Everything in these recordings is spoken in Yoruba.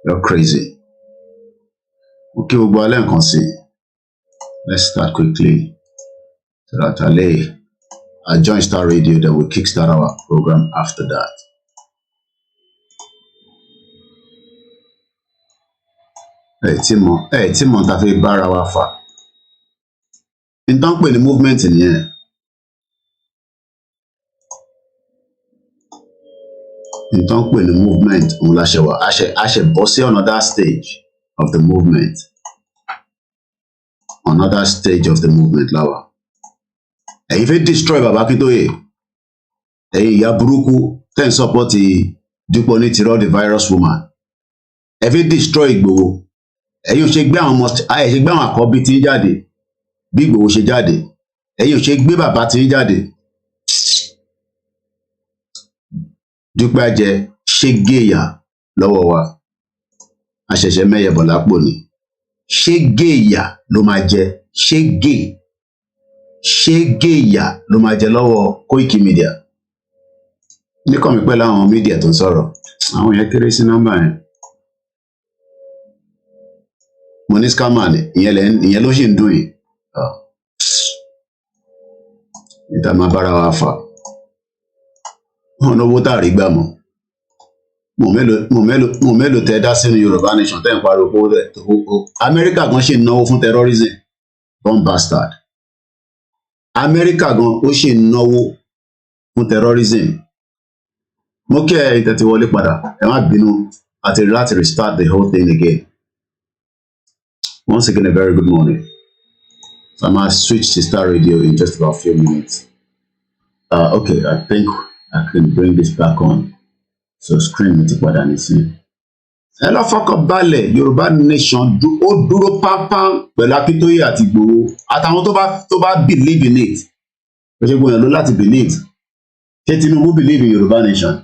You're crazy. Okay, we'll go ahead and see. Let's start quickly. So that I'll join Star Radio, then we'll kickstart our program after that. Hey, Timon, that we bar our fa. In don't put the movement in here. In don't put the movement on Lashewa. I should boss on another stage of the movement. Another stage of the movement, Lawa. And if it destroy Baba Kintoye, Yaburuku, then support the Dupe Onitiro the virus woman. If it destroy Igboho, you shake down almost. I shake down a copy to Jade. Big Igboho she Jade. You shake Baba to Jade. Dupe Aje shake Geya lọ́wọ́ wa. A ṣẹ̀ṣẹ̀ mẹ́yẹ bọ̀ lápò ni. Ṣé Geya ló máa jẹ? Ṣé Geya ló máa jẹ lọ́wọ́ koikimedia? Ní kàn mí pẹ́ láwọn mídíà tó ń sọ̀rọ̀. Àwọn yẹn kéré sí nọ́mbà yẹn. Mo ní scammer ni, ìyẹn ló ṣì ń dùn yìí. Ìta máa bára wa fà. Wọ́n lówó tá a rí gbà mọ́. Mo mélòó tẹ dá sínú Yorùbá nation tẹ́ ń pariwo owó tẹ̀. Amẹ́ríkà gan ṣì ń náwó fún terrorism. Bomb bastard. Amẹ́ríkà gan ó ṣì ń náwó fún terrorism. Mo kí ẹ ìtẹ̀tí wọlé padà. Ẹ má bínú àti láti restart the whole thing again. Once again, a very good morning. So I might switch to Star Radio in just about a few minutes. Okay, I think I can bring this back on. So screen me to put on this. Hello, fọkàn balẹ̀ Yorùbá nation ó dúró pápán pẹ̀lú Akíntóyè àti Ìgbòho àtàwọn tó bá believe in it. Ó ṣe gbóyàn ló láti believe. Ṣé Tinubu believe in Yorùbá nation?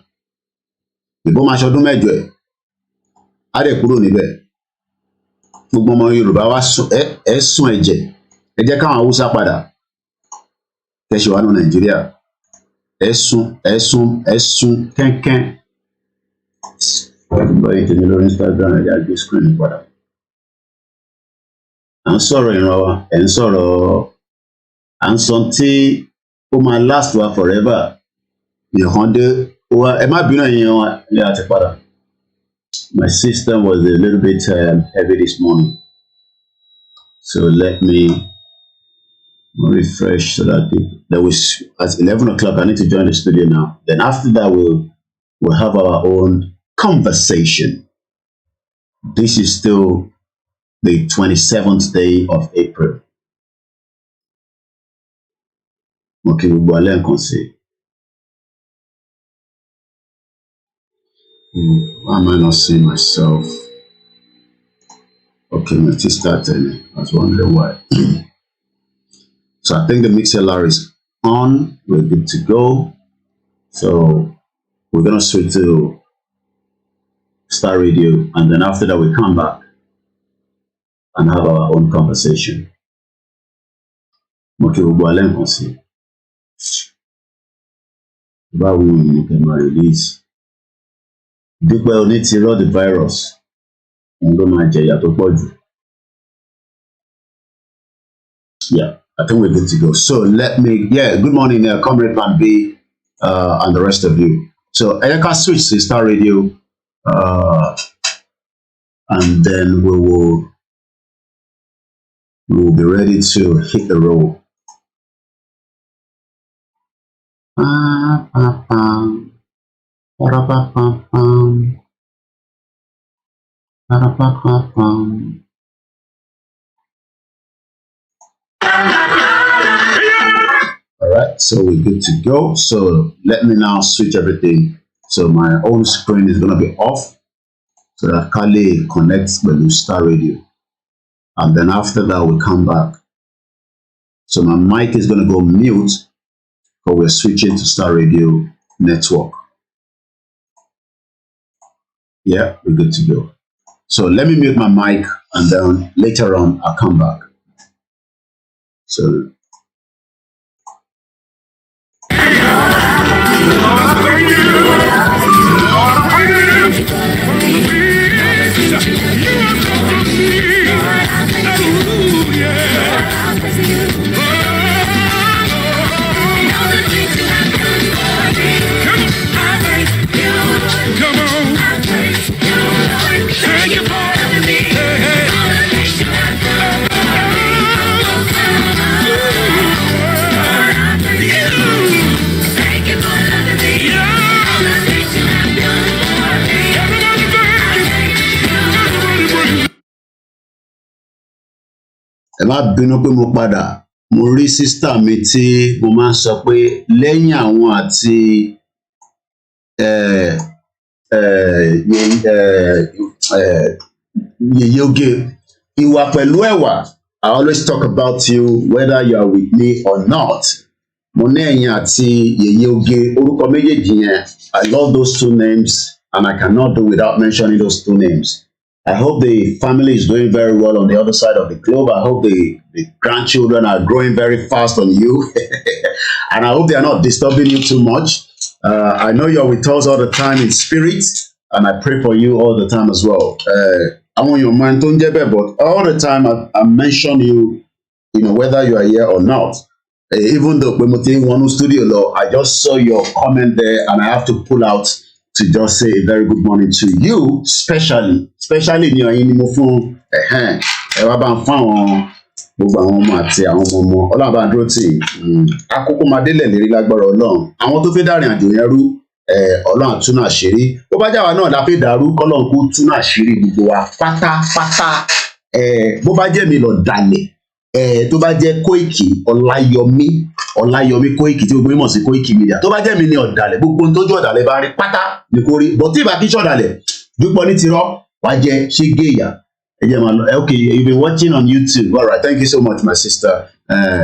Ìbọn máa ṣọdún mẹ́jọ ẹ̀. Á dẹ̀ kúrò níbẹ̀. Gbogbo ọmọ Yorùbá wá sún ẹ̀jẹ̀. Ẹ jẹ́ káwọn Haúsá padà. Kẹ́ṣẹ̀ wà ní Nàìjíríà. Ẹ sún kẹ́ńkẹ́ń. Everybody tèmi lórí Instagram ẹ̀yà gbé screen padà. À ń sọ̀rọ̀ ìran wa, ẹ̀ ń sọ̀rọ̀ à ń sọ tí ó máa last wa forever. Ìyẹn dé wa ẹ má bínú ẹ̀yin wa ilé àti padà. My system was a little bit heavy this morning. So let me refresh so that there was at 11 o'clock. I need to join the studio now. Then after that, we'll have our own conversation. This is still the 27th day of April. Okay, we'll go and see. Why am I not seeing myself? Okay, my T started. I was wondering why. So I think the mixer is on. We're good to go. So we're gonna switch to Star Radio, and then after that we come back and have our own conversation. Okay, we'll go and see. About we can release. Dupe Onitiro the virus. Yeah, I think we're good to go. So good morning, Comrade Van B, and the rest of you. So I can switch to Star Radio, and then we will be ready to hit the road. All right, so we're good to go. So let me now switch everything. So my own screen is going to be off so that Kale connects with Star Radio. And then after that, we come back. So my mic is going to go mute, but we're switching to Star Radio network. Yeah, we're good to go. So let me mute my mic, and then later on, I'll come back. So. ẹ má bínú pé mo padà mo rí sísítà mi tí mo máa ń sọ pé lẹ́yìn àwọn àti yèyé oge ìwà pẹ̀lú ẹ̀wà. I always talk about you whether you are with me or not. Mo ní ẹ̀yin àti yèyé oge orúkọ méjèèjì yẹn. I love those two names and I cannot do without mentioning those two names. I hope the family is doing very well on the other side of the globe. I hope the grandchildren are growing very fast on you. And I hope they are not disturbing you too much. I know you're with us all the time in spirit, and I pray for you all the time as well. I want your mind to get, but all the time I mention you, whether you are here or not. Even though when we one studio law, I just saw your comment there, and I have to pull out to just say a very good morning to you, especially in your phone. Gbogbo àwọn ọmọ àti àwọn ọmọ Ọlọ́run bá dúró tì àkókò máa délẹ̀ lérí lágbára Ọlọ́run. Àwọn tó fẹ́ dárìn àjò yẹn rú Ọlọ́run àtúnú àṣírí. Bó bá jáwa náà la fẹ́ dàrú kọ́lọ́run kó túnú àṣírí gbogbo wa pátápátá. Bó bá jẹ́ mi lọ dalẹ̀ tó bá jẹ́ Kóìkì Ọláyọmí Kóìkì tí gbogbo mọ̀ sí koikimedia. Tó bá jẹ́ mi ní ọ̀dàlẹ̀ gbogbo ohun tójú ọ̀dàlẹ̀ bá rí pátá ní kò rí. Bọ̀ tí ìbá kí ṣọ̀dàlẹ̀ Dupe Onitiro wá jẹ́ ṣégeyà. Okay, you've been watching on YouTube. All right, thank you so much, my sister.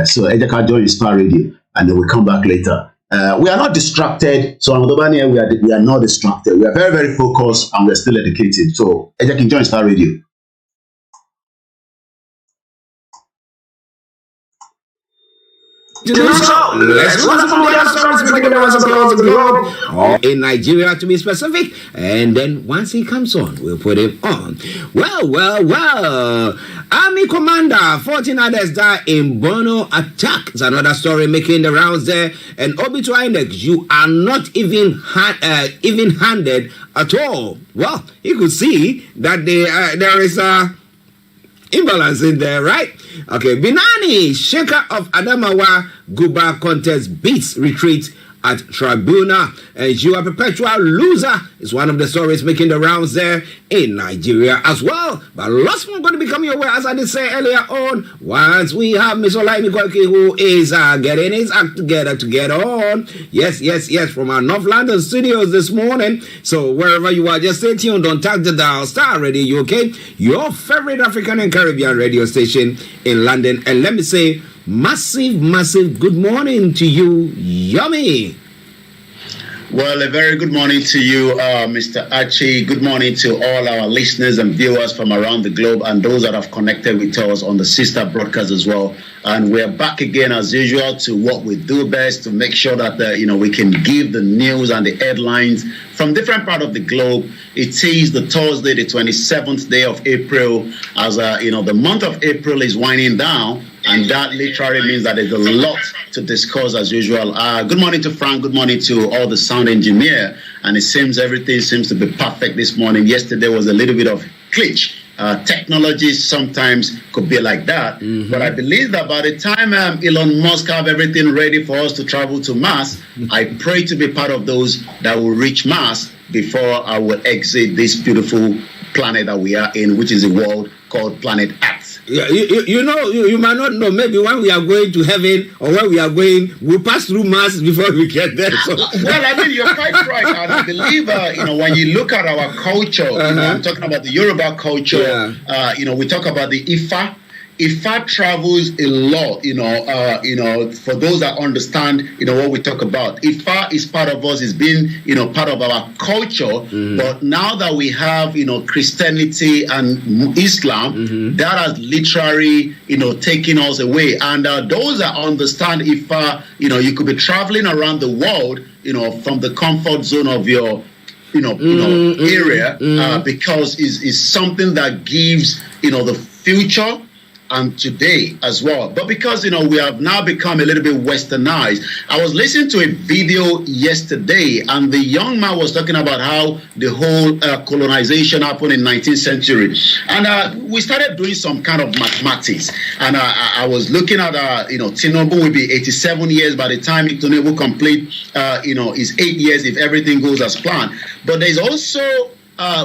So Ejeka join Inspire Radio, and then we'll come back later. We are not distracted. So we are not distracted. We are very, very focused, and we're still educated. So Ejeka join Inspire Radio. Let's go to the globe. In Nigeria, to be specific, and then once he comes on, we'll put him on. Well. Army commander, 14 others die in Borno attack. It's another story making the rounds there. And Obituary Index, you are not even handed at all. Well, you could see that there is a imbalance in there, right? Okay, Binani, shaker of Adamawa Guba contest beats retreat at tribunal, and you are perpetual loser is one of the stories making the rounds there in Nigeria as well. But lots more going to be coming your way, as I did say earlier on, once we have Miss OLAMILEKAN, who is getting his act together to get on. Yes, from our North London studios this morning. So wherever you are, just stay tuned on Tag the Dial Star Radio UK, your favorite African and Caribbean radio station in London. And let me say, massive good morning to you, Yummy. Well, a very good morning to you, Mr. Archie. Good morning to all our listeners and viewers from around the globe and those that have connected with us on the sister broadcast as well. And we're back again as usual to what we do best, to make sure that we can give the news and the headlines from different parts of the globe. It is the Thursday, the 27th day of April, as the month of April is winding down. And that literally means that there's a lot to discuss as usual. Good morning to Frank. Good morning to all the sound engineer. And it seems everything seems to be perfect this morning. Yesterday was a little bit of glitch. Technology sometimes could be like that. Mm-hmm. But I believe that by the time Elon Musk have everything ready for us to travel to Mars, I pray to be part of those that will reach Mars before I will exit this beautiful planet that we are in, which is a world called planet Earth. Yeah, you might not know. Maybe when we are going to heaven or when we are going, we'll pass through Mars before we get there. So. Well, I mean, you're quite right. And I believe, when you look at our culture, I'm talking about the Yoruba culture. Yeah. We talk about the Ifa. Ifa travels a lot, for those that understand, what we talk about. Ifa is part of us, it's been, part of our culture. Mm-hmm. But now that we have, Christianity and Islam, that has literally, taken us away. And those that understand Ifa, you could be traveling around the world, from the comfort zone of your area, because it's something that gives, the future and today as well. But because, we have now become a little bit westernized. I was listening to a video yesterday, and the young man was talking about how the whole colonization happened in 19th century. And we started doing some kind of mathematics. And I was looking at, Tinubu will be 87 years by the time Tinubu complete, his 8 years if everything goes as planned. But there's also,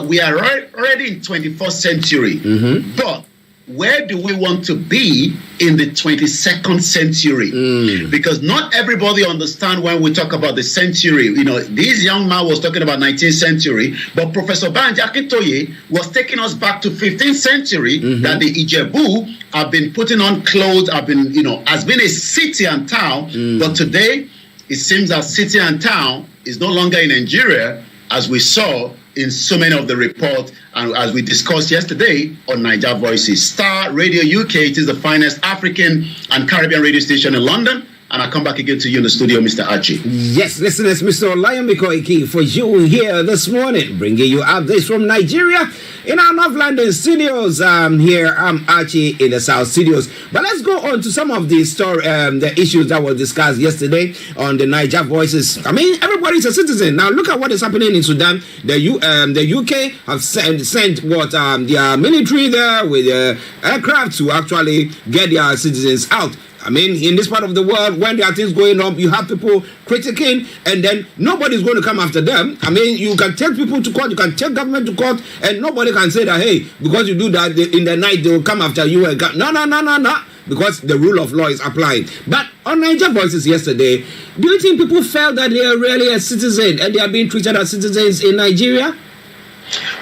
we are already in 21st century. Mm-hmm. But where do we want to be in the 22nd century? Because not everybody understands when we talk about the century. You know, this young man was talking about 19th century, but Professor Banji Akintoye was taking us back to 15th century, that the Ijebu have been putting on clothes, have been, you know, has been a city and town, but today it seems that city and town is no longer in Nigeria, as we saw in so many of the reports, and as we discussed yesterday on Niger Voices. Star Radio UK, it is the finest African and Caribbean radio station in London. And I come back again to you in the studio, Mr. Archie. Yes, listeners, Mr. Olayemi for you here this morning, bringing you updates from Nigeria in our North London studios. Here, I'm Archie in the South studios. But let's go on to some of the story, the issues that were discussed yesterday on the Niger Voices. I mean, everybody's a citizen. Now, look at what is happening in Sudan. The UK have sent their military there with aircraft to actually get their citizens out. I mean, in this part of the world, when there are things going on, you have people critiquing, and then nobody's going to come after them. I mean, you can take people to court, you can take government to court, and nobody can say that, hey, because you do that, in the night, they will come after you. No. Because the rule of law is applied. But on Niger Voices yesterday, do you think people felt that they are really a citizen, and they are being treated as citizens in Nigeria?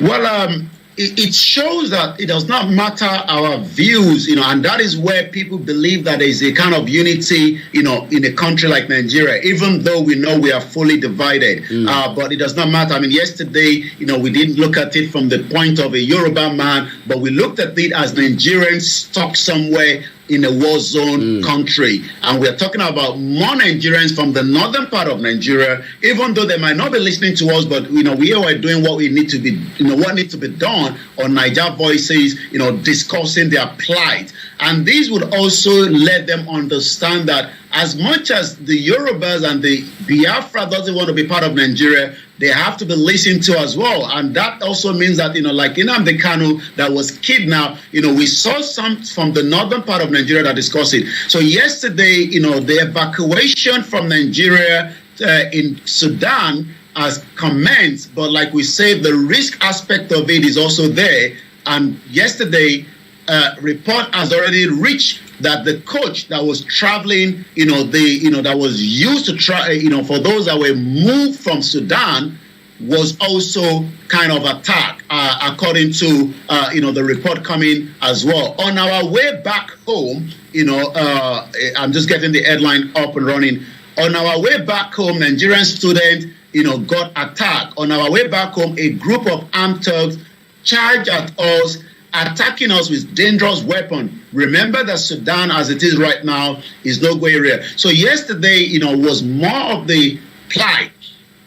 Well, it shows that it does not matter our views, you know, and that is where people believe that there is a kind of unity, you know, in a country like Nigeria, even though we know we are fully divided. But it does not matter. I mean, yesterday, you know, we didn't look at it from the point of a Yoruba man, but we looked at it as Nigerians stuck somewhere in a war zone country. And we're talking about more Nigerians from the northern part of Nigeria, even though they might not be listening to us, but, you know, we are doing what we need to be, you know, what needs to be done on Niger Voices, you know, discussing their plight. And these would also let them understand that as much as the Yorubas and the Biafra doesn't want to be part of Nigeria, they have to be listened to as well. And that also means that, you know, like Nnamdi Kanu that was kidnapped, you know, we saw some from the northern part of Nigeria that discussed it. So yesterday, you know, the evacuation from Nigeria in Sudan has commenced, but like we said, the risk aspect of it is also there. And yesterday, report has already reached that the coach that was traveling, you know, that was used to try, you know, for those that were moved from Sudan, was also kind of attacked, according to, you know, the report coming as well. On our way back home, you know, I'm just getting the headline up and running. On our way back home, Nigerian student, you know, got attacked. On our way back home, a group of armed thugs charged at us, attacking us with dangerous weapon. Remember that Sudan, as it is right now, is no go area. So yesterday, you know, was more of the plight.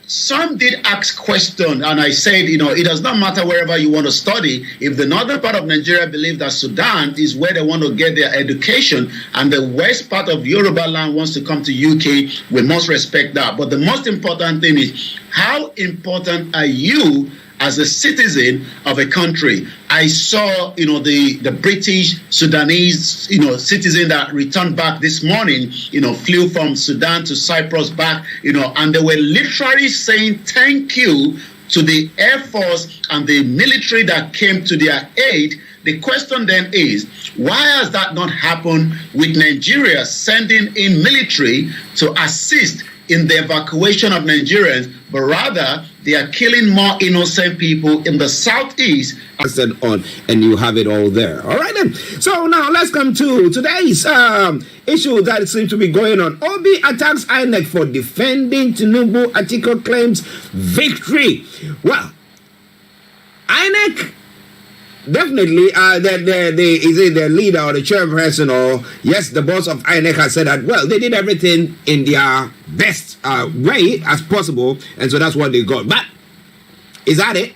Some did ask questions, and I said, you know, it does not matter wherever you want to study. If the northern part of Nigeria believe that Sudan is where they want to get their education, and the west part of Yoruba land wants to come to UK, we must respect that. But the most important thing is, how important are you as a citizen of a country? I saw, you know, the British Sudanese, you know, citizen that returned back this morning, you know, flew from Sudan to Cyprus back, you know, and they were literally saying thank you to the Air Force and the military that came to their aid. The question then is, why has that not happened with Nigeria sending in military to assist in the evacuation of Nigerians, but rather they are killing more innocent people in the southeast. And you have it all there. All right then. So now let's come to today's issue that seems to be going on. Obi attacks INEC for defending Tinubu. Article claims victory. Well, INEC definitely, the leader or the chairperson, or yes, the boss of INEC has said that, well, they did everything in their best way as possible, and so that's what they got. But is that it?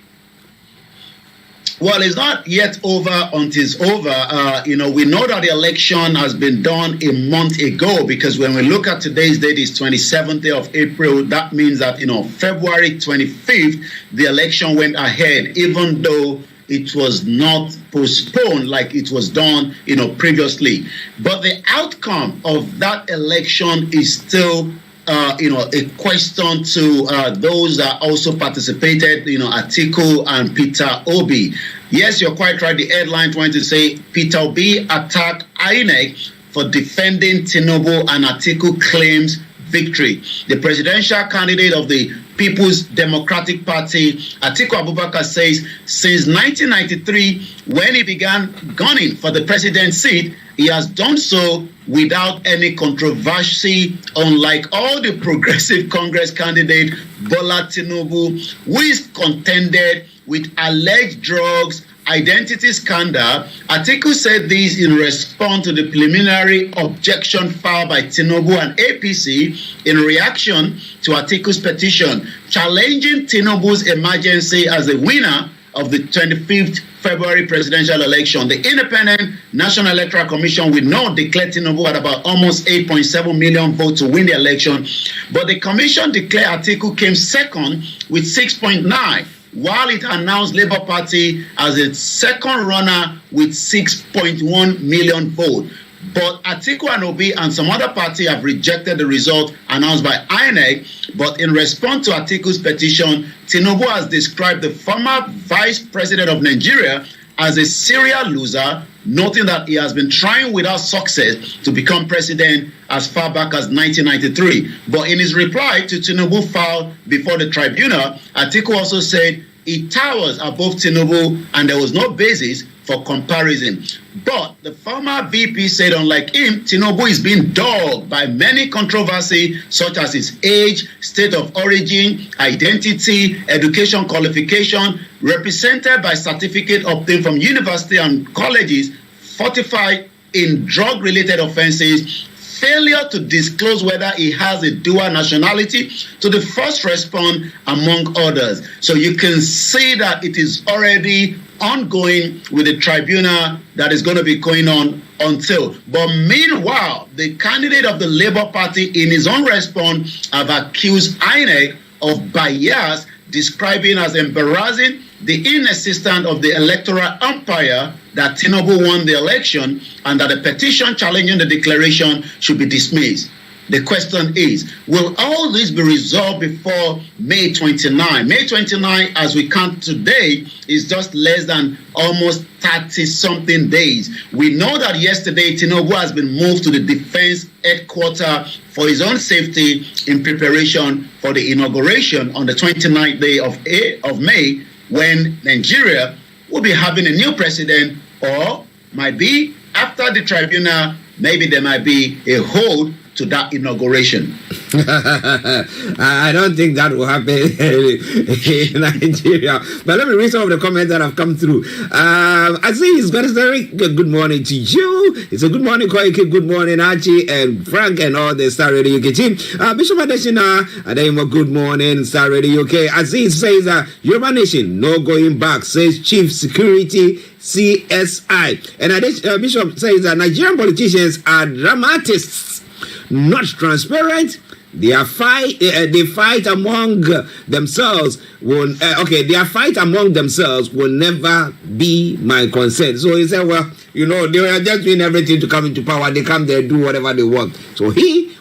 Well, it's not yet over until it's over. You know, we know that the election has been done a month ago, because when we look at today's date, is 27th day of April. That means that, you know, February 25th, the election went ahead, even though it was not postponed like it was done, you know, previously. But the outcome of that election is still a question to those that also participated, Atiku and Peter Obi. Yes, you're quite right. The headline wanted to say Peter Obi attacked INEC for defending Tinubu and Atiku claims victory. The presidential candidate of the People's Democratic Party, Atiku Abubakar, says since 1993, when he began gunning for the presidency seat, he has done so without any controversy, unlike all the progressive Congress candidate Bola Tinubu, who is contended with alleged drugs identity scandal. Atiku said this in response to the preliminary objection filed by Tinubu and APC in reaction to Atiku's petition challenging Tinubu's emergency as the winner of the 25th February presidential election. The Independent National Electoral Commission will not declare Tinubu at about almost 8.7 million votes to win the election, but the commission declared Atiku came second with 6.9, while it announced Labour Party as its second runner with 6.1 million votes. But Atiku and Obi and some other party have rejected the result announced by INEC. But in response to Atiku's petition, Tinubu has described the former vice president of Nigeria as a serial loser, noting that he has been trying without success to become president as far back as 1993. But in his reply to Tinubu filed before the tribunal, Atiku also said he towers above Tinubu and there was no basis for comparison. But the former VP said, unlike him, Tinubu is being dogged by many controversies such as his age, state of origin, identity, education qualification, represented by certificate obtained from university and colleges, fortified in drug-related offenses, failure to disclose whether he has a dual nationality to the first response, among others. So you can see that it is already ongoing with the tribunal that is going to be going on until. But meanwhile, the candidate of the Labour Party in his own response have accused INEC of bias, describing as embarrassing the inexistence of the electoral umpire that Tinubu won the election and that the petition challenging the declaration should be dismissed. The question is, will all this be resolved before May 29? May 29, as we count today, is just less than almost 30-something days. We know that yesterday Tinubu has been moved to the defense headquarters for his own safety in preparation for the inauguration on the 29th day of May, when Nigeria will be having a new president, or might be after the tribunal, maybe there might be a hold to that inauguration. I don't think that will happen in Nigeria. But let me read some of the comments that have come through. I see he's got a very good morning to you. It's a good morning, Koiki. Good morning, Archie and Frank and all the Star Radio UK team. Bishop Adesina, Ademo, good morning, Star Radio UK. Aziz says, Yoruba Nation, no going back, says Chief Security CSI. And Bishop says that Nigerian politicians are dramatists, not transparent. Their fight among themselves will their fight among themselves will never be my concern. So he said, well, they are just doing everything to come into power. They come there, do whatever they want. So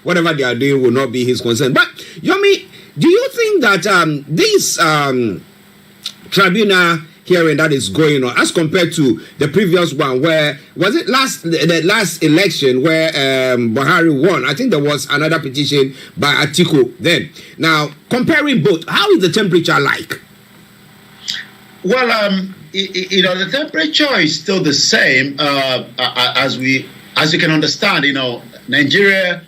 whatever they are doing will not be his concern. But Yomi, do you think that this tribunal hearing that is going on, as compared to the previous one, where was it the last election where Buhari won? I think there was another petition by Atiku then. Now, comparing both, how is the temperature like? Well, the temperature is still the same. As you can understand, Nigeria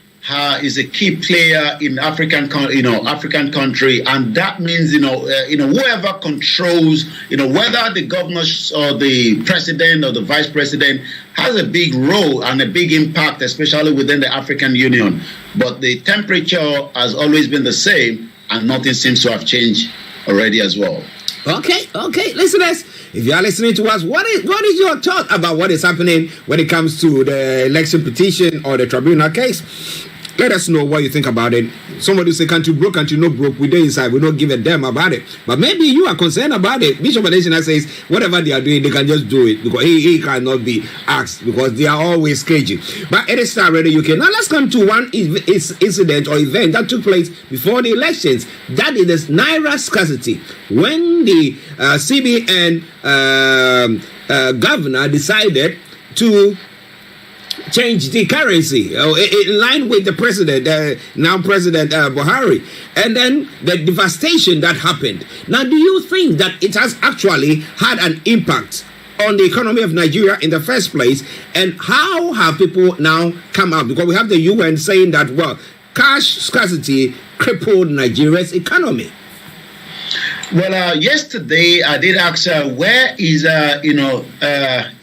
is a key player in African country, and that means whoever controls whether the governor or the president or the vice president has a big role and a big impact, especially within the African Union. But the temperature has always been the same, and nothing seems to have changed already as well. Okay, listeners, if you are listening to us, what is your thought about what is happening when it comes to the election petition or the tribunal case? Let us know what you think about it. Somebody say, country broke, country no broke. We don't inside. We don't give a damn about it. But maybe you are concerned about it. Bishop Adesina says, whatever they are doing, they can just do it because he cannot be asked because they are always cagey. But it is Star Radio UK. Now let's come to one incident or event that took place before the elections. That is this Naira scarcity. When the CBN governor decided to change the currency in line with the president, now President Buhari, and then the devastation that happened. Now, do you think that it has actually had an impact on the economy of Nigeria in the first place? And how have people now come out? Because we have the UN saying that, well, cash scarcity crippled Nigeria's economy. Well, yesterday I did ask where is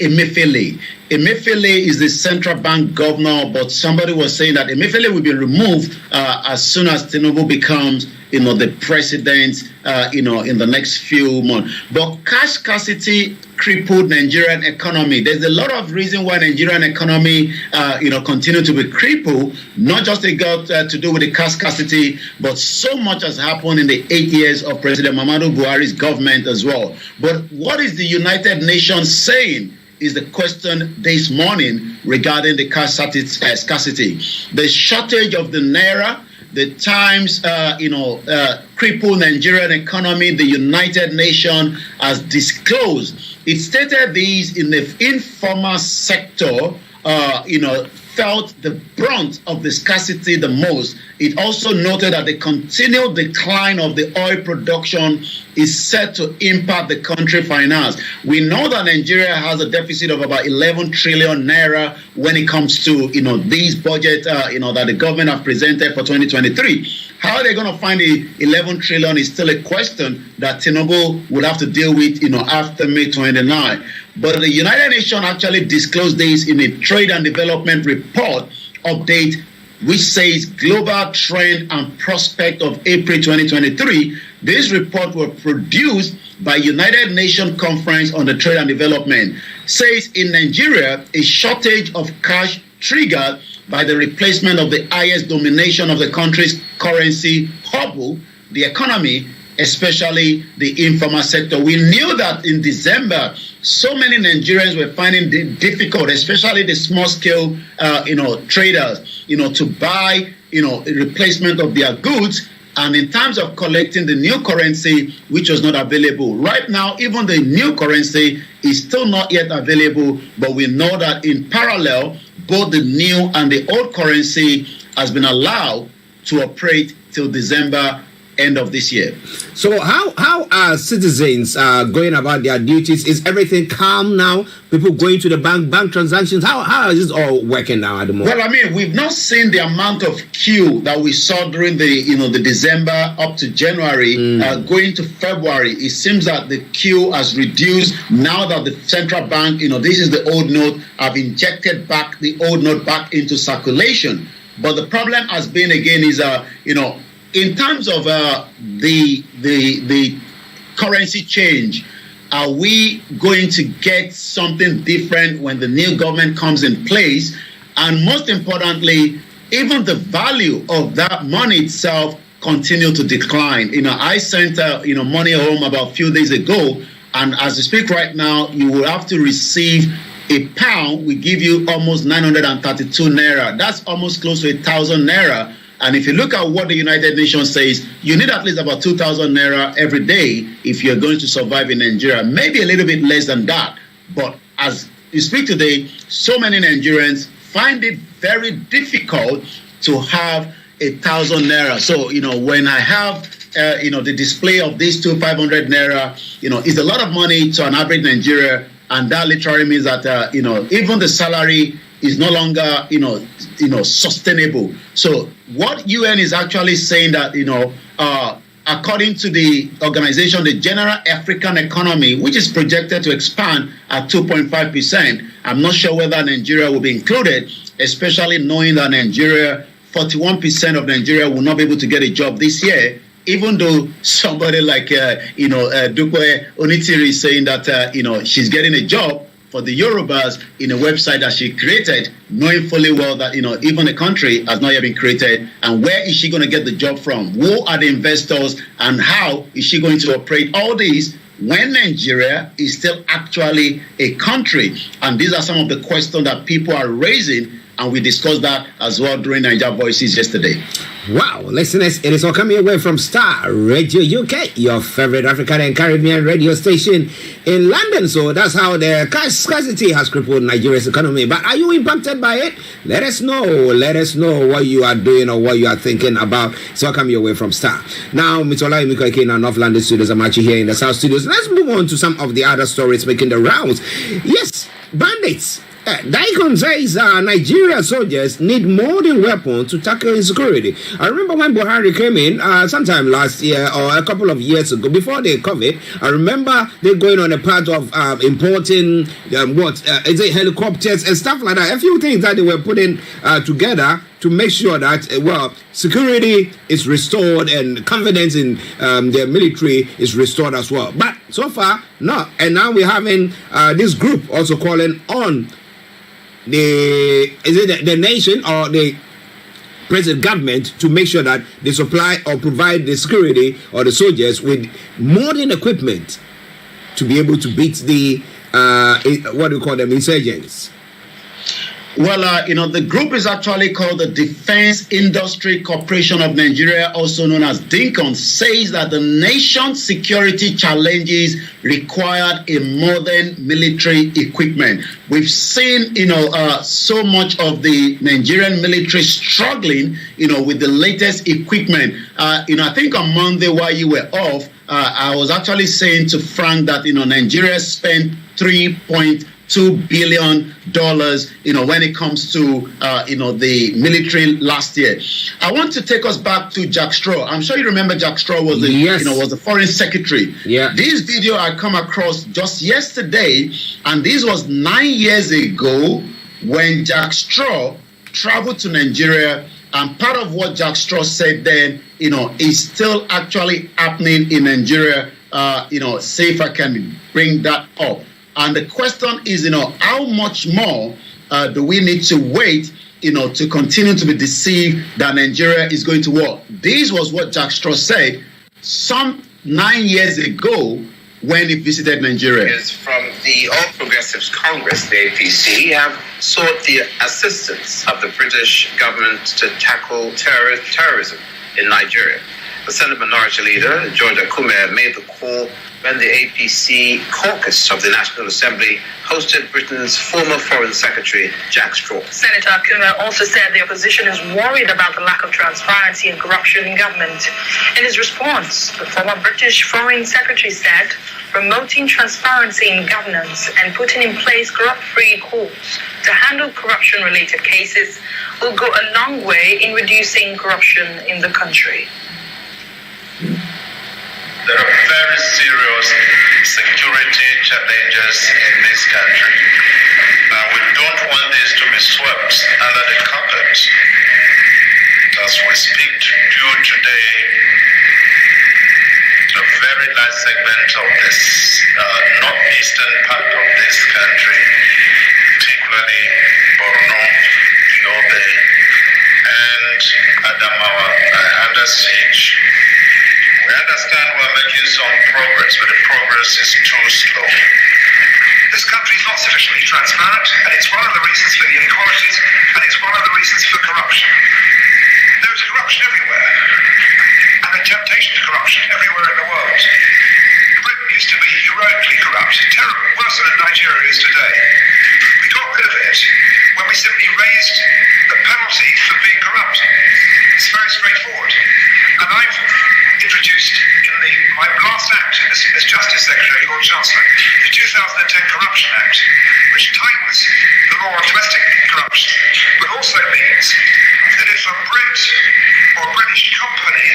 Emefiele? Emefiele is the central bank governor, but somebody was saying that Emefiele will be removed as soon as Tinubu becomes, the president, in the next few months. But cash scarcity crippled Nigerian economy. There's a lot of reason why Nigerian economy, continue to be crippled. Not just it got to do with the cash scarcity, but so much has happened in the 8 years of President Muhammadu Buhari's government as well. But what is the United Nations saying? Is the question this morning regarding the cash scarcity. The shortage of the Naira, the times, crippled Nigerian economy, the United Nations has disclosed. It stated these in the informal sector, felt the brunt of the scarcity the most. It also noted that the continued decline of the oil production is set to impact the country finance. We know that Nigeria has a deficit of about 11 trillion naira when it comes to, these budget, that the government have presented for 2023. How are they going to find the 11 trillion is still a question that Tinubu would have to deal with, after May 29. But the United Nations actually disclosed this in a trade and development report update, which says global trend and prospect of April 2023. This report was produced by United Nations Conference on the Trade and Development. Says in Nigeria, a shortage of cash triggered by the replacement of the highest domination of the country's currency hobble the economy, especially the informal sector. We knew that in December, so many Nigerians were finding it difficult, especially the small-scale, traders, to buy, a replacement of their goods. And in terms of collecting the new currency, which was not available. Right now, even the new currency is still not yet available, but we know that in parallel, both the new and the old currency has been allowed to operate till December end of this year. So how are citizens going about their duties? Is everything calm now? People going to the bank transactions? How is this all working now at the moment? Well, we've not seen the amount of queue that we saw during the the December up to January. Going to February, it seems that the queue has reduced now that the central bank, this is the old note, have injected back the old note back into circulation. But the problem has been again is in terms of the currency change, are we going to get something different when the new government comes in place? And most importantly, even the value of that money itself continue to decline. I sent money home about a few days ago, and as we speak right now, you will have to receive a pound. We give you almost 932 naira. That's almost close to 1,000 naira. And if you look at what the United Nations says, you need at least about 2,000 naira every day if you're going to survive in Nigeria. Maybe a little bit less than that. But as you speak today, so many Nigerians find it very difficult to have 1,000 naira. So, when I have, the display of these 500 naira, is a lot of money to an average Nigerian. And that literally means that, even the salary is no longer, sustainable. So what UN is actually saying that, according to the organization, the General African Economy, which is projected to expand at 2.5%, I'm not sure whether Nigeria will be included, especially knowing that 41% of Nigeria will not be able to get a job this year, even though somebody like, Dupe Onitiro is saying that, she's getting a job for the Yorubas in a website that she created, knowing fully well that, even a country has not yet been created. And where is she going to get the job from? Who are the investors? And how is she going to operate all these when Nigeria is still actually a country? And these are some of the questions that people are raising. And we discussed that as well during Niger Voices yesterday. Wow, listeners, it is all coming away from Star Radio UK, your favorite African and Caribbean radio station in London. So that's how the scarcity has crippled Nigeria's economy. But are you impacted by it? Let us know. Let us know what you are doing or what you are thinking about. So coming away from Star. Now, Mr. OLAMILEKAN in our North London studios. I'm actually here in the South studios. Let's move on to some of the other stories making the rounds. Yes, bandits. Daikon says Nigeria soldiers need modern weapons to tackle insecurity. I remember when Buhari came in sometime last year or a couple of years ago, before the COVID, I remember they going on a part of importing helicopters and stuff like that. A few things that they were putting together to make sure that, security is restored and confidence in the military is restored as well. But so far, no. And now we're having this group also calling on the nation or the present government to make sure that they supply or provide the security or the soldiers with modern equipment to be able to beat the insurgents. Well, the group is actually called the Defense Industry Corporation of Nigeria, also known as DINCON, says that the nation's security challenges required a modern military equipment. We've seen, so much of the Nigerian military struggling, with the latest equipment. I think on Monday while you were off, I was actually saying to Frank that, Nigeria spent $3.2 billion, when it comes to, the military last year. I want to take us back to Jack Straw. I'm sure you remember Jack Straw was the foreign secretary. Yeah. This video I come across just yesterday, and this was 9 years ago when Jack Straw traveled to Nigeria. And part of what Jack Straw said then, is still actually happening in Nigeria. Say if I can bring that up. And the question is, how much more do we need to wait, to continue to be deceived that Nigeria is going to war? This was what Jack Straw said some 9 years ago when he visited Nigeria. From the All Progressives Congress, the APC, have sought the assistance of the British government to tackle terrorism in Nigeria. The Senate Minority Leader, George Akume, made the call when the APC caucus of the National Assembly hosted Britain's former Foreign Secretary, Jack Straw. Senator Akume also said the opposition is worried about the lack of transparency and corruption in government. In his response, the former British Foreign Secretary said promoting transparency in governance and putting in place corrupt-free courts to handle corruption-related cases will go a long way in reducing corruption in the country. There are very serious security challenges in this country. Now, we don't want this to be swept under the carpet. As we speak to you today, a very large segment of this northeastern part of this country, particularly Borno, Yobe, and Adamawa, are under siege. We understand we're making some progress, but the progress is too slow. This country is not sufficiently transparent, and it's one of the reasons for the inequalities, and it's one of the reasons for corruption. There is corruption everywhere, and a temptation to corruption everywhere in the world. Britain used to be heroically corrupt, terrible, worse than Nigeria is today. We got rid of it when we simply raised the penalty for being corrupt. It's very straightforward. And I've introduced in my last act as Justice Secretary, Lord Chancellor, the 2010 Corruption Act, which tightens the law on domestic corruption, but also means that if a Brit or a British company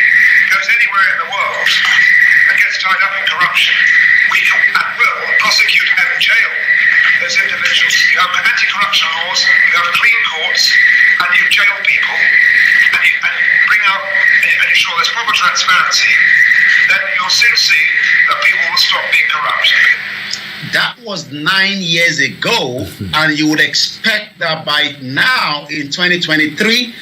goes anywhere in the world and gets tied up in corruption, we can at will prosecute and jail those individuals. You have anti-corruption laws, you have clean courts, and you jail people, and you bring out and ensure there's proper transparency, then you'll soon see that people will stop being corrupt. That was 9 years ago, and you would expect that by now in 2023,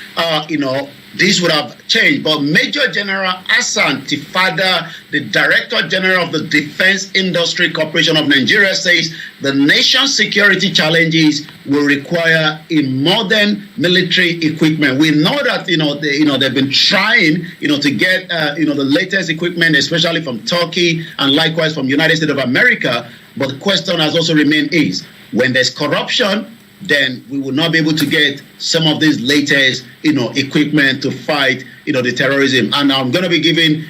this would have changed. But Major General Hassan Tifada, the Director General of the Defense Industry Corporation of Nigeria, says the nation's security challenges will require a modern military equipment. We know that they've been trying to get the latest equipment, especially from Turkey and likewise from United States of America. But the question has also remained is, when there's corruption, then we will not be able to get some of these latest, equipment to fight, the terrorism. And I'm going to be giving,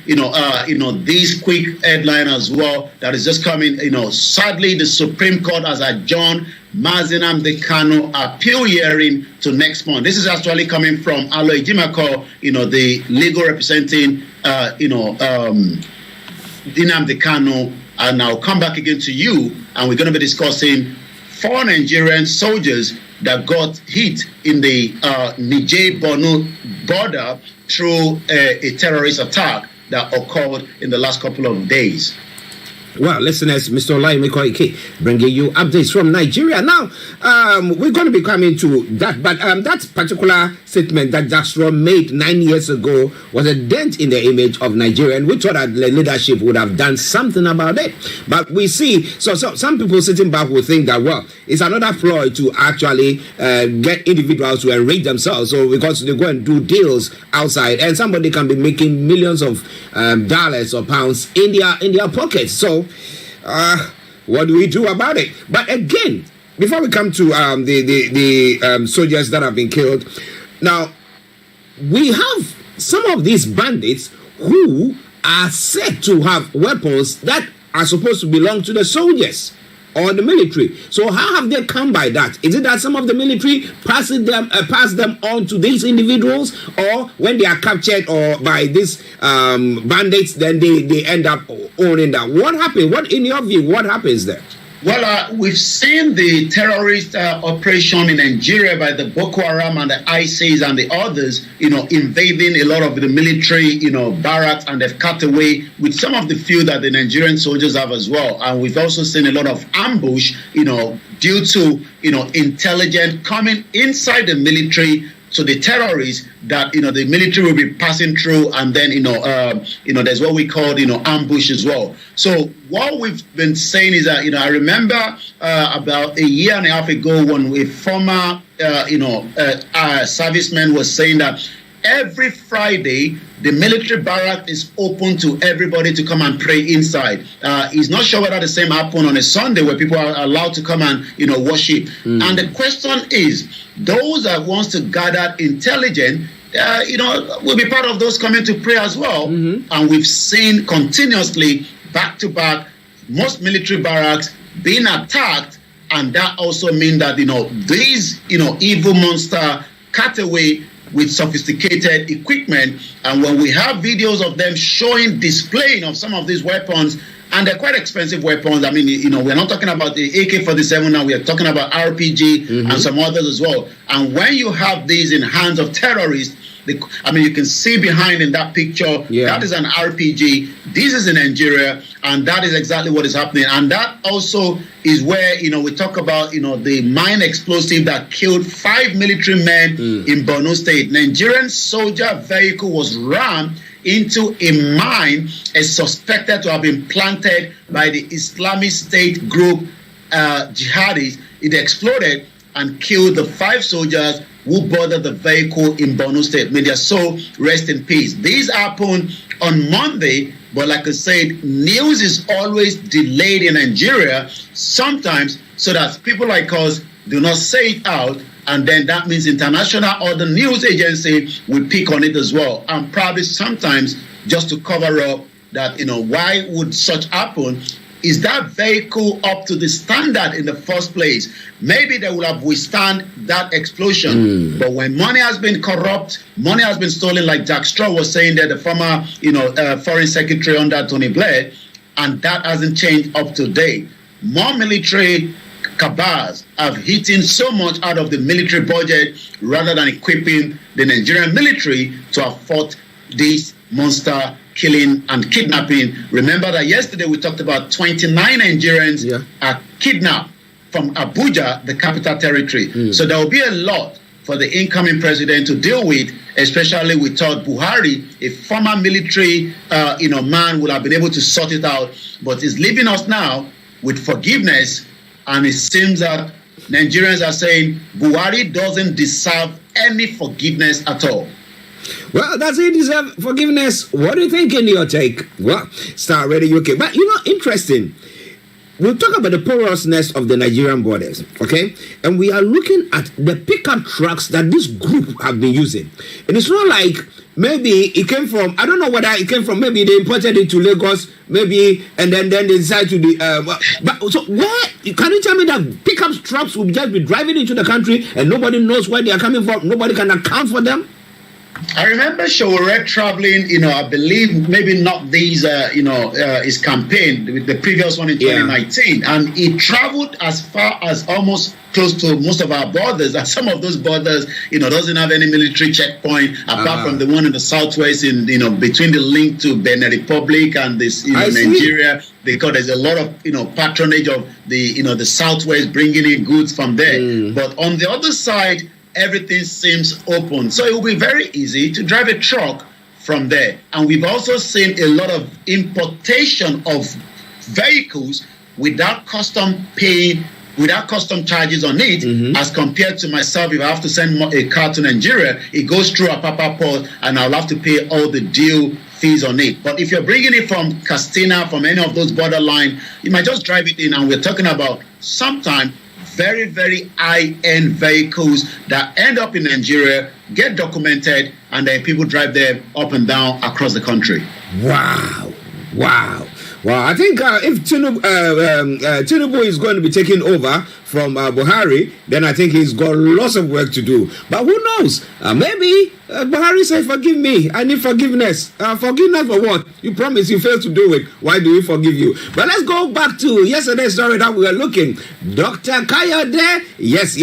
this quick headline as well that is just coming. Sadly, the Supreme Court has adjourned Nnamdi Kanu appeal hearing to next month. This is actually coming from Alo Ejimako, the legal representing, Nnamdi Kanu. And I'll come back again to you, and we're going to be discussing 4 Nigerian soldiers that got hit in the Niger-Borno border through a terrorist attack that occurred in the last couple of days. Well, listeners, Mr. OLAMILEKAN bringing you updates from Nigeria. Now, we're going to be coming to that, but that particular statement that Jasro made 9 years ago was a dent in the image of Nigeria, and we thought that the leadership would have done something about it. But we see, so some people sitting back will think that, well, it's another ploy to actually get individuals to enrich themselves, so because they go and do deals outside, and somebody can be making millions of dollars or pounds in their pockets. So what do we do about it? But again, before we come to the soldiers that have been killed, now we have some of these bandits who are said to have weapons that are supposed to belong to the soldiers or the military. So how have they come by that? Is it that some of the military pass them on to these individuals, or when they are captured or by these bandits, then they end up owning that? What happened? What, in your view, what happens there? Well, we've seen the terrorist operation in Nigeria by the Boko Haram and the ISIS and the others, invading a lot of the military, barracks, and they've cut away with some of the few that the Nigerian soldiers have as well. And we've also seen a lot of ambush, due to, intelligence coming inside the military to the terrorists that, the military will be passing through, and then, there's what we call, ambush as well. So what we've been saying is that, I remember about a year and a half ago when a former, serviceman was saying that every Friday, the military barrack is open to everybody to come and pray inside. He's not sure whether the same happened on a Sunday where people are allowed to come and, worship. And the question is, those that wants to gather intelligence, will be part of those coming to pray as well. And we've seen continuously, back to back, most military barracks being attacked, and that also means that, these, evil monster cut away with sophisticated equipment. And when we have videos of them displaying of some of these weapons, and they're quite expensive weapons. I mean, we're not talking about the AK-47 now, we're talking about RPG and some others as well. And when you have these in hands of terrorists, you can see behind in that picture, that is an RPG. This is in Nigeria, and that is exactly what is happening. And that also is where, we talk about, the mine explosive that killed 5 military men in Borno State. Nigerian soldier vehicle was rammed into a mine suspected to have been planted by the Islamic State group jihadis. It exploded and killed the 5 soldiers who boarded the vehicle in Borno State. May their soul rest in peace. These happened on Monday, but like I said, news is always delayed in Nigeria, sometimes so that people like us do not say it out, and then that means international or the news agency will pick on it as well, and probably sometimes just to cover up that, why would such happen? Is that vehicle up to the standard in the first place? Maybe they will have withstand that explosion. But when money has been corrupt, money has been stolen, like Jack Straw was saying there, the former, foreign secretary under Tony Blair, and that hasn't changed up to date. More military cabals have eaten so much out of the military budget rather than equipping the Nigerian military to have fought this monster killing and kidnapping. Remember that yesterday we talked about 29 Nigerians are kidnapped from Abuja, the capital territory. So there will be a lot for the incoming president to deal with, especially we thought Buhari, a former military man, would have been able to sort it out, but he's leaving us now with forgiveness, and it seems that Nigerians are saying Buhari doesn't deserve any forgiveness at all. Well, does he deserve forgiveness? What do you think in your take? Well, Star Radio UK. But interesting. We'll talk about the porousness of the Nigerian borders, okay? And we are looking at the pickup trucks that this group have been using. And it's not like maybe it came from, I don't know whether it came from, maybe they imported it to Lagos, maybe, and then they decided to but so where, can you tell me that pickup trucks will just be driving into the country and nobody knows where they are coming from, nobody can account for them? I remember Showore traveling, I believe maybe not these, his campaign, with the previous one in 2019. And he traveled as far as almost close to most of our borders. And some of those borders, doesn't have any military checkpoint apart from the one in the southwest, between the link to Benin Republic and this, Nigeria, because there's a lot of, patronage of the southwest bringing in goods from there. But on the other side, everything seems open. So it will be very easy to drive a truck from there. And we've also seen a lot of importation of vehicles without custom charges on it, as compared to myself. If I have to send a car to Nigeria, it goes through Apapa Port and I'll have to pay all the due fees on it. But if you're bringing it from Castina, from any of those borderline, you might just drive it in. And we're talking about sometime very, very high-end vehicles that end up in Nigeria, get documented, and then people drive them up and down across the country. Wow. Well, I think if Tinubu is going to be taking over from Buhari, then I think he's got lots of work to do. But who knows? Maybe Buhari said, forgive me. I need forgiveness. Forgiveness for what? You promised you failed to do it. Why do we forgive you? But let's go back to yesterday's story that we were looking. Dr. Kayode, yes.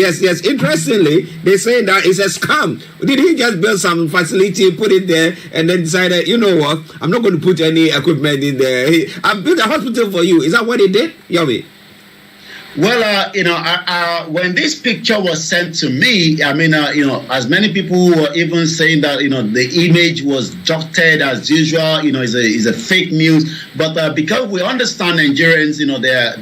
Interestingly, they say that it's a scam. Did he just build some facility, put it there, and then decided, you know what? I'm not going to put any equipment in there. I built a hospital for you. Is that what he did? Yomi? Well, when this picture was sent to me, as many people were even saying that, the image was doctored as usual, is a fake news. But because we understand Nigerians,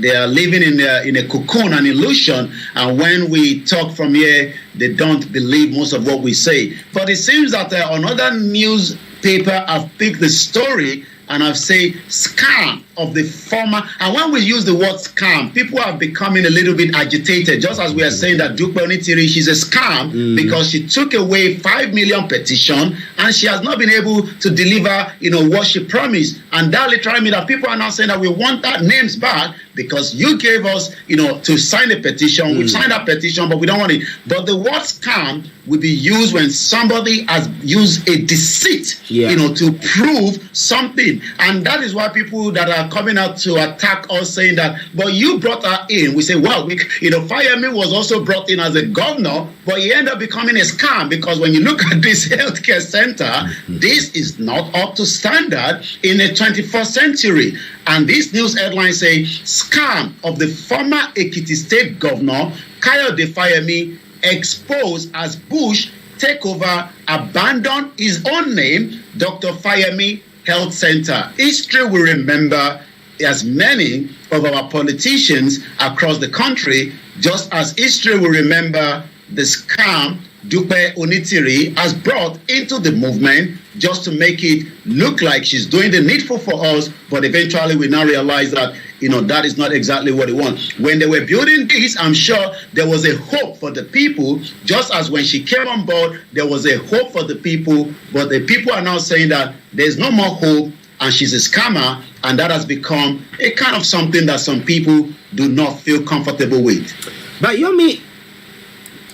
they are living in a cocoon, an illusion. And when we talk from here, they don't believe most of what we say. But it seems that another newspaper have picked the story and I've said scam of the former. And when we use the word scam, people are becoming a little bit agitated, just as we are saying that Dupe Onitiro, she's a scam because she took away 5 million petition and she has not been able to deliver, what she promised. And that literally means that people are now saying that we want that names back because you gave us, to sign a petition. We've signed that petition, but we don't want it. But the word scam will be used when somebody has used a deceit, to prove something. And that is why people that are coming out to attack us saying that, but you brought her in. We say, well, FOLAYEMI was also brought in as a governor, but he ended up becoming a scam because when you look at this healthcare center, this is not up to standard in the 21st century. And this news headline say, scam of the former Ekiti State Governor, Kayode FOLAYEMI, exposed as Bush takeover abandoned his own name, Dr. FOLAYEMI Health Center. History will remember as many of our politicians across the country, just as history will remember the scam Dupe Onitiro has brought into the movement just to make it look like she's doing the needful for us, but eventually we now realize that that is not exactly what they want. When they were building this, I'm sure there was a hope for the people, just as when she came on board, there was a hope for the people, but the people are now saying that there's no more hope and she's a scammer, and that has become a kind of something that some people do not feel comfortable with. But Yomi,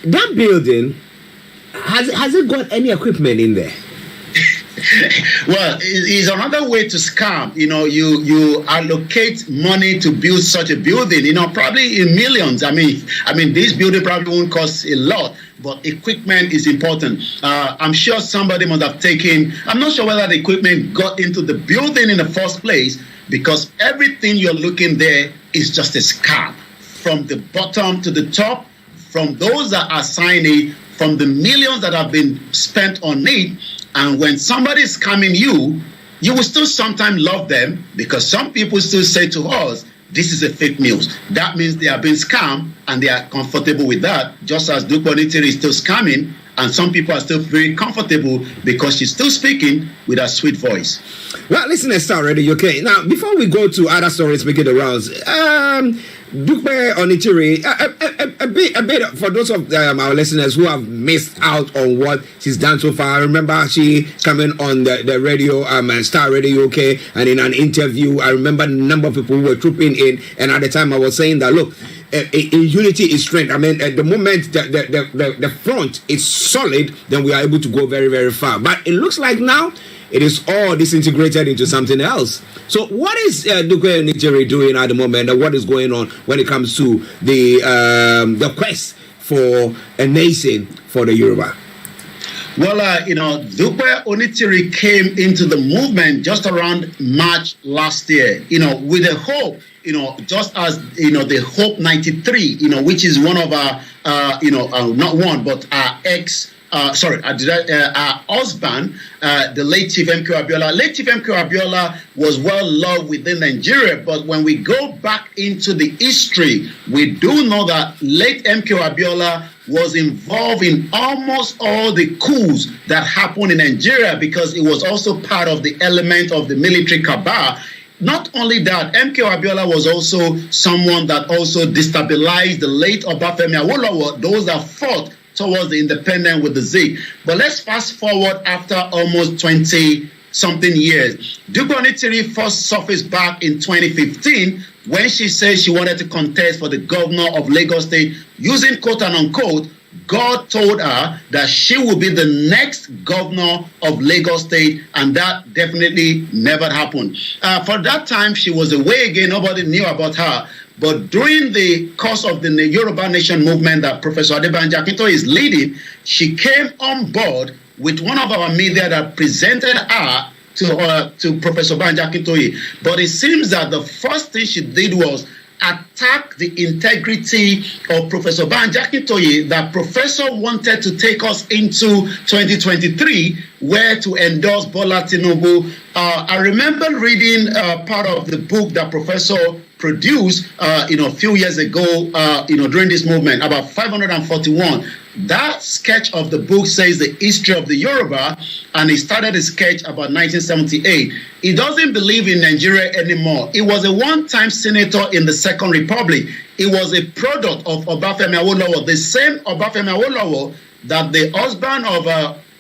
that building, has it got any equipment in there? Well, it's another way to scam. You allocate money to build such a building, probably in millions. I mean, this building probably won't cost a lot, but equipment is important. I'm sure somebody must have taken, I'm not sure whether the equipment got into the building in the first place, because everything you're looking there is just a scam. from the bottom to the top, from those that are signing, from the millions that have been spent on it. And when somebody is scamming you, you will still sometimes love them, because some people still say to us, this is a fake news. That means they are being scammed and they are comfortable with that, just as Dupe Onitiro is still scamming, and some people are still very comfortable because she's still speaking with her sweet voice. Well, listen, let's start already, okay? Now, before we go to other stories making the rounds, Dupe Onitiro, a bit for those of our listeners who have missed out on what she's done so far. I remember she coming on the radio, Star Radio UK, and in an interview, I remember a number of people who were trooping in, and at the time I was saying that, look, in unity is strength. I mean, at the moment the front is solid, then we are able to go very, very far. But it looks like now it is all disintegrated into something else. So what is Dupe Onitiro doing at the moment, and what is going on when it comes to the quest for a nation for the Yoruba? Well, Dupe Onitiro came into the movement just around March last year, with a hope, just as, the Hope 93, which is one of our, not one, but our our husband, the late Chief M.K. Abiola. Late Chief M.K. Abiola was well loved within Nigeria, but when we go back into the history, we do know that late M.K. Abiola was involved in almost all the coups that happened in Nigeria, because it was also part of the element of the military cabal. Not only that, M.K. Abiola was also someone that also destabilized the late Obafemi Awolowo, those that fought towards the independence with the Zik. But let's fast forward after almost 20-something years. Dupe Onitiro first surfaced back in 2015 when she said she wanted to contest for the governor of Lagos State, using quote and unquote, God told her that she will be the next governor of Lagos State, and that definitely never happened. For that time, she was away again. Nobody knew about her. But during the course of the Yoruba Nation movement that Professor Adebanjo Akintoye is leading, she came on board with one of our media that presented her to Professor Banjo Akintoye. But it seems that the first thing she did was attack the integrity of Professor Banjo Akintoye, that professor wanted to take us into 2023, where to endorse Bola Tinubu. I remember reading part of the book that Professor produced, a few years ago, during this movement, about 541. That sketch of the book says the history of the Yoruba, and he started a sketch about 1978. He doesn't believe in Nigeria anymore. He was a one-time senator in the Second Republic. He was a product of Obafemi Awolowo, the same Obafemi Awolowo that the husband of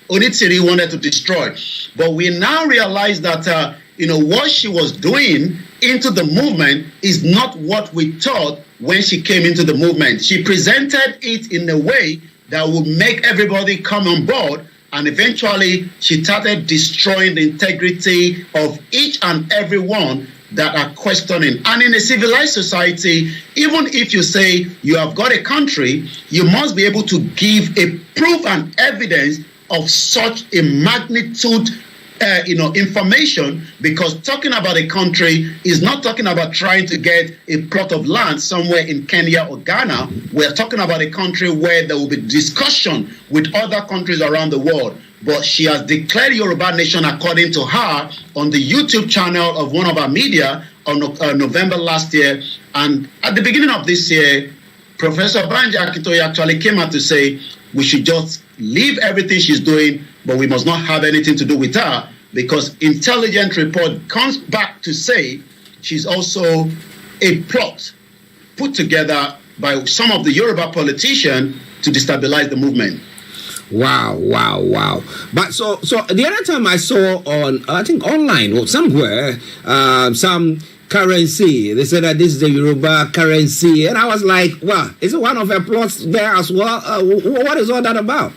Onitiro wanted to destroy. But we now realize that, what she was doing into the movement is not what we thought when she came into the movement. She presented it in a way that would make everybody come on board, and eventually she started destroying the integrity of each and every one that are questioning. And in a civilized society, even if you say you have got a country, you must be able to give a proof and evidence of such a magnitude information, because talking about a country is not talking about trying to get a plot of land somewhere in Kenya or Ghana. We're talking about a country where there will be discussion with other countries around the world. But she has declared Yoruba Nation, according to her, on the YouTube channel of one of our media on November last year. And at the beginning of this year, Professor Banjo Akintoye actually came out to say we should just leave everything she's doing, but we must not have anything to do with her, because intelligence report comes back to say she's also a plot put together by some of the Yoruba politicians to destabilize the movement. Wow. But so the other time I saw on, I think online or somewhere, some currency, they said that this is the Yoruba currency, and I was like, wow, is it one of her plots there as well? What is all that about?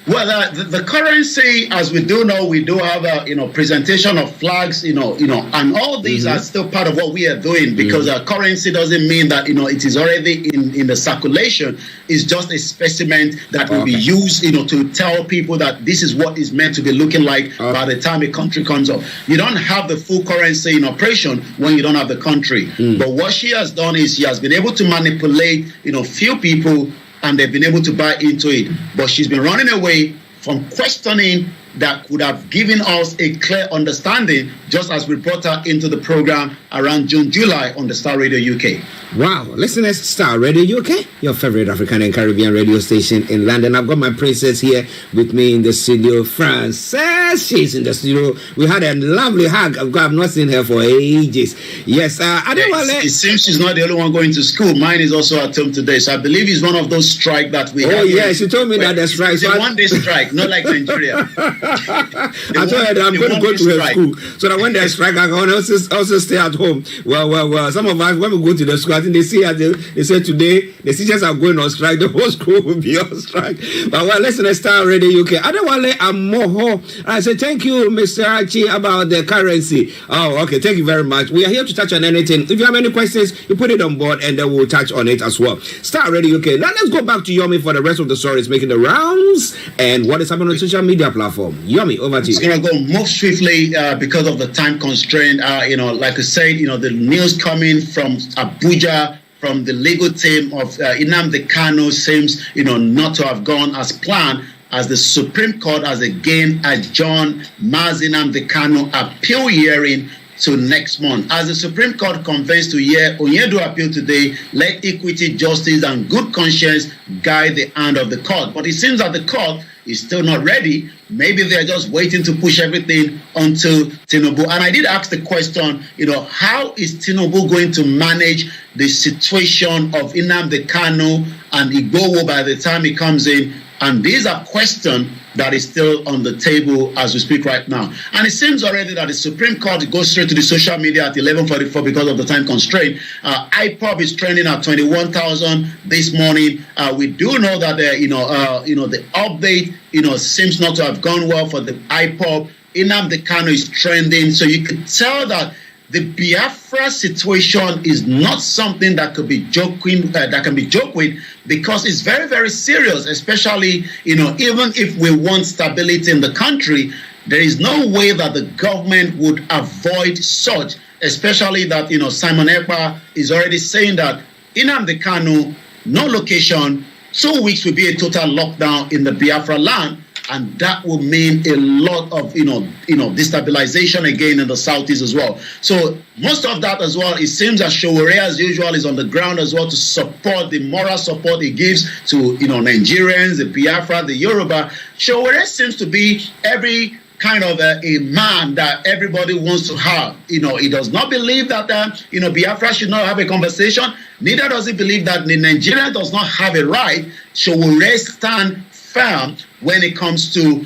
Well, the currency, as we do know, we do have a presentation of flags, and all these are still part of what we are doing, because currency doesn't mean that it is already in the circulation. It's just a specimen that will be used, to tell people that this is what is meant to be looking like by the time a country comes up. You don't have the full currency in operation when you don't have the country. But what she has done is she has been able to manipulate, few people, and they've been able to buy into it. But she's been running away from questioning that could have given us a clear understanding, just as we brought her into the program around June, July on the Star Radio UK. Wow, listeners, Star Radio UK, your favorite African and Caribbean radio station in London. I've got my princess here with me in the studio, Frances. She's in the studio. We had a lovely hug. I've not seen her for ages. Yes, it seems she's not the only one going to school. Mine is also at home today, so I believe it's one of those strikes that we have. Oh, yeah, she told me that there's strike. It's a one-day strike, not like Nigeria. I told her that I'm going to go to her school, so that when there's strike, I can also stay at home. Well. Some of us, when we go to the school, I think they say today the teachers are going on strike. The whole school will be on strike. But listen to Star Radio UK. Adewale Amoho. I say thank you, Mr. Archie, about the currency. Oh, okay. Thank you very much. We are here to touch on anything. If you have any questions, you put it on board, and then we'll touch on it as well. Star Radio UK. Now let's go back to Yomi for the rest of the stories making the rounds and what is happening on social media platform. Yomi, over to you. It's going to go move swiftly because of the time constraint. Like I said, the news coming from Abuja, from the legal team of Nnamdi Kanu seems, not to have gone as planned, as the Supreme Court has again adjourned Mazi Nnamdi Kanu appeal hearing to next month. As the Supreme Court convenes to hear Onyedu appeal today, let equity, justice, and good conscience guide the hand of the court. But it seems that the court is still not ready. Maybe they're just waiting to push everything onto Tinubu. And I did ask the question, how is Tinubu going to manage the situation of Nnamdi Kanu and IGBOHO by the time he comes in? And these are questions that is still on the table as we speak right now. And it seems already that the Supreme Court goes straight to the social media at 11:44 because of the time constraint. IPOB is trending at 21,000 this morning. We do know that the update seems not to have gone well for the IPOB. Nnamdi Kanu is trending, so you could tell that the Biafra situation is not something that could be joked with, because it's very, very serious, especially, even if we want stability in the country, there is no way that the government would avoid such, especially that, Simon Ekpa is already saying that Nnamdi Kanu, no location, 2 weeks will be a total lockdown in the Biafra land. And that will mean a lot of, destabilization again in the southeast as well. So most of that as well, it seems that Sowore, as usual, is on the ground as well to support the moral support he gives to, Nigerians, the Biafra, the Yoruba. Sowore seems to be every kind of a man that everybody wants to have. He does not believe that, Biafra should not have a conversation. Neither does he believe that Nigeria does not have a right. Sowore stand firm when it comes to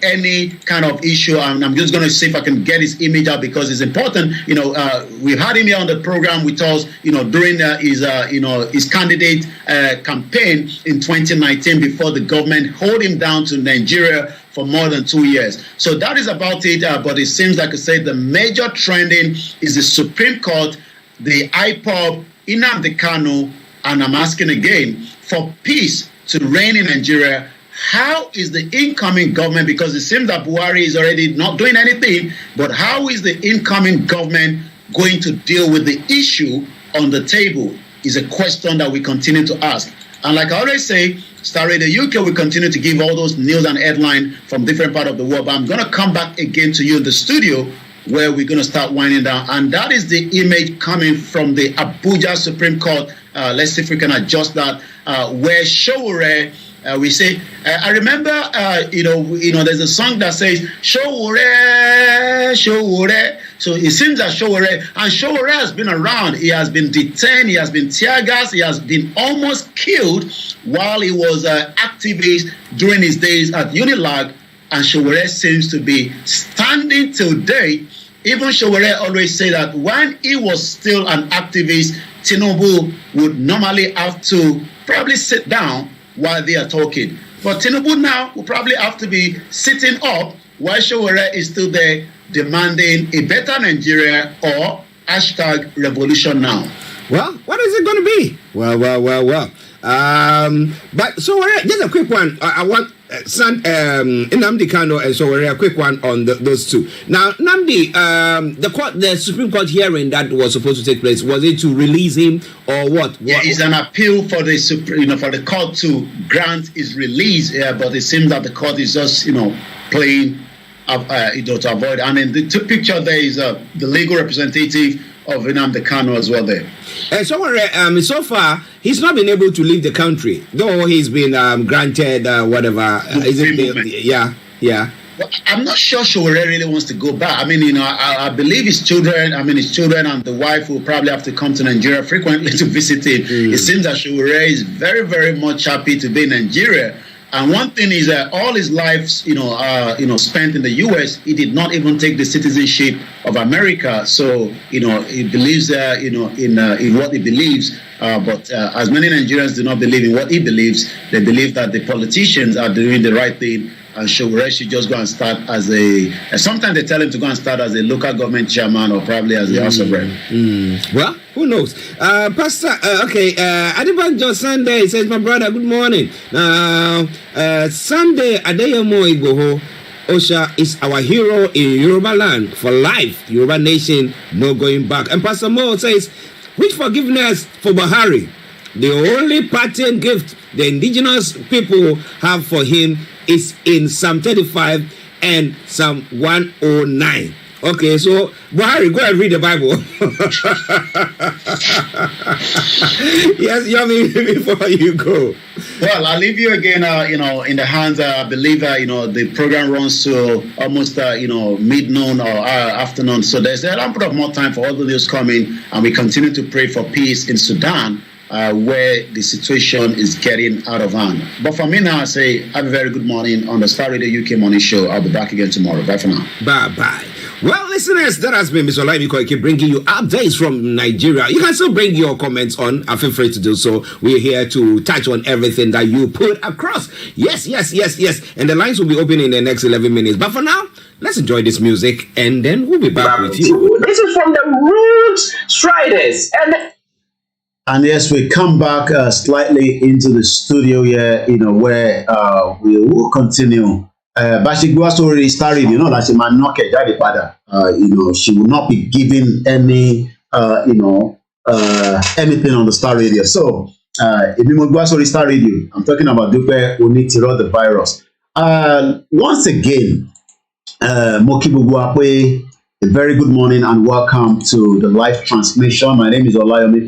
any kind of issue. And I'm just going to see if I can get his image out because it's important. We've had him here on the program with us during his candidate campaign in 2019 before the government held him down to Nigeria for more than 2 years. So that is about it. But it seems like I said, the major trending is the Supreme Court, the IPOB, Nnamdi Kanu, and I'm asking again for peace to reign in Nigeria. How is the incoming government, because it seems that Buhari is already not doing anything, but how is the incoming government going to deal with the issue on the table is a question that we continue to ask. And like I always say, Star Radio UK will continue to give all those news and headlines from different parts of the world. But I'm going to come back again to you in the studio where we're going to start winding down. And that is the image coming from the Abuja Supreme Court. Let's see if we can adjust that. Where Sowore, we say, I remember, there's a song that says, Sowore. So it seems that Sowore has been around. He has been detained. He has been tear gassed. He has been almost killed while he was an activist during his days at Unilag. And Sowore seems to be standing today. Even Sowore always say that when he was still an activist, Tinubu would normally have to probably sit down while they are talking. But Tinubu now will probably have to be sitting up while Sowore is still there demanding a better Nigeria or hashtag revolution now. Well, what is it going to be? Well. But so just a quick one. I want Nnamdi Kanu and so a quick one on those two. Now, Nnamdi, the Supreme Court hearing that was supposed to take place, was it to release him or what? Yeah, it's an appeal for the for the court to grant his release. Yeah, but it seems that the court is just playing to avoid. And in the picture there is the legal representative of Nnamdi Kanu as well there. And so far, he's not been able to leave the country, though he's been granted whatever. Yeah. Well, I'm not sure Sowore really wants to go back. I mean, I believe his children and the wife will probably have to come to Nigeria frequently to visit him. It seems that Sowore is very, very much happy to be in Nigeria. And one thing is that all his life, spent in the U.S., he did not even take the citizenship of America. So, he believes, in what he believes. But as many Nigerians do not believe in what he believes, they believe that the politicians are doing the right thing. And Sowore should just go and start as sometimes they tell him to go and start as a local government chairman or probably as the House of Rep. Well, who knows? Pastor, Adebanjo Sunday says, my brother, good morning. Sunday, Adeyemo IGBOHO Osha is our hero in Yoruba land for life. Yoruba nation, no going back. And Pastor Mo says, which forgiveness for Buhari? The only parting gift the indigenous people have for him is in Psalm 35 and Psalm 109. Okay, so Buhari, go and read the Bible. Yes, Yomi, before you go. Well, I'll leave you again, in the hands. I believe the program runs to almost, mid-noon or afternoon. So there's a lot of more time for all the news coming, and we continue to pray for peace in Sudan, where the situation is getting out of hand. But for me now, I say have a very good morning on the Star Radio UK Morning Show. I'll be back again tomorrow. Bye for now. Bye-bye. Well, listeners, that has been Mr. OLAMILEKAN bringing you updates from Nigeria. You can still bring your comments on. Feel free to do so. We're here to touch on everything that you put across. Yes. And the lines will be open in the next 11 minutes. But for now, let's enjoy this music, and then we'll be back with you. This is from the Roots Striders. And yes, we come back slightly into the studio here, where we will continue. Bashigwa story started, that she might not get daddy father. She will not be giving any, anything on the Star Radio. So, Ibimogwa story Star Radio. I'm talking about Dupe Onitiro the virus. Once again, Mokibugwapwe. A very good morning and welcome to the live transmission. My name is Olayemi.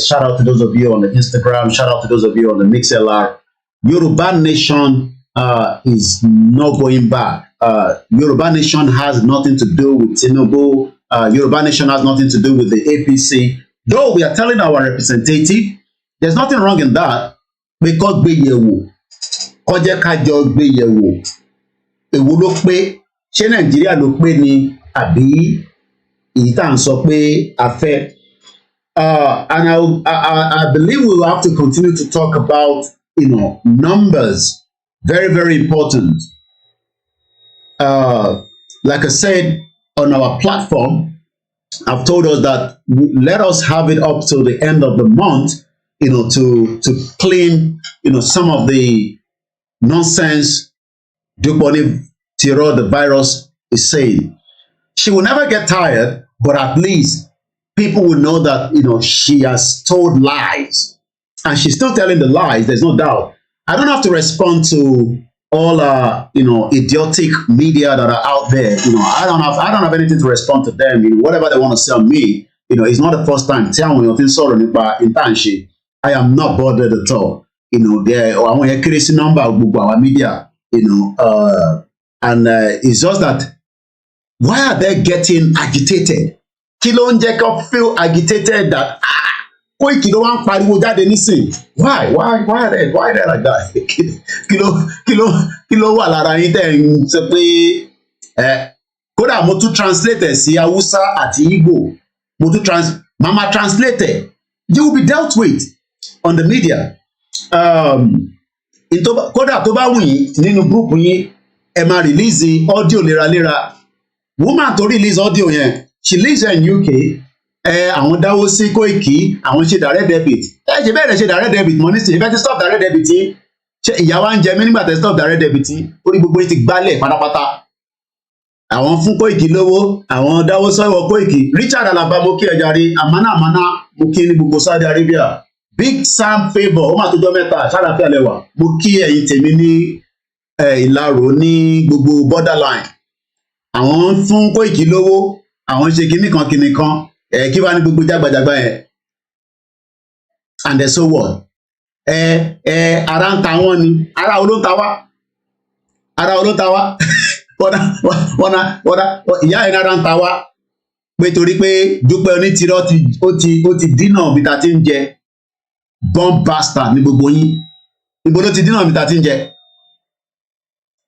Shout out to those of you on the Instagram. Shout out to those of you on the MixLR. Yoruba Nation is not going back. Yoruba Nation has nothing to do with Tinubu. Yoruba Nation has nothing to do with the APC. Though we are telling our representative, there's nothing wrong in that. Because ṣé Nàìjíríà ló pé ni àbí èyí tá à ń sọ pé a fẹ́. And I believe we will have to continue to talk about numbers. Very, very important. Like I said on our platform, I've told us that let us have it up till the end of the month, to clean, some of the nonsense Dupe Onitiro the virus is saying. She will never get tired, but at least people will know that, she has told lies. And she's still telling the lies, there's no doubt. I don't have to respond to all, idiotic media that are out there. I don't have anything to respond to them. Whatever they want to say on me, it's not the first time. Tell me nothing sorrow about intention. I am not bothered at all. There, I want a crazy number of our media, and it's just that, why are they getting agitated? Kilo Jacob feel agitated that koikimedia wan pariwo jáde nísìn. Why are they like that? Kilo wà lára yín tẹ́ ń sọ pé kódà mo tún translate sí Hausa àti Igbo. Mama translated. You will be dealt with on the media. kódà tó bá wù yín nínú gúrùpù yín ẹ máa release audio léraléra. Woman tó release audio yẹn, she lives in UK. Àwọn dáwó sí Koiki, àwọn ṣe direct debit. Ṣe bẹ́ẹ̀ rẹ̀ ṣe direct debit mọ́ nísìnyí, fẹ́ ti stop direct debit yín. Ṣé ìyá wa ń jẹ mí nígbà tẹ́ stop direct debit yín? Orí gbogbo yín ti gbálẹ̀ pátápátá. Àwọn fún Koiki lówó, àwọn dáwó sọ́wọ́ Koiki. Richard Alaba mo kí ẹ jàre, Amana mo kí ní gbogbo Saudi Arabia. Big Sam Favour, ó mà tó jọ mẹ́ta, ṣáláfíà lẹ́wà. Mo kí ẹ̀yin tèmi ní Ìlarò ní gbogbo borderline. Àwọn fún Koiki lówó, àwọn ṣe kinní kan kí wá ní gbogbo jágbàjàgbà yẹn. And so what? Ara ń ta wọ́n ni, ara olóńtà wá. Ìyá ẹ̀ náà ń ta wá pé torí pé Dupe Onitiro ó ti dínà bí ta ti ń jẹ bomb bastard ní gbogbo yín. Ibo ló ti dínà bí ta ti ń jẹ.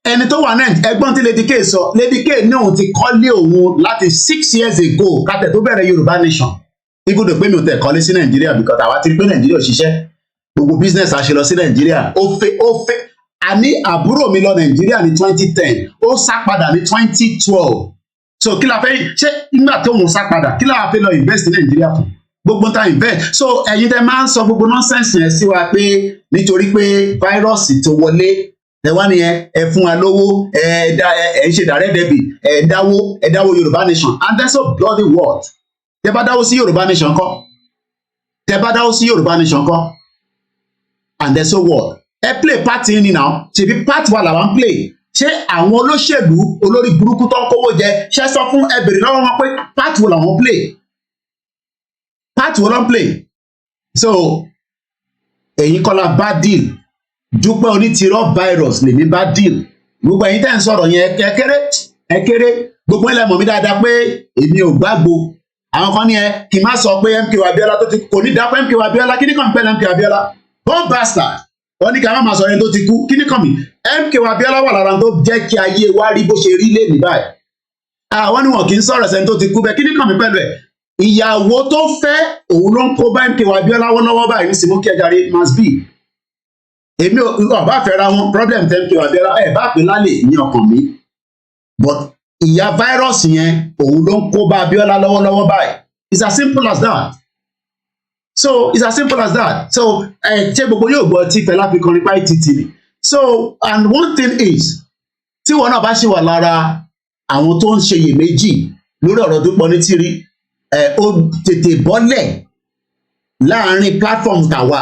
Ẹni tó wà náà ẹgbọ́n tí Lady K sọ, Lady K ní òun ti kọ́lé òun láti 6 years ago kátẹ̀ tó bẹ̀rẹ̀ Yorùbá nation. Ibùdó pé mi ò tẹ̀ kọ́lé sí Nàìjíríà because àwa ti rí pé Nàìjíríà ò ṣiṣẹ́. Gbogbo business àṣẹ lọ sí Nàìjíríà. Ó fẹ́ àní àbúrò mi lọ Nàìjíríà ní 2010, ó sá padà ní 2012. So kí la fẹ́ ṣe nígbà tó òun sá padà, kí la fẹ́ lọ invest ní Nàìjíríà fún? Gbogbo ta invest. So ẹ̀yin tẹ́ máa ń sọ gbogbo nonsense yẹn sí wa pé nítorí pé fáírọ́ọ̀sì tó wọlé ẹ wá nìyẹn ẹ fún wa lówó ẹ ń ṣe direct debit ẹ dáwó Yorùbá nation and that's a bloody word. Tẹ́ bá dáwó sí Yorùbá nation kọ́ and that's a word. Ẹ play part yín ni now, ṣèbí part wà làwọn play. Ṣé àwọn olóṣèlú olórí burúkú tó ń kówó jẹ ṣe sọ fún ẹ bèrè lọ́wọ́ wọn pé part wo làwọn play? Part wo lọ́n play? So ẹ̀yin kọ́lá bad deal. Dupe Onitiro virus lèmi bá deal. Gbogbo ẹ̀yin tẹ́ ń sọ̀rọ̀ yẹn ẹ kéré gbogbo ilẹ̀ mọ̀ mí dáadáa pé èmi ò gbàgbó. Àwọn kan ní kì í má sọ pé MK Abiola tó ti kò ní dápẹ́ MK Abiola kí ní kàn pẹ́ MK Abiola bomb bastard. Wọ́n ní ká má máa sọ ẹni tó ti kú kí ní kàn mí. MK Abiola wà lára tó jẹ́ kí ayé wa rí bó ṣe rí lé ní báyìí. Àwọn ni wọn kì í sọ̀rọ̀ sẹ́ni tó ti kú bẹ́ẹ̀ kí ní kàn mí pẹ̀lú ẹ̀. Ìyàwó tó fẹ́ òun ló ń kó bá MK Abiola wọ́n lọ́wọ́ báyìí ní Simoki Ejare must be. Èmi ò bá fẹ́ ra wọn problem tẹ́ MK Abiola bá pè lálẹ́ ní ọkàn mi but ìyá fáírọ́ọ̀sì yẹn òun ló ń kó bá Abiola lọ́wọ́lọ́wọ́ báyìí. It's as simple as that. So ṣé gbogbo yóò gbọ́ tí Fẹlá fi kọrin páì títì ni. So and one thing is tí wọn náà bá ṣe wà lára àwọn tó ń ṣe iyèméjì lórí ọ̀rọ̀ Dupe Onitiro ó tètè bọ́lẹ̀ láàrin platform tàwa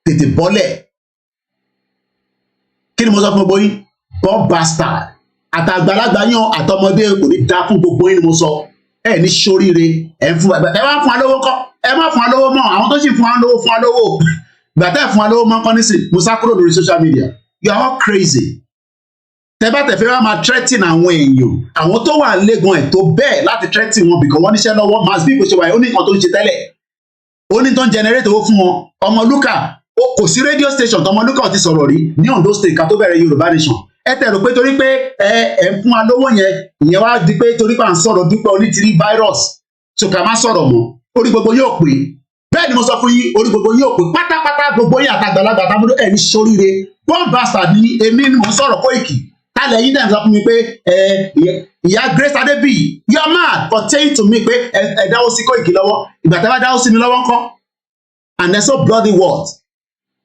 tètè bọ́lẹ̀. Kí ni mo sọ fún gbogbo yín? Bomb bastard. Àtàgbàlagbà yan àtọmọdé kò ní dá fún gbogbo yín ni mo sọ. Ẹ ní ṣoríire ẹ fún wa lówó kọ́ ẹ má fún wa lówó mọ́ àwọn tó sì fún wa lówó ìgbà tẹ́ fún wa lówó mọ́ kọ́ nísìn mo sá kúrò lórí social media. You are all crazy. Tẹ́ bá tẹ̀fẹ́ wá máa threaten àwọn èèyàn àwọn tó wà lẹ́gàn ẹ̀ tó bẹ́ẹ̀ láti threaten wọn because wọ́n níṣẹ́ lọ́wọ́ mass bí kò ṣe wáyé ó ní nǹkan tó ń ṣe tẹ́lẹ̀ ó ní tó ń generate owó fún wọn. Ọmọlúkà kò sí radio station tọmọlúkà ò ti sọ̀rọ̀ rí ní Ondo state ká tó bẹ̀rẹ̀ Yorùbá nation. Ẹ tẹ̀rù pé torí pé ẹ ń fún wa lówó yẹn ìyẹn wá di pé torí pé à ń sọ̀rọ̀ Dupe Onitiro virus so ká má sọ̀rọ̀ mọ́ orí gbogbo yóò pè bẹ́ẹ̀ ni mo sọ fún yín orí gbogbo yóò pè pátápátá gbogbo yín àtàgbàlagbà tábúrò ẹ̀ ní ṣoríire bomb bastard ni èmi ni mo ń sọ̀rọ̀ Koiki tálẹ̀ yín dẹ̀ sọ fún mi pé ìyá Grace Adebi you are mad for saying to me pé ẹ dáwó sí Koiki lọ́wọ́ ìgbà tẹ́ bá dáwó sí mi lọ́wọ́ ńkọ́ and then so bloody what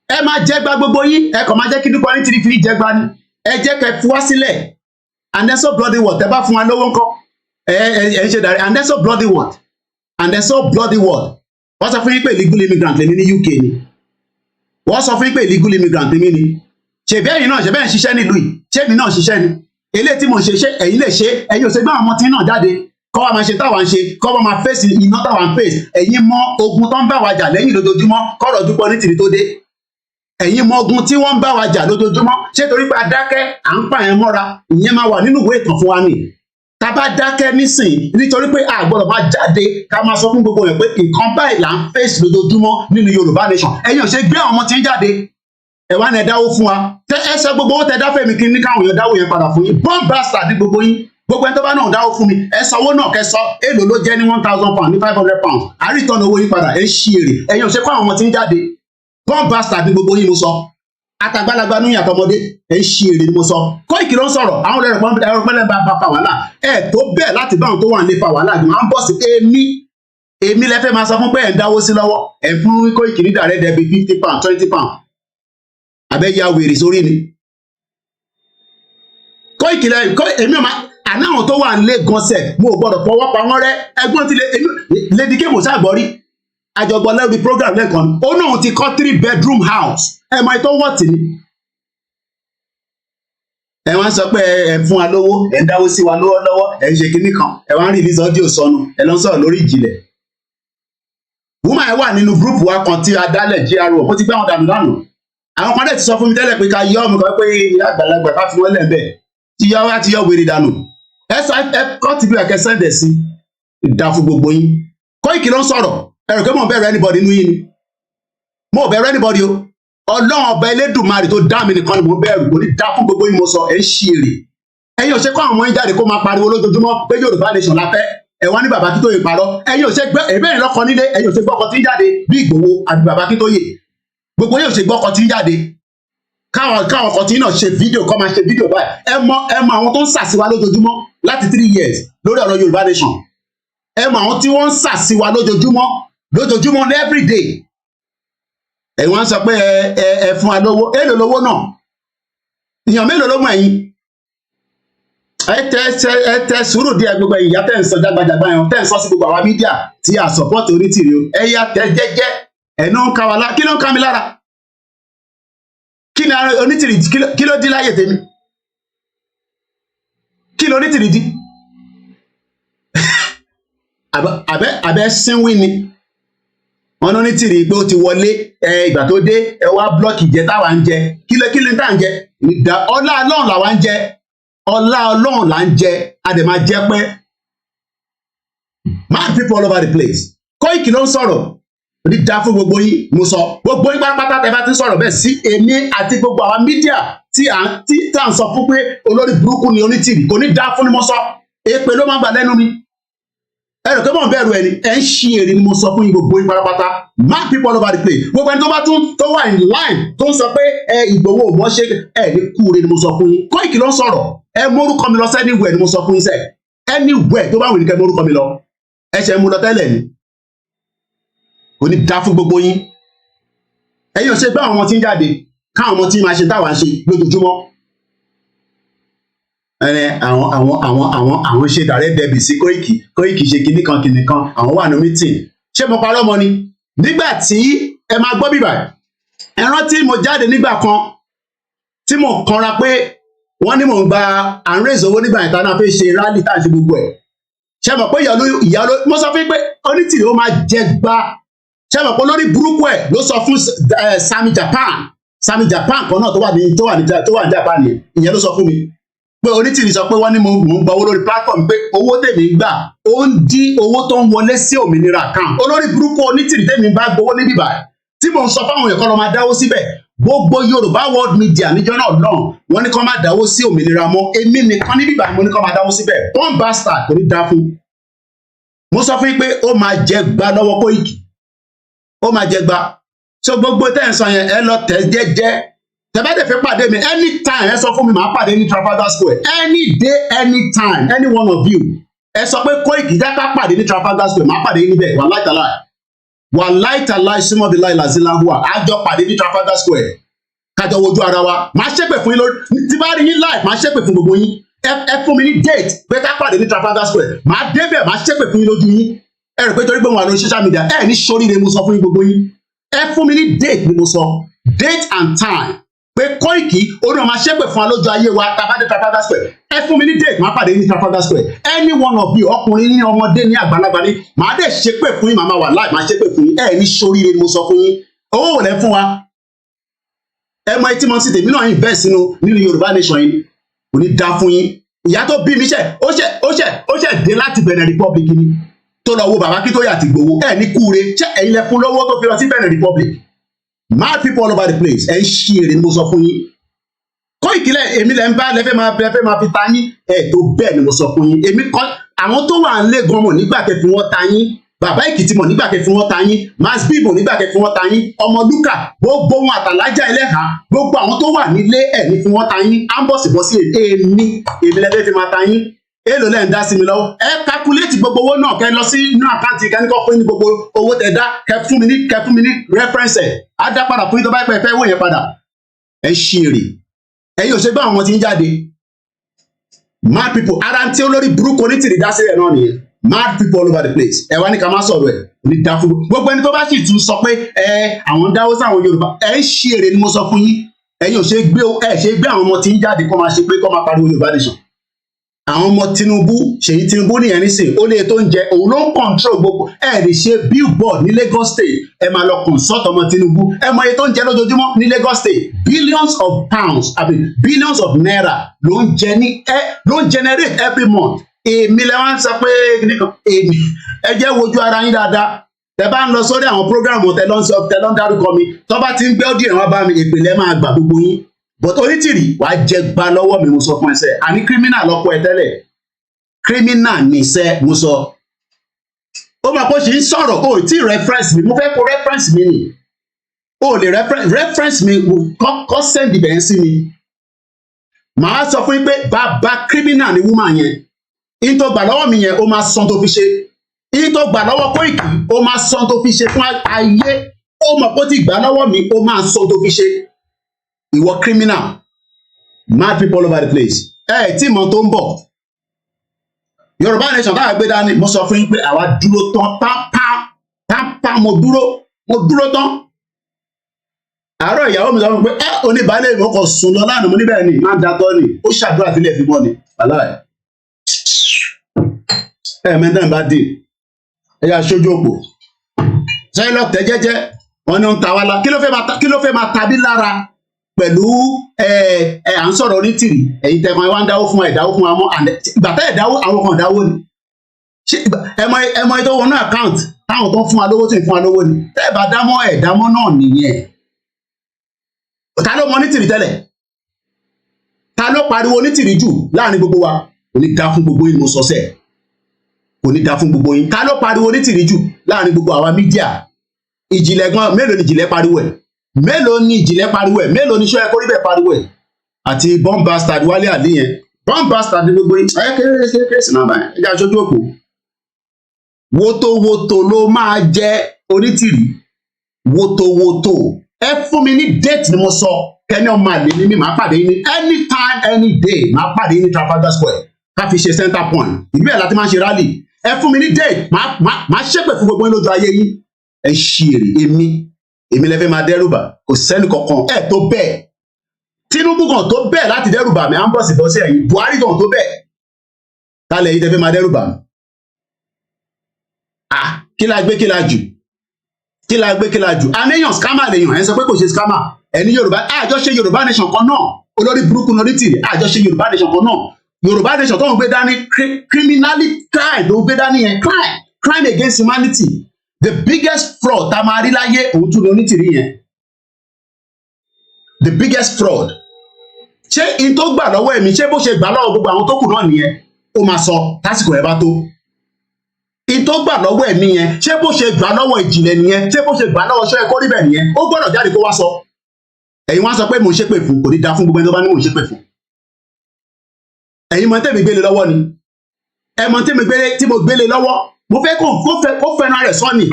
ẹ máa jẹgba gbogbo yín ẹ kàn máa jẹ́ kí Dupe Onitiro fi jẹgba ni ẹ jẹ́ kẹ́ fi wá sílẹ̀ and then so bloody what ẹ bá fún wa lówó ńkọ́ ẹ ń ṣe dàrí and then so bloody what wọ́n sọ fún yín pé illegal immigrant lèmi ní UK ni wọ́n sọ fún yín pé illegal immigrant lèmi ni ṣèbí ẹ̀yin náà ṣèbí ẹ̀ ń ṣiṣẹ́ nílùú yìí ṣébi náà ṣiṣẹ́ ni eléyìí tí mo ṣe ẹ̀yin lè ṣe ẹ̀yin ò ṣe gbé àwọn ọmọ tí náà jáde kọ́ wa máa ṣe táwa ń ṣe kọ́ wa máa fèsì iná táwa ń fèsì ẹ̀yin mọ ogun tó ń bá wa jà lẹ́yìn lójoojúmọ́ kọ́rọ̀ Dupe Onitiro tó dé ẹ̀yin mọ ogun tí wọ́n ń bá wa jà lójoojúmọ́ ṣé torí pé adákẹ́ à ń pa yẹn mọ́ra ìyẹn máa wà nínú ìwé ìtàn fún wa ni tá bá dákẹ́ nísìn nítorí pé a gbọ́dọ̀ máa jáde ká máa sọ fún gbogbo yẹn pé nǹkan báyìí là ń fèsì lójoojúmọ́ nínú Yorùbá nation ẹ̀yin ò ṣe gbé àwọn ọmọ tí ń jáde ẹ wá ní ẹ dáwó fún wa ẹ ṣe gbogbo owó tẹ dá fẹmi kí ní káwọn èèyàn dáwó yẹn padà fún yín bomb bastard ní gbogbo yín gbogbo ẹni tó bá náà dáwó fún mi ẹ sanwó náà kẹ sọ èlò ló jẹ ní 1,000 pounds ní 500 pounds àrítọ́nù owó yín padà ẹ ṣí èrè ẹ̀yin ò ṣe kó àwọn ọmọ tí ń jáde bomb bastard ní gbogbo yín mo sọ àtàgbàlagbà ní àtọmọdé ẹ ṣí èrè ni mo sọ. Koiki ló ń sọ̀rọ̀ àwọn ẹrọpẹlẹ bá fa wàhálà ẹ tó bẹ́ẹ̀ láti bá àwọn tó wà nílé fa wàhálà àgbọn à ń bọ̀ sí èmi lẹ fẹ́ máa sọ fún pé ẹ ń dáwó sí lọ́wọ́ ẹ fún Koiki ní direct debit £50 £20 abẹ́yà wèrè sórí ni. Koiki lẹ èmi ọmọ àná àwọn tó wà nílé gan sẹ mo ò gbọ́dọ̀ fọwọ́ pa wọ́n rẹ́ ẹgbọ́n ti Lady K Musa gbọ́rí àjọgbọ́n lẹ́rìí program lẹ́ẹ̀kan ó náà ti kọ́ 3-bedroom house ẹ máa tó wọ́ tì ní. ẹ wá ń sọ pé ẹ fún wa lówó ẹ ń dáwó sí wa lọ́wọ́ ẹ ń ṣe kinní kan ẹ wá ń release audio sọnù ẹ lọ ń sọ̀rọ̀ lórí ìjìnlẹ̀. woman ẹ wà nínú group wa kan tí a dálẹ̀ GRO ó ti gbé wọn dànù. àwọn kan dẹ̀ ti sọ fún mi tẹ́lẹ̀ pé ká yọ ọmọ kan pé àgbàlagbà ká fi wọ́n lẹ̀ bẹ́ẹ̀ tí yọ wá ti yọ wèrè dànù. ẹ kọ́ ti bí ẹ̀kẹ́ sẹ́ndẹ̀ sí ìdá fún gbogbo yín. Koiki ló ń sọ̀rọ̀ ẹ̀rù pé mo bẹ̀rù anybody nínú yín ni mo bẹ̀rù anybody o Ọlọ́run ọba Elédùmarè tó dá mi nìkan ni mo bẹ̀rù kò ní dá fún gbogbo yín mo sọ ẹ̀ ń ṣí èrè ẹ̀yin ò ṣe kọ́ àwọn ọmọ yín jáde kó máa pariwo lójoojúmọ́ pé Yorùbá nation la fẹ́ ẹ wá ní bàbá Akíntóyè parọ́ ẹ̀yin ò ṣe gbẹ́ ẹ̀bẹ́yìn lọ́kọ nílé ẹ̀yin ò ṣe gbọ́kọ tí ń jáde bí Ìgbòho àti bàbá Akíntóyè gbogbo yín ò ṣe gbọ́kọ tí ń jáde káwọn ọkọ tí náà ṣe fídíò kọ́ máa ṣe fídíò báyìí ẹ mọ àwọn tó ń sàṣìwá lójoojúmọ́ láti 3 years lórí ọ̀rọ̀ Yorùbá nation ẹ mọ àwọn tí wọ́n ń sàṣìwá lójoojúmọ́ every day ẹ wọ́n sọ pé ẹ fún wa lówó èlò lówó náà èèyàn mélòó ló mọ ẹ̀yin ẹ tẹ sùúrù díẹ̀ gbogbo ìyá tẹ́ ń sọ jágbajàgba yẹn tẹ́ ń sọ sí gbogbo àwọn mídíà tí a support Onítìrí o ẹ yá tẹ jẹ́jẹ́ ẹnu ń ká wa lára kí ló ń ká mi lára kí ni Onítìrí kí ló dí láyè tèmi kí ló Onítìrí dí àbẹ sínwí ni wọn ní Onítìrí pé ó ti wọlé ìgbà tó dé ẹ wá blọọkì jẹ táwa ń jẹ kí ló tá ń jẹ ọlá Ọlọ́run làwa ń jẹ ọlá Ọlọ́run là ń jẹ a dẹ̀ máa jẹ pé mad people all over the place Koiki ló ń sọ̀rọ̀ ní dá fún gbogbo yín mo sọ gbogbo yín pátápátá tẹ́ bá ti sọ̀rọ̀ bẹ́ẹ̀ sí èmi àti gbogbo àwọn mídíà tí à ń sọ fún pé olórí burúkú ni Onítìrí kò ní dá fún ni mo sọ èpè ló máa gbà lẹ́nu mi ẹ̀rọ tó mọ̀ bẹ̀rù ẹni ẹ̀ ń ṣí èrè ni mo sọ fún yín gbogbo yín pátápátá mad people all over the place gbogbo ẹni tó bá tó wà in line tó ń sọ pé Ìgbòho ò mọ̀ ṣe ní kúure ni mo sọ fún yín Koiki ló ń sọ̀rọ̀ ẹ mórúkọ mi lọ sí anywhere ni mo sọ fún yín sẹ́ anywhere tó bá wù ní kẹ́ mórúkọ mi lọ ẹ ṣe mú lọ tẹ́lẹ̀ ni kò ní dá fún gbogbo yín ẹ̀yin ò ṣe gbá àwọn ọmọ tí ń jáde káwọn ọmọ tí máa ṣe táwa ń ṣe lójoojúmọ́ àwọn ṣe direct debit sí Koiki ṣe kinní kan àwọn wà ní meeting ṣé mo parọ́ mọ́ ni nígbà tí ẹ máa gbọ́ bíbà ẹ rántí mo jáde nígbà kan tí mo kanra pé wọ́n ní mò ń gba àǹrẹ́sì owó nígbà ìta náà fẹ́ ṣe rally tá à ń ṣe gbogbo ẹ̀ ṣé mọ̀ pé ìyá ló mo sọ fún pé Onítìrí ó máa jẹ gbá ṣé mọ̀ pé lórí burúkú ẹ̀ ló sọ fún Sami Japan kan náà tó wà ní Japan yẹn ìyẹn ló sọ fún mi pé Onítìrí sọ pé wọ́n ní mo ń gba owó lórí platform pé owó tèmi ń gbà ó ń dí owó tó ń wọlé sí òmìnira account olórí burúkú Onítìrí tèmi bá gbowó níbí báyìí tí mo ń sọ fáwọn èèyàn kan lọ máa dáwó síbẹ̀ gbogbo Yorùbá world media níjọ́ náà lọ́hùn wọ́n ní kó máa dáwó sí òmìnira mọ́ èmi nìkan níbí báyìí mo ní kó máa dáwó síbẹ̀ one bastard kò ní dá fún mo sọ fún yín pé ó máa jẹ gbá lọ́wọ́ Koiki ó máa jẹ gbá so gbogbo tẹ́ ẹ̀ ń sọ yẹn ẹ lọ tẹ̀ jẹ́jẹ́ tẹ́bẹ́dẹ̀ fẹ́ pàdé mi anytime ẹ sọ fún mi màá pàdé ní Trafalgar Square any day anytime any one of you ẹ sọ pé Koiki dáká pàdé ní Trafalgar Square màá pàdé níbẹ̀ wàláì tàláì símọ́ bí láì làzíláhùwà àjọ pàdé ní Trafalgar Square kájọ wojú ara wa màá ṣépè fún yín lórí tí bá rí yín live màá ṣépè fún gbogbo yín ẹ fún mi ní date pé ká pàdé ní Trafalgar Square màá débẹ̀ màá ṣépè fún yín lójú yín ẹ rò pé torí pé mo wà lórí social media ẹ ní ṣoríire mo sọ fún yín gbogbo yín ẹ fún mi ní date ni mo sọ date and time pé Koiki orí ọmọ ṣépè fún wa lójú ayé wa tàbádé Trafalgar Square ẹ fún mi ní date máa pàdé ní Trafalgar Square any one of you ọkùnrin ní ọmọdé ní àgbàlagbà ní màá dẹ̀ ṣépè fún yín màmá wà láì máa ṣépè fún yín ẹ ní ṣoríire ni mo sọ fún yín owó wò lẹ fún wa ẹ mọ etí mọ sí tèmi náà invest nínú Yorùbá nation yìí kò ní dá fún yín ìyá tó bí mi ó ṣe dé láti Benin Republic ni tó lọ wo bàbá Akíntóyè àti Ìgbòho ẹ ní kúure ṣé ẹ̀yin lẹ fún lọ́wọ́ tó fi lọ sí Benin Republic mad people all over the place ẹ ń ṣí èrè ni mo sọ fún yín Koiki èmi lẹ ń bá lẹfẹ máa fi ta yín ẹ tó bẹ́ẹ̀ ni mo sọ fún yín èmi kọ́ àwọn tó wà ń lé gan mọ̀ nígbà tẹ́ fi wọ́n ta yín bàbá Èkìtì mọ̀ nígbà kẹ́ fi wọ́n ta yín, Mass B mọ̀ nígbà kẹ́ fi wọ́n ta yín, ọmọ Lúkà gbogbo wọn àtàlájà ẹlẹ́hà gbogbo àwọn tó wà nílé ẹ̀ ní fi wọ́n ta yín, á ń bọ̀ sí bọ́ sí èmi lẹ́fẹ́ fi máa ta yín, èèlò lẹ́ ń dá sí mi lọ́wọ́, ẹ calculate gbogbo owó náà kẹ́ lọ sí inú àkáǹtì kẹ́ ní kọ́ fún ní gbogbo owó tẹ́ dá kẹ́ fún mi ní reference ẹ̀ á dá padà fún yín tó bá pẹ́ fẹ́ wò yẹn padà ẹ ṣí èrè ẹ̀yin ò ṣe gbọ́ àwọn ọmọ tí ń jáde mad people ara tí olórí burúkú onítìrì dá sílẹ̀ náà nìyẹn mad people all over the place ẹ wá ní ká má sọ̀rọ̀ ẹ̀ ní dá fún gbogbo ẹni tó bá sì tún sọ pé àwọn dáwó sáwọn Yorùbá ẹ ṣí èrè ni mo sọ fún yín ẹ̀yin ò ṣe gbé àwọn ọmọ tí ń jáde kó máa ṣe pé kó máa pariwo Yorùbá nation àwọn ọmọ Tinubu Ṣèyí Tinubu nìyẹn nísìn ó lè tó ń jẹ òun ló ń control gbogbo ẹ lè ṣe billboard ní Lagos State ẹ máa lọ consult ọmọ Tinubu ẹ mọ iye tó ń jẹ lójoojúmọ́ ní Lagos State billions of pounds billions of naira ló ń jẹ ní ló ń generate every month èmi lẹ wá ń sọ pé èmi ẹ jẹ́ wojú ara yín dáadáa tẹ bá ń lọ sórí àwọn program tẹ lọ ń dárúkọ mi tó bá ti ń gbé ọdún ìrànwá bá mi ìpìlẹ̀ máa gbà gbogbo yín but onítìrì wàá jẹ gba lọ́wọ́ mi mo sọ fún ẹsẹ̀ àní criminal lọ́pọ̀ ẹ tẹ́lẹ̀ criminal nìṣẹ́ mo sọ ó máa kó ṣe ń sọ̀rọ̀ o tí reference mi mo fẹ́ kó reference mi nì o lè reference mi kọ́ send ibẹ̀ sí mi màá sọ fún yín pé bàbá criminal ni woman yẹn in tó gbà lọ́wọ́ mi yẹn ó máa san tó fi ṣe in tó gbà lọ́wọ́ Kóìkì ó máa san tó fi ṣe fún ayé ó mọ̀ pé ó ti gbà lọ́wọ́ mi ó máa san tó fi ṣe ìwọ criminal mad people all over the place tí mo tó ń bọ̀ Yorùbá nation káà gbé dání mo sọ fún yín pé àwa dúró tán pápá mo dúró tán àárọ̀ ìyàwó mi sọ fún mi pé oníbàálẹ̀ mi kò sùn lọ lánàá mo níbẹ̀ ni máa ń datọ́ ni ó ṣàdúrà sílẹ̀ fi bọ́ ni aláì mẹ́tẹ́ bá dé ẹ̀yà aṣojú òpó sẹ́yìn lọ́tẹ̀ jẹ́jẹ́ wọn ni ó ń ta wá la kí ló fẹ́ máa tàbí lára pẹ̀lú à ń sọ̀rọ̀ onítìrì ẹ̀yin tẹ̀kan ẹ wá ń dáwó fún ẹ̀dáwó fún wa mọ́ ìgbà tẹ́ ẹ̀dáwó àwọn kan dáwó ni ṣé ẹmọ ètò wọn náà account táwọn tó ń fún wa lówó tó ń fún wa lówó ni tẹ́ ẹ bá dámọ́ ẹ̀dámọ́ náà nìyẹn ta ló mọ onítìrì tẹ́lẹ̀ ta ló pariwo onítìrì jù láàrin gbogbo wa kò ní dá fún gbogbo yín mo sọ sẹ́ẹ̀ kò ní dá fún gbogbo yín ta ló pariwo onítìrì jù láàrin gbogbo àwa mídíà ìjìnlẹ̀ gan mélòó ni ìjìnlẹ̀ pariwo ẹ̀ mélòó ni ìjìnlẹ̀ pariwo ẹ̀ mélòó ni sọ́yẹ́ kórìbẹ̀ pariwo ẹ̀ àti bomb bastard Wálé Àlí yẹn bomb bastard gbogbo yín kéré sí náà báyìí ẹjẹ́ aṣojú òkú wotowoto ló máa jẹ onítìrì wotowoto ẹ fún mi ní date ni mo sọ kẹ́ni ọmọ àlè ni mi máa pàdé yín ní anytime any day máa pàdé yín ní Trafalgar Square ká fi ṣe center point ìbí ẹ̀ láti máa ṣe rally ẹ fún mi ní date máa ṣépè fún gbogbo yín lójú ayé yín ẹ ṣí èrè èmi lẹ́fẹ́ máa dẹ́rùbà kò sẹ́ni kankan ẹ̀ tó bẹ́ẹ̀ Tinubu gan tó bẹ́ẹ̀ láti dẹ́rùbà mi à ń bọ̀ sí bọ́sẹ̀ ẹ̀yìn Buhari gan tó bẹ́ẹ̀ kálẹ̀ yìí tẹ́fẹ́ máa dẹ́rùbà mi kí la gbé kí la jù àníyàn scammer lèèyàn ẹ̀ sọ pé kò ṣe scammer ẹni Yorùbá àjọṣe Yorùbá nation kan náà olórí burúkú onítìrì àjọṣe Yorùbá nation kan náà Yorùbá nation tó ń gbé dání criminality crime ló ń gbé dání yẹn crime against humanity the biggest fraud tá a máa rí láyé òun tún ní onítìrí yẹn the biggest fraud ṣé in tó gbà lọ́wọ́ ẹ̀mí ṣé bó ṣe gbà lọ́wọ́ gbogbo àwọn tó kù náà nìyẹn ó máa sọ lásìkò ẹ̀ bá tó in tó gbà lọ́wọ́ ẹ̀mí yẹn ṣé bó ṣe gbà lọ́wọ́ ìjìnlẹ̀ nìyẹn ṣé bó ṣe gbà lọ́wọ́ ṣọ́ ẹ̀kọ́ níbẹ̀ nìyẹn ó gbọ́dọ̀ jáde kó wá sọ ẹ̀yin wá sọ pé mò ń ṣépè fún kò ní da fún gbogbo ẹni tó bá ní mò ń ṣépè fún ẹ̀yin mọ̀ tẹ́mi gbélé lọ́wọ́ ni ẹ mọ̀ tí mo gbélé lọ́wọ́ mo fẹ́ kó fẹ́ràn rẹ̀ sọ ni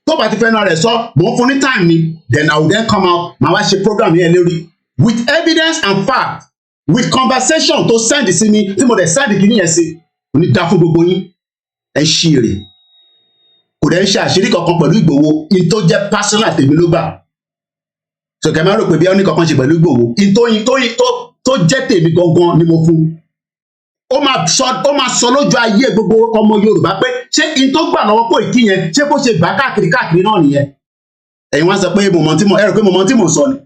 tó bá ti fẹ́ràn rẹ̀ sọ mo ń fún ní time ni then I will then come out màá wá ṣe program yẹn lórí with evidence and fact with conversation tó send sí mi tí mo dẹ̀ send kìíní yẹn sí kò ní da fún gbogbo yín ẹ ṣí èrè kò dẹ̀ ń ṣe àṣírí kankan pẹ̀lú Ìgbòho in tó jẹ́ personal tèmi ló gbà sọ̀kẹ́ máa rò pé bí wọ́n ní kankan ṣe pẹ̀lú Ìgbòho in tó jẹ́ tèmi gangan ni mo fún ó máa sọ lójú ayé gbogbo ọmọ Yorùbá pé ṣé in tó gbà lọ́wọ́ Kóìkí yẹn ṣé bó ṣe gbà káàkiri náà nìyẹn ẹ̀yin wá sọ pé ẹ rò pé mo mọ tí mo sọ ni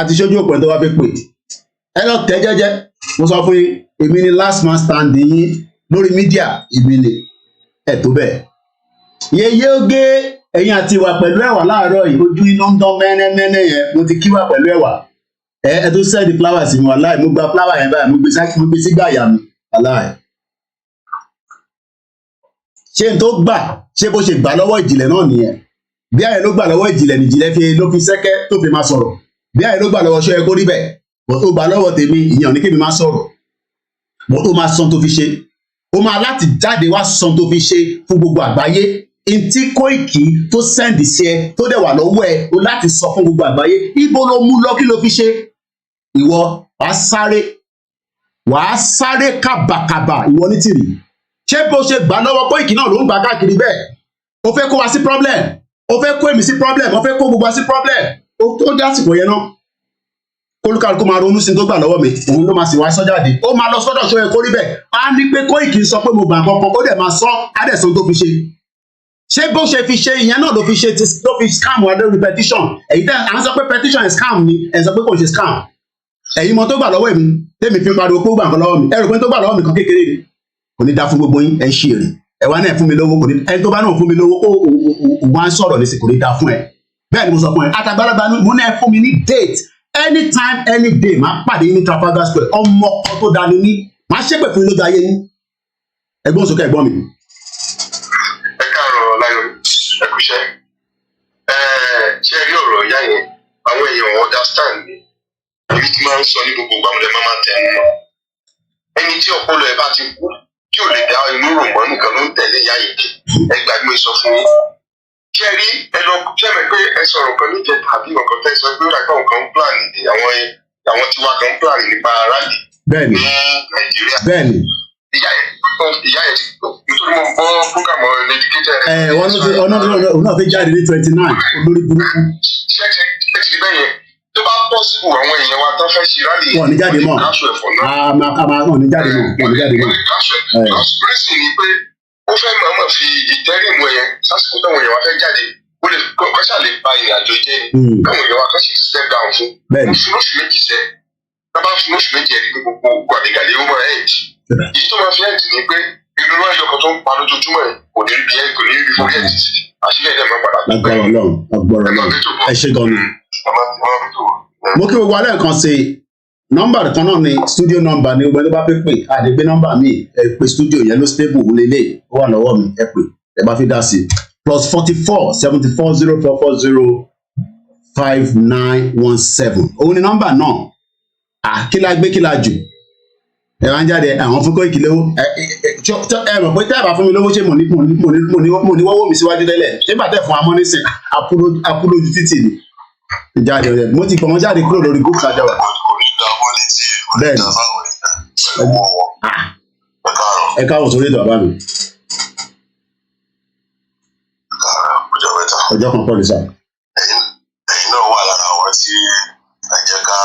àti ṣojú òpó tó wá fẹ́ pè ẹ lọ tẹ́ jẹ́jẹ́ mo sọ fún yín èmi ni last man standing yín lórí mídíà èmi ni ẹ tó bẹ́ẹ̀ yeye oge ẹ̀yin àti ìwà pẹ̀lú ẹ̀wà láàárọ̀ yìí ojú iná ń dán mẹ́nẹ́mẹ́nẹ́ yẹn mo ti kí wà pẹ̀lú ẹ̀wà ẹ tó sẹ́ẹ̀dì flower sí mi wàláì mo gba flower yẹn báyìí mo gbé sígbà àyà mi wàláì ṣé n tó gbà ṣé bó ṣe gbà lọ́wọ́ ìjìnlẹ̀ náà nìyẹn bí àyè ló gbà lọ́wọ́ ìjìnlẹ̀ nìjìnlẹ̀ ló fi sẹ́kẹ́ tó fi máa sọ̀rọ̀ bí àyè ló gbà lọ́wọ́ ṣọ́ ẹ kó rí bẹ́ẹ̀ bó tó gbà lọ́wọ́ tèmi ìyẹn ò ní kí mi máa sọ̀rọ̀ bó tó máa sọ tó fi ṣe ó máa láti jáde wá sọ tó fi ṣe fún gbogbo àgbáyé ntí Kóìkì tó sẹ́ǹdì sí ẹ tó dẹ̀ wà lọ́wọ́ ẹ ó láti sọ fún gbogbo àgbáyé ibo ló mú lọ kí ló fi ṣe ìwọ wàá sáré kàbàkàbà ìwọ ní tìrì ṣé bó ṣe gbà lọ́wọ́ Kóìkì náà ló ń gbà káàkiri bẹ́ẹ̀ ó fẹ́ kó wa sí problem ó fẹ́ kó èmi sí problem ó fẹ́ kó gbogbo wa sí problem ó dásìkò yẹn náà kólúkàlùkù máa ronú sí tó gbà lọ́wọ́ mi òun ló máa sì wá sọ́jáde ó máa lọ sọ́dọ̀ ṣọ́ ẹ kó rí bẹ́ẹ̀ á ní pé Kóìkì sọ pé mo gbà kankan ó dẹ̀ máa sọ á dẹ̀ sọ tó fi ṣe ṣé bó ṣe fi ṣe ìyẹn náà ló fi ṣe ló fi scam wa lórí petition èyí tẹ́ à ń sọ pé petition is scam ni ẹ̀ sọ pé kò ṣe scam ẹ̀yin mọ tó gbà lọ́wọ́ mi tèmi fi pariwo pé ó gbà nǹkan lọ́wọ́ mi ẹ rò pé tó gbà lọ́wọ́ mi kan kékeré ni kò ní dá fún gbogbo yín ẹ ń ṣe èrè ẹ wá náà fún mi lówó kò ní ẹni tó bá náà fún mi lówó kó wá ń sọ̀rọ̀ lẹ́sìn kò ní dá fún ẹ bẹ́ẹ̀ ni mo sọ fún ẹ àtàgbàlagbà mo náà fún mi ní date anytime any day máa pàdé yín ní Trafalgar Square ọmọ kan tó dání ní máa ṣépè fún yín lójú ayé yín ẹ̀gbọ́n sókè ẹ̀gbọ́n mi. ẹ káàárọ̀ láyọ̀ ẹ kúṣẹ́ ṣé ẹ rí ọ̀rọ̀ ìyá yẹn àwọn èèyàn understand mi èyí tí máa ń sọ ní gbogbo àwọn ọmọdé máa tẹ̀ ẹ́ mọ́ ẹni tí ọpọlọ ẹ bá ti kú tí ò lè dá inú rò mọ́ nìkan ló ń tẹ̀lé ìyá yìí ẹ gbàgbé sọ fún yín ṣé ẹ rí ẹ lọ ṣé ẹ pé ẹ sọ̀rọ̀ kan níjẹ tàbí ọ̀kan tẹ́ sọ pé ó dàgbà nǹkan ń plan àwọn tiwa kan ń plan nípa rally ní Nàìjíríà ìyá yẹn nítorí mo gbọ́ program educated. wọn náà fi jáde ní 29 olórí burúkú. ṣé ẹ ti di bẹ́ẹ̀ yẹn tó bá possible àwọn èèyàn wa tó fẹ́ ṣe rally. wọn ò ní jáde mọ́ wọn ò ní jáde mọ́. reason ni pé ó fẹ́ mọ̀ọ́mọ̀ fi ìtẹ́rìmù ẹ̀yẹn sásìkò táwọn èèyàn wa fẹ́ jáde ó lè kọ́ṣà lè ba ìrìn àjò jẹ́ ni káwọn èèyàn wa kọ́ sì step down fún. fún oṣù méjì sẹ́ tábà fún oṣù méjì ẹ̀rí gbogbo gbàdégàdé ó mọ̀ ẹ̀ èyí tó máa fi ẹ̀ ní pé ìrora ẹ̀yọkọ̀ tó ń pa lójoojúmọ́ ẹ̀ kò ní rí fún ẹ̀ títí àṣírí ẹ̀dẹ̀ máa padà. agbára Ọlọ́run ẹ ṣe gan ni. mo kí gbogbo alẹ́ kan ṣe nọ́mbà kan náà ni studio number ni gbogbo ẹni bá fẹ́ pè àdégbé nọ́mbà mi ẹ pè studio yẹn ló stable òun lélẹ̀ ó wà lọ́wọ́ mi ẹ pè ẹ bá fi dá sí +44 74 0440 5917 òun ni nọ́mbà náà kí la gbé kí la jù ẹ wá ń jáde àwọn fún Kóìkì lówó ẹ mọ̀ pé tẹ́ ẹ bá fún mi lówó ṣé mo ní wọ́wọ́ mi síwájú tẹ́lẹ̀ ṣé bá tẹ̀ fún amọ́ nísìn apúlójú títì ni ìjáde rẹ̀ mo ti pọ̀ mọ́ jáde kúrò lórí gúúsù àjọwà. bẹ́ẹ̀ni ẹ káwọ̀ sórí ètò àbá mi. ọjọ́ kan pọ̀ ní sáà. ẹ̀yin náà wà lára àwọn tí àjẹká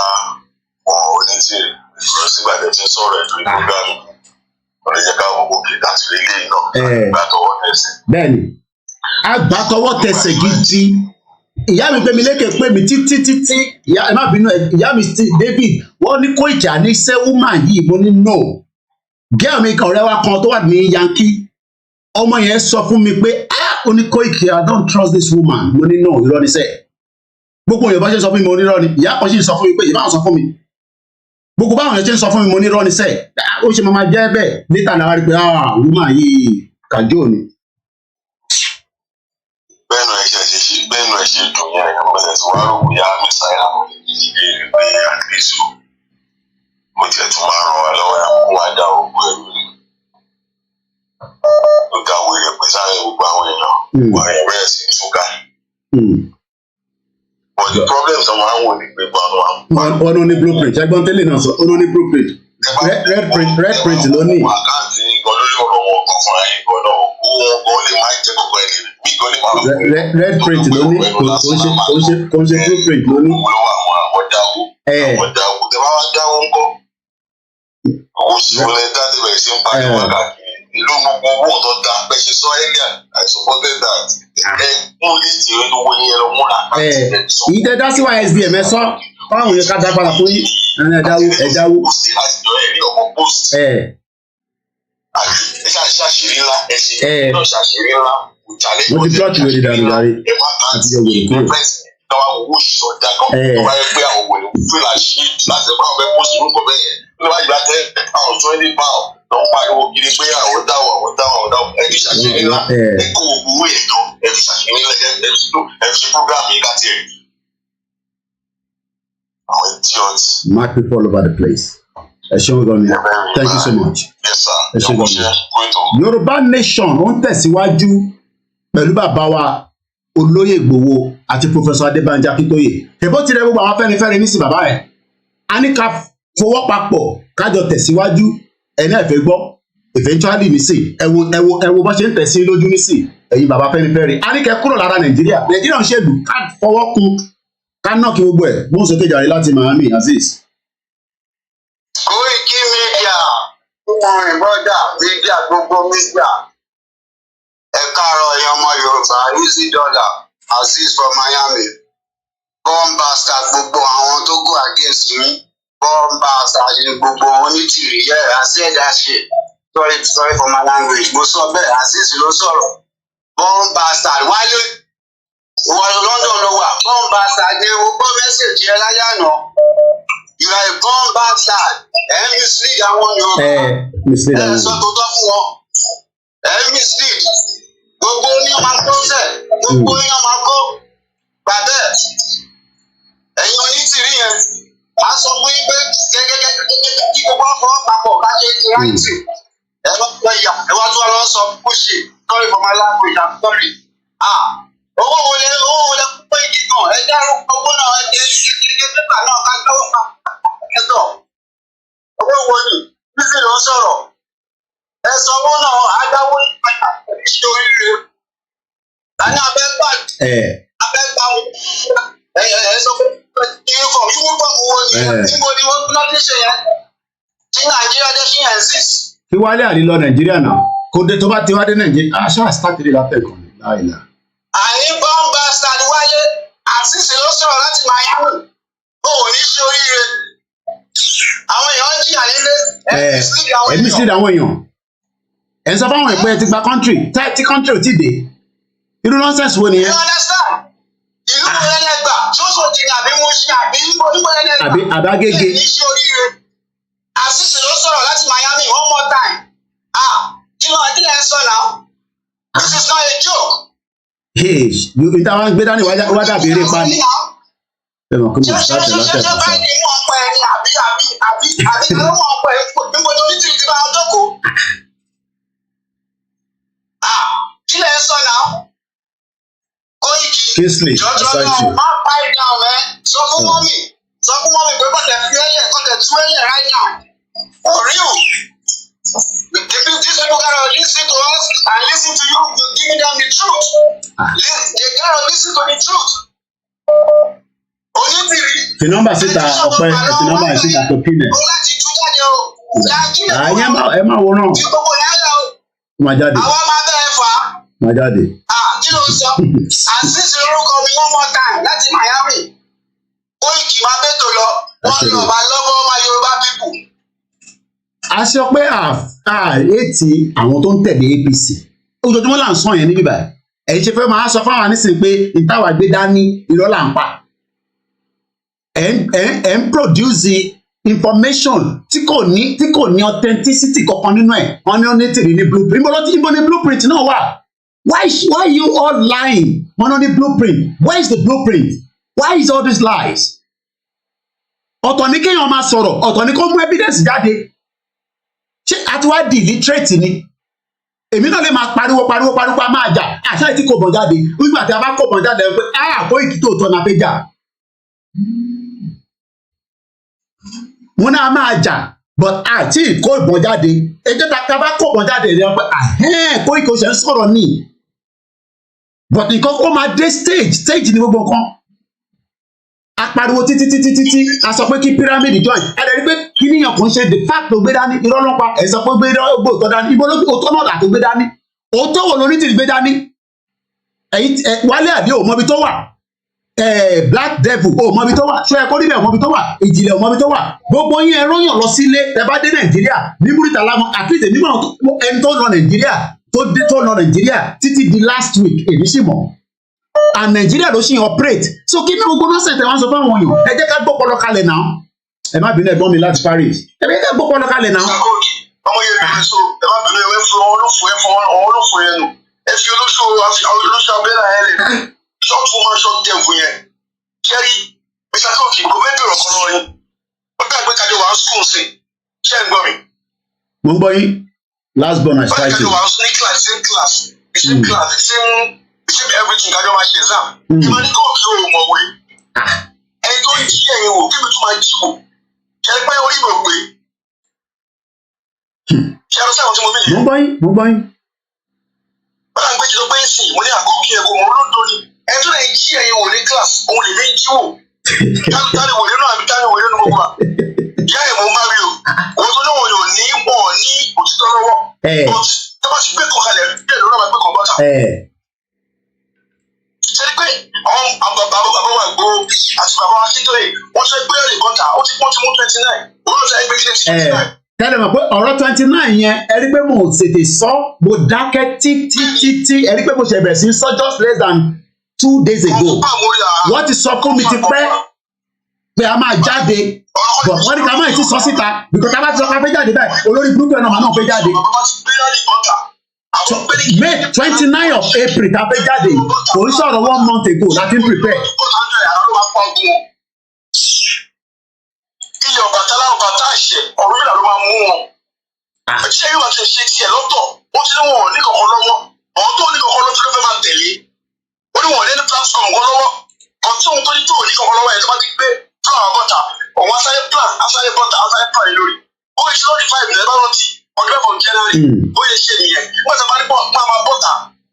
wọn onítìrì ìṣòro sígbà tẹ̀ tí ń sọ̀rọ̀ ẹ̀ lórí programu wọn lè jẹ́ ká wọ́n gòkè láti rí ilé náà àgbàtọwọ́ tẹsẹ̀. bẹ́ẹ̀ni àgbàtọwọ́ tẹsẹ̀ gidi ìyá mi pé mi lékè pé mi títí ìyá ẹ má bínú ìyá mi David wọ́n ní Kóìkì àníṣe woman yìí mo ní no gẹ́ọ̀ mi kan ọ̀rẹ́ wa kan tó wà ní Yankee ọmọ yẹn sọ fún mi pé ó ní Kóìkì I don't trust this woman mo ní no irọ́ ni sẹ́ẹ̀ gbogbo Yorùbá ṣe sọ fún mi mo ní irọ́ ni ìyá kan sì sọ fún mi pé ìbáwọn sọ fún mi gbogbo báwọn yẹn ṣe ń sọ fún mi mo ní irọ́ ni sẹ́ẹ̀ ó ṣe máa jẹ́ bẹ́ẹ̀ níta náà wá rí pé woman yìí kàjọ ni. bẹ́ẹ̀nu ẹ̀ ṣe dùn yẹn ẹ̀mọ́lẹ̀ tí wàá rò wíyá mẹ́sàáyà ìbéèrè pé àdìsù mo tiẹ̀ tún máa ràn wá lọ́wọ́ ẹ̀ kó wá dá ogun ẹ̀rù ni ó dá wèrè pé sáré gbogbo àwọn èèyàn wọ́n rẹ̀ bẹ́ẹ̀ sí túká. but the problem tó máa ń wò ní pé gbọ́n wa. ọ̀nà ní blueprint ẹgbọ́n tẹ́lẹ̀ náà sọ ọ̀nà ní blueprint red print ló ní. àkáǹtì gan lórí ọ̀rọ̀ wọn kan fún ayé gan náà owó gan lè máa jẹ́ kọ̀ọ̀kan ẹni bí gan lè máa. red print ló ní kò ń ṣe blueprint ló ní. àwọn dáwó tẹ bá wá dáwó ńkọ́ owó sí wọlé dáadé bẹ̀rẹ̀ sí ń parí wọn káàkiri ìlú gbogbo owó tó dá pẹ̀sì sọ earlier I supported that ẹ mú lísì owó yẹn lọ múra. ìdẹ dá sí YSBM ẹ sọ fáwọn yẹn ká dá padà fún yín ẹdáwó. ṣàṣírí ńlá ẹsẹ náà ṣàṣírí ńlá ìjàlẹ. wọ́n ti plọ́ọ̀tì lórí dàrúdarí àti yọ wèrè kúrò. káwá owó ìṣọ̀dá kan tó bá yẹ pé àwọn wèrè fún ìlà ṣí láti bá wọn fẹ́ pósì orúkọ bẹ́ẹ̀ yẹn ló bá yìí bá tẹ àwọn 20 pound Don't pariwo kiri pé àwọn dáwọ̀ ẹni ṣàṣeyọrí ńlá ẹkọ owó ètò ẹni ṣàṣeyọrí ẹni program yìí láti ẹ̀. Àwọn idiots. Mad people all over the place. Thank you so much. Yes, sir. Yorùbá nation ó ń tẹ̀síwájú pẹ̀lú bàbá wa olóyè Ìgbòho àti Professor Adébánjí Akíntóyè. Èbó tirẹ̀ gbogbo àwọn Afẹ́nifẹ́re ní sí bàbá ẹ̀. A ní ká fọwọ́ papọ̀ kájọ tẹ̀síwájú ẹni ẹ̀fẹ́ gbọ́. Eventually nísì ẹ wo bá ṣe ń tẹ̀sí lójú nísì ẹ̀yin bàbá Afẹ́nifẹ́re. A ní kẹ́ kúrò lára Nàìjíríà. Nàìjíríà ń ṣèlú ká fọwọ́ kun ká nọ́ọ̀kì gbogbo ẹ̀. Mo ń sọ kéjàre láti Miami Aziz. Koikimedia, brother, media, gbogbo media. Ẹ káàárọ̀ ẹ̀yin ọmọ Yorùbá, easy dollar, Aziz from Miami. Bomb bastard gbogbo àwọn tó go against me. Bomb bastard ni gbogbo onítìrí. Yeah, I said that shit. Sorry for my language. Mo sọ bẹ́ẹ̀, Aziz ló sọ̀rọ̀. Bomb bastard wálé. Ìwọ London ló wà. Bomb bastard ni o gbọ́ mẹ́sẹ̀jì ẹ láyé àná. You are a bomb bastard. Mislead àwọn Yorùbá. Sọ tó tọ́ fún wọn. Mislead. Gbogbo oníyàn máa kó sẹ̀. Gbogbo oníyàn máa kó. Bàbẹ́ ẹ̀yin onítìrí yẹn. A sọ fún yín pé gẹ́gẹ́ kí gbogbo ọ̀fọ̀ papọ̀ bá ṣe ti ráìtì. Ẹ wá tó wá lọ sọ push it. Sorry for my language, I'm sorry. Owó wo lẹ pé kíkan? Ẹ dárúkọ owó náà ẹ jẹ́ pépà náà ká gbọ́ ẹ̀sọ̀. Owó wo ni? Bísí ló ń sọ̀rọ̀. Ẹ̀sọ̀ owó náà adáwó ìpàdà ìṣe oríire. Tani abẹ́gbà ẹ̀sọ̀ fún uniform wo ni? Níbo ni wọ́n gbọ́dọ̀ ní ṣe yẹn? Tí Nàìjíríà jẹ́ ṣí yẹn six. Kí Wálé àlè lọ Nàìjíríà náà? Kò dé tó bá ti wá dé Nàìjíríà. Ṣáà sítátìrì látẹ̀kọ̀ ní láìla. Àní bomb bastard wáyé àṣìṣe ló sọ̀rọ̀ láti Miami. Ó ní ṣe oríire. Àwọn èèyàn ń jìyà nílé. Ẹ mislead àwọn èèyàn. Ẹ ń sọ fáwọn ìpẹ́ ti gba country tí country ò tí dé. Irú nonsense wo nìyẹn? You understand? Ìlú wo lẹ́lẹ́gbà? Ṣóṣò ti àbí mo ṣe àbí níbo lẹ́lẹ́gbà? Àbí Àbágége. Ní ṣe oríire. Àṣìṣe ló sọ̀rọ̀ láti Miami one more time. Kí ló ń sọ náà? This is not a joke. Ìta wa ń gbé dání wá dàbí eré pa ni. Ṣé mo ṣáàtì lọ́sẹ̀ tó sọ? Ṣé báyìí ni wọ́n pẹ́ ẹni àbí ló wọ́n pẹ́ níbo tó ní tìrì tí bá wọn jókòó? Kí lẹ sọ náà? Koiki. Jọjọ náà má pa ìdá ọ̀rẹ́. Sọ fún mọ́mì pé kọ́tẹ̀ fi ẹ̀yẹ kọ́tẹ̀ tú ẹ̀yẹ right now. For real. These people gotta listen to us and listen to you. You're giving them the truth. They gotta listen to the truth. Onítìrí. Fi nọ́mbà síta ọ̀pẹ fi nọ́mbà síta tó pinẹ̀. Ó láti tú jáde o. Ẹ má wo náà. Tí gbogbo yáyà o. Má jáde. Àwọn máa bẹ̀rẹ̀ fà á. Má jáde. Kí ló sọ? Àṣìṣe orúkọ mi one more time láti Miami. Koiki máa bẹ́tò lọ. Wọ́n lọ bá lọ́wọ́ ọmọ Yorùbá people. A sọ pé àìtì àwọn tó ń tẹ̀lé APC ojoojúmọ́ là ń sọ yẹn níbí báyìí ẹ̀yin ṣe fẹ́ máa sọ fáwọn nísìnyí pé ìtawà gbé dání irọ́ là ń pa ẹ̀ ń produce information tí kò ní authenticity kankan nínú ẹ̀ wọ́n ní onítìrí ní blueprint ibo ní blueprint náà wà why you all lying wọ́n ní blueprint where is the blueprint why is all these lies ọ̀tọ̀ ní kéèyàn máa sọ̀rọ̀ ọ̀tọ̀ ní kó mú evidence jáde. Ṣé àti wá di illiterate ni èmi náà lè máa pariwo a máa jà àṣà ìtí kò bọ̀ jáde nígbà tí a bá kò bọ̀ jáde pé Koiki tó tọ́ na fẹ́ jà wọn náà máa jà but àti ìkó ìbọn jáde ẹjọ́ ta bá kò bọ̀ jáde rẹ pé Koiki ó ṣe ń sọ̀rọ̀ ní but nǹkan ó máa dé stage ní gbogbo nǹkan apariwo títí a sọ pé kí pyramid join ẹ dẹ̀ rí pé kí níyàn kan ṣe de facto gbé dání irọ́ lọ́pa ẹ̀ sọ pé gbé òótọ́ dání ibo ló òótọ́ náà dà tó gbé dání òótọ́ wo lórí tìrì gbé dání Wálé Àdé ò mọbi tó wà Black Devil ò mọbi tó wà ṣọ́ ẹ kó níbẹ̀ ò mọbi tó wà Ìjìnlẹ̀ ò mọbi tó wà gbogbo yín ẹ rọ́yàn lọ sílé ẹ bá dé Nàìjíríà ní Murità Lámọ̀ at least èmi mọ̀ ẹni tó lọ Nàìjíríà títí di last week èmi sì mọ̀ and Nigeria ló ṣì ń operate so kí ní gbogbo nọ́ọ̀sẹ̀ tẹ̀ wọ́n sọ fáwọn èèyàn ẹ jẹ́ ká gbọ́pọlọ kalẹ̀ náà ẹ má bínú ẹ̀gbọ́n mi láti Paris ẹ jẹ́ ká gbọ́pọlọ kalẹ̀ náà. ọmọ yẹn bẹ̀rẹ̀ so ẹ má bẹ̀rẹ̀ ẹ fún olófò yẹn nù ẹ fi olóṣù abẹ́rẹ́ yẹn lẹ̀ short woman short dem fún yẹn ṣẹ́rí mr koki kò fẹ́ bẹ̀rẹ̀ ọ̀kan lọ́wọ́ yín ó dàgbé kájọ wàá sùn sí ṣẹ́ ń gbọ́ mi. mo ń gbọ́ yín last born as fighting. kájọ wàá sùn ní same class same everything kájọ máa ṣe exam. ìmọ̀ ní kóòkì ò mọ̀wé ẹni tó ń jí ẹ̀yìn wò kí mi tún máa jí wò ṣẹ́ pé orí mi ò pé ṣe ẹ̀rọ sáwọn tí mo bí yẹn. mo ń gbọ́ yín. wọ́n á gbé jù lọ pé ń sìn mo ní àkókò yẹn kò mọ̀ olóńdó ni ẹni tó lè jí ẹ̀yìn wò ní class òun lè ní jí wò táni wòlé náà àbí táni wòlé náà gbogbo à ìyá ẹ̀ mo ń bá rí o òun tó náà yóò ní pọ̀ ní òtítọ́ lọ́wọ́ but tó bá ti gbé kan kalẹ̀ bẹ́ẹ̀ ló náà gbé kan bọ́ta. ṣe ni pé àwọn bàbá wa gbó àti bàbá wa kíkéré wọ́n ṣe gbé ẹ̀rì bọ́ta ó ti mú 29 òun ló ṣe gbé 29. tẹ́lẹ̀ mọ̀ pé ọ̀rọ̀ 29 yẹn ẹ rí pé mo tètè sọ mo dákẹ́ tí ẹ rí pé mo ṣe bẹ̀rẹ̀ sí sọ just less than 2 days ago wọ́n ti sọ fún mi ti pẹ́ pé a máa jáde but wọ́n ní ká máa ti sọ síta because ká bá ti sọ ká fẹ́ jáde báyìí olórí burúkú ẹ̀ náà máa fẹ́ jáde. May 29 of April ká fẹ́ jáde kò ń sọ̀rọ̀ 1 month ago láti prepare. ilé Ọbàtálá àṣẹ ọ̀rọ̀ ìlà ló máa mú wọn. ṣé yóò ṣe ṣe tiẹ̀ lọ́tọ̀ wọ́n ti ní wọn ò ní kankan lọ́wọ́ ọ̀hún tó ní kankan lọ́tọ̀ ló fẹ́ máa tẹ̀lé ó ní wọn ò ní platform kan lọ́wọ́ ọ̀tún ohun tó ní tó ò ní kankan lọ́wọ́ ẹ̀ tó bá ti gbé plan àbọ̀tà ọ̀hún asáré plan lórí ó yẹ ṣe lọ́ọ̀dì 5 ní ẹ̀bá rántí ọ̀dọ́ ẹ̀fọ̀ January ó yẹ ṣe nìyẹn wọ́n ti máa ní pọ́n máa bọ́tà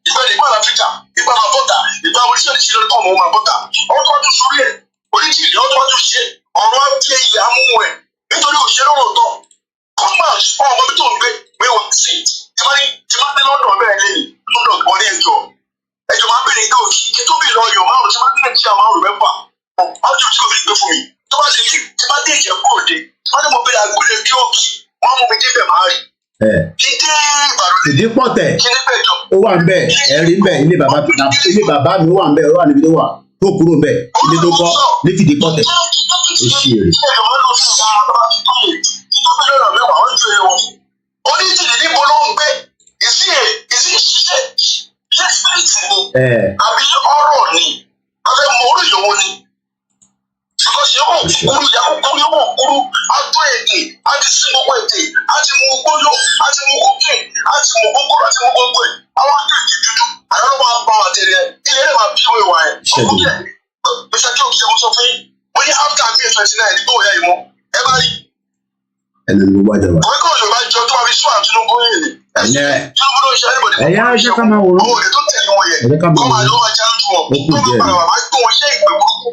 ìgbà Áfíríkà ìgbà máa bọ́tà ìgbà oríṣiríṣi lórí pọ́n máa bọ́tà ọ̀hún tó wá tún sórí ẹ̀ oríṣiríṣi ọ̀hún tó wá tún ṣe ọ̀rọ̀ àti ẹ̀yẹ amúhùn ẹ̀ nítorí òṣèré ọ̀rọ̀ tán commerce fún ọmọ tó ń gbé wíwọ̀n sí tí máa dé lọ́dọ̀ bẹ́ẹ̀ lẹ́yìn lọ́dọ̀ wọn ní ẹjọ́ máa bẹ̀rẹ̀ nǹkan òkì kí tó bí lọ yọ̀ márùn tí máa dé nàìjíríà márùn mẹ́fà ọjọ́ tí kò fi gbé fún mi tó bá lè tí máa dé ìjẹ́ kúrò dé tí máa dé mo bẹ̀rẹ̀ àgbélé kí òkì wọ́n mú mi débẹ̀ máa rí. kí dé Ìbàdàn ìdí pọ̀tẹ̀ kí dé bẹ̀jọ. ó wà ń bẹ̀ ẹ̀rí ń bẹ̀ ilé bàbá mi wà ń bẹ̀ ó wà níbi tó wà tó kúrò ń bẹ̀ ilé tó kọ́ ní fìdí pọ̀tẹ̀ ó ṣì èrè. oníjìlì níbo ló ń gbé ìsí ìṣiṣẹ́ lẹ́sìpẹ̀tì ni àbí ọ̀rọ̀ ni abẹ́ mọ orí ìyọ̀wọ́ ni because yóò kúrú yakúkúrú yóò kúrú atọ́ èdè àti sí gbogbo èdè àti mú gbóyò àti mú kókè àti mú kókóró àti mú gbogbo ẹ̀ àwọn akéèké dúdú àyọ̀rọ̀ máa pa àtẹ̀lẹ̀ ilé ẹ̀ máa bí ìwé wa ẹ̀ ọkùnrin ẹ̀ bẹ́sẹ̀ kí òkè mo sọ fún yín mo ní after May 29 ní gbòòyà ìmọ̀ ẹ bá rí ẹnu ló wájà wá. òwe kò Yorùbá jọ tó máa fi sún Tinubu yìí ni. Tinubu ló ń ṣe ẹnìbọdì. ẹ̀yà ẹ̀jẹ̀ ká máa wòrán. owó rẹ̀ tó tẹ̀lé wọn yẹ. kọ́ máa ló máa jáde wọn. tó bá padà wà máa gbé wọn ṣe ìpè burúkú.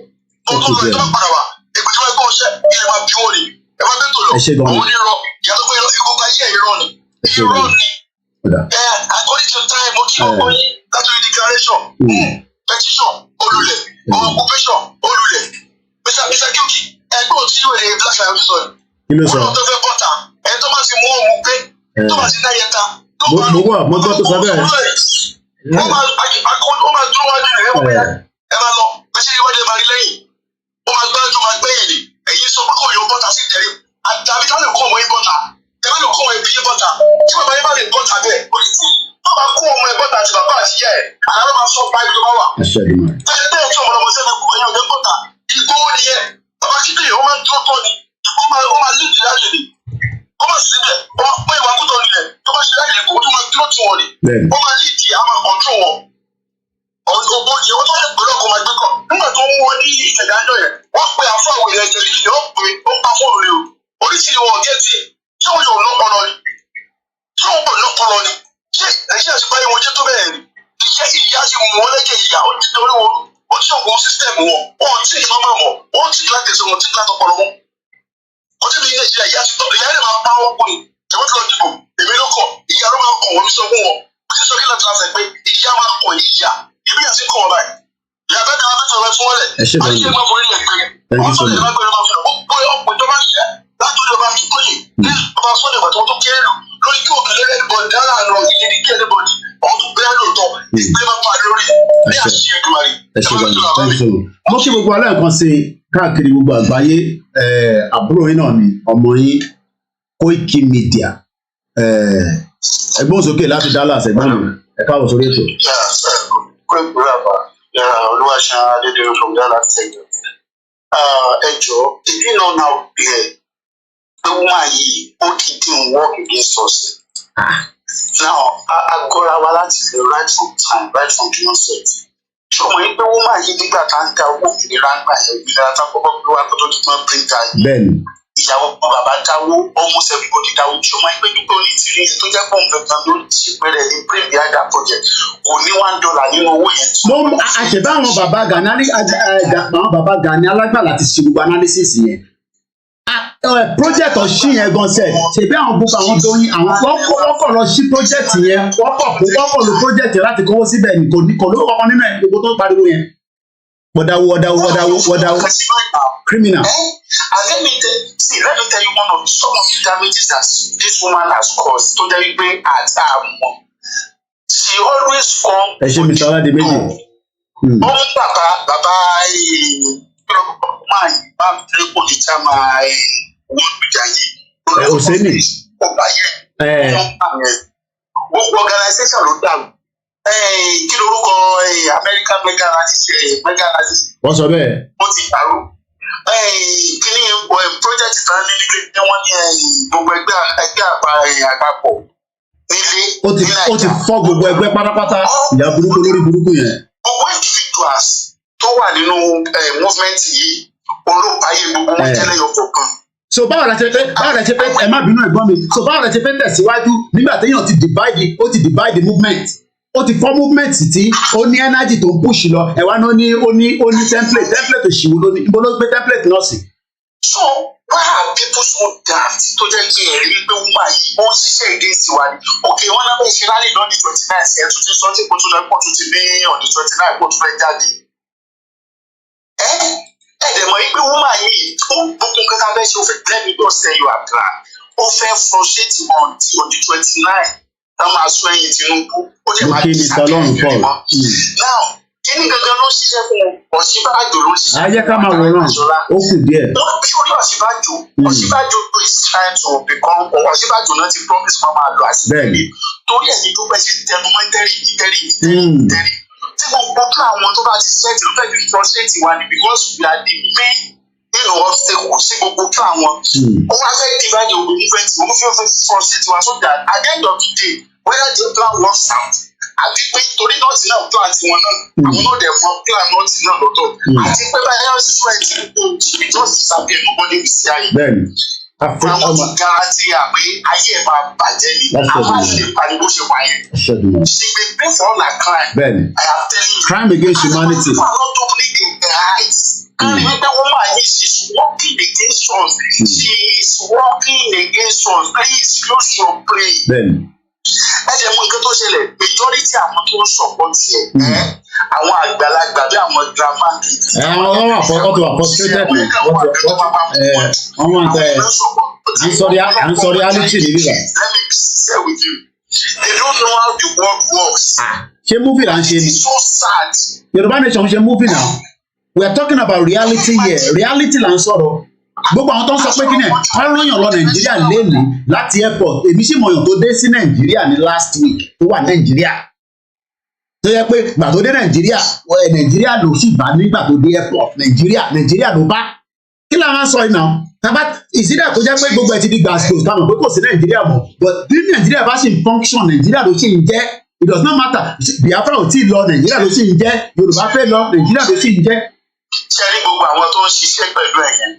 tó lọ tó bá padà wà èpè tí wọ́n gbé wọn ṣe ilé máa bí wọn ni. ẹ máa bẹ́ẹ̀ tó lọ. àwọn onírọ̀ ìyàtọ̀ pé gbogbo ayé irọ́ ni. irọ́ ni. according to time mo kí ọkọ yín láti rí declaration. petition olùlẹ̀ occupation olùlẹ̀ Mr. Kioki ẹgbẹ́ òtí ìwé black lives sọ kí ló sọ. wọn tó fẹ́ bọ́ta ẹ tó bá ti mú ọmọ pé tó bá ti dáyẹ ta. mo gbọ́ tó sọ bẹ́ẹ̀. wọ́n máa dúró wájú rẹ̀ ẹ máa lọ pèsè ìwádìí máa rí lẹ́yìn wọ́n máa gbájú máa gbẹ́yìn ni èyí sọ pé kò yọ bọ́ta sí tẹ̀lé àtàbí ká lè kó ọmọ yín bọ́ta ẹ má lè kó ọmọ yín bí yín bọ́ta tí bàbá yín bá lè bọ́ta bẹ́ẹ̀ kò ní tí wọ́n bá kó ọmọ yín bọ́ta àti bàbá àti ìyá ẹ̀ àlọ́ máa sọ pa ibi tó bá wà. bẹ́ẹ̀ tí ọmọ ọmọ sẹ́ni kú ẹ̀yìn ọ̀dẹ́ bọ́ta ìgbówó nìyẹn bàbá kíkẹ́ ó máa ń dúró tọ́ ni ó máa lídìí láyè ni ó máa síbẹ̀ ó máa pẹ́ ìwà kútọ́ nílẹ̀ tó bá ṣe láyè kó tó máa dúró tì wọ́n ni ó máa lídìí á máa kọ̀ọ̀tún wọn. ògbó yìí ó tó lè pẹ̀lú ọkọ̀ máa gbé kọ̀ nígbà tó ń wọ ní ìṣẹ̀dájọ́ yẹn wọ́n pe àfọ àwọn èèyàn jẹ̀lí ìlú ó pè ó pa fóònù rẹ o oríṣiríṣi wọn gẹ̀ẹ́tì ṣé wọn yóò lọ́pọlọ ni ṣé wọn kò lọ́pọlọ ni ṣé ẹ̀ṣẹ̀ àti báyìí wọn jẹ́ tó bẹ́ẹ̀ ni iṣẹ́ ìyá ti mú wọn lẹ́jẹ̀ ìyá ó ti dorí wọn ó ti ṣọ̀gbọ́n sísítẹ̀mù wọn tí ì máa mọ̀ wọn tí ì láti ẹsẹ̀ wọn tí ì láti ọpọlọ wọn ọtí mi ní Nàìjíríà ìyá ti tọ́ ìyá rẹ̀ máa pa wọn kún ni ṣẹ̀wọ́n ti lọ dìbò èmi ló kọ̀ ìyá ló máa kọ̀ wọ́n ní sọ fún wọn ó ti sọ kí láti láti pé ìyá máa kọ̀ ìyá ìbí àti kọ̀ wọn báyìí ìyá bẹ́ẹ̀ ni wọ́n fẹ́ tọrọ fún wọn lẹ̀ àyè máa forí lẹ̀ pé wọ́n sọ ìyá gbẹ̀rẹ̀ máa fi lọ gbogbo ọ̀pọ̀ ìjọba ṣiṣẹ́ látòrí ọba Akíntóyè ní ọba Sunday ìgbà tó kéré lù lórí kí òkèlè ẹnìbọdì dára àná ìyẹn kí ẹnìbọdì ọ̀hún tó bẹ́ẹ̀ lóòótọ́ ìgbé máa pa lórí ní àṣìṣe ìdùmarè. mo kí gbogbo aláǹkan ṣe káàkiri gbogbo àgbáyé àbúrò yín náà ni ọmọ yín koikimedia ẹ̀gbọ́n sókè láti Dallas ẹ̀gbọ́n mi ẹ káàbọ̀ sórí ètò. Olúwaṣan Adédèrè from Dallas Texas. Ẹ jọ̀ọ́, if you know now clear pé woman yìí ó didn't work against us. Now agora wa láti fi right from time right from the onset. Ṣọmọ yìí pé woman yìí nígbà tá ń da owó ìnira ń gbà yẹn ìnira tá kọ́kọ́ gbé wá kó tó di pọ́n bring down. Bẹ́ẹ̀ni. Ìyàwó bàbá dáwó almost everybody dáwó ṣọmọ yìí pé Dupe Onitiro tó jẹ́ pọ̀ nǹkan ló ti bẹ̀rẹ̀ ní premier ada project kò ní $1 nínú owó yẹn. Àṣẹ̀bá àwọn bàbá Gani alágbàlá ti ṣe gbogbo analysis yẹn. Project ọ̀ṣì yẹn gan sẹ̀ ṣèbí àwọn gbogbo àwọn Doyin àwọn wọ́pọ̀ lọ sí project yẹn wọ́pọ̀ lo project yẹn láti kówó síbẹ̀ kò ló kọ́kọ́ nínú ẹ̀ gbogbo tó ń pariwo yẹn. Wọ́dáwó criminal. And let me tell you some of the damages that this woman has caused to the people at her mom. She always come. Ẹ ṣe Mr. Olademeji. Bàbá máa bá mi kò ní ká máa wọ́n gbìjà yìí. Òsèlè. Ọba yẹn. Gbogbo organisation ló dàrú. Kí lorúkọ American mega analysis. Wọ́n sọ bẹ́ẹ̀. Wọ́n ti dàrú. Kí ni project tán ní nílé ní wọ́n ní gbogbo ẹgbẹ́ àpapọ̀ nílé. Ó ti fọ́ gbogbo ẹgbẹ́ pátápátá ìyá burúkú lórí burúkú yẹn. Gbogbo individuals tó wà nínú movement yìí olóòpáyé gbogbo wọn tẹ́lẹ̀ yọ kọ̀ọ̀kan. So báwo la ṣe fẹ́ ẹ má bínú ẹ̀gbọ́n mi so báwo la ṣe fẹ́ tẹ̀síwájú nígbà téèyàn ti divide movement ó ti fọ́ movement tí ó ní energy tó ń push lọ ẹ̀ wá náà ó ní template òṣìwò lónìí níbo ló gbé template náà sí. So why are people so daft tó jẹ́ kí ẹ̀rí wípé woman yìí ó ń ṣiṣẹ́ against wa ni okay wọ́n náà bẹ́ẹ̀ ṣe rally lọ́ọ̀dì 29 ẹ̀ tún ti sọ tí kò tún lọ pọ̀ tún ti ní ọ̀dì 29 kò tún fẹ́ jáde. Ẹ̀dẹ̀mọ̀ yìí pé woman yìí ó gbogbo nǹkan ká fẹ́ ṣe ó fẹ́ let me just tell you a plan ó fẹ́ frustrate wọn ti ọ̀dì 29 táwọn máa sọ ẹ̀yìn Tinubu ó jẹ́ máa di ìsàkẹ́yìn mọ́. Now kí ni gangan ló ń ṣiṣẹ́ fún Ọ̀ṣínbàjò ló ń ṣiṣẹ́ fún ayé ká máa wòran ó kù díẹ̀. wọ́n bí orí Ọ̀ṣínbàjò is trying to become Ọ̀ṣínbàjò náà ti promise máa máa lọ àṣìṣe torí ẹ̀yìn tó bẹ́ẹ̀ ṣe tẹnu mọ́ tẹ́rì tí gbogbo kí àwọn tó bá ti ṣẹ́ẹ̀tì ló fẹ́ẹ́ fi frustrate wa ni because we are the main obstacle sí gbogbo kí àwọn ó wá fẹ́ divide the movement ó fẹ́ frustrate wa so that at the end of the day whether the plan works out àti pé torí nọ́ọ̀tì náà plan tiwọn náà àwọn náà dẹ̀ fún plan nọ́ọ̀tì náà lọ́tọ̀ àti pé báyọ̀ health strength just disappear nobody will see ayé. Àwọn ti garanti àpé ayé ẹ̀ máa bàjẹ́ ni àwọn àti ìpariwo ṣe wáyé. She may pay for all her crime. I am telling you. Crime against humanity. Àwọn àwọn tó ní the rights. Káàdì wípé wọ́n máa yí she is working against us. She is working against us. Please use your brain. Ẹ jẹ́ mú nǹkan tó ṣẹlẹ̀ majority àwọn tó ń support ẹ̀ àwọn àgbàlagbà bí àwọn grandma kìí. Àwọn ọlọ́wọ́ àkọ́kọ́ tó wà frustrated ni wọ́n à ń sọ reality ní bíbá. Let me be sincere with you. They don't know how the world works. Ṣé movie là ń ṣe ni? It's so sad. Yorùbá nation ṣe movie now. We are talking about reality here. Reality là ń sọ̀rọ̀. Gbogbo àwọn tó ń sọ pé kí ni wọ́n rányàn lọ Nàìjíríà lẹ́nu láti airport èmi sì mọ̀yàn tó dé sí Nàìjíríà ní last week tó wà Nàìjíríà tó yẹ pé gbà tó dé Nàìjíríà ló sì bá nígbà tó dé airport Nàìjíríà ló bá kí la máa sọ iná tàbá ìsídà tó jẹ́ pé gbogbo ẹ̀ ti di gbàgbó táwọn pé kò sí Nàìjíríà mọ́ but bí Nàìjíríà bá sì ń function Nàìjíríà ló sì ń jẹ́ it does not matter Biafra ò tí ì lọ Nàìjíríà ló sì ń jẹ́ Yorùbá fẹ́ lọ Nàìjíríà ló sì ń jẹ́. ṣe rí gbogbo àwọn tó ń ṣiṣẹ́ pẹ̀lú ẹ̀yẹn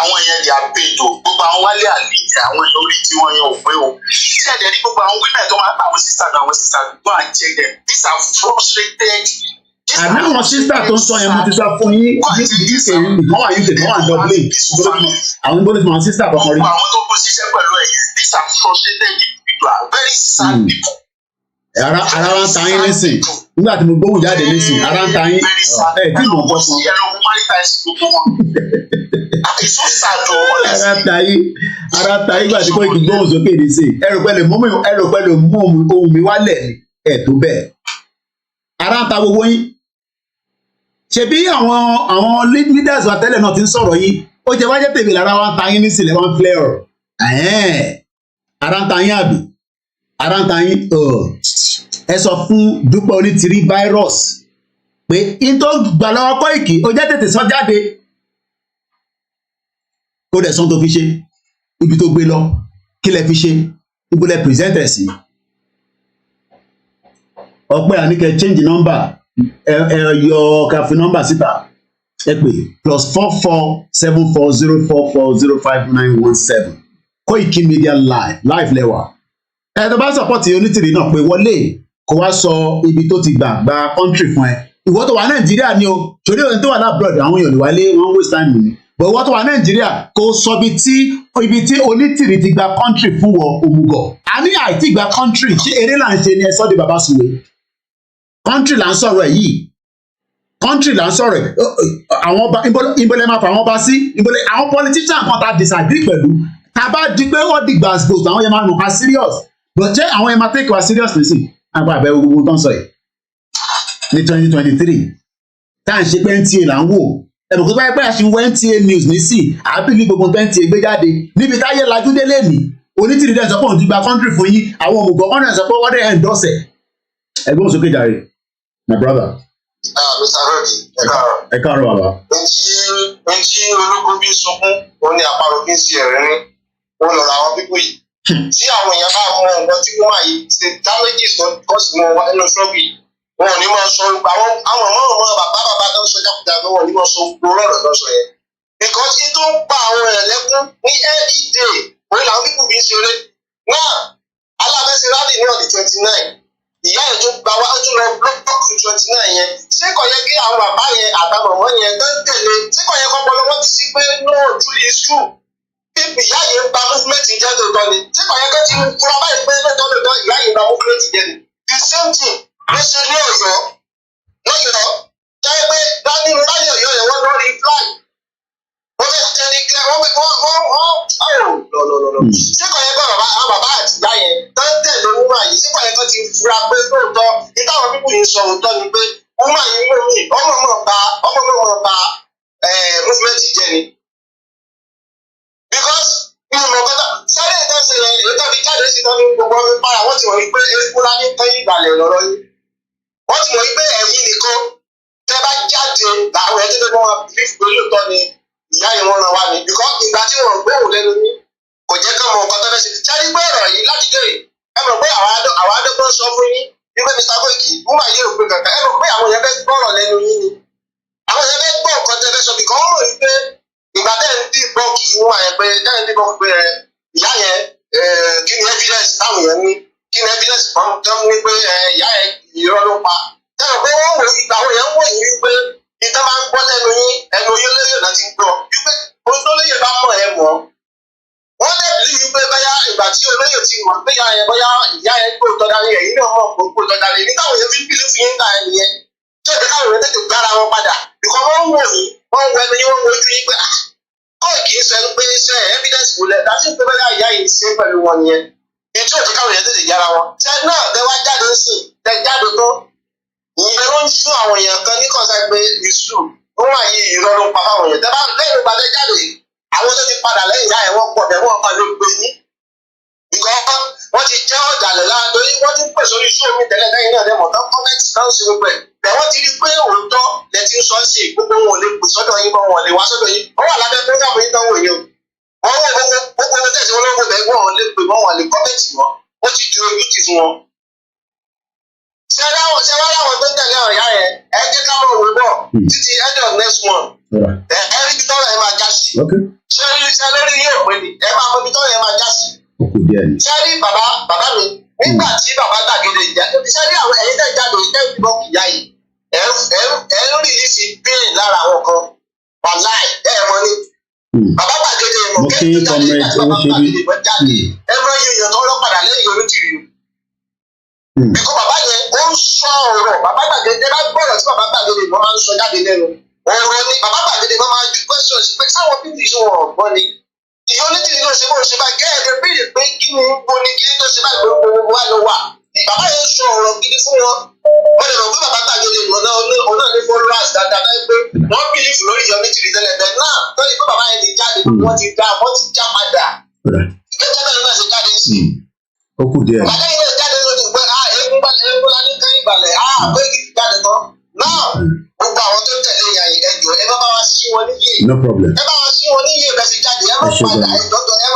àwọn yẹn di àpèjọ gbogbo àwọn wálé àlejò àwọn ìlórí tí wọn yẹn ò pé o ṣẹ̀dẹ̀ ní gbogbo àwọn women tó máa ń pa àwọn sísá go and check them these are frustrated. àná àwọn sísá tó ń sọ yẹn mo ti sọ fún yín UK nìkan wà UK kan wà Dublin àwọn gbọ́dọ̀ fún àwọn sísá kankan rí. àwọn tó kó ṣiṣẹ́ pẹ̀lú ẹ̀yẹ these are frustrated individuals very sad people. ara wa ń ta yín nísìn nígbà tí mo gbóhùn jáde nísìn ara ń ta yín tí mo gbọ́ fún ara ta yín gbà tí kò kì í gbóhùn sókè nísìn ẹrù pẹ̀lú mú ohun mi wálẹ̀ ni tó bẹ́ẹ̀ ara ń ta gbogbo yín ṣebí àwọn leaders wa tẹ́lẹ̀ náà ti ń sọ̀rọ̀ yín ó jẹ́ wájẹ́ tèmi lára wa ń ta yín nísìn lẹ́wọ̀n flare ara ń ta yín àbí aráńtà yín ẹ sọ fún Dupe Onitiro virus pé in tó gbà lọ́wọ́ Koiki ó jẹ́ tètè sọ jáde ó dẹ̀ sọ́n tó fi ṣe ibi tó gbé lọ kí lẹ fi ṣe ibo lẹ present ẹ̀ sí ọpẹ́ àníkẹ́ change number ẹ yọ káfí number síta ẹ pè +447440440591 koikimedia live lẹ́wà ẹ tó bá support Onitiro náà pé wọlé kó wá sọ ibi tó ti gba country fún ẹ ìwọ tó wà Nàìjíríà ni o ṣòrí òun tó wà lábúrọ̀dì àwọn èèyàn wálé wọn waste time ni but ìwọ tó wà Nàìjíríà kó sọ ibi tí Onitiro ti gba country fún wọ òmùgọ̀ a ní àìtí gba country ṣé eré là ń ṣe ni ẹ sọ di bàbá sùwé country là ń sọ̀rọ̀ ẹ̀ yìí country là ń sọ̀rọ̀ ẹ̀ àwọn ọba ìbọlẹ̀ máa fà àwọn ọba sí ìbọlẹ̀ àwọn politician kan ta disagree pẹ̀lú tá bá di pé wọ́n di gbàgbó àwọn yẹn máa nù ká serious but jẹ́ àwọn yẹn máa take wa serious nísìn àgbà àbẹ̀wò gbogbo tó ń sọ yìí ní 2023 tá à ń ṣe pé NTA là ń wò ẹ̀bùn tó bá yẹ pé àṣì ń wọ NTA news nísìn àbílí gbogbo tó NTA gbé jáde níbi táyé lajú délé ní Onitiro dẹ̀ sọ pé òun ti gba country fún yín àwọn òmùgọ̀ ọ̀nà sọ pé wọ́n dẹ̀ endorse ẹ̀gbọ́n sókè jàre my brother. Mr. Rhodes, ẹ káàárọ̀ bàbá. Ẹjí ológun bí sunkún, ó ní àparò bí ń ṣe ẹ̀rín, ó lọ ra àwọn pípọ̀ yìí. Tí àwọn èèyàn bá mọ nǹkan tí wọ́n máa yìí ṣe damages tó kọ́sì mọ́ wá nínú ṣọ́ọ̀bù yìí, wọn ò ní máa sọ àwọn ọmọ bàbá tó ń sọ jákèjádò wọn ò ní máa sọ gbogbo ọ̀rọ̀ tó ń sọ yẹn. Because kí tó ń pa àwọn èèyàn lẹ́kún ní every day, òun làwọn pípọ̀ bí ń ṣeré. Náà, alábẹ́sẹ̀ rally ní ọ̀dì 29. Ìyá ẹ̀ tó gba wá tó lọ blọọkù 29 yẹn ṣé kò yẹ kí àwọn bàbá yẹn àtàwọn ọmọ yẹn tó ń tẹ̀lé ṣé kò yẹ kó pọlọ wọn ti sí pé no truly is true pípì ìyá yẹn ń ba movement jẹ́ tòótọ́ ni ṣé kò yẹ kó ti fura báyìí pé lọ́tọ́lọ́tọ́ ìyá yẹn ń ba movement jẹ́ ni the same thing ló ṣe ní Ọ̀yọ́ jẹ́ pé dání láyé Ọ̀yọ́ yẹn wọ́n lọ́ọ́ rí flag wọ́n fẹ́ tẹ̀lé kẹ́ wọ́n ṣé kò yẹ kó àwọn bàbá àti ìyá yẹn tó ń tẹ̀lé wúmà yìí ṣé kò yẹ kó ti fura pé lóòótọ́ ìtàwọn pípù yìí sọ òótọ́ ni pé wúmà yìí mú mi ọmọ ba movement jẹ ni. Because mi ò mọ̀ kọ́tà sáré ìtọ́sẹ̀ yẹn èyí tó fi jáde sí tán ní gbogbo ọdún para wọ́n ti mọ̀ wípé erékúrá ní kẹ́yìn ìgbàlẹ̀ lọ́rọ́ yìí. Wọ́n ti mọ̀ wípé ẹ̀yin nìkan tẹ́ bá jáde làwọn ẹ̀ tẹ́tẹ́ wọn fi pé lóòótọ́ ni ìyá yẹn wọ́n ràn wá ni. Because ìgbà tí wọ́n gbóhùn lẹ́nu ní kò jẹ́ ká mọ nǹkan tó fẹ́ ṣe. Jáde gbọ́ ọ̀rọ̀ yìí láti dé ẹ mọ̀ pé àwọn adọ́gbọ́n sọ fún yín wípé Mr. Koiki wúmà yìí ò pé kankan ẹ mọ̀ pé àwọn yẹn fẹ́ gbọ́rọ̀ lẹ́nu yín ni. Àwọn yẹn fẹ́ gbọ́ nǹkan tẹ́ fẹ́ sọ bìkan wọ́n mọ̀ wípé ìgbà tẹ́ ń dìbọn kì í wúmà yẹn pé tẹ́ ń dìbọn pé ìyá yẹn kí ni evidence táwọn yẹn ní kí ni evidence kan tó ní pé ìyá yẹn irọ́ ló pa. Tẹ́ mọ̀ pé wọ́n wò ìgbà àwọn yẹn wò yín wípé ìtàn máa ń gbọ́ lẹ́nu yín lóye náà ti ń gbọ́ wípé ohun tó lóye bá mọ̀ ẹ mọ̀ wọ́n lè bí wípé bóyá ìgbà tí olóyè ti mọ̀ pé ìyá yẹn kó tọ́ dání ẹ̀yìn náà mọ̀ kó tọ́ dání ní táwọn yẹn fi bílí fi yín ká ẹ̀ nìyẹn tí ó ti káwọn yẹn tètè gbára wọn padà bìkọ́ wọ́n ń wò yín wọ́n ń wọ ẹnu yín wọ́n ń wojú yín pé Koiki sọ pé ṣe evidence wò lẹ̀ láti pé bóyá ìyá yìí ṣe pẹ̀lú wọn nìyẹn èyí tí ó ti káwọn yẹn tètè gbára wọn. ṣe náà tẹ wá jáde sí tẹ jáde tó ìyẹn ló ń fún àwọn èèyàn kan ní kọ́sá pé ìṣù wọ́n wà yí ìrọ̀rùn pa fáwọn èèyàn tẹ bá lẹ́yìn ìgbà tẹ jáde àwọn tó ti padà lẹ́yìn ìyá ẹ̀ wọ́n pọ̀ bẹ́ẹ̀ wọ́n kan ló gbé yín. Ìgbà wọ́n ti jẹ́ ọ̀dàlẹ̀ lára torí wọ́n ti ń pè sórí iṣẹ́ omi tẹ́lẹ̀ lẹ́yìn náà lẹ́mọ̀ tán kọ́mẹ́ntì náà ń ṣe gbogbo ẹ̀. Bẹ́ẹ̀ wọ́n ti rí pé òótọ́ lẹ ti ń sọ sí gbogbo wọn ò lè pè sọ́dọ̀ yín mọ́ wọn ò lè wá sọ́dọ̀ yín. Wọ́n wà lábẹ́ prógámù yín tán wò yín o. Wọ́n wọ gbogbo ọmọ tẹ̀sí wọn lọ́wọ́ bẹ́ẹ̀ wọ́n ò lè pè mọ́ wọn ò lè kọ́mẹ́ntì wọn. Ó ti di ojú ti fún wọn. Ṣé wá láwọn tó tẹ̀lé ọ̀yá yẹn ẹ jẹ́ ká mọ̀ wò bọ̀ títí end of next month. Ẹ rí bí tọ́lá ẹ máa já sí. Ṣé lórí yóò pé ni ẹ máa mọ bí tọ́lá ẹ máa já sí. Ṣé rí bàbá mi nígbà tí bàbá gbàgede ìjà ṣé rí àwọn ẹ̀yin tẹ̀ jáde ìtẹ́ ìbọn ìyá yìí ẹ ń rí yìí sí bíìn lára àwọn kan wàláì ẹ mọ ni. Bàbá gbàgede ìmọ̀ kẹ́kẹ́ jáde nígbà tí bàbá gbàgede ìmọ̀ jáde ẹ mọ iye èèyàn tó lọ́padà lẹ́yìn Onitiro. Bíkọ́ bàbá yẹn ó ń sọ ọ̀rọ̀ bàbá gbàgede bá gbọ́dọ̀ tí bàbá gbàgede ìmọ̀ máa ń sọ jáde lẹ́nu. Ọ̀rọ̀ ni bàbá gbàgede máa ju questions pé sáwọn bíbí ìṣó wọn ọ̀gbọ́n ni. Ìyá Onitiro ló ṣe bó ṣe bá gẹ́gẹ́ bíi pé kí ni bo ni kí ni tó ṣe bá gbogbo wa ló wà. Bàbá yẹn sọ ọ̀rọ̀ gidi fún wọn. Wọ́n lè rọ̀ pé bàbá gbàgede ìmọ̀ náà ní followers dáadáa láì pé wọ́n bìlífù lórí Ìyá Onitiro tẹ́lẹ̀ bẹ́ẹ̀ náà tọ́jú pé bàbá yẹn ti jáde wọ́n ti já padà. Gẹ́gẹ́ bẹ́ẹ̀ náà ṣe jáde sí. ó kù díẹ̀. Bàbá yìí lè jáde lónìí pé eégún la ní kẹ́yìn balẹ̀ pé kì í jáde tán. Náà gbogbo àwọn tó tẹ̀lé ìyá yìí ẹjọ́ ẹ bá wa sí wọn níyè. No problem. Ẹ bá wa sí wọn níyè bẹ́ẹ̀ sì jáde ẹ má padà ẹjọ́ tó ẹ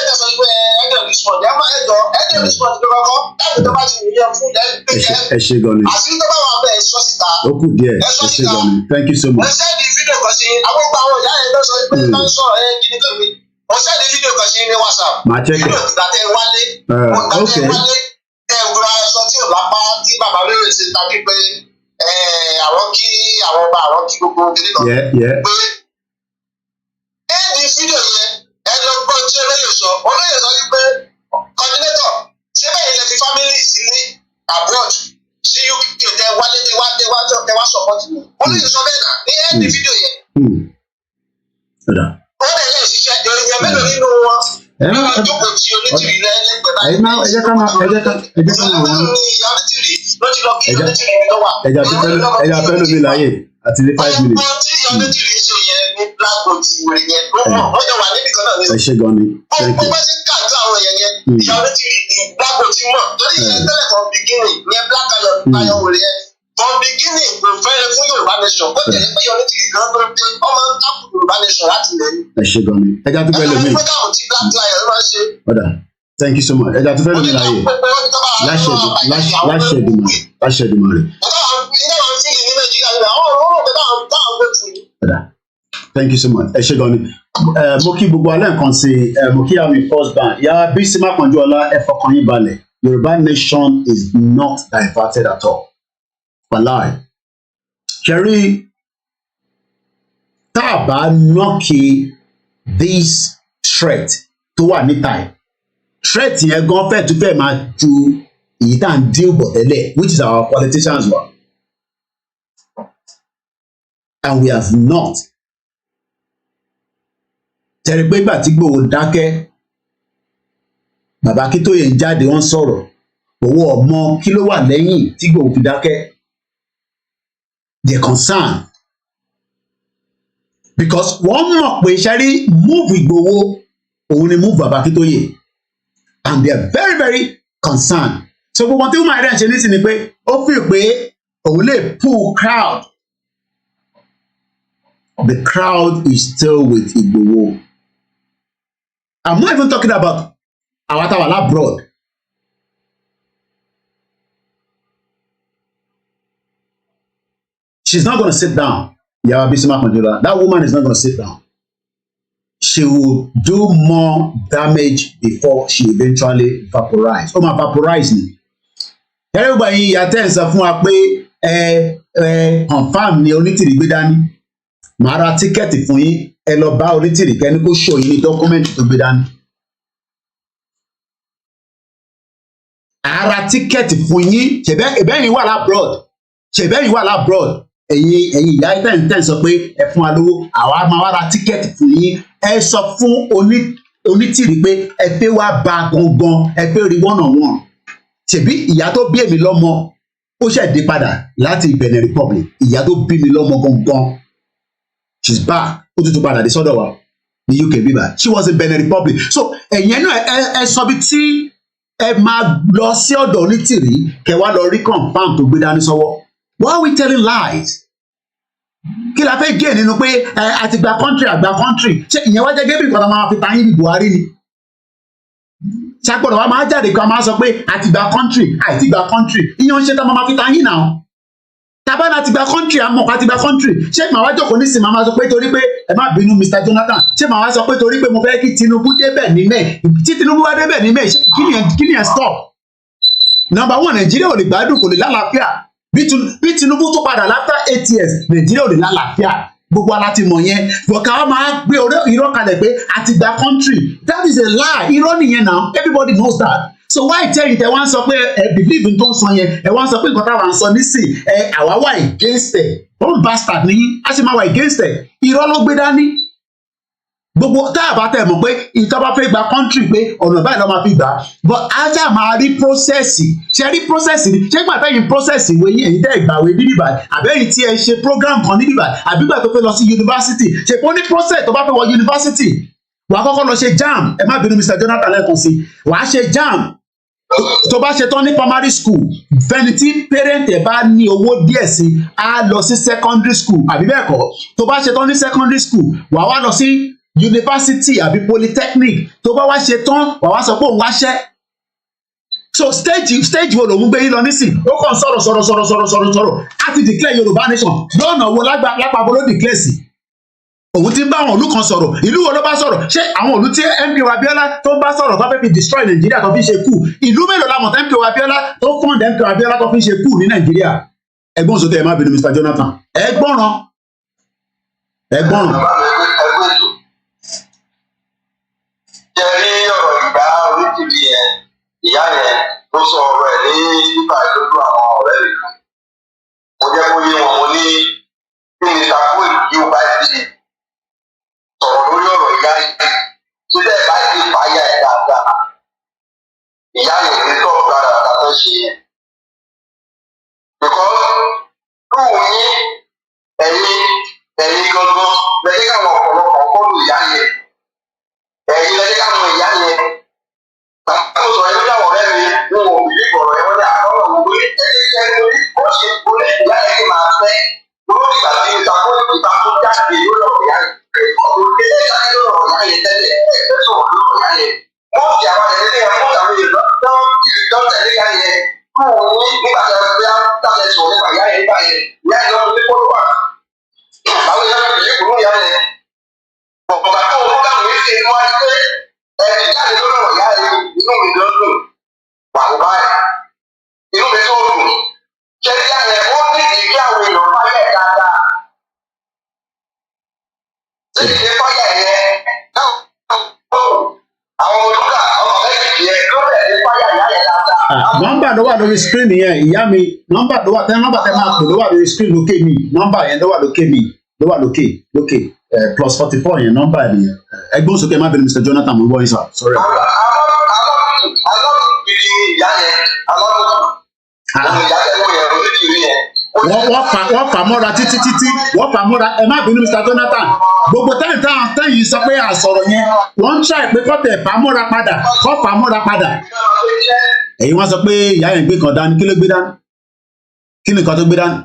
lè sọ pé ẹjọ́ respond ẹ má ẹjọ́ respond tó kọ́kọ́ láti tó bá ti wúyẹ fún ẹ ṣe gan ni. àti tó bá wà bẹ́ẹ̀ sọ síta. Ó kù díẹ̀ ẹ ṣe gan ni. Thank you so much. Mo sẹ́ẹ̀dì fídíò kan sí àwọn ọgbà àwọn ìyá yẹn lọ sọ pé máa ń sọ kíni tó mi. Mo sẹ́ẹ̀dì fídíò kan sí ní WhatsApp. Màá check it. Fídíò gbàtẹ́ wálé. Okay. Ẹ̀rọ aṣọ tí ò lápá tí bàbá lóore ṣe tàbí pé àwọn kí àwọn ọba àwọn kí gbogbo obìnrin kan. Pé ẹ̀ẹ́dì fídíò yẹn ẹ̀ẹ́dọ́gbọ́n tí olóyè sọ wípé coordinator ṣé bẹ́ẹ̀ lè fi family sílé abroad sí UK tẹ wálé tẹ wá support mi. Olóyè sọ bẹ́ẹ̀ náà ní ẹ̀ẹ́dì fídíò yẹn. Ó dẹ̀ lè ṣiṣẹ́ èèyàn mélòó nínú wọn. Jókòó tí onítìrì lẹ́gbẹ̀ẹ́ báyìí. Ẹ jẹ́ ká máa wọ́n. Ẹja fẹ́ lómi láyè àti ní 5 minutes. Ọmọ tí onítìrì ṣe yẹn ní blackboard ìwé yẹn wọ́n jọ wà níbi kan náà ní. Ẹ ṣe gan ni. Thank you. Ó bá ṣe ń kàdú àwọn èèyàn yẹn ìyá onítìrì ní blackboard ti mọ̀ lórí ìyẹn tẹ́lẹ̀ from beginning ní black ayọ̀ wòlé yẹn. From beginning kò fẹ́rẹ̀ fún Yorùbá nation ó tẹ̀lé pé onítìrì kan tó ń pé ọmọ ń tábù Yorùbá nation láti lẹ́yìn. Ẹ ṣe gan ni. Ẹja tó fẹ́ lómi. Ọ̀dà. Thank you so much. Ẹja tó fẹ́ lómi láyè. Láṣẹ ìdùnnú rẹ̀. Thank you so much. Ẹ ṣe gan ni. Mo kí gbogbo alẹ́ nǹkan sí mo kí àmì first bank. Ìyá Bísí Mákànjúọlá ẹ fọkàn yín balẹ̀. Yorùbá nation is not diverted at all. Wàláì. Ṣẹ̀rí tá a bá nọ́ọ̀kì this threat tó wà níta ẹ̀. Threat yẹn gan fẹ́ tún fẹ́ máa ju èyí tá à ń deal bọ̀ tẹ́lẹ̀ which is our politicians wa. And we have not. Tẹ̀rí pé ìgbà tí Ìgbòho dákẹ́ bàbá Akíntóyè ń jáde wọ́n sọ̀rọ̀ owó ọmọ kí ló wà lẹ́yìn tí Ìgbòho fi dákẹ́. They concern because wọ́n mọ̀ pé ṣẹ́rí move Ìgbòho òun ni move bàbá Akíntóyè and they are very very concerned. So gbogbo tí wọ́n máa rẹ̀ ṣe nísìnyí ni pé ó fi pé òun lè pull crowd. The crowd is still with Igboho. I'm not even talking about Awatawala abroad. She's not going to sit down. Yawa Bísí Mákànjúọlá. That woman is not going to sit down. She will do more damage before she eventually vaporize. Oh, my vaporize ni. Everybody attends fún wa pé confirm ni Onítìrì gbé dání. Màá ra tíkẹ́ẹ̀tì fún yín ẹ lọ bá Onítìrì kẹ́ni kó show yín ní dọ́kúmẹ́ǹtì tó gbé dání. Ara tíkẹ́ẹ̀tì fún yín ṣèbẹ́yìn wà lábroad ṣèbẹ́yìn wà lábroad ẹ̀yin ìyá tẹ̀ ń sọ pé ẹ fún wa lówó àwa máa wá ra tíkẹ́ẹ̀tì fún yín ẹ sọ fún Onítìrì pé ẹ pé wá bá gangan ẹ pé rí one on one. Ṣèbí ìyá tó bí èmi lọ́mọ ó ṣẹ̀ dé padà láti Benin Republic ìyá tó bí mi lọ́mọ gangan. She's back. Ó tún padà dé sọ́dọ̀ wa ní UK bíbá. She was in Benin Republic. So ẹ̀yẹn náà ẹ sọ bí tí ẹ máa lọ sí ọ̀dọ̀ Onítìrì kẹ wá lọ rí confam tó gbé dání sọ́wọ́. Why are we telling lies? Kí la fẹ́ gé nínú pé àti gba country àgbà country ṣé ìyẹn wá jẹ́ gébì kan tó máa fi ta yín bí Buhari ni? Ṣàgbọ́dọ̀ wa máa jáde kan máa sọ pé àti gba country àti gba country ìyẹn ń ṣe tá máa fi ta yín náà. Tàbá láti gba country àmọ́ àti gba country ṣé màá wá jókòó nísìnyí màá sọ pé torí pé ẹ má bínú Mr. Jonathan ṣé màá wá sọ pé torí pé mo fẹ́ kí Tinubu débẹ̀ ní May tí Tinubu wá débẹ̀ ní May kí ni ẹ stop. Number one Nàìjíríà ò lè gbádùn kò lè lálàáfíà bí Tinubu tó padà after 8 years Nàìjíríà ò lè lálàáfíà gbogbo ara ti mọ̀ yẹn bọ̀ká wa máa gbé irọ́ kalẹ̀ pé àti gba country that is a lie irọ́ nìyẹn now everybody knows that. So why tẹ́yìn tẹ́ wá ń sọ pé ẹ believe in tó ń sọ yẹn ẹ wá ń sọ pé nǹkan táwa ń sọ nísìn àwa wà against ẹ̀ one bastard ní a ṣe máa wà against ẹ̀ irọ́ ló gbé dání. Gbogbo tá a bá tẹ̀ mọ̀ pé ìtọ́ bá fẹ́ gba country pé ọ̀nà báyìí lọ́ máa fi gbà but ajá máa rí process ṣe rí process ni ṣé gbà tẹ́yìn process ìwé yín ẹ̀yin tẹ́ ìgbàwé ní bíbá àbẹ́yìn tí ẹ ṣe program kan ní bíbá àbígbà tó fẹ́ lọ sí university ṣe pé ó ní process tó bá fẹ́ wọ university wà á kọ́kọ́ lọ ṣe JAMB ẹ má bínú Mr. Jonathan lẹ́ẹ̀kan sí wà á ṣe JAMB tó bá ṣe tán ní primary school fẹ́ni tí parent ẹ̀ bá ní owó díẹ̀ sí á lọ sí secondary school àbí bẹ́ẹ̀ kọ́ tó bá ṣe tán ní secondary school wà wá lọ sí university àbí polytechnic tó bá wá ṣe tán wà wá sọ pé òun wáṣẹ́ so stage wo lòun gbé yín lọ nísìn ó kàn sọ̀rọ̀ á ti declare Yorùbá nation lọ́nà wo lápapọ̀ ló declare sí òun ti ń bá àwọn ìlú kan sọ̀rọ̀ ìlú wo ló bá sọ̀rọ̀ ṣé àwọn ìlú tí MKO Abiola tó ń bá sọ̀rọ̀ tó fẹ́ fi destroy Nàìjíríà tó fi ṣe kú ìlú mélòó la mọ̀ tí MKO Abiola tó fund MKO Abiola tó fi ṣe kú ní Nàìjíríà ẹ̀gbọ́n sókè ẹ má bínú Mr. Jonathan ẹ̀gbọ́ràn. jẹ́rí ọ̀rọ̀ ìgbà oríṣiríṣi yẹn ìyá yẹn ló sọ ọ̀rọ̀ ẹ̀ ní nípa ìlójú àwọn ọ̀rẹ́ rẹ̀ mo jẹ́ kó yé wọn mo ní kí ni tako yóò bá ti sọ̀rọ̀ lórí ọ̀rọ̀ ìyá yẹn tó dẹ̀ bá ti fàáyà ẹ̀ dáadáa ìyá yẹn ní tọ́ gbára àtàtọ́ ṣe yẹn. because lóhùn yín ẹ̀yin gangan lẹ́yìn káwọn ọ̀pọ̀lọpọ̀ kọ́lù ìyá yẹn ẹ̀yin lẹ́yìn káwọn ìyá yẹn bàbá tó sọ ẹni láwọn ọ̀rẹ́ mi ń wò mí ní ìbọ̀rọ̀ ẹ̀wọ̀n ní àwọn ọ̀rọ̀ wò ní ẹni lórí ó ṣe ìgbóni ìyá yẹn kí máa fẹ́ lórí ìgbà tí ìtàkùn jáde lórí ọ̀rọ̀ ìyá yẹn ọ̀rọ̀ ilé ẹ̀ka lórí ọ̀rọ̀ ìyá yẹn tẹ́lẹ̀ ẹ̀fẹ́ sọ̀rọ̀ lórí ọ̀rọ̀ ìyá yẹn wọ́n ti àwọn ẹ̀rẹ́ yẹn wọ́n àwọn èèyàn tẹ̀lé ìyá yẹn kó o ní nígbà tí a bá tàbí sọ̀rọ̀ nípa ìyá yẹn nígbà yẹn ìyá yẹn lọ́wọ́ ní kókó wà àwọn èèyàn fi ìlú kúrú ìyá yẹn bọ̀bọ̀bà tó o bá mi ṣe wá ní pé ẹni jáde lórí ọ̀rọ̀ ìyá yẹn inú mi ló dùn wà ó báyìí inú mi tó dùn ṣé ìyá yẹn ó ní ìdí àwọn èèyàn fáyẹ̀ dáadáa ṣé ìdí fáyẹ̀ yẹn náà àwọn olùkà ọmọ méjì yẹn ló bẹ̀ ní fáyẹ̀ ìyá yẹn dáadáa. Nọ́mbà ló wà lórí screen yẹn ìyá mi nọ́mbà tẹ máa pè ló wà lórí screen lókè mi nọ́mbà yẹn ló wà lókè mi ló wà lókè plus 44 yẹn nọ́mbà nìyẹn ẹgbọn sókè má bẹ̀rẹ̀ Mr. Jonathan mo gbọ́ yín sà sorry. wọ́n fà mọ́ra títí wọ́n fà mọ́ra ẹ má bínú Mr. Jonathan gbogbo tẹ́yìn sọ pé àsọ̀rọ̀ yẹn wọ́n ń try pé kọ́tẹ̀ fà mọ́ra padà ẹ̀yin wọ́n sọ pé ìyá yẹn gbé kan dání kí ló gbé dání kí ni nǹkan tó gbé dání.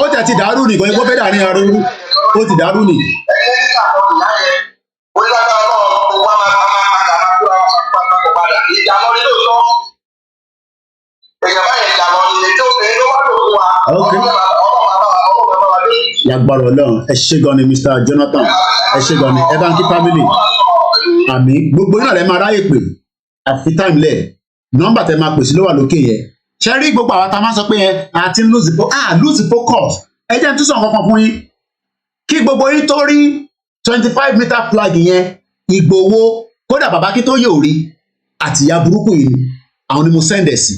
ó tẹ̀ ti dàrú nìkan ikú fẹ́ dà ní arúgbó ó ti dàrú nì. Lágbára Ọlọ́run ẹ ṣé gan ni Mr. Jonathan ẹ ṣé gan ni ẹ bá ń kí family àmì gbogbo náà lẹ máa ráyè pè àfi time lẹ nọ́mbà tẹ máa pè sí ló wà lókè yẹn ṣe rí gbogbo àwọn tá a máa sọ pé yẹn àti lose focus ẹ jẹ́ n tún sọ nǹkan kan fún yín kí gbogbo yín tó rí 25 meter flag yẹn Ìgbòho kódà bàbá kí tó yóò rí àtìyá burúkú yìí àwọn ni mo send ẹ̀ sí.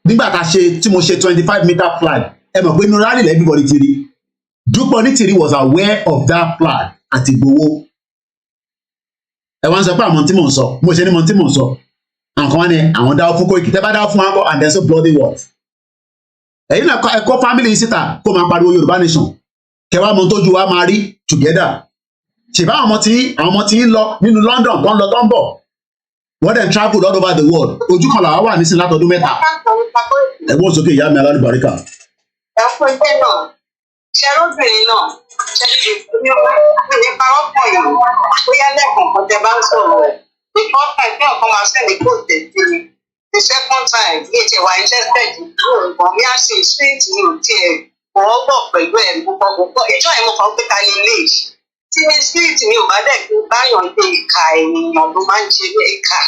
nígbà tá a ṣe tí mo ṣe 25 meter flag ẹ mọ̀ pé inú rally everybody ti rí Dupe Onitiro was aware of that flag àti Ìgbòho ẹ wá ń sọ pé àwọn tí mò ń sọ mo ṣe ní mo tí mò ń sọ àwọn kan wá ní àwọn dáwọ́ fún Koiki tẹ́ bá dáwọ́ fún wọn and then so bloody what ẹ̀yin náà ẹ̀kọ́ family yìí síta kó máa pariwo Yorùbá nation kẹwàá mọ tójú wa máa rí together ṣèbá àwọn ọmọ tí ń lọ nínú London tó ń lọ tó ń bọ̀ wọ́n dẹ̀ travel all over the world ojú kan làwọn wà nísìnyí látọdún mẹ́ta ẹ̀gbọ́n sókè ìyá mi alálùbáríkà. ẹ̀fọ́ ìfẹ́ náà ṣe lóbìnrin náà ṣe lè fi ní parọ́pọ̀ yìí bóyá lẹ́ẹ̀kọ̀ọ̀kan tẹ bá ń sọ̀rọ̀ ẹ̀ the first time bí ọ̀kan máa sẹ́ni kò tẹ̀sí mi the second time bí ètò ìwà interested ìlú nǹkan bí a ṣe street mi ò tiẹ̀ fọwọ́bọ̀ pẹ̀lú ẹ̀ gbogbo ìjọ yẹn mo kàn pé ta ni ilé yìí tí ní street mi ò bá dẹ̀ kí báyọ̀ ń gbé ìka ènìyàn ló máa ń ṣe ní ìka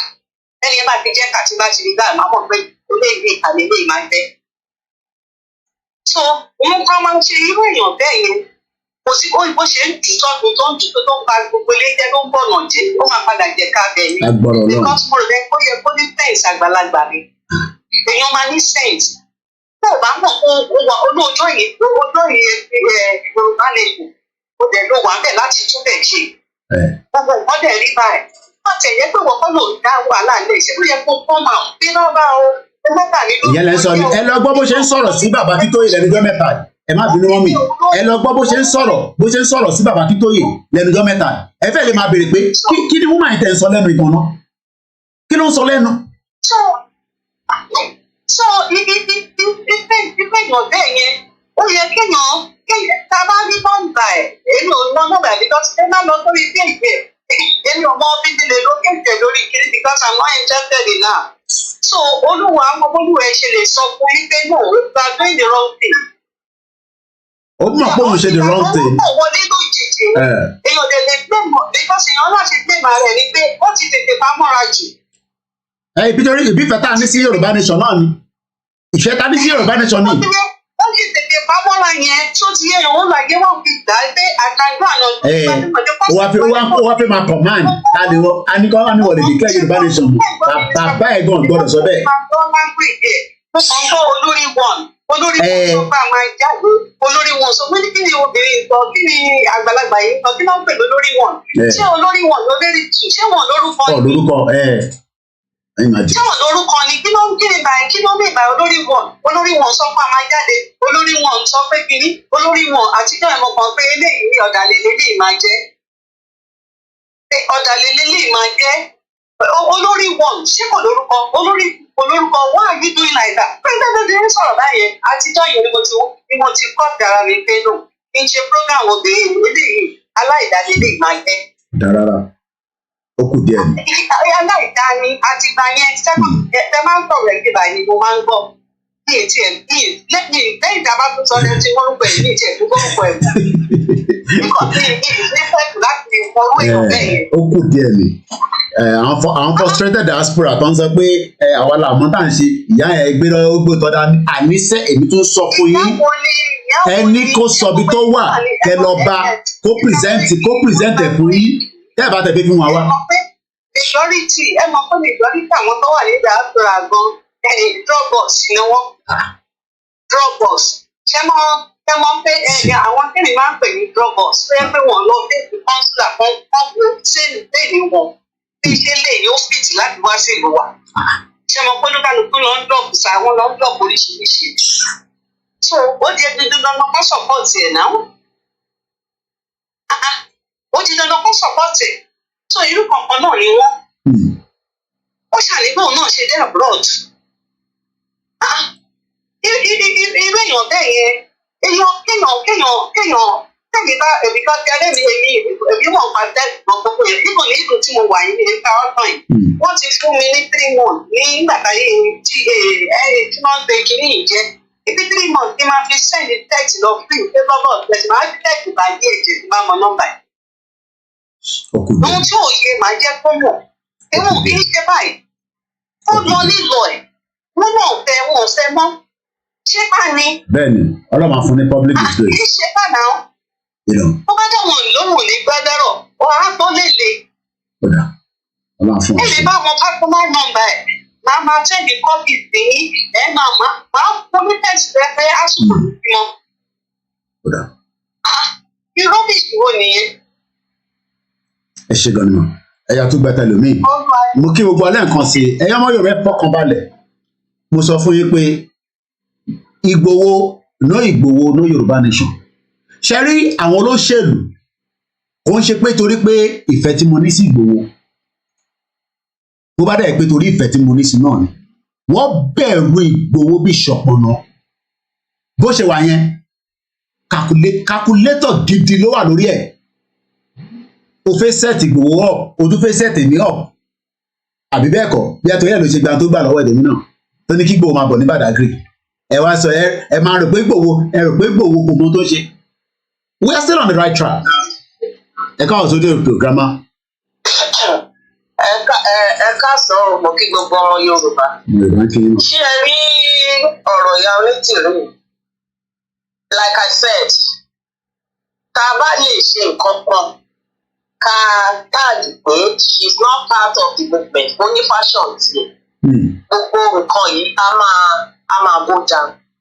ẹni ẹ bá ti jẹ́ kàtí bá ti rí gbà máa mọ̀ pé ilé ìgbé ìka lè lè máa jẹ́. so òun kan máa ń ṣe irú èèyàn bẹ́ẹ̀ yẹn kò sí bó ṣe ń jù sọ́dún tó ń jù tó ń pa gbogbo ilé jẹ́ tó ń bọ̀nà jẹ́ ó máa padà jẹ́ ká bẹ̀ ni because mo rò bẹ́ẹ̀ kó yẹ kó ní sense àgbàlagbà ni èèyàn máa ní sense tó o bá mọ̀ kó o wà olóòjọ́ yìí Yorùbá nation ó dẹ̀ ló wà bẹ́ẹ̀ láti túbẹ̀ ṣe gbogbo nǹkan dẹ̀ rí báyìí wọ́n tẹ̀ yẹ pé wọ́n kọ́ ló dá wàhálà ilé iṣẹ́ ó yẹ kó tọ́ máa bí náà bá o ẹ mọ́ta nínú. ìyẹn lẹ sọ ni ẹ lọ gbọ́ bó ṣe ń sọ̀rọ̀ sí bàbá Tító ilẹ̀ níjọ́ mẹ́ta ẹ má bínú wọn mi ẹ lọ gbọ́ bó ṣe ń sọ̀rọ̀ sí bàbá Akíntóyè lẹ́nu ọjọ́ mẹ́ta ẹ fẹ́ lè máa béèrè pé kí ni woman tẹ̀ ń sọ lẹ́nu ìtàn náà kí ló ń sọ lẹ́nu. so ìgbẹ́yàn bẹ́ẹ̀ yẹn ó yẹ kéèyàn tá a bá rí nọ́mbà ẹ̀ èmi ò mọ nọ́mbà ẹ̀ because ẹ má lọ sórí ilé ìgbẹ́ èmi ò mọ bíbélì lókèjẹ lórí kiri because I'm not interested in that. So olúwa àwọn olúwa ẹ ṣe lè sọ fún mi pé no we are doing the wrong thing. ó mọ̀ pé òun ṣe the wrong thing. ó wọlé lójijì èèyàn lè lè gbé mọ̀ because èèyàn láti gbé màá rẹ̀ ni pé ó ti tètè bá mọ́ra jù. Ibi torí ìbí ìfẹ́ tá a ní sí Yorùbá nation náà ni ìfẹ́ tá a ní sí Yorùbá nation ni. ó ti tètè bá mọ́ra yẹn tó ti yẹ ìwọ̀n làgé wọn fi gbà pé àkàndó àná. ó wá fẹ́ máa command àdìwọ́ aníwọ̀ lè declare Yorùbá nation bàbá ẹ̀ gan gbọ́dọ̀ sọ bẹ́ẹ̀. mo kàn gbọ́ olórí wọn sọ pé a máa jáde olórí wọn sọ wọ́n ní kí ni obìnrin sọ kí ni àgbàlagbà yìí sọ kí ló ń pè lórí wọn ṣé olórí wọn lórí tù ṣé wọn lórúkọ ni ṣé wọn lórúkọ ni kí ló ń gbé báyìí kí ló ń gbé báyìí olórí wọn sọ pé a máa jáde olórí wọn sọ pé kiri olórí wọn àtijọ́ ẹ̀mọ́ kan pé eléyìí ọ̀dàlélélẹ́yìí máa jẹ́ olórí wọn ṣé kò lórúkọ olórúkọ why are you doing like that president ló dé ń sọ̀rọ̀ báyẹn àtijọ́ yẹn ni mo ti kọ́ dára mi pé no kí n ṣe program obìnrin eléyìí aláìdánilé máa jẹ́. dára ó kù díẹ̀ ni. aláìdáni àtìgbà yẹn ẹ máa ń sọ̀rọ̀ ẹ̀gbẹ́ báyìí mo máa ń gbọ́ bí etí ẹ̀ bí lẹ́yìn tá a bá tún sọ lẹ́nu tí wọ́n ń pẹ̀ ní ìtì ẹ̀ tó gbọ́dọ̀ ẹ̀ nígbà tí ìfẹ́kù láti fọwọ́ èèyàn bẹ́ẹ̀ yẹn. ó kù díẹ̀ ni àwọn frustrated diaspora kan sọ pé àwa làwọn tá à ń ṣe ìyá ẹ̀ gbé lọ́wọ́ gbé tọ́da àníṣe èmi tó sọ fún yín ẹni kó sọbi tó wà kẹ lọ bá kó present ẹ̀ fún yín tẹ́ ẹ̀ bá tẹ̀ pé fún wa wá. majority ẹ mọ̀ pé majority àwọn tó wà ní diaspora gan drug boss ni wọ́n drug boss ṣé mọ̀ pé àwọn kìnìún máa ń pè ní drug boss tó yẹ pé wọ́n lọ dé kọ́ńsúlà kan ṣé lè wọn bí ṣe lè yóò fìtì láti wá sí ìlú wa ṣé mọ̀ pé olúkálukú lọ ń dọ̀bù sí àwọn lọ ń dọ̀bù oríṣiríṣi so ó di ẹni dandan lọ kó support ẹ̀ náà ó di dandan kó support ẹ̀ so irú kankan náà ni wọ́n ó ṣàlébọ̀ náà ṣe dé abroad irú èèyàn bẹ́ẹ̀ yẹn kéèyàn tẹ̀lé bá èmi kan tẹ́lé mi èmi mọ̀ nípa tẹ́lẹ̀ gbogbo yẹn nígbà ní ìlú tí mo wà yìí ní ká ọ̀tàn yìí wọ́n ti fún mi ní 3 months ní gbàgbáyé tí wọ́n ń pe kínní yìí jẹ́ ibi 3 months ni máa fi send text lọ fún ìpè bọ́bọ̀ ọ̀gbẹ́sì máa fi text bá yé ẹ̀jẹ̀ tí máa mọ nọ́mbà yìí. ohun tí òye máa jẹ́ kó mọ̀ ewu kì í ṣe báyìí ó lọ nílò ẹ̀ wọ́n náà fẹ́ wọn fẹ́ mọ́ ṣé bá ní. bẹ́ẹ̀ni ọlọ́mà fún ní public display. kì í ṣe bá náà ó bá dẹ̀ wọ́n lóhùn ní gbẹ́dẹ́rọ̀ ó á tó lélẹ̀. ọ̀dà ọlọ́mà fún ọ. èmi bá wọn personal number ẹ̀ máa tẹ́lẹ̀ kọ́pì sí ẹ̀ máa fún ní text pẹ́pẹ́ àsùnkù mọ́. ọ̀dà. irọ́ bí ìṣòro nìyẹn. ẹ ṣe gan ni mọ ẹyà tó gbẹtẹ lómi mo kí gbogbo alẹ́ nǹkan sí ẹyà ọmọ Yorùbá fọkàn balẹ̀ mo sọ fún yín pé Ìgbòho no Yorùbá nation ṣe rí àwọn olóṣèlú kò ń ṣe pé torí pé ìfẹ́ tí mo ní sí Ìgbòho bó bá dẹ̀ pé torí ìfẹ́ tí mo ní sí náà ni wọ́n bẹ̀rù Ìgbòho bí ṣọ̀pọ̀nà bó ṣe wà yẹn calculator gidi ló wà lórí ẹ̀ o fẹ́ set Ìgbòho up o tún fẹ́ set èmi up àbí bẹ́ẹ̀ kọ́ bí àtọ́yẹ̀ ló ṣe gba tó gbà lọ́wọ́ ẹ̀dẹ̀mí náà tó ní kí Ìgbòho máa bọ̀ ní Badagry ẹ wá sọ ẹ máa rò pé Ìgbòho kò mọ tó ṣe we are still on the right track ẹ káwọn tó dé programma. ẹ káàsán mo kí gbogbo ọmọ Yorùbá ṣé ẹ rí ọ̀rọ̀ ìyá Onítìrí like I said tá a bá lè ṣe nǹkan kan ká káàdì pé she is not part of the movement ó ní fashion tiẹ̀ gbogbo nǹkan yìí a máa bó jà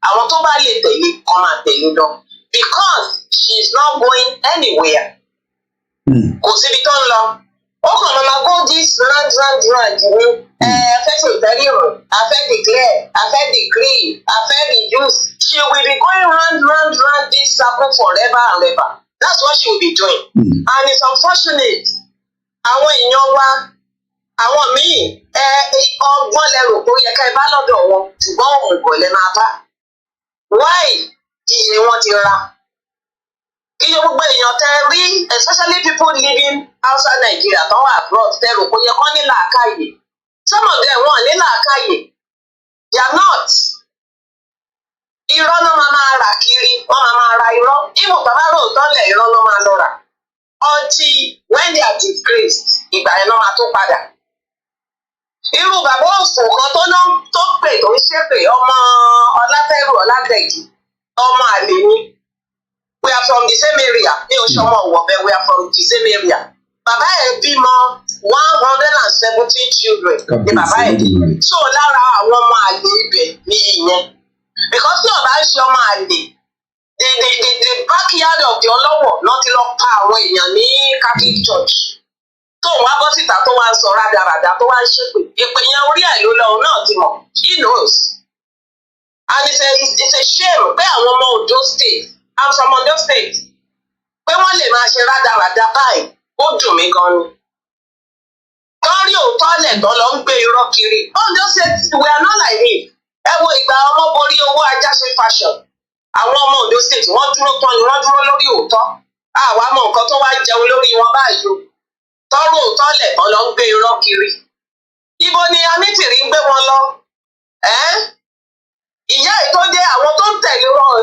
àwọn tó bá lè tẹ̀lé kan máa tẹ̀lé lọ because she is not going anywhere kò síbi tó ń lọ ó kàn máa go this round ni fẹ́ ṣe ìtẹ́rìrùn afẹ́ declare afẹ́ decree afẹ́ reduce she will be going round this circle forever and ever. That's what she will be doing. And it's unfortunate. Àwọn èèyàn wa àwọn míì ọgbọ́n lẹ́rù tó yẹ ká ẹ bá lọ́dọ̀ wọn ṣùgbọ́n òmùgọ̀ lẹ máa bá. Why iye wọn ti ra? Iye gbogbo èèyàn tẹ rí especially people living outside Nigeria tó wà abroad tẹrù kò yẹ kán ní làákàyè. Some of them wọn ní làákàyè. They are not. Irọ́ náà máa rà kiri, wọ́n máa ra irọ́. Ìmọ̀ bàbá lóòótọ́ lẹ̀ irọ́ náà máa lọ rà. Until when they are disgraced, ìgbà yẹn náà máa tó padà. Irú bàbá òfò kan tó pè tó ń ṣépè ọmọ Ọlábẹ̀rù Ọlágbẹ̀gì, ọmọ àlè ni. We are from the same area. Mi ò ṣọmọ Ọ̀wọ̀bẹ, we are from the same area. Bàbá ẹ̀ bímọ 117 children ni bàbá ẹ̀ bí. So lára àwọn ọmọ àlè ibẹ̀ ni ìyẹn. Because tí ọba ń ṣe ọmọ àlè, the backyard of the ọlọ́wọ̀ náà ti lọ pa àwọn èèyàn ní Catholic Church. Tó wá bọ́ síta tó wá ń sọ rádaràda tó wá ń ṣépè. Ìpè yẹn orí ẹ̀ ló lọ́wọ́ náà ti mọ̀. He knows. And it's a shame pé àwọn ọmọ Ondo State, I'm from Ondo State, pé wọ́n lè máa ṣe rádaràda báyìí. Ó dùn mí gan ni. Kọ́rí òótọ́ lẹ̀ tán lọ ń gbé irọ́ kiri. Ondo State, we are not like it. Ẹ wo ìgbà ọmọ borí owó Ajáṣe fashion. Àwọn ọmọ Ondo State wọ́n dúró tán ni wọ́n dúró lórí òótọ́. Àwa mọ nǹkan tó wá jẹun lórí wọn báyìí o. Tọ́rọ̀ òótọ́ lẹ̀ tán lọ ń gbé irọ́ kiri. Ibo ni Amítìrí ń gbé wọn lọ? Ìyá ẹ̀ tó dé àwọn tó ń tẹ̀lé wọn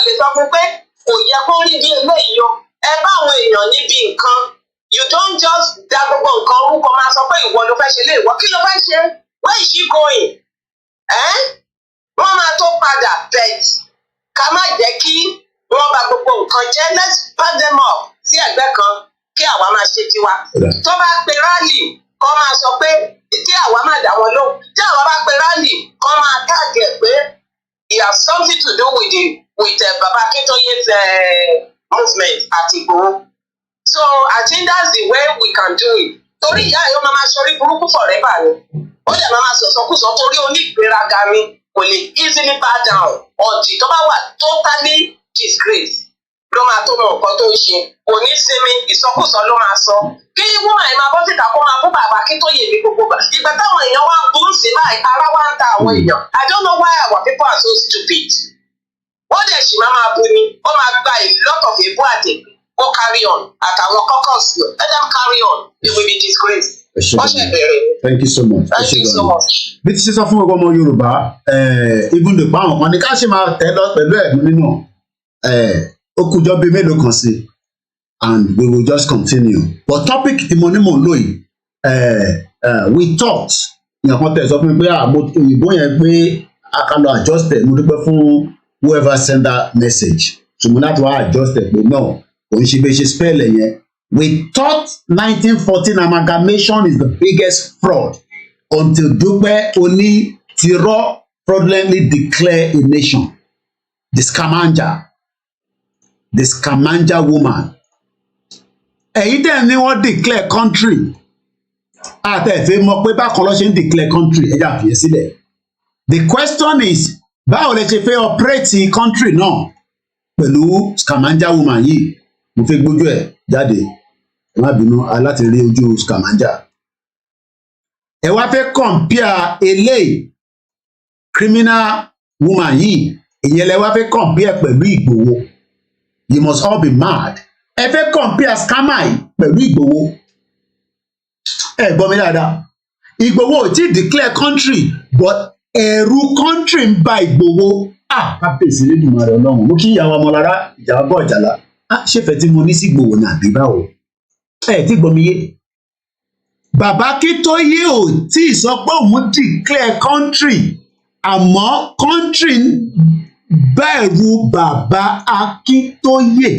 lè sọ fún pé kò yẹ kó rí bí eléyìí o. Ẹ bá àwọn èèyàn níbi nǹkan. You don't just da gbogbo nǹkan orúkọ máa sọ pé ìwọ ló fẹ́ ṣe lé ìwọ. Kí ló fẹ́ ṣe? Where is she going? Wọ́n máa tó padà bet ká má jẹ́ kí wọ́n bà gbogbo nǹkan jẹ́. Let's back them up sí ẹ̀gbẹ́ kan kí àwa máa ṣe tiwa. Tó bá pe rally kọ́ máa sọ pé kí àwa máa dá wọn lóhùn. Tí àwa bá pe rally kọ́ máa tàgẹ̀ pé it has something to do with Baba Akintoye's movement àti Ìgbòho. So I think that's the way we can do it. Torí ìyá yóò máa ṣorí burúkú forever ni. Ó lè máa sọ̀sọ̀kúsọ torí onígbéraga ni kò lè easily bow down ọ̀dì tó bá wà totally disgrace ló máa tó mọ nǹkan tó ń ṣe. Kò ní sinmi ìsọkúsọ ló máa sọ. Kí woman ẹ̀ máa bọ́ síta kó máa bú Bàbá Akíntóyè ní gbogbo gbà. Ìgbà táwọn èèyàn wá ń bú sí báyìí ara wá ń ta àwọn èèyàn. I don't know why our people are so stupid. Wọ́n dẹ̀ sì máa bú ni. Ó máa gba a lot of èbú àtẹ̀gbẹ́. Go carry on àtàwọn caucus let them carry on they will be disgraced. Thank you so much. Thank you so much. Bí ti ṣe sọ fún ọmọ Yorùbá even the pound kan ní ká ṣe máa tẹ̀ lọ pẹ̀lú ẹ̀dùn nínú ó kújọ́ bíi mélòó kan sí and we will just continue but topic tí mo ní mò ń lò yìí we talked ìyàn kan tẹ̀ sọ fún mi pé òyìnbó yẹn pé a kan lọ adjust ẹ̀ mo dúpẹ́ fún whoever send that message ṣùgbọ́n láti wá adjust ẹ̀ pé náà. Spell we thought 1914 amalgamation is the biggest fraud until Dupe Onitiro fraudulently declared a nation. The Scamander woman. Èyí tẹ̀ ní wọ́n declare country. Àtẹ̀fẹ́ mọ̀ pé bákan ló ṣe ń declare country ẹ̀yà fìyẹ́ sílẹ̀. The question is báwo lẹ ṣe fẹ́ operate country náà pẹ̀lú Scamander woman yìí? Mo fẹ́ gbójú ẹ̀ jáde má bínú aláti rí ojú Scamander. Ẹ wá fẹ́ compare eléyìí criminal woman yìí ìyẹn lẹ wá fẹ́ compare pẹ̀lú Ìgbòho. You must all be mad. Ẹ fẹ́ compare scammer yìí pẹ̀lú Ìgbòho. Ẹ gbọ́ mi dáadáa. Ìgbòho ò tí declare country but ẹ̀rù country ń ba Ìgbòho. Kábíyèsí Elédùmarè Ọlọ́run mo kí ìyàwó ọmọlára ìjàwá bọ̀ ìjàlá. Ṣéfẹ̀ tí mo ní sí Ìgbòho ní àbí báwo tí gbọ́ mi yé Bàbá Akíntóyè ò tí ì sọ pé òun declare country àmọ́ country bẹ̀rù Bàbá Akíntóyè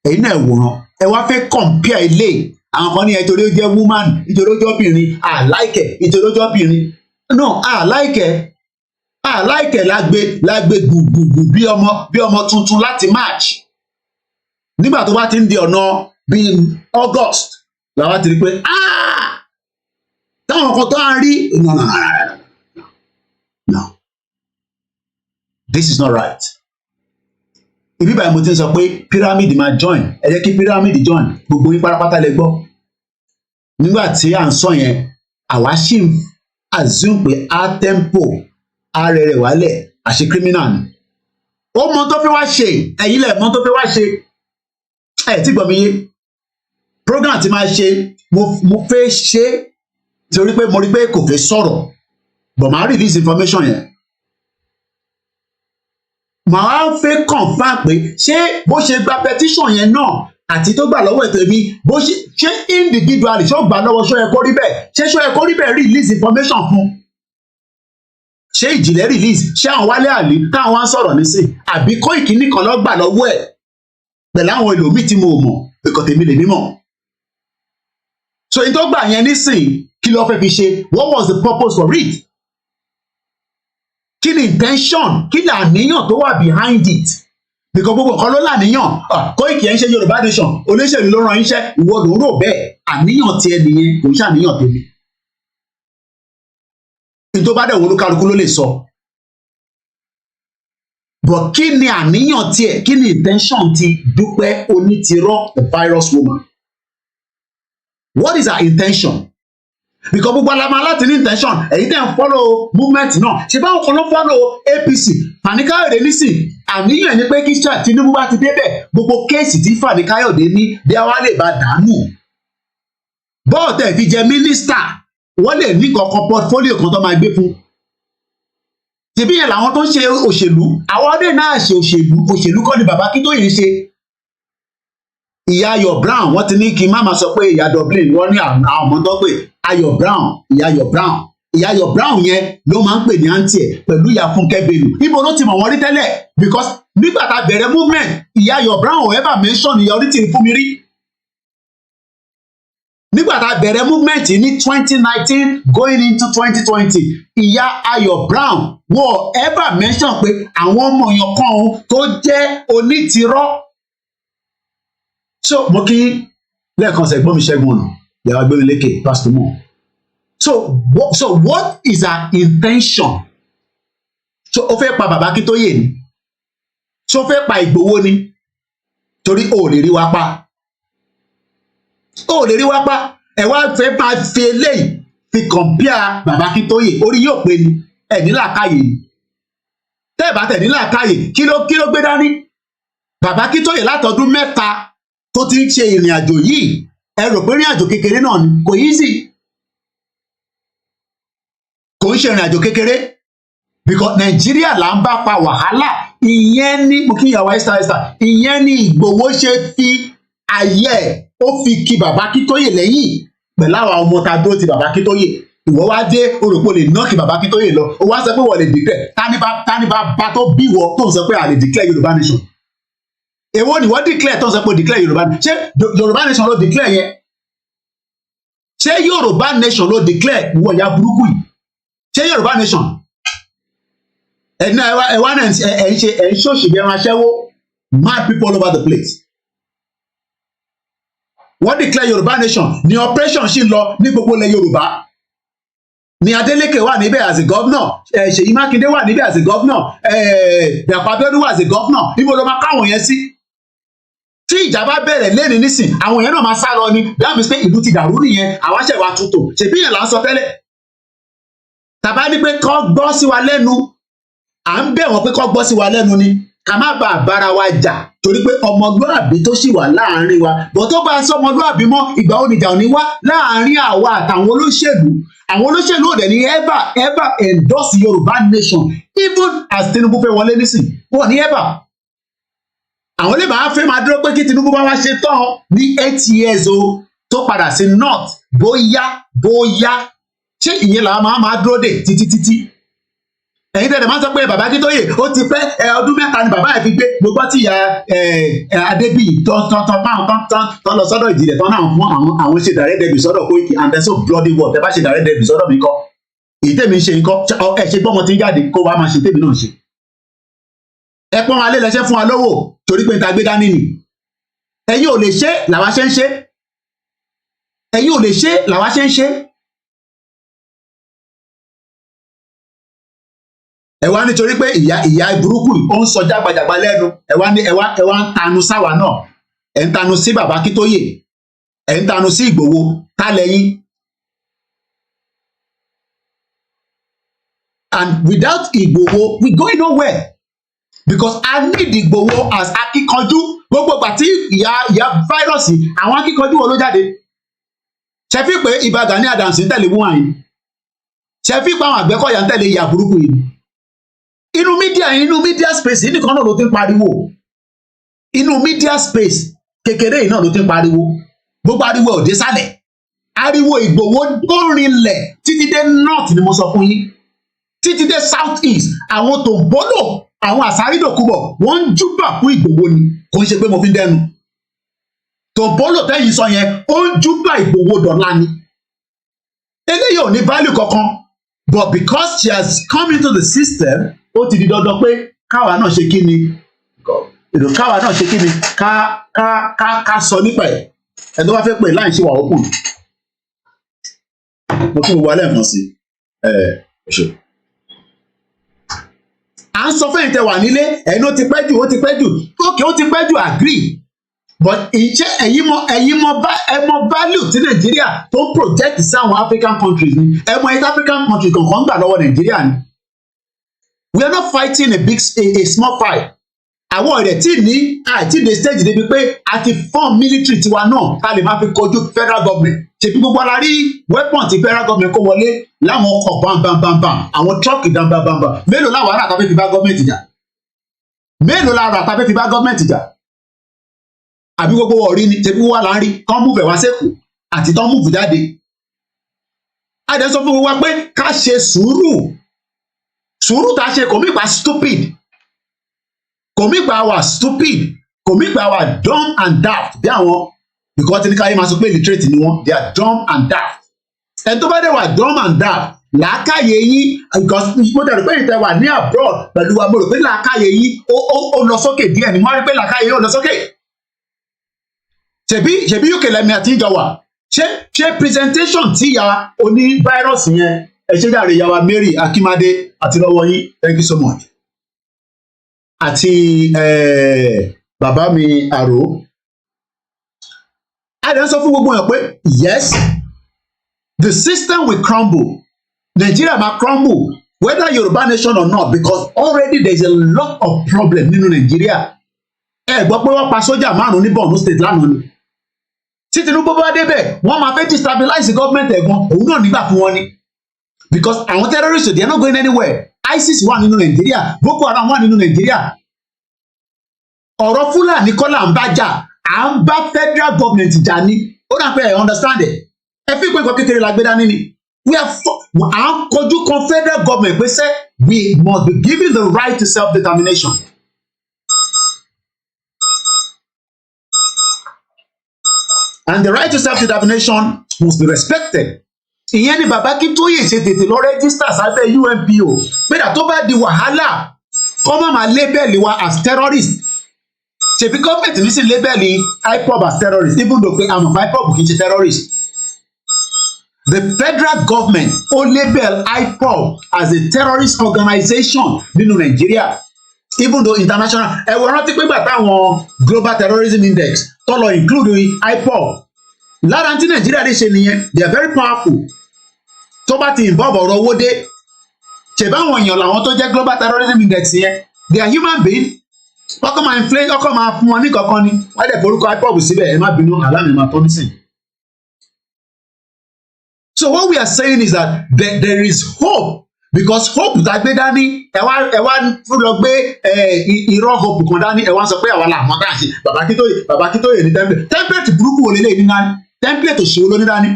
èyí náà wòran ẹ wá fẹ́ compare ilé àwọn kan ní nítorí ó jẹ́ woman nítorí ó jẹ́ obìnrin àláìkẹ̀ nítorí ó jẹ́ obìnrin no àláìkẹ̀ lágbé gbùgbùgbù bí ọmọ tuntun láti march nígbà tó bá ti ń di ọ̀nà bíi August làwọn ti rí pé táwọn kan tó ń rí no this is not right. Ibi báyìí mo ti ń sọ pé pyramid máa join, ẹ jẹ́ kí pyramid join, gbogbo yín pátápátá lẹ gbọ́. Nígbà tí à ń sọ yẹn àwa ṣì ń assume pé a tempo a rẹ̀rẹ̀ wálẹ̀ àṣẹ criminal ni. Ó mọ tó fi wá ṣe, ẹ̀yin lẹ̀ mọ tó fi wá ṣe, ẹ̀ tí gbọ́ mi yé. Program ti máa ṣe mo fẹ́ ṣe torí pé mo rí pé kò fẹ́ sọ̀rọ̀ but màá release information yẹn. Màá fẹ́ confirm pé ṣé bó ṣe gba petition yẹn náà àti tó gbà lọ́wọ́ ètò ẹbí bó ṣe individually ṣó gbà lọ́wọ́ ṣó yẹ kó rí bẹ́ẹ̀, ṣó yẹ kó rí bẹ́ẹ̀ release information fún. Ṣé Ìjìnlẹ̀ release, ṣé àwọn Wálé Àlí táwọn á sọ̀rọ̀ nísìn àbí Kóìkì nìkan ló gbà lọ́wọ́ ẹ̀ pẹ̀lú àwọn ẹlòmíì tí mo mọ̀ ẹ̀kọ́ tèmi lè mímọ̀. So in tó gbà yẹn nísìn kí ló fẹ́ fi ṣe? What was the purpose for it? Kí ni intention? Kí ni àníyàn tó wà behind it? Because gbogbo nǹkan ló láníyàn. Kóìkì ẹ̀ ń ṣe Yorùbá nation, olóṣèlú ló rán iṣẹ́, ìwọ ló ń rò bẹ́ẹ̀. Àníyàn tiẹ̀ nìyẹn, kò ń ṣàníyàn tèmi. Tó bá dẹ̀ wo olúkálukú ló lè sọ. But kí ni àníyàn tiẹ̀? Kí ni intention ti Dupe Onitiro, the virus woman? What is her intention? Because gbogbo alamọ láti ní intention, èyí tẹ̀ ń follow movement náà. Ṣé báwọn kan ló follow APC? Fani Káyọ̀dé nísìn, àníyàn ni pé kí Tinubu bá ti débẹ̀, gbogbo kéèsì tí Fani Káyọ̀dé ní bí wá lè bá dànù. Bọ́ọ̀tẹ̀ fi jẹ mínísítà, wọ́n lè ní kankan portfolio kan tó máa gbé fún. Tìbí yẹn làwọn tó ń ṣe òṣèlú, àwọn ọdẹ náà ṣe òṣèlú kọ́ ni bàbá Akíntóyè ń ṣe. Ìyá Ayọ̀ Brown, wọ́n ti ní kí n má máa sọ pé ìyá Dublin, wọ́n ní àwọn ọmọ tó pè Ayọ̀ Brown, ìyá Ayọ̀ Brown. Ìyá Ayọ̀ Brown yẹn ló máa ń pè ní àǹtí ẹ̀ pẹ̀lú ìyá Fúnkẹ́ Bello. Níbo ló ti mọ̀ wọ́n rí tẹ́lẹ̀? Because nígbà tá a bẹ̀rẹ̀ movement, ìyá Ayọ̀ Brown ò ever mention ìyá Onítìrí fún mi rí. Nígbà tá a bẹ̀rẹ̀ movement ní 2019 going into 2020, ìyá Ayọ̀ Brown wọ́n ever mention pé àwọn ọmọ èèyàn kan tó jẹ́ onítìrọ́. So mo kí lẹ́ẹ̀kan sẹ́gbọ́n mi Ṣẹ́gun Ọ̀nà, ìyàwó Agbémilékè, Pastor Mo. So what is her intention? So ó fẹ́ pa bàbá Akíntóyè ni? So ó fẹ́ pa Ìgbòho ni? Torí o lè rí wa pa. O lè rí wa pa. Ẹ wá fẹ́ máa fi eléyìí fi compare bàbá Akíntóyè, orí yóò pé ni, ẹ̀ ní làákàyè ni. Tẹ́ ẹ̀ bá tẹ̀ ní làákàyè, kí ló gbé dání? Bàbá Akíntóyè látọdún 3 tó ti ń ṣe ìrìn àjò yìí, ẹ rò pé ìrìn àjò kékeré náà ni? Kò easy. Kò ń ṣe ìrìn àjò kékeré. Because Nàìjíríà là ń bá pa wàhálà. Ìyẹn ni mo kí ìyàwó Esther, ìyẹn ni Ìgbòho ṣe fi ayé ẹ̀ ó fi kí bàbá Akíntóyè lẹ́yìn pẹ̀lú àwọn ọmọ tá a dúró ti bàbá Akíntóyè. Ìwọ wá dé oròpó lè ná kí bàbá Akíntóyè lọ, ó wá sọ pé wọ́n lè declare. Tani bá tó bí wọ tó ń sọ pé a lè declare Yorùbá nation? Èwo ni wọ́n declare tó ń sọ pé declare Yorùbá nation? Ṣé Yorùbá nation ló declare yẹn? Ṣé Yorùbá nation ló declare ìwọ ìyá burúkú yìí? Ṣé Yorùbá nation? Ẹ̀wá náà ẹ̀ ń ṣòṣì bí ẹran aṣẹ́wó, mad people all over the place. Wọ́n declare Yorùbá nation ní operation ṣì ń lọ ní gbogbo ilẹ̀ Yorùbá. Ní Adélékè wà níbẹ̀ as a governor, Ṣèyí Mákindé wà níbẹ̀ as a governor, Dàpọ̀ Abíọ́dún wà as a governor. Níbo ló máa káwọn yẹn sí? Tí ìjà bá bẹ̀rẹ̀ lẹ́ni nísìn, àwọn yẹn náà máa sá lọ ni. That means pé ìlú ti dàrú nìyẹn, àwọn aṣẹ̀ wa tuntun. Ṣèbí yẹn là ń sọ tẹ́lẹ̀. Tàbá ní pé kọ́ gbọ́ sí wa lẹ́nu, à ń bẹ̀ wọ́n pé kọ́ gbọ́ sí wa lẹ́nu ni. Ká má bàa bára wa jà torí pé ọmọlúàbí tó ṣì wà láàrin wa. Bọ̀ tó bá sọ ọmọlúàbí mọ́, ìgbà oníjà ò ní wá láàrin àwa àtàwọn olóṣèlú. Àwọn olóṣèlú ò dẹ̀ ní ever endorse Yorùbá nation, even as Tinubu fẹ́ wọlé nísìn, wọ́n ní ever. Àwọn lè máa fẹ́ máa dúró pé kí Tinubu bá wá ṣe tán ní 8 years o tó padà sí north bóyá ṣé ìyẹn làwọn máa dúró dè títí. Ẹ̀yin tẹ̀lé máa ń sọ pé bàbá Akíntóyè ó ti pẹ́ ọdún 3 ni bàbá ẹ̀ fi gbé gbogbo tí ìyá Adébíyì tán lọ sọ́dọ̀ Ìjìnlẹ̀ tán náà fún àwọn ṣe direct debit sọ́dọ̀ Kóìkì and then so bloody what ẹ bá ṣe direct debit sọ́dọ̀ mi kọ́ èyí tèmi ń ṣe nǹkan ẹ ṣe gbọ́mọ tí ń jáde kó wàá máa ṣe tèmi náà ṣe. Ẹ pọ́n alẹ́ lẹ́sẹ̀ fún wa lówó torí pé n ta gbé dání nì. ẹ̀yin ò lè ṣe làwa ṣe ń ṣe ẹ̀yin ò lè ṣe làwa ṣe ń ṣe. ẹ wá nítorí pé ìyá burúkú ó ń sọ jágbajàgba lẹ́nu ẹ wá ń tanu sáwa náà ẹ ń tanu sí bàbá Akíntóyè ẹ ń tanu sí Ìgbòho tá lẹ́yìn. And without Ìgbòho we going nowhere because I need Ìgbòho as akíkanjú gbogbo ìgbà tí ìyá fáírọ́ọ̀sì àwọn akíkanjú wo ló jáde ṣe fi pé Ìbà Gani Adams ń tẹ̀lé wúwà yìí ṣe fi pé àwọn Àgbẹ̀kọ̀yà ń tẹ̀lé ìyá burúkú yìí inú media space yìí nìkan náà ló ti ń pariwo inú media space kékeré yìí náà ló ti ń pariwo gbogbo ariwo òde sálẹ̀ ariwo Ìgbòho tó rinlẹ̀ títí dé north ni mo sọ fún yín títí dé south east àwọn tó bọ́lọ̀ àwọn àsárídòkúbọ̀ wọ́n ń júbà fún Ìgbòho ni kò ń ṣe pé mo fi ń dẹnu tó bọ́lọ̀ tẹ́yìn sọ yẹn ó ń júbà Ìgbòho dọ̀la ni eléyìí ò ní value kankan but because she has come into the system ó ti di dandan pé káwa náà ṣe kí ni káwa náà ṣe kí ni ká sọ nípa ẹ̀ ẹni tó bá fẹ́ pè láì ṣe wà open mo tún wọ alẹ́ nǹkan sí ṣe. À ń sọ fẹ́yìntẹ́ wà nílé ẹ̀yin ó ti pẹ́ jù ókè ó ti pẹ́ jù agree but ìṣe ẹ̀yin mọ value tí Nàìjíríà tó project sí àwọn African countries ni mọ East African countries kankan gbà lọ́wọ́ Nàìjíríà ni. We are not fighting a small fight. Àwọn ọ̀rẹ́ tí ní àti the stage débi pé a ti form military tiwa náà ká lè máa fi kojú federal government. Ṣèbí gbogbo ara rí weapon ti federal government kó wọlé láwọn ọkọ̀ bambambambam àwọn truck dambambambam. Mélòó láwọn ará àtàfẹ́ fi bá gọ́ọ̀mẹ̀ntì jà? Mélòó lára àtàfẹ́ fi bá gọ́ọ̀mẹ̀ntì jà? Àbí gbogbo ọ̀rí ni ṣèbí wà láńrí tán múfẹ̀ wá sẹ́kù àti tán múfù jáde. Adé sọ fún wa pé ká ṣe sùúrù tá a ṣe kò mí pa stupid kò mí pa wà stupid kò mí pa wà dumb and daft bí àwọn because tí ní káyé máa sọ pé literate ni wọ́n they are dumb and daft ẹni tó bá dé wà dumb and daft làákàyè yín because mo dẹ̀ rò pé ìtẹ̀ wà ní abroad pẹ̀lú wa mo rò pé làákàyè yín ó lọ sókè díẹ̀ ni mo rí pé làákàyè yín ó lọ sókè ṣebí UK lẹ́mi àti ìjọ wà ṣé presentation tí ìyá oní fáírọ́ọ̀sì yẹn ẹ ṣe jàre ìyàwó Mary Akínmádé àti lọ́wọ́ yín thank you so much àti bàbá mi àrò àdán sọ fún gbogbo yẹn pé yes the system will crumble Nigeria ma crumble whether Yoruba nation or not because already there is a lot of problem nínú Nigeria ẹ gbọ́ pé wọ́n pa sójà márùn-ún ní Borno state lánàá ni tí Tinubu bá débẹ̀ wọ́n máa fẹ́ destabilize government ẹ̀gbọ́n òun náà nígbà fún wọn ni. Because àwọn terrorists they are not going anywhere. ISIS wà nínú Nàìjíríà, Boko Haram wà nínú Nàìjíríà. Ọ̀rọ̀ Fúlàní kọ́ là ń bá jà, à ń bá federal government jà ní. Ó dà pé ẹ understand it. Ẹ fi pé nǹkan kékeré la gbé dání ni. À ń kojú kan federal government pé sẹ́ we must be given the right to self-determination. And the right to self-determination must be respected. Ìyẹn ni bàbá Akíntóyè ṣe tètè lọ rẹ́gísítà sábẹ́ UNPO pédà tó bá di wàhálà kọ́ má máa lébẹ̀lì wa as terrorist ṣèbí gọ́ọ̀mẹ̀ntì ní sí lébẹ̀lì IPOB as terrorist even though pé àmọ̀ IPOB kì í ṣe terrorist. The federal government ó label IPOB as a terrorist organization nínú Nàìjíríà even though international ẹ̀wọ̀n rántí pé gbà táwọn Global Terrorism Index tó lọ include IPOB lára tí Nàìjíríà lè ṣe nìyẹn they are very powerful tó bá ti involve ọ̀rọ̀ owó dé ṣèbáwọn èèyàn làwọn tó jẹ́ Global Terrorism Index yẹn they are human beings ọkọ̀ máa inflate ọkọ̀ máa fún wọn ní kankan ni wọ́n dẹ̀ forúkọ IPOB síbẹ̀ ẹ má bínú aláàmì máa tọ́ nísìn. So what we are saying is that there is hope because hope tá a gbé dání ẹ wá lọ gbé irọ́ hope kan dání ẹ wá sọ pé àwa làwọn tá a ṣe bàbá Akíntóyè ní template burúkú wò lélẹ́yìn ní dání template òṣèlú ló ní dání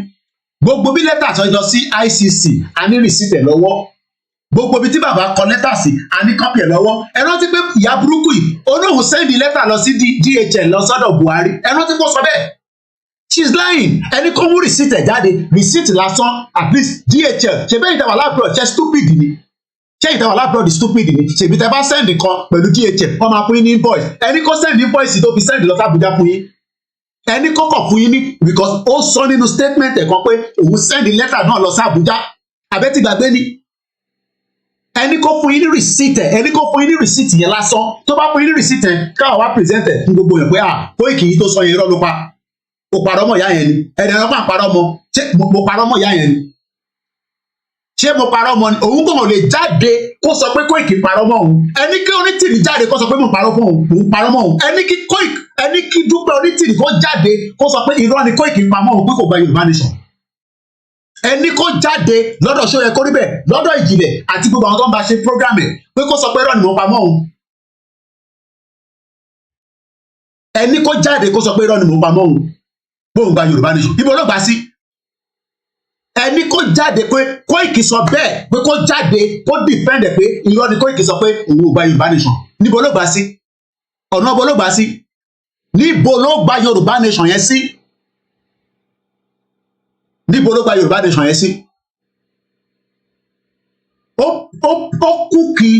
gbogbo bí lẹ́tà tó lọ sí ICC a ní receipt ẹ̀ lọ́wọ́ gbogbo bí tí bàbá kọ lẹ́tà sí a ní copy ẹ̀ lọ́wọ́ ẹ rántí pé ìyá burúkú yìí olóhùn sẹ́ndì lẹ́tà lọ sí DHL lọ sọ́dọ̀ Buhari ẹ rántí pé ó sọ bẹ́ẹ̀ she is lying ẹni kó mú receipt ẹ̀ jáde receipt lásán at least DHL ṣe bẹ́ẹ̀ ìtawà lábúrò ṣe stupid ni ṣé ìtawà lábúrò di stupid ni ṣèbí tẹ bá sẹ́ndì kan pẹ̀lú DHL wọ́n máa fún yín ní invoice ẹni kó sẹ́ndì invoice tó fi sẹ́ndì lọ sí Abuja fún yín ẹni kọ́kọ́ fún yín ní because ó sọ nínú statement ẹ̀ kan pé òun send letter náà lọ sí Àbújá àbẹ́tí gbàgbé ni ẹni kó fún yín ní receipt ẹ̀ ẹni kó fún yín ní receipt yẹn lásán tó bá fún yín ní receipt ẹ̀ káwọn wá present ẹ̀ fún gbogbo yẹn pé Koiki yìí tó sọ yẹn irọ́ ló pa ó parọ́ mọ́ ìyá yẹn ni ẹni ẹ̀rọ máa parọ́ mọ́ ṣé mo parọ́ mọ́ ìyá yẹn ni ṣé mo parọ́ mọ́ ni òun kò lè jáde kó sọ pé Koiki parọ́ mọ́ òun ẹni kí Onítìrí jáde kó sọ pé mo parọ́ fún òun òun parọ́ mọ́ òun ẹni kí Koiki ẹni kí Dúpẹ́ Onítìrí kó jáde kó sọ pé irọ́ ni Koiki pamọ́ òun pé kò gba Yorùbá nation ẹni kó jáde lọ́dọ̀ ṣó yẹ kó rí bẹ́ẹ̀ lọ́dọ̀ Ìjìnlẹ̀ àti gbogbo àwọn tó ń bá ṣe program ẹ̀ pé kó sọ pé irọ́ ni mo pamọ́ òun ẹni kó jáde kó sọ pé irọ́ ni mo pamọ́ òun bóun gba Yorùbá nation ibo ló gbà sí ẹni kó jáde pé Koiki sọ bẹ́ẹ̀ pé kó jáde kó defend ẹ̀ pé irọ́ ni Koiki sọ pé òun ò gba Yorùbá nation níbo ló gbà sí ọ̀nà ibo ló gbà sí níbo ló gba Yorùbá nation yẹn sí níbo ló gba Yorùbá nation yẹn sí ó kúkì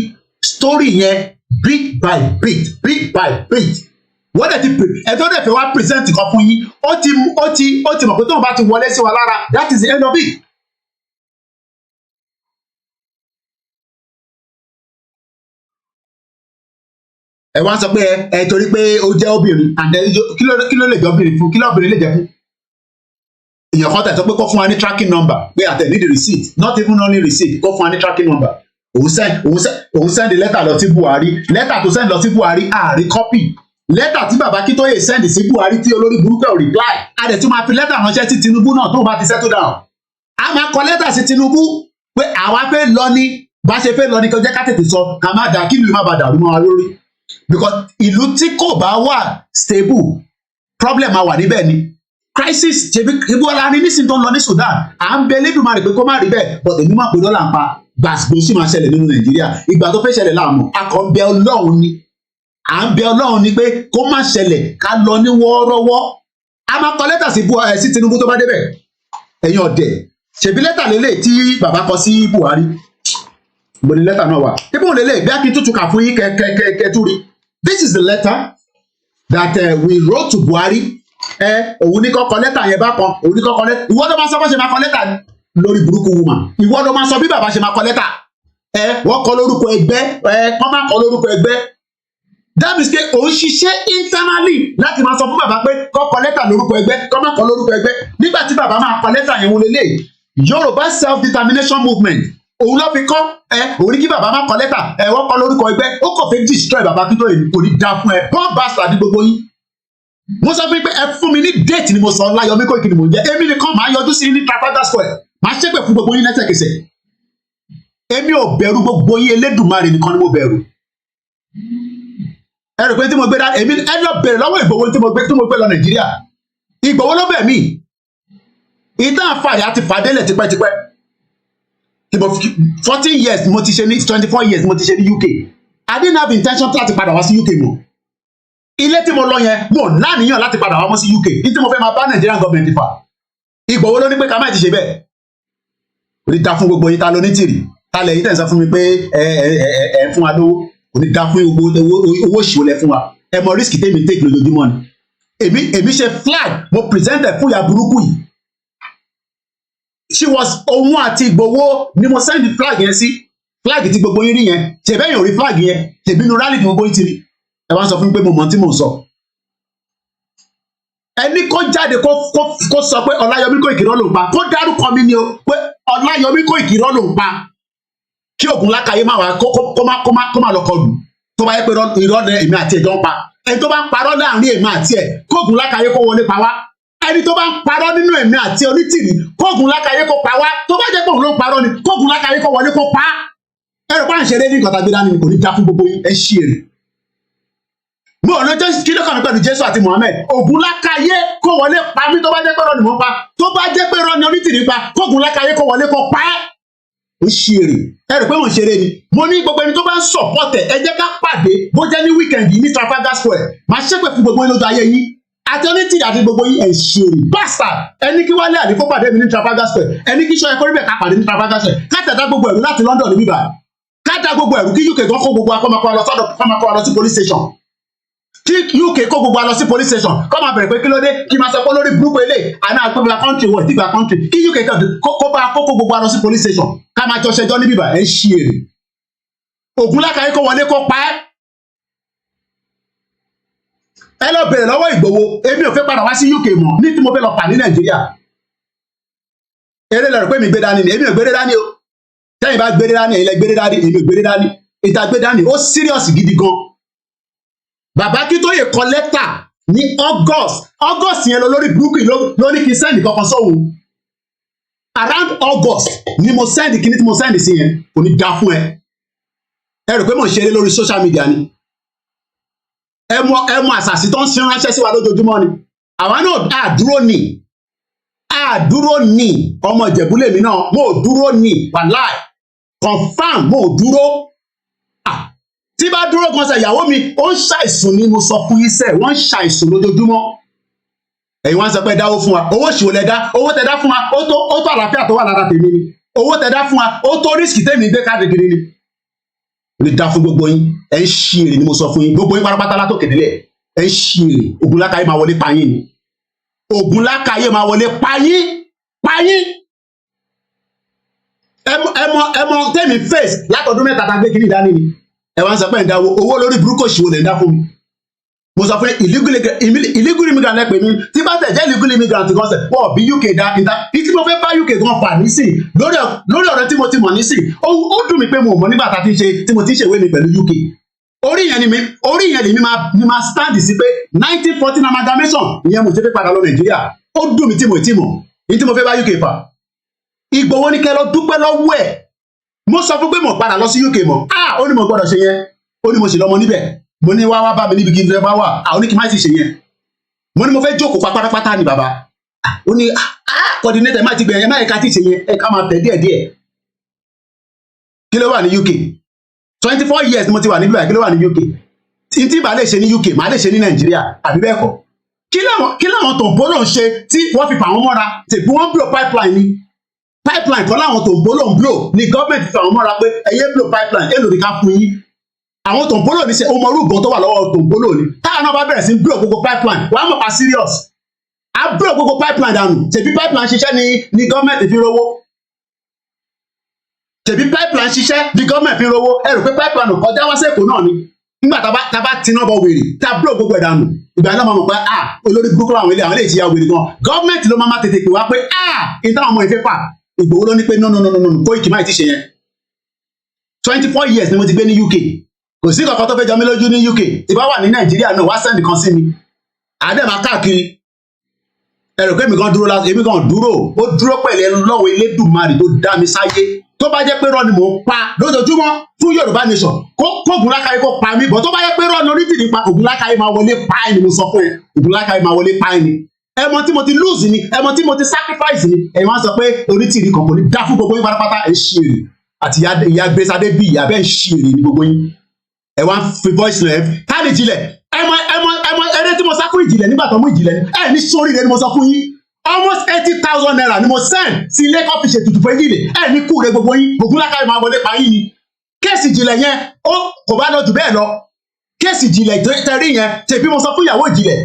story yẹn bit by bit wọ́n dẹ̀ ti pè ẹ̀tọ́ dẹ̀ fẹ́ wá present kan fún yín ó ti mọ̀ pé tóun bá ti wọlé sí wa lára that is the end of it. ẹ wá sọ pé ẹ torí pé ó jẹ́ obìnrin and kí ló lè jẹ́ obìnrin fún kí ló obìnrin lè jẹ́ fún èèyàn kan tẹ̀ sọ pé kó fún wa ní tracking number pé àtẹ̀ need the receipt not even only receipt kó fún wa ní tracking number òun send letter lọ sí Buhari letter tó send lọ sí Buhari àárí copy letter tí bàbá Akíntóyè send sí Buhari tí olórí burúkú ò reply a dẹ̀ tún máa fi letter ránṣẹ́ sí Tinubu náà tó bá ti settle down a máa kọ letter sí Tinubu pé àwa fẹ́ lọ ní bá ṣe fẹ́ lọ ní kí ọjọ́ ká tètè sọ ká má dà kí ìlú má bàa dàrú mọ́ wa lórí because ìlú tí kò bá wà stable problem máa wà níbẹ̀ ni crisis ṣebí ibo la ní nísìnyí tó ń lọ ní Sudan à ń bẹ Elédùmarè pé kó má rí bẹ́ẹ̀ but èmi máa pè dọ́là ń pa gbàgbó sì máa ṣẹlẹ̀ nínú Nàìjíríà ìgbà tó fẹ́ ṣẹlẹ̀ láàmú akọ̀ ń bẹ Ọlọ́run ni à ń bẹ Ọlọ́run ni pé kó má ṣẹlẹ̀ ká lọ ní wọ́ọ́rọ́wọ́ a máa kọ lẹ́tà sí Tinubu tó bá débẹ̀ ẹ̀yin ọ̀dẹ̀ ṣèbí lẹ́tà lélẹ̀ tí bàbá kọ sí Buhari mo ní lẹ́tà náà wà ibò lélẹ̀ bí akin tútù kà fún yín kẹtúrí this is the letter that we wrote to Buhari òun ní kọ́kọ́ lẹ́tà yẹn bá kan òun ní kọ́kọ́ lẹ́tà ìwọ ló máa sọ bó ṣe máa kọ lẹ́tà lórí burúkú woman ìwọ ló máa sọ bí bàbá ṣe máa kọ lẹ́tà wọ́n kọ lórúkọ ẹgbẹ́ wọ́n máa kọ lórúkọ ẹgbẹ́ that means pé òun ṣiṣẹ́ internally láti máa sọ fún bàbá pé kọ́ kọ lẹ́tà lórúkọ ẹgbẹ́ kọ́ máa kọ lórúkọ ẹgbẹ́ nígbà tí bàbá máa kọ lẹ́tà yẹn wọlé lé Yorùbá self-determination movement òun ló fi kọ́ òun ní kí bàbá máa kọ lẹ́tà wọ́n kọ lórúkọ ẹgbẹ́ ó kàn fẹ́ destroy bàbá Akíntóyè kò ní dá fún born bastard ní gbogbo yín mo sọ fún yín pé ẹ fún mi ní déètì ni mo sọ Ọláyọmí Koiki ni mò ń jẹ èmi nìkan máa yọjú sí ní Trafalgar Square máa ṣépè fún gbogbo yín lẹ́sẹ̀kẹsẹ̀ èmi ò bẹ̀rù gbogbo yín Elédùmarè nìkan ni mo bẹ̀rù ẹ rò pé tí mo gbé dá èmi ẹ lọ bẹ̀rẹ̀ lọ́wọ́ Ìgbòho tí mo gbé lọ Nàìjíríà Ìgbòho ló bẹ̀ mí ìtàn àfàyà ti fàdélẹ̀ tipẹ́tipẹ́ 14 years mo ti ṣe ní 24 years mo ti ṣe ní UK I didn't have intention láti padà wá sí UK mọ́ ilé tí mo lọ yẹn mo láníyàn láti padà wá mọ́ sí UK ní tí mo fẹ́ máa bá Nigerian government fà Ìgbòho ló ní pé ká má ti ṣe bẹ́ẹ̀ kò ní dá fún gbogbo yín ta ló ní tìrì ta lẹ̀ yín tẹ̀ ń sọ fún mi pé ẹ fún wa lówó kò ní dá fún owó òṣìwò lẹ fún wa ẹ mọ risk tèmi take lójoojúmọ́ ni èmi ṣe flag mo present ẹ fún ìyá burúkú yìí she was òun àti Ìgbòho ni mo send flag yẹn sí flag tí gbogbo yín rí yẹn ṣèbẹ́yìn ò rí flag yẹn ṣèbí inú rally tí gbogbo yín ti rí ẹ wá sọ fún mi pé mo mọ tí mò ń sọ ẹni kó jáde kó sọ pé Ọláyọmí Koiki irọ́ ló ń pa kó dárúkọ mi ni o pé Ọláyọmí Koiki irọ́ ló ń pa kí Ògúnlákayé má wá kó má lọ kọlù tó bá yẹ pé irọ́ ní èmi àti ẹjọ́ ń pa ẹni tó bá ń parọ́ láàrin èmi àti ẹ̀ kó Ògúnlákayé kó wọlé pa wá ẹni tó bá ń parọ́ nínú èmi àti Onítìrí kó Ògúnlákayé kó pa wá tó bá jẹ́ pé òun ló ń parọ́ ni kó Ògúnlákayé kó wọlé kó pa ẹ rò pé à ń ṣeré ní nǹkan tàbí dání kò ní dá fún gbogbo ẹ ṣí èrè mo ọ̀nà jẹ́ kí ló kàn mí pẹ̀lú Jésù àti Mohammed Ògúnlákayé kó wọlé pa mí tó bá jẹ́ pé rọ́ ni mo pa tó bá jẹ́ pé rọ́ ni Onítìrí pa kó Ògúnlákayé kó wọlé kó pa ó ṣí èrè ẹ rò pé mo ń ṣeré ni mo ní gbogbo ẹni tó bá ń sọ̀pọ̀tẹ̀ ẹ jẹ́ ká pàdé bó jẹ́ ní wíkẹ̀ndì ní Trafalgar Square máa ṣépè fún gbogbo yín lójú ayé yín àti Onítìrí àti gbogbo yín ẹ̀ ṣe èrè bastard ẹni kí Wálé Àdìó pàdé mi ní Trafalgar Square ẹni kí Ṣọ́yẹ Kóríbẹ̀ ká pàdé ní Trafalgar Square ká tẹ̀dá gbogbo ẹ̀rú láti London ní bíbá ká dá gbogbo ẹ̀rú kí UK gan kó gbogbo akọ́mọkọ́ lọ sí police station Tí UK kó gbogbo lọ sí police station kó máa bẹ̀rẹ̀ pé kí ló dé kí máa sọ pé lórí burúkú eléyìí àná àgbẹ̀gbẹ̀ country wọ̀ ìdígbà country kí UK kó bá kó gbogbo lọ sí police station ká máa jọ ṣẹjọ́ níbí bá ẹ̀ ṣí èrè. Ògúnlákàyé kó wọlé kó pa ẹ́. Ẹ lọ bẹ̀rẹ̀ lọ́wọ́ Ìgbòho èmi ò fẹ́ padà wá sí UK mọ́ ní tí mo fẹ́ lọ pa ní Nàìjíríà. Eré lẹ́rù pé mi gbé dání ni èmi ò gbé dání o. Tẹ́yìn bá gbé dání ilẹ̀ gbé dání èmi ò gbé dání. Ìta gbé dání ó serious gidi gan. Bàbá Akíntóyè kọ lẹ́tà ní August yẹn lọ lórí burúkú ló ní kí n sẹ́ndì kankan sóhun. Around August ni mo sẹ́ndì kíní tí mo sẹ́ndì sí yẹn kò ní dá fún ẹ. Ẹ rò pé mo ń ṣeré lórí social media ni. Ẹ mọ àṣàṣì tó ń sin ránṣẹ́ sí wa lójoojúmọ́ ni. Àwa náà àdúró ní ọmọ Ìjẹ̀bú lèmi náà mo dúró ní wàláì confam mo dúró. Tí bá dúró kan ṣe ìyàwó mi ó ń ṣàìsùn ni mo sọ fún yín sẹ́ wọ́n ń ṣàìsùn lójoojúmọ́. Ẹ̀yin wá ń sọ pé dáwó fún wa owó ṣìwò lẹ dá owó tẹ dá fún wa ó tó àlàáfíà tó wà lára tèmi ni owó tẹ dá fún wa ó tó rísìkì tèmi gbé káàdì kiri ni. Ó lè dá fún gbogbo yín ẹ ń ṣí èrè ni mo sọ fún yín gbogbo yín pátápátá látòkè délẹ̀ ẹ ń ṣí èrè Ògúnlákàyé máa wọlé payín ni Ògúnlákàyé máa wọlé payín. Ẹ mọ tèmi face látọdún mẹ́ta tá a gbé kiri dání ni. Ẹ wá ń sọ pé ìdáwó owó lórí burúkú òṣìwò lè dá fún mi. Mo sọ pé illegal immigrant lẹ́pẹ̀ mi tí bá tẹ̀ jẹ́ illegal immigrant kan sẹ̀ wọ́n bí UK dá ìta tí mo fẹ́ bá UK gan fà nísì lórí ọ̀rọ̀ tí mo ti mọ̀ nísì ó dùn mí pé mo mọ̀ nígbà tá a ti ṣe tí mo ti ṣèwé mi pẹ̀lú UK. Orí yẹn ni mi máa stand sí pé 1914 amalgamation ìyẹn mo ṣe fẹ́ padà lọ Nàìjíríà ó dùn mí tí mo ti mọ̀ ní tí mo fẹ́ bá UK fà. Ìgbòho ní kẹ́ lọ dúpẹ́ lọ́wọ́ ẹ̀. Mo sọ fún pé mo padà lọ sí UK mọ́ ó ní mo gbọ́dọ̀ ṣe yẹn ó ní mo sì lọ́mọ níbẹ̀ mo ní wá bá mi níbi kí n fẹ́ bá wà ó ní kí n má sì ṣe yẹn mo ní mo fẹ́ jókòó pátápátá ni bàbá ó ní coordinator má ti gbẹ̀yẹn má yẹ ká ti ṣe yẹn ẹ ká máa tẹ̀ díẹ̀díẹ̀. Kí ló wà ní UK 24 years ni mo ti wà níbí báyìí kí ló wà ní UK tí ìbá lè ṣe ní UK má lè ṣe ní Nàìjíríà àbí bẹ́ẹ̀ kọ́ kí láwọn tó ń bó lòun ṣe tí wọ́n fi fà wọ́n mọ́ra tèbí wọ́n blow pipeline ni pipeline kọ́ láwọn tó ń bó lòun blow ni gọ́ọ̀mẹ̀ntì fi fà wọ́n mọ́ra pé ẹ̀yẹ́ blow pipeline èlò ní ká fún yín àwọn tó ń bó lò ní ṣe ọmọ orúgbọ́n tó wà lọ́wọ́ tó ń bó lò ní táwọn náà bá bẹ̀rẹ̀ sí blow gbogbo pipeline wọ́n á mọ̀ pa serious á blow gbogbo pipeline dànù tèbí pipeline ṣiṣẹ́ ni gọ́ọ̀mẹ̀ntì fi rówó tèbí pipeline ṣiṣẹ́ ni gọ́ọ̀mẹ̀ntì fi rówó ẹ rò pé pipeline kọjá wá sẹ́kọ̀ọ́ náà ni nígbà tá bá tiná bọ wèrè tá blow gbogbo ẹ̀ dànù ìgbà náà máa mọ̀ pé olórí burúkú àwọn ilé ìtìyà wèrè gan gọ́ọ̀mẹ̀ntì ló máa tètè pè wá pé ìtàn ọmọ ìfẹ́ fà Ìgbòho ló ní pé no KOIKI ti ṣe yẹn 24 years ni mo ti gbé ní UK kò sí kankan tó fẹ́ jọ mí lójú ní UK tí bá wà ní Nàìjíríà náà wá sẹ́ndì kan sí mi àdèmà káàkiri ẹ̀rọ pé èmi kan dúró ó dúró pẹ̀lú ẹnu lọ́wọ́ Elédùmarè tó dá mi sáyé tó bá jẹ́ pé rọ́ ni mò ń pa lójoojúmọ́ fún Yorùbá nation kó Ògúnlákàyé kó pa mí bọ̀ tó bá jẹ́ pé rọ́ ni onítìrí pa Ògúnlákàyé máa wọlé pa ẹni mo sọ fún ẹ Ògúnlákàyé máa wọlé pa ẹni ẹmọ tí mo ti lose ni ẹmọ tí mo ti sacrifice ni ẹ̀yin wá sọ pé onítìrí kan kò ní dá fún gbogbo yín pátápátá ẹ̀ ṣe èrè àti ìyá gbèsàdé bí ìyá bẹ́ẹ̀ ṣe èrè ní gbogbo yín ẹ wá fi voice rẹ káàdì ìjìnlẹ̀ ẹmọ eré tí mo sá fún ìjìnlẹ̀ nígbà tó mú ìjìnlẹ̀ ẹ ní sórí rẹ ni mo sọ fún yín almost 80,000 naira ni mo send sí ilé kọ́fì ṣe tutù fún ìjìnlẹ̀ ẹ ní kú rẹ gbogbo yín Ògúnlákàyé máa wọlé pa yín ni kéèsì ìjìnlẹ̀ yẹn ó kò bá lọ jù bẹ́ẹ̀ lọ kéèsì ìjìnlẹ̀ tẹ̀rí yẹn tèbí mo sọ fún ìyàwó ìjìnlẹ̀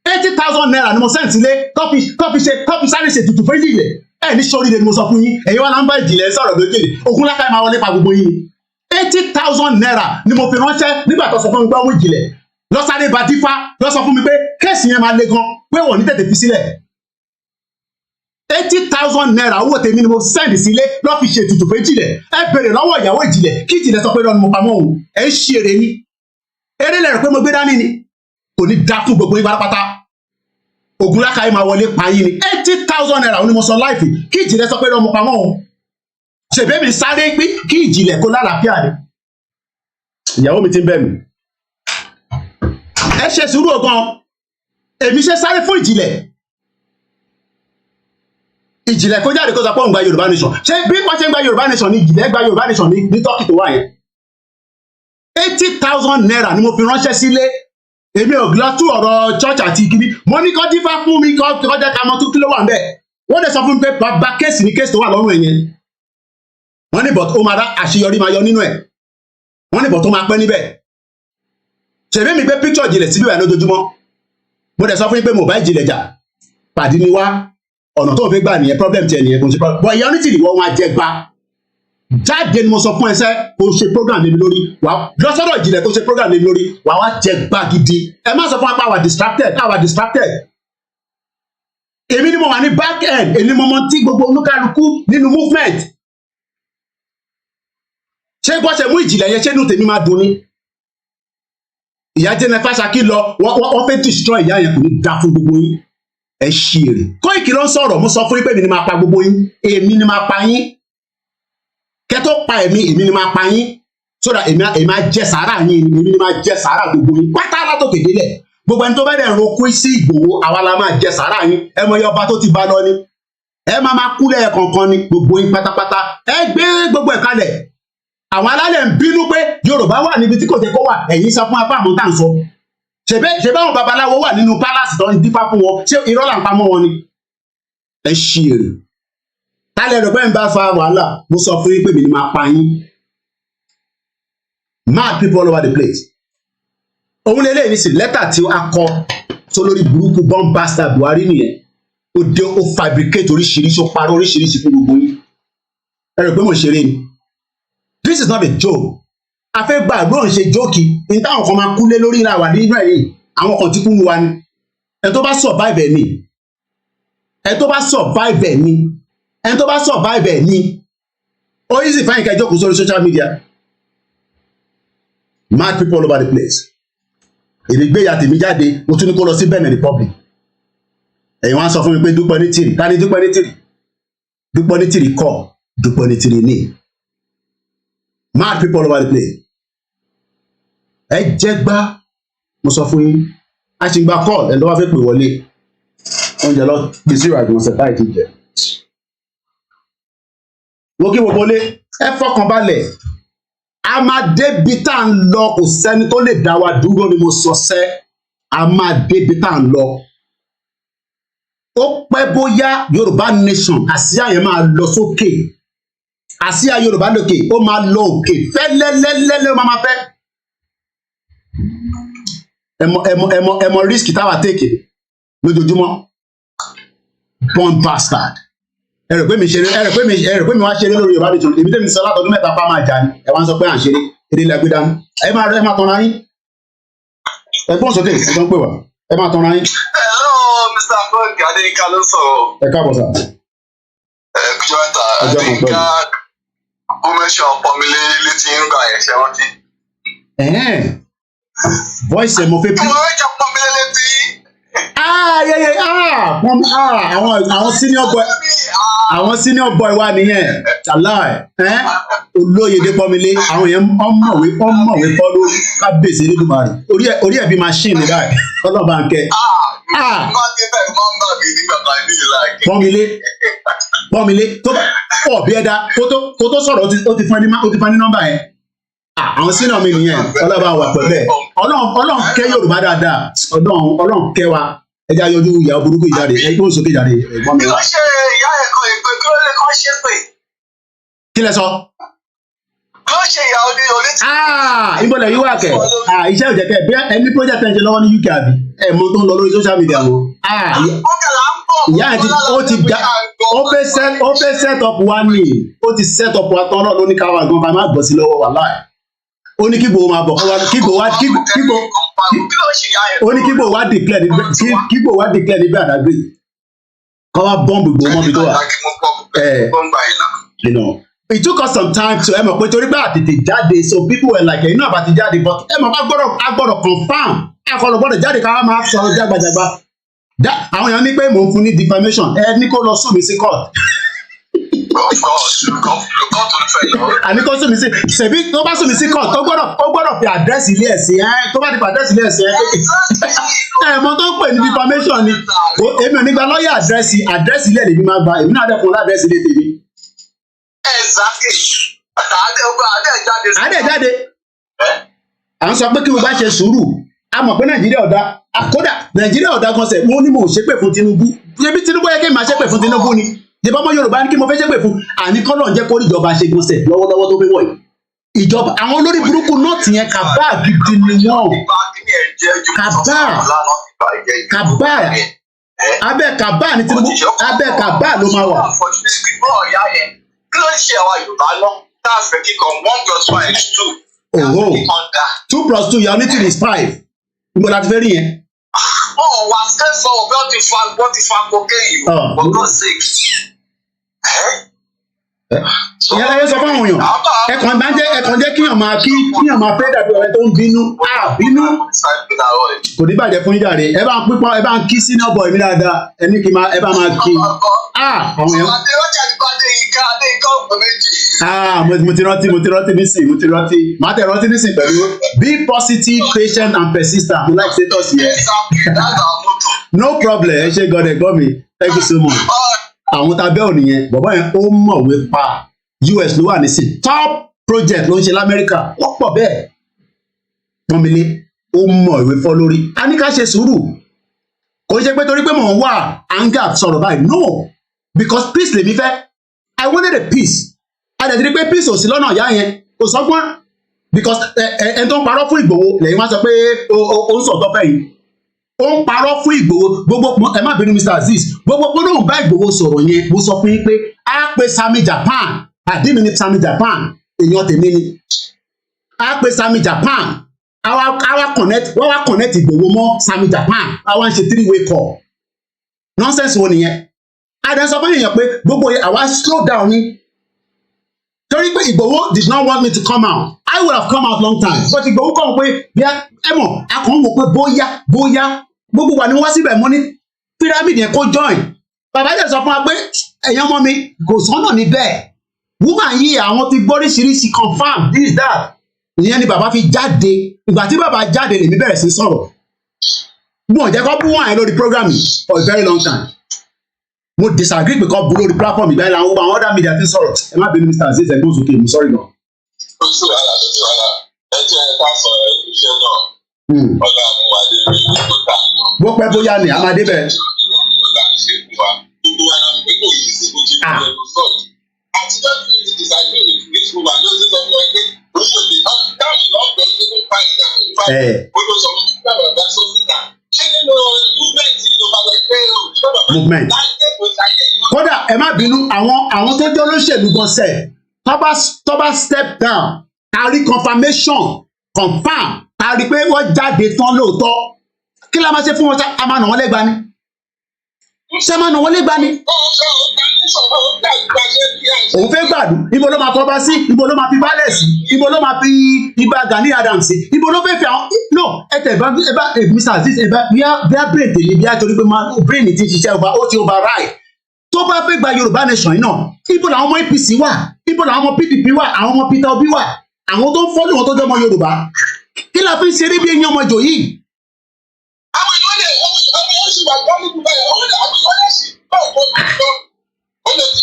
80,000 naira ni mo send sílé kọ́fì sáré ṣe tutù fún ìjìnlẹ̀ ẹ ní sórí rẹ ni mo sọ fún yín ẹ̀yin wá lámbá ìjìnlẹ̀ sọ̀rọ̀ lókèlè Ògúnlákàyé máa wọlé pa gbogbo yín ni 80,000 naira ni mo fi ránṣẹ́ nígbà tó sọ fún mi pé ọmọ ìjìnlẹ̀ lọ́sàdé bá dífá lọ́ sọ fún mi pé kéèsì yẹn máa le gan pé wọ́n ní tètè fi sílẹ̀ 80,000 naira owó tèmi ni mo send sílé lọ́ fi ṣe ètùtù fún ìjìnlẹ̀ ẹ bèrè lọ́wọ́ ìyàwó ìjìnlẹ̀ kí ìjìnlẹ̀ sọ pé lọ́nu mo pamọ́ òun ẹ ń ṣe eré ní eré lẹ́rù pé mo gbé dání ni kò ní dá fún gbogbo yín pátápátá Ògúnlákàyé máa wọlé pa yín ni 80,000 naira òun ni mo sọ láìpẹ́ kí ìjìnlẹ̀ sọ pé lọ́nu mo pamọ́ òun ṣèbẹ́ mi sáré pé kí ìjìnlẹ̀ kó lálàáfíà ni ìyàwó mi ti ń bẹ̀ mí ẹ ṣe sùúrù gan èmi ṣe sáré fún ìjìnlẹ̀ kó jáde kó sọ pé òun gba Yorùbá nation ṣé bí wọ́n ṣe ń gba Yorùbá nation ní ìjìnlẹ̀ gba Yorùbá nation ní Turkey tó wà yẹn 80,000 naira ni mo fi ránṣẹ́ sílé èmi ò gbọ́ tú ọ̀rọ̀ church àti kiri mo ní kó dífá fún mi kó jẹ́ ká mọ tó kí ló wà ń bẹ̀ wọ́n lè sọ fún mi pé bàbá kéèsì ní kéèsì tó wà lọ́rùn ẹ̀yẹn wọ́n ní bọ̀t ó máa dá àṣeyọrí máa yọ nínú ẹ̀ wọ́n ní bọ̀t ó máa pẹ́ níbẹ̀ ṣèbí mi gbé picture ìjìnlẹ̀ síbí wà lójoojúmọ́ mo dẹ̀ sọ fún yín pé mo bá ìjìnlẹ̀ jà pàdé ni wá ọ̀nà tó ń fi gbà nìyẹn problem tiẹ̀ nìyẹn kò ń ṣe problem but ìyá Onítìrì wọ́n wá jẹ gbá jáde ni mo sọ fún ẹsẹ kò ṣe program lé mi lórí wà lọ́sọ̀rọ̀ ìjìnlẹ̀ kò ṣe program lé mi lórí wà wá jẹ gbá gidi ẹ má sọ fún apá àwa distracted èmi ni mo wà ní back end èmi mo mọ tí gbogbo olúkálukú nínú movement ṣé gbọ́sẹ̀ mú ìjìnlẹ̀ yẹn ṣé inú tèmi máa dùn ni ìyá jẹ́nẹ́ Fáṣakí lọ wọ́n fẹ́ destroy ìyá yẹn kò ní dá fún gbogbo yín ẹ ṣí èrè Kóìkì ló ń sọ̀rọ̀ mo sọ fún yín pé èmi ni máa pa gbogbo yín èmi ni máa pa yín kẹ́ tó pa èmi ni máa pa yín sódà èmi máa jẹ sàárà yín èmi ni máa jẹ sàárà gbogbo yín pátá látòkè délẹ̀ gbogbo ẹni tó bá dẹ̀ ro kú sí Ìgbòho àwa la máa jẹ sàárà yín ẹ mọ iye ọba tó ti bá lọ ni ẹ máa kú lẹ́yẹ kọ̀ọ̀kan ni gbogbo yín pátápátá ẹ gbé gbogbo ẹ̀ kalẹ̀ àwọn alálẹ̀ ń bínú pé Yorùbá wà níbi tí kò jẹ́ kó wà ẹ̀yin sọ fún apá àmọ́ tá à ń sọ ṣe báwọn babaláwo wà nínú pálásì tó ń dífá fún wọn ṣé irọ́ là ń pamọ́ wọn ni ẹ ṣí èrè tálẹ̀ rẹ̀ bẹ́ẹ̀ ń bá fa wàhálà mo sọ fún yín pé mi ni máa pa yín mad people all over the place òun lè léyìn sí lẹ́tà tí a kọ tó lórí burúkú bomb bastard Buhari nìyẹn ó dé ó fabricate oríṣiríṣi ó parọ́ oríṣiríṣi fún gbogbo yín ẹ rò pé mo ṣeré ni this is not a joke a fẹ́ gba àgbọ̀n ṣe jókì ní táwọn kan máa kú lé lórí ìlà wà nínú ẹ̀yìn àwọn kan tí kú mu wa ni ẹ tó bá survive ẹ̀ ni ẹ tó bá survive ẹ̀ ni ẹ tó bá survive ẹ̀ ni ó easy fáyín kẹjọ kù sórí social media mad people all over the place èmi gbé ya tèmi jáde mo tún ní kó lọ sí Benin Republic ẹ̀yin wá sọ fún mi pé Dupe Onitiro ta ni Dupe Onitiro Dupe Onitiro kọ́ Dupe Onitiro ní mad people all over the place ẹ jẹ́ gbá mo sọ fún yín a ṣì ń gba call ẹ̀ lọ́wọ́ fẹ́ pè wọlé oúnjẹ lọ gbèsè ìrìnàjò ọ̀sẹ̀ báyìí ti jẹ wo kí gbogbo lé ẹ fọkàn balẹ̀ a máa débi tá à ń lọ kò sẹ́ni tó lè dá wa dúró ni mo sọ sẹ́ a máa débi tá à ń lọ ó pẹ́ bóyá Yorùbá nation àsíá yẹn máa lọ sókè àsíá Yorùbá lókè ó máa lọ òkè fẹ́lẹ́lẹ́lẹ́lẹ́ ó máa fẹ́ ẹmọ risk táwa tèkè lójoojúmọ́ born bastard ẹ rò pé mi wá ṣeré lórí Yorùbá nation èmi tẹ́mi sọ látọdún mẹ́ta pa máa jà ní ẹ wá ń sọ pé à ń ṣeré eré lẹ́gbẹ́ dání ẹ máa tọ́ra yín ẹgbọ́n sókè ẹ tó ń pè wá ẹ máa tọ́ra yín. Hello, Mr. Akọ́ǹkì Adéyínká ló sọ̀rọ̀. ẹ káàbọ̀ sà. Kújọ́ mẹ́ta Adéyínká ó mẹ́sàn pọ́nmilé létí ń gbà yẹn ṣe rántí. voice ẹ̀ mo fẹ́ bí. Mo mẹ́sàn pọ́nmilé létí. Àwọn senior boy wa nìyẹn aláì Olóyèdè Pọ́nmilé àwọn yẹn ọmọwé kọ́ lórí kábíyèsí Elédùmarè orí ẹ̀ bí machine báyìí ọlọ́ba ń kẹ́. Pọ́nmilé tó bá pọ̀ bí ẹ̀dá kó tó sọ̀rọ̀ ó ti fún ní nọ́mbà yẹn àwọn senior mi nìyẹn ọlọ́ba wà pẹ̀lú ẹ̀ Ọlọ́run kẹ́ Yorùbá dáadáa Ọlọ́run kẹ́ wa ẹja yọjú ìyá burúkú ìjáde ẹgbẹ́ òsókè jáde ẹ̀gbọ́n mi wá. kí ló ṣe ìyá ẹ̀kọ́ ìpè kí ló lè kọ́ ṣe pé. kí lẹ sọ. kí ló ṣe ìyá Onítìrì. ìbọ̀lẹ̀ yìí wà kẹ̀ iṣẹ́ ìjẹ́kẹ́ bí ẹni project ẹ̀ ń ṣe lọ́wọ́ ní UK àbí ẹ̀ mọ tó ń lọ lórí social media wọn. ìyá ẹ̀ ó fẹ́ set up wa ní ó ti set up wa tán náà ló ní káwa gan ká má gbọ́ sí lọ́wọ́ wà láì ó ní kígbò máa bọ̀ kígbò wá declare níbi àdágbé kọ́ wá bọ́ǹbù gbò mọ́bi tó wà. It took us some time to ẹ mọ̀ pé torí pé àtètè jáde so people were like ẹ̀yin náà bá ti jáde but ẹ mọ̀ a gbọ́dọ̀ confam gbọ́dọ̀ jáde ká wá máa sọ̀rọ̀ jágbàjàgbà àwọn èèyàn ní pé mò ń fún ní defamation ẹ ní kó lọ sùn mí sí court. àní kó sùn mí sí ṣèbí tó bá sùn mí sí court ó gbọ́dọ̀ fi àdírẹ́sì ilé ẹ̀ sí tó bá ti fi àdírẹ́sì ilé ẹ̀ sí mọ tó ń pè ní defamation ni èmi ò ní gba lọ́ọ̀yà àdírẹ́sì ilé lèmi máa gba èmi náà dẹ̀ fún àdírẹ́sì ilé tèmi. àdẹ̀jáde à ń sọ pé kí mo bá ṣe sùúrù a mọ̀ pé Nàìjíríà ọ̀dà kódà Nàìjíríà ọ̀dà gan sẹ̀ mo ní mo ṣépè fún Tinubu ṣebí Tinubu yẹ kí n máa ṣépè fún Tinubu ni ìjọba ọmọ Yorùbá ní kí mo fẹ́ ṣépè fún àní kọ́lọ̀ ń jẹ́ kó rí ìjọba ṣe gbọ́nsẹ̀ lọ́wọ́lọ́wọ́ tó fẹ́ wọ̀ yìí ìjọba àwọn olórí burúkú nọ́ọ̀tì yẹn kàbá gidi ni wọ́n Kaba abẹ́ Kaba ní Tinubu abẹ́ Kaba ló máa wà. Kí ló ń ṣe àwọn Yorùbá náà? Tá a fẹ́ kíkan 1 + 1 is 2. Oh, 2 + 2 your unity is 5. Níbo la ti fẹ́ rí yẹn? Wà á kẹ́sọ̀ ọ̀bẹ wọ́n ti fa kókè yìí. For God's sake. Ìyá láyé sọ fún àwọn èèyàn ẹ̀kan jẹ́ kíyàn máa fẹ́ dàbí ọ̀rẹ́ tó ń bínú bínú kò ní bàjẹ́ fún yíyá rẹ̀ ẹ bá ń kí senior boy mi dáadáa ẹni kí ẹ bá máa kí àwọn èèyàn. Mo ti rántí nísìn màá tẹ̀ rántí nísìn pẹ̀lú be positive patient and persistent mo like status yẹn no problem ẹ ṣe God ẹ gbọ́ mi thank you so much. Àwọn tabẹ́ ò nìyẹn bàbá yẹn ó mọ̀wé pa US ló wà nísìn top project ló ń ṣe lamẹ́ríkà wọ́n pọ̀ bẹ́ẹ̀ pọ́nmilé ó mọ̀wé fọ́ lórí a ní ká ṣe sùúrù kò ṣe pé torí pé mò ń wà anger sọ̀rọ̀ báyìí no because peace lèmi fẹ́ I wanted a peace adẹ̀tí pé peace ò sí lọ́nà ìyá yẹn kò sọ́gbọ́n because ẹni tó ń parọ́ fún Ìgbòho lẹ́yìn wá sọ pé ó ń sọ̀tọ́ fẹ́ yìí ó ń parọ́ fún Ìgbòho gbogbo ẹ má bínú Mr. Azeez gbogbo gbólóhùn bá Ìgbòho sọ̀rọ̀ yẹn mo sọ fún yín pé á pe Sami Japan àdínmí ní Sami Japan èèyàn tèmi ni á pe Sami Japan àwa connect Ìgbòho mọ́ Sami Japan àwa ń ṣe 3-way call nonsense wo nìyẹn adé sọ fún èèyàn pé gbogbo àwa slow down ni torí pé Ìgbòho did not want me to come out I would have come out long time but Ìgbòho kàn pé bí ẹ mọ̀ a kàn ń wò pé bóyá gbogbo wa ni wọ́n síbẹ̀ mọ́ ní pyramid yẹn kó join bàbá yẹn sọ fún wa pé ẹ̀yàn ọmọ mi kò sọ́nà níbẹ̀ woman yìí àwọn ti gbóríṣiríṣi confam this that ìyẹn ni bàbá fi jáde ìgbà tí bàbá jáde lèmi bẹ̀rẹ̀ sí sọ̀rọ̀ mo ò jẹ́ kó bú wọn yẹn lórí program yìí for a very long time mo disagree pé kó bú lórí platform ìgbà yẹn làwọn àwọn other media ti sọ̀rọ̀ ẹ má bínú Mr. Azeez ẹgbẹ́ òsókè mo sorry gan. oṣù wàhálà ẹ jẹ́ ká sọ iṣẹ́ náà ọ̀gá àwọn àdéhùn ìlú tó ta náà. bó pẹ́ bóyá ni a máa débẹ̀. Movement. Kódà ẹ má bínú àwọn tó jẹ́ olóṣèlú gan sẹ̀ tó bá step down kárí confirmation confirm kárí pé wọ́n jáde tán lóòótọ́ kí la máa ṣe fún wọn a máa nà wọ́n lẹ́gba ni ṣé máa nà wọ́n lẹ́gba ni. Òun fẹ́ gbàdú ibo ló máa fọba sí ibo ló máa fi balẹ̀ sí ibo ló máa fi ibà Gani Adams sí ibo ló fẹ́ fi àwọn no ẹtẹ ẹ bá Mr. Azeez ẹ bá bí a brain tèmi bí a torí pé brain ti ṣiṣẹ́ ó ti override tó bá fẹ́ gba Yorùbá nation yìí náà ibo làwọn ọmọ APC wà ibo làwọn ọmọ PDP wà àwọn ọmọ Peter Obi wà àwọn tó ń fọ́lù wọn tó jẹ́ ọmọ Yorùbá kí la fi ń ṣeré bí eyín ọmọ ìjò yìí. àwọn ìwọ́lẹ̀ ọmọ oṣù wà gbọ́n nípa báyìí àwọn ìwọ́lẹ̀ sì bá òkú ọ̀gbọ́n ó lè ti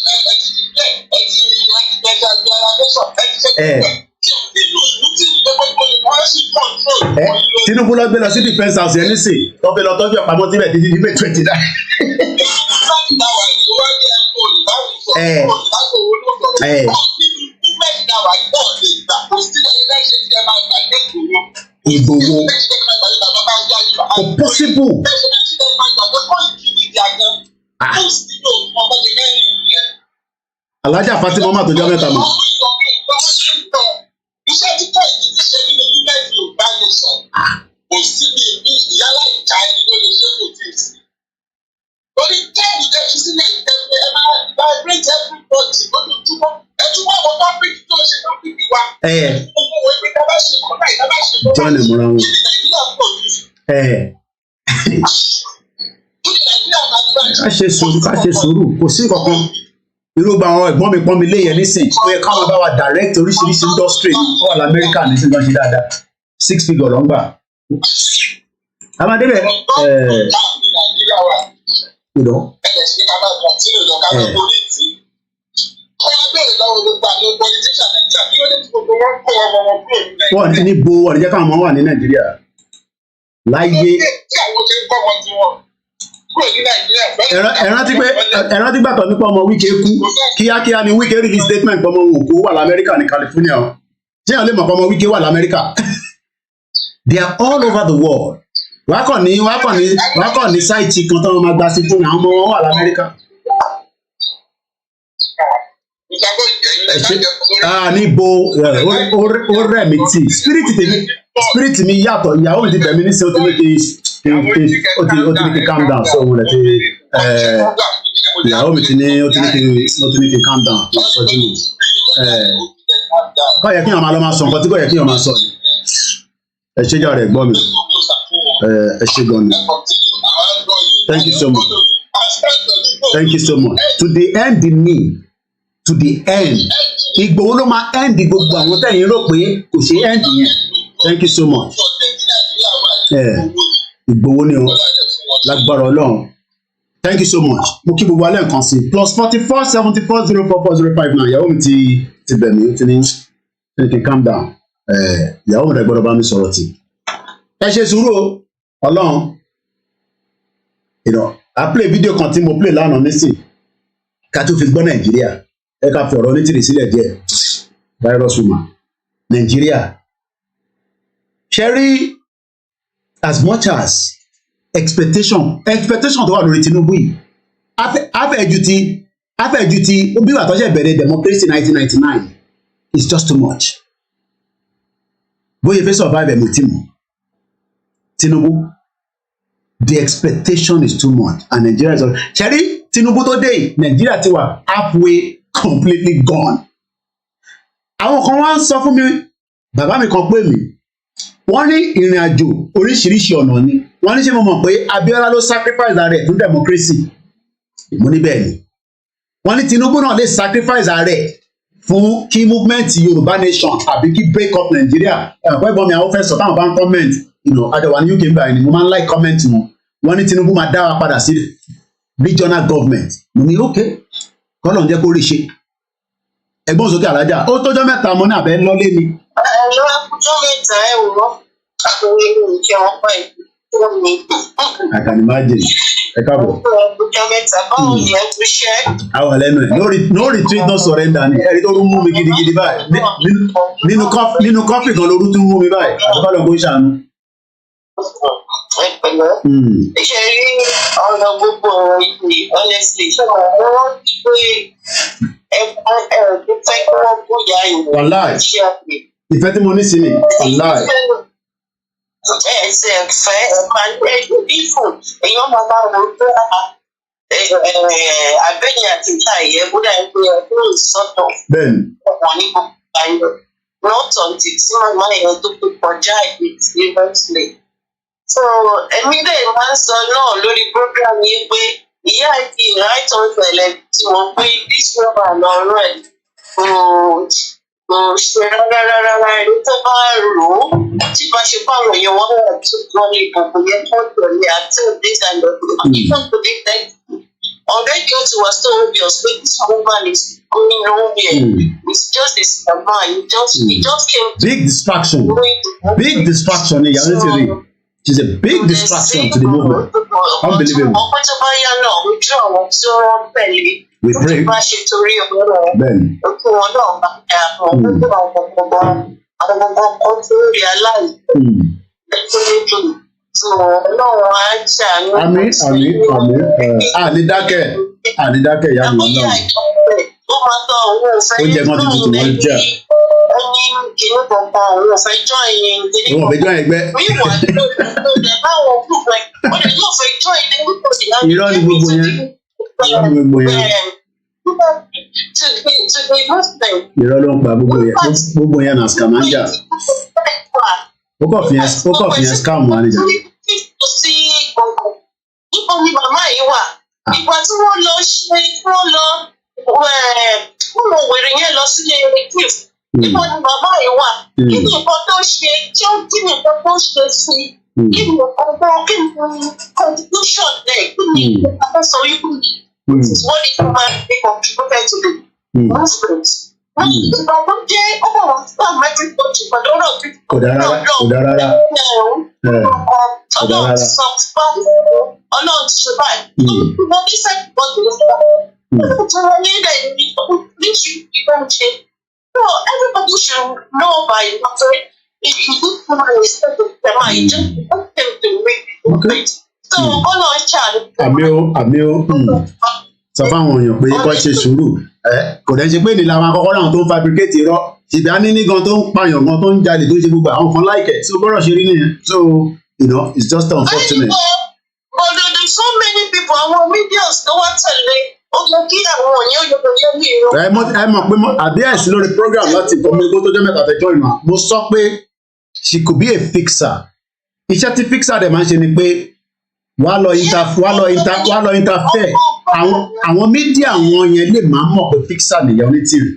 Tinubu lọ gbé lọ sí defence house yẹn nísìn tó fi lọ tọ́jú ọ̀pamọ́ síbẹ̀ títí ní May 29. Ìgbòho kò possible. Alájà Fatima máa tó jẹ́ mẹ́ta mọ́. Iṣẹ́ tí kò ìdí ti ṣe nínú ilé Yorùbá nation kò sí ní ìyálà ìka ẹni ló lè ṣe kò tí ì sí. Lórí tẹ́ẹ̀lì ẹ̀fí sílẹ̀ ìtẹ́fẹ́ ẹ máa vibrate everybody lójoojúmọ́. Ẹ tún wá àwọn tọ́pìkì tó ṣe tọ́pìkì wa. Gbogbo wo ebi dábàá ṣe kọ́nà ìdábàá ṣe kọ́nà. John Emura wọn. Kí ni Nàìjíríà produce? Kí ni Nàìjíríà manufacture? Ká ṣe sùúrù kò sí kankan. Irúgbà àwọn ẹ̀gbọ́n mi pọ́n mi lé yẹn nísìn ó yẹ káwọn bá wa direct oríṣiríṣi industry ó wà lamẹ́ríkà nísìn lọ́ọ́ ṣe dáadáa 6 figure ló ń gbà. Amadébẹ̀ ìdán. Wọ́n ní bo wọ́n ní jẹ́ káwọn ọmọ wà ní Nàìjíríà láyé. ẹ̀rántí gbàtọ̀ nípa ọmọ Wike kú kíákíá ni Wike release statement ọmọ òun kú wà lamẹ́ríkà ní California o ṣé àwọn lè mọ̀ pé ọmọ Wike wà lamẹ́ríkà They are all over the world. Wá kàn ní sáìtì kan tó máa gba sí fún àwọn ọmọ wọn wà l'Amẹ́ríkà. Níbo ó rẹ̀ mí tì. Spirit mi yàtọ̀, ìyàwó mi ti bẹ̀ mí ní sí ó ti ní kí calm down. So mo lè ti ìyàwó mi ti ní kí calm down. Kọ́ yẹ kí èèyàn máa lọ máa sọ nǹkan tí kò yẹ kí èèyàn máa sọ ni. Ẹ ṣé jà rẹ̀ gbọ́ mi. Ẹ ṣé gan ni. Thank you so much. Thank you so much. To the end in me. To the end. Ìgbòho ló máa end gbogbo àwọn tẹ̀yìn rò pé kò ṣe end yẹn. Thank you so much. Ìgbòho ni o. Lágbára Ọlọ́run. Thank you so much. Mo kí gbogbo alẹ́ nǹkan sí. +44 74 044 059. Ìyàwó mi ti bẹ̀ mí. Ó ti ní kí calm down. Ìyàwó mi rẹ̀ gbọ́dọ̀ bá mi sọ̀rọ̀ tì. Ẹ ṣe sùúrù o. Ọlọ́run. I play video kan tí mo play lánàá nísìn. Ká tó fi gbọ́ Nàìjíríà. Ẹ ká fi ọ̀rọ̀ onítìrì sílẹ̀ díẹ̀. Virus woman. Nàìjíríà. Ṣé rí as much as expectation tó wà lórí Tinubu yìí. Afẹ́jú ti bí wà tó ṣe bẹ̀rẹ̀ democracy 1999 is just too much. Bóyá fẹ́ survive ẹ̀mí tí mo. Tinubu, the expectation is too much and Nigeria is all. Ṣé rí Tinubu tó dé Nigeria ti wà halfway completely gone. Àwọn kan wá ń sọ fún mi, bàbá mi kan pè mí, wọ́n ní ìrìn àjò oríṣiríṣi ọ̀nà ni. Wọ́n ní ṣé mo mọ̀ pé Abiola ló sacrifice rẹ̀ fún democracy. Mo ní bẹ́ẹ̀ ni. Wọ́n ní Tinubu náà lè sacrifice rẹ̀ fún kí movement Yorùbá nation àbí kí break up Nigeria. Ẹ̀kọ́ ìbọn mi àwọn fẹ́ sọ táwọn bá ń comment. Àjọwà ní UK ń báyìí ni mo máa ń like comment wọn. Wọ́n ní Tinubu máa dá wa padà sí regional government. Mo ní okay. Kọ́lọ̀ ń jẹ́ kó rí ṣe. Ẹ̀gbọ́n sókè alájà ó tọ́jọ́ mẹ́ta mo ní àbẹ́ lọ́lé ni. Ẹ̀rọ ọjọ́ mẹ́ta ẹ̀ wò àwọn ènìyàn kí wọ́n pa ìlú mi. I can imagine. Ẹ káàbọ̀. Ọjọ́ mẹ́ta báwo ni ẹ tún ṣe? Àwọn lẹ́nu ẹ̀ no retreat no surrender ni ẹ̀rí tó rú mú mi gidigidi báyìí. Nínú kọ́fì kan lóru tún mú mi báyìí. Àbúkọ́ lọ kó ṣàánú. Ẹ pẹ̀lú. Ṣé rí ọ̀nà gbogbo ọ̀rọ̀ ìpè honestly ṣé wọ́n rántí pé ẹ̀fọn ẹ̀rọ tó fẹ́ kí wọ́n bóyá ìwọ̀n Wàláì. Ìfẹ́ tí mo ní sí ni wàláì. Ẹsẹ̀ ẹ̀fẹ́ ẹ̀fà ẹ̀dùn bífò èèyàn máa bá wọn tó abẹ́yìn àti ìta ìyẹ́ bóyá ẹgbẹ́ ẹgbẹ́ ìsọ́tọ̀. Bẹ́ẹ̀ni. Ọ̀pọ̀ ní gbogbo ayọ̀ lọ́tọ̀ ti tí màmá yẹn tó fi kọjá ìgbésílẹ̀. So èmi dẹ̀ máa ń sọ náà lórí program yìí pé ìyá ìdí ìráìtàn tẹ̀lẹ̀ tí wọ́n pé this woman lọ́rọ̀ ẹ̀ kò ṣe rárá ẹni tó bá rò ó tí bá ṣe fáwọn èèyàn wọn wà tó gbọ́ ní ìbùkún yẹn tó tẹ̀lé àti òdìsá lọ́dún even to the next already ó ti wà so obvious pé this woman is going nowhere it's just a scammer he just came to big distraction ni yàrá ti rí. She's a big distraction to the movement. Unbelievable. We pray. Then. Àmín. Ànídákẹ́ ìyá mi náà. Oúnjẹ kan ti tutù wọ́n jẹ́. Kìnnì kankan òun ò fẹ́ jọ́ ẹ̀yìn ìdílé kan. Òun ò fẹ́ jọ́ ẹgbẹ́. Wíwà ló dẹ̀ báwọn kú pẹ́, ó lè yóò fẹ́ jọ́ ilé púpọ̀ sí láti. Irọ́ ni gbogbo yẹn. To the Muslim. Irọ́ ló ń pa gbogbo yẹn na scamanja. Ó kàn fi yẹn scam wà níjà. Sí gbọ̀ngàn. Níbo ni màmá yìí wà? Ìgbà tí wọ́n lọ wèrè yẹn lọ sílé gift. Níbo ni bàbá yìí wà? Kí ni nǹkan tó ṣe? Kí ni nǹkan tó ṣe sí? Kí ni contribution there? Kí ni nǹkan tó sọ wípé what the human being contributed to the movement? Ìgbà tó jẹ́ ọmọ wọn fún àmẹ́tí tó ti pẹ̀lú ọ̀rọ̀ bí. Kò dára rárá. Ọlọ́run ti sọ fún Ọlọ́run ti ṣe báyìí. Mo bí sẹ́yìn bọ́ọ̀dù ló fún wa. Tí wọ́n ní ilẹ̀ ní oríṣi ìgbà ń ṣe. So everybody should know by now if you do So, sọ fáwọn èèyàn pé kọ́ ṣe sùúrù kò dẹ́ ṣe pé ní làwọn akọ́kọ́ náà tó ń fabricate irọ́ ṣìgbà níní gan tó ń pààyàn gan tó ń jalè tó ń ṣe gbogbo àwọn kan láìkẹ̀ tí ó bọ́rọ̀ ṣe rí nìyẹn so it's just unfortunate. But there's so many people àwọn medias tó wá tẹ̀lé ó yẹ kí àwọn òyìn òyìnbó yẹ ní irú. ẹ mọ̀ pé àbí ẹ̀sìn lórí program láti kọ́ mi kó tó jẹ́ mẹ́ta tẹ́jọ́ ìmọ̀ mo sọ pé she could be a fixer iṣẹ́ tí fixer dẹ̀ máa ń ṣe ni pé wàá lọ interfere àwọn mídíà wọn yẹn lè máa mọ̀ pé fixer nìyẹn onítìrì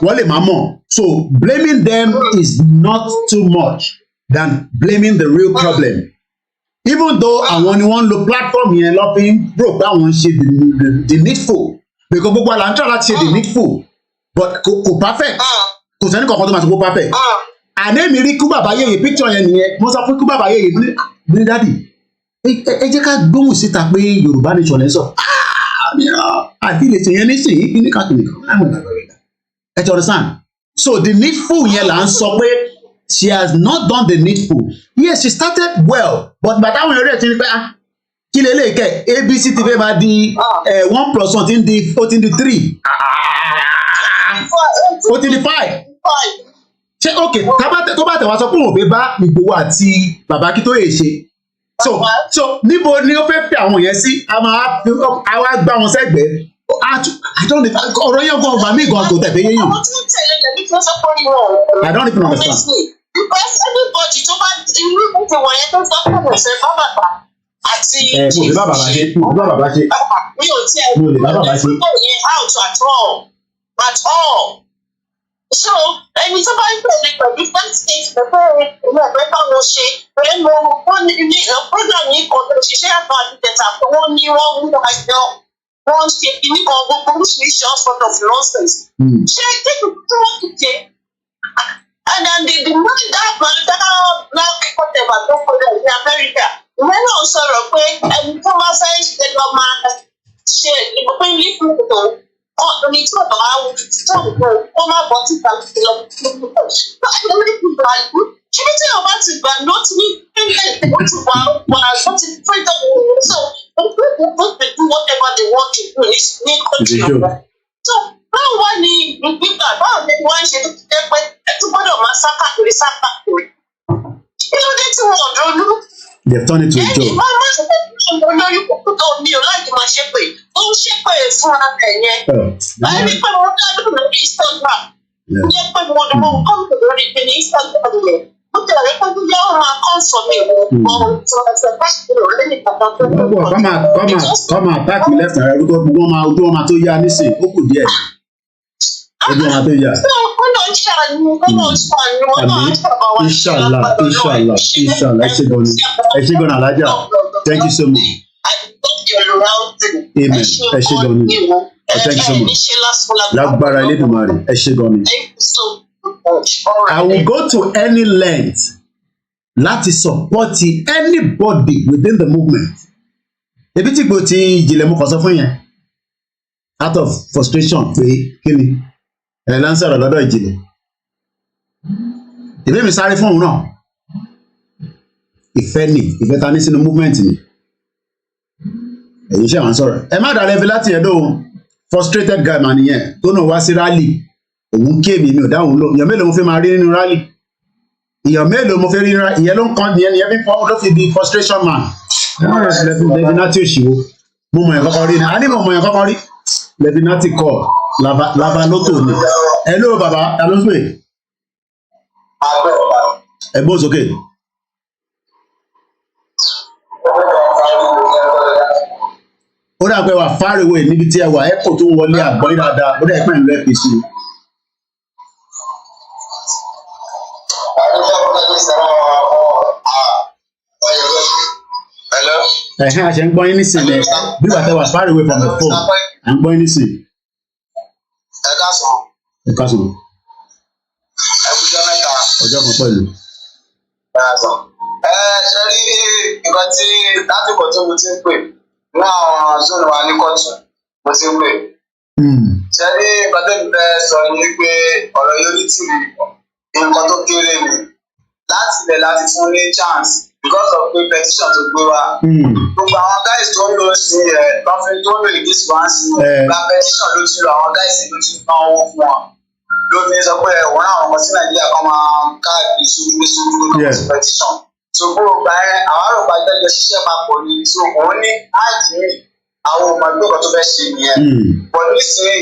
wọ́n lè máa mọ̀ so blaming them is not too much than blaming the real problem even though àwọn ni wọ́n ń lo platform yẹn lọ fi ń rò pé àwọn ń ṣe the needful because gbogbo àlà ń tọ́ láti ṣe the needful but kò perfect kò sẹ́ni kankan tó máa ṣe kó perfect àná èmi rí kú bàbá yèyè picture yẹn nìyẹn mo sọ fún kú bàbá yèyè ní dádì ẹ jẹ́ ká gbóhùn síta pé Yorùbá nation lẹ́sọ̀ àdìlẹ̀ ṣe yẹn nísìnyí kíní kan kìnìkan ẹ ti understand so the needful yẹn là ń sọ pé she has not done the needful yes she started well but bàtà àwọn èèyàn rẹ̀ ti rí pé kí lè léèkẹ́ ABC ti fẹ́ máa di 1+1 ti ń di 3 ó ti di 5 ṣé ok tó bá tẹ̀wá sọ pé òun ò fẹ́ bá Ìgbòho àti bàbá Akíntóyè ṣe so níbo ni ó fẹ́ fi àwọn yẹn sí a wá gbá wọn sẹ́gbẹ̀ẹ́ ọ̀rọ̀ yẹn gan ọgbà mí gan kò tẹ̀fẹ́ yẹn yàn. I don't even understand. Because everybody tó bá irú ìpè wọ̀nyẹn tó sọ fún ọ̀sẹ̀ bá bàbá àti mo lè bá bàbá ṣe mi ò tiẹ̀ mo lè bá bàbá ṣe. out at all. So ẹni tó bá ń tẹ̀lé pẹ̀lú first state pẹ̀lú ìlú ẹ̀gbẹ́ báwọn ṣe pé mo wọ́n ní program yìí kan tó ṣiṣẹ́ àgbà àti tẹ̀tà pé wọ́n ní wọ́n ń wá ẹjọ́ wọ́n ṣe kíní kan gbogbo oríṣiríṣi all sort of nonsense. Ṣé kéèkì tí wọ́n ti jẹ and then the money that black whatever tó kọjá ní America ìwé náà sọ̀rọ̀ pé ẹni tó máa fẹ́ ṣe lọ máa ṣe ìgbópin ní kúrò ní tí ọ̀dọ̀ máa wù tó nǹkan ó má bọ́ sí ìgbà tó lọ sí ìgbà tó ẹni orí ìgbà ìlú ṣíbí tí ọba ti gbà ló ti ní pínlẹ̀ ó ti wà ó ti freedom so people dey do whatever they want to do ní country ọ̀gá so báwo wá ní gbígbà báwo ni wọ́n ń ṣe tó ti jẹ́ pé ẹ tún gbọ́dọ̀ máa sá káàkiri kí ló dé tí wọ́n ọ̀dọ́ lú. They've turned it to a joke. Ẹni máa ṣe pé olórí kúkú tó mi ò láti máa ṣe pé ó ń ṣe pé fúnra ẹ̀ yẹn. Ẹni pé mo dájú lórí Instagram. Ní pé mo kọ́ mi lórí ìpínlẹ̀ Instagram yẹn. Mo tẹ̀lé pé bí yóò máa kọ́ sọ mi ọ̀rọ̀ tí wọ́n ṣe bá ṣe lò lẹ́yìn kankan tó lọ. Kọ́ máa páàkì lẹ́fẹ̀ẹ́ rẹ̀ wípé ojú wọn máa tó yá nísìnyí ó kù díẹ̀. Ojú wọn máa tó yá. Inshallah. Ẹ ṣé gan alájà. Thank you so much. Amen. Ẹ ṣé gan ni. Thank you so much. Lágbára Elédùmarè. Ẹ ṣé gan ni. I will go to any length láti support anybody within the movement. Ebi tí gbò tí ìjìnlẹ̀ mú kàn sọ fún yẹn. Out of frustration pé kí ni ẹ̀ lọ ń sọ̀rọ̀ lọ́dọ̀ ìjìnlẹ̀. Ìbí mi sáré fún òun náà. Ìfẹ́ ta ní sínú movement ni. Èyí ṣe wọ́n sọ̀rọ̀. Ẹ má dàlẹ́ fi láti ẹ̀dọ́ frustrated guy mà nìyẹn tó náà wá sí rally. Òun kéèmí mi ò dáhùn lò. Ìyàn mélòó mo fi máa rí nínú rally? Ìyàn mélòó mo fi rí nínú rally? Ìyẹn ló ń kan ìyẹn fi fọ́ ló fi di frustration man. Lẹ́bínátì òṣìwò. Mo mọ̀ yẹn kọ́kọ́ rí ni. A ní mo mọ̀ yẹn kọ́kọ́ rí. Lẹ́bínátì kọ̀ lava lótò ni. Hello bàbá, ta ló pè? Ẹ̀gbọ́n sókè. Ó dà pé wà far away níbi tí ẹ wà ẹ̀kọ́ tó ń wọlé àgbọ̀n yìí dáadáa ó dà pẹ́ ń lọ APC. Ẹ̀hìn àṣẹ ń gbọ́ yín nísìnyí bí wàá wà far away from the phone à ń gbọ́ yín nísìnyí. Ẹ káàsán. Ẹ káàsán. Ẹ kújọ́ mẹ́ta. Ọjọ́ kan pẹ̀lú. Ṣe rí nǹkan tí lásìkò tí mo ti ń pè ní àwọn zone wa ní kóòtù mo ti ń pè. Ṣe rí nǹkan tó ń fẹ́ sọ ni pé ọ̀rọ̀ unity nǹkan tó kéré bẹ̀ láti fún ní chance because of the petition tó gbé wa. Gbogbo àwọn guys tó ń lò sí lọ́fíìn tó ń lò ìgbésí wá sí gba petition ló ti lọ àwọn guys ló ti ná owó fún wọn. Ló fi sọ pé wọ́n àwọn ọmọ sí Nàìjíríà kan máa káàkiri sójú lórí petition. So gbogbo ẹ̀ àwọn àròpá ìgbẹ́jọ ṣiṣẹ́ papọ̀ ni so òun ní àìdí àwọn ọmọ ẹgbẹ́ kan tó fẹ́ ṣe nìyẹn. But nísìnyí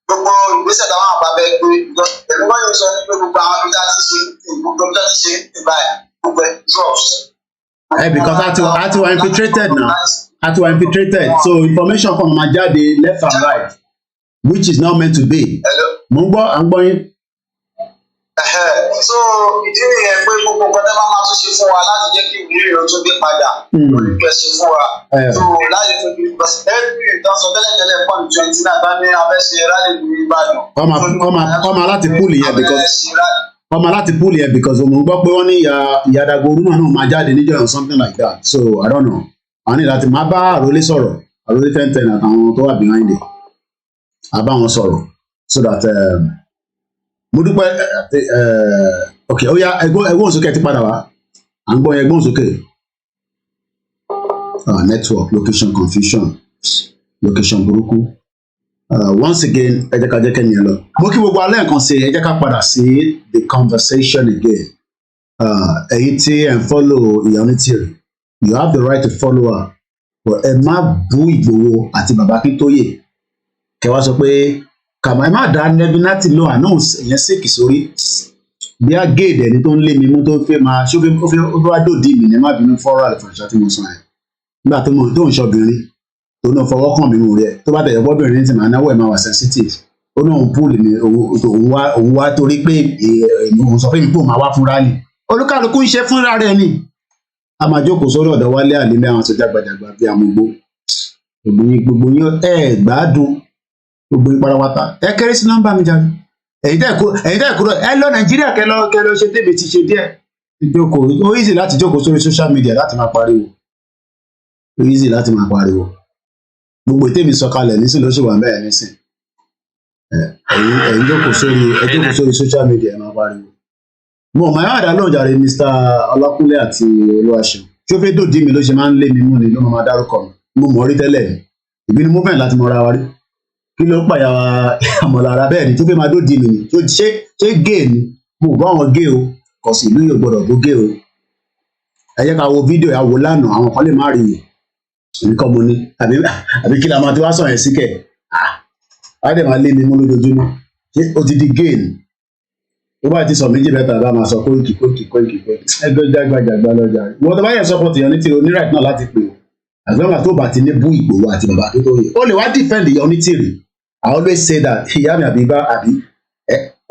gbogbo ìgbésẹ̀ táwọn àgbà bẹ gbé pẹ̀lú wọ́n yóò sọ ní pé gbogbo àwọn abíjá ti ṣe gbogbo abíjá ti ṣe ìbáyà gbogbo drops. Because ati wa infiltrated now. Ati wa infiltrated. So information from ma jáde left and right, which is not meant to be. Mo ń gbọ́ yín. So ìdí nìyẹn pé gbogbo nǹkan tẹ́ máa tún ṣe fún wa láti jẹ́ kí ìwúrí rẹ̀ tún dé padà lórí bí ẹ ṣe fún wa. So láyé tó bí every ìdánsọ tẹ́lẹ̀tẹ́lẹ̀ pọ́n 29 bá ní abẹ́ṣe rálẹ̀ ní Ìbàdàn. Ọmọ láti pool yẹn because mo gbọ́ pé wọ́n ní ìyá Dagboru náà máa jáde níjọ́ or something like that. So I don't know. Àwọn ní láti máa bá àròlé sọ̀rọ̀ àròlé 1010 àtàwọn tó wà behind it. A bá wọn sọ̀rọ̀ so that mo dúpẹ́ ok ó yá ẹgbọ́n sókè ti padà wá à ń gbọ́ ẹgbọ́n sókè network location confusion location burúkú once again ẹ jẹ́ ká jẹ́ kẹ́yìn ẹ lọ mo kí gbogbo alẹ́ nǹkan ṣe ẹ jẹ́ ká padà sí the conversation again ẹ̀yin tí ẹ̀ ń follow Ìyá Onítìrì you have the right to follow her but ẹ má bú Ìgbòho àti bàbá Akíntóyè kẹ wá sọ pé kàmá ẹ má dá nẹbínátì lọ announce ìyẹn sèkì sórí bí a géèdè ẹni tó ń lé mi mú tó fẹ́ máa ṣó fẹ́ wá dòdì mi ní má bínú fọ́ọ̀rọ̀ àlùfàṣà tí mo sọ yẹn nígbà tó ń ṣọbìnrin tó náà fọwọ́ kàn mí mú rẹ tó bá tẹ̀yẹ̀ bọ́bìnrin tí màá náwó ẹ̀ máa wà sensitive ó náà ń púùlì mi òun wá torí pé òun sọ pé mi kò máa wá fúnra ni olúkálukú ń ṣe fúnra rẹ ni a máa jókòó sórí ọ̀dọ̀ Wálé Àlímí àwọn sójà gbàjàgbà bí amúgbó gbogbo yín gbádùn gbogbo ìparapata ẹ kéré sí nọ́mbà mi jáde ẹ̀yin tẹ́ kúrò ẹ lọ Nàìjíríà kẹ lọ ṣe débi ti ṣe díẹ̀ ìjókòó ó easy láti jókòó sórí social media láti máa pariwo ó easy láti máa pariwo gbogbo ìtẹ́mi sọ̀kalẹ̀ nísìn ló ṣì wà bẹ́ẹ̀ nísìn ẹ̀yin jókòó sórí social media máa pariwo mo máa yára dá lóun jàre Mr. Ọlákúnlé àti Olúwaṣeun tí ó fẹ́ dòdì mi ló ṣe máa ń lé mi mú ni ló máa dárúkọ mi mo mọ̀ rí tẹ́lẹ̀ ìbí ni mo fẹ́ràn láti mọ ra wa rí kí ló pàyà àmọ̀lára bẹ́ẹ̀ ni tó fẹ́ máa dòdì mi ni ṣé gé ni mo bá wọn gé o kò sí ìlú yóò gbọdọ̀ tó gé o ẹ jẹ́ ká wo fídíò yà wò lánàá àwọn kan lè má rí yìí nǹkan mo ní àbí kí la máa ti wá sọ yẹn sí kẹ̀ á dẹ̀ máa lé mi mú lójoojúmọ́ ṣé o ti di gé ni tó bá ti sọ méjì mẹ́ta bá máa sọ kóìkì ẹgbẹ́ jágbàjàgbà lọ́jà ìwọ́n tó bá yẹ sọ́pọ̀tì yẹn ní ti oníráìt náà láti pè ó àgbẹ̀mà tó bá ti ní bú Ìgbòho àti bàbá Akíntóyè ó lè wá defend Ìyá Onítìrì I always say that ìyá mi àbí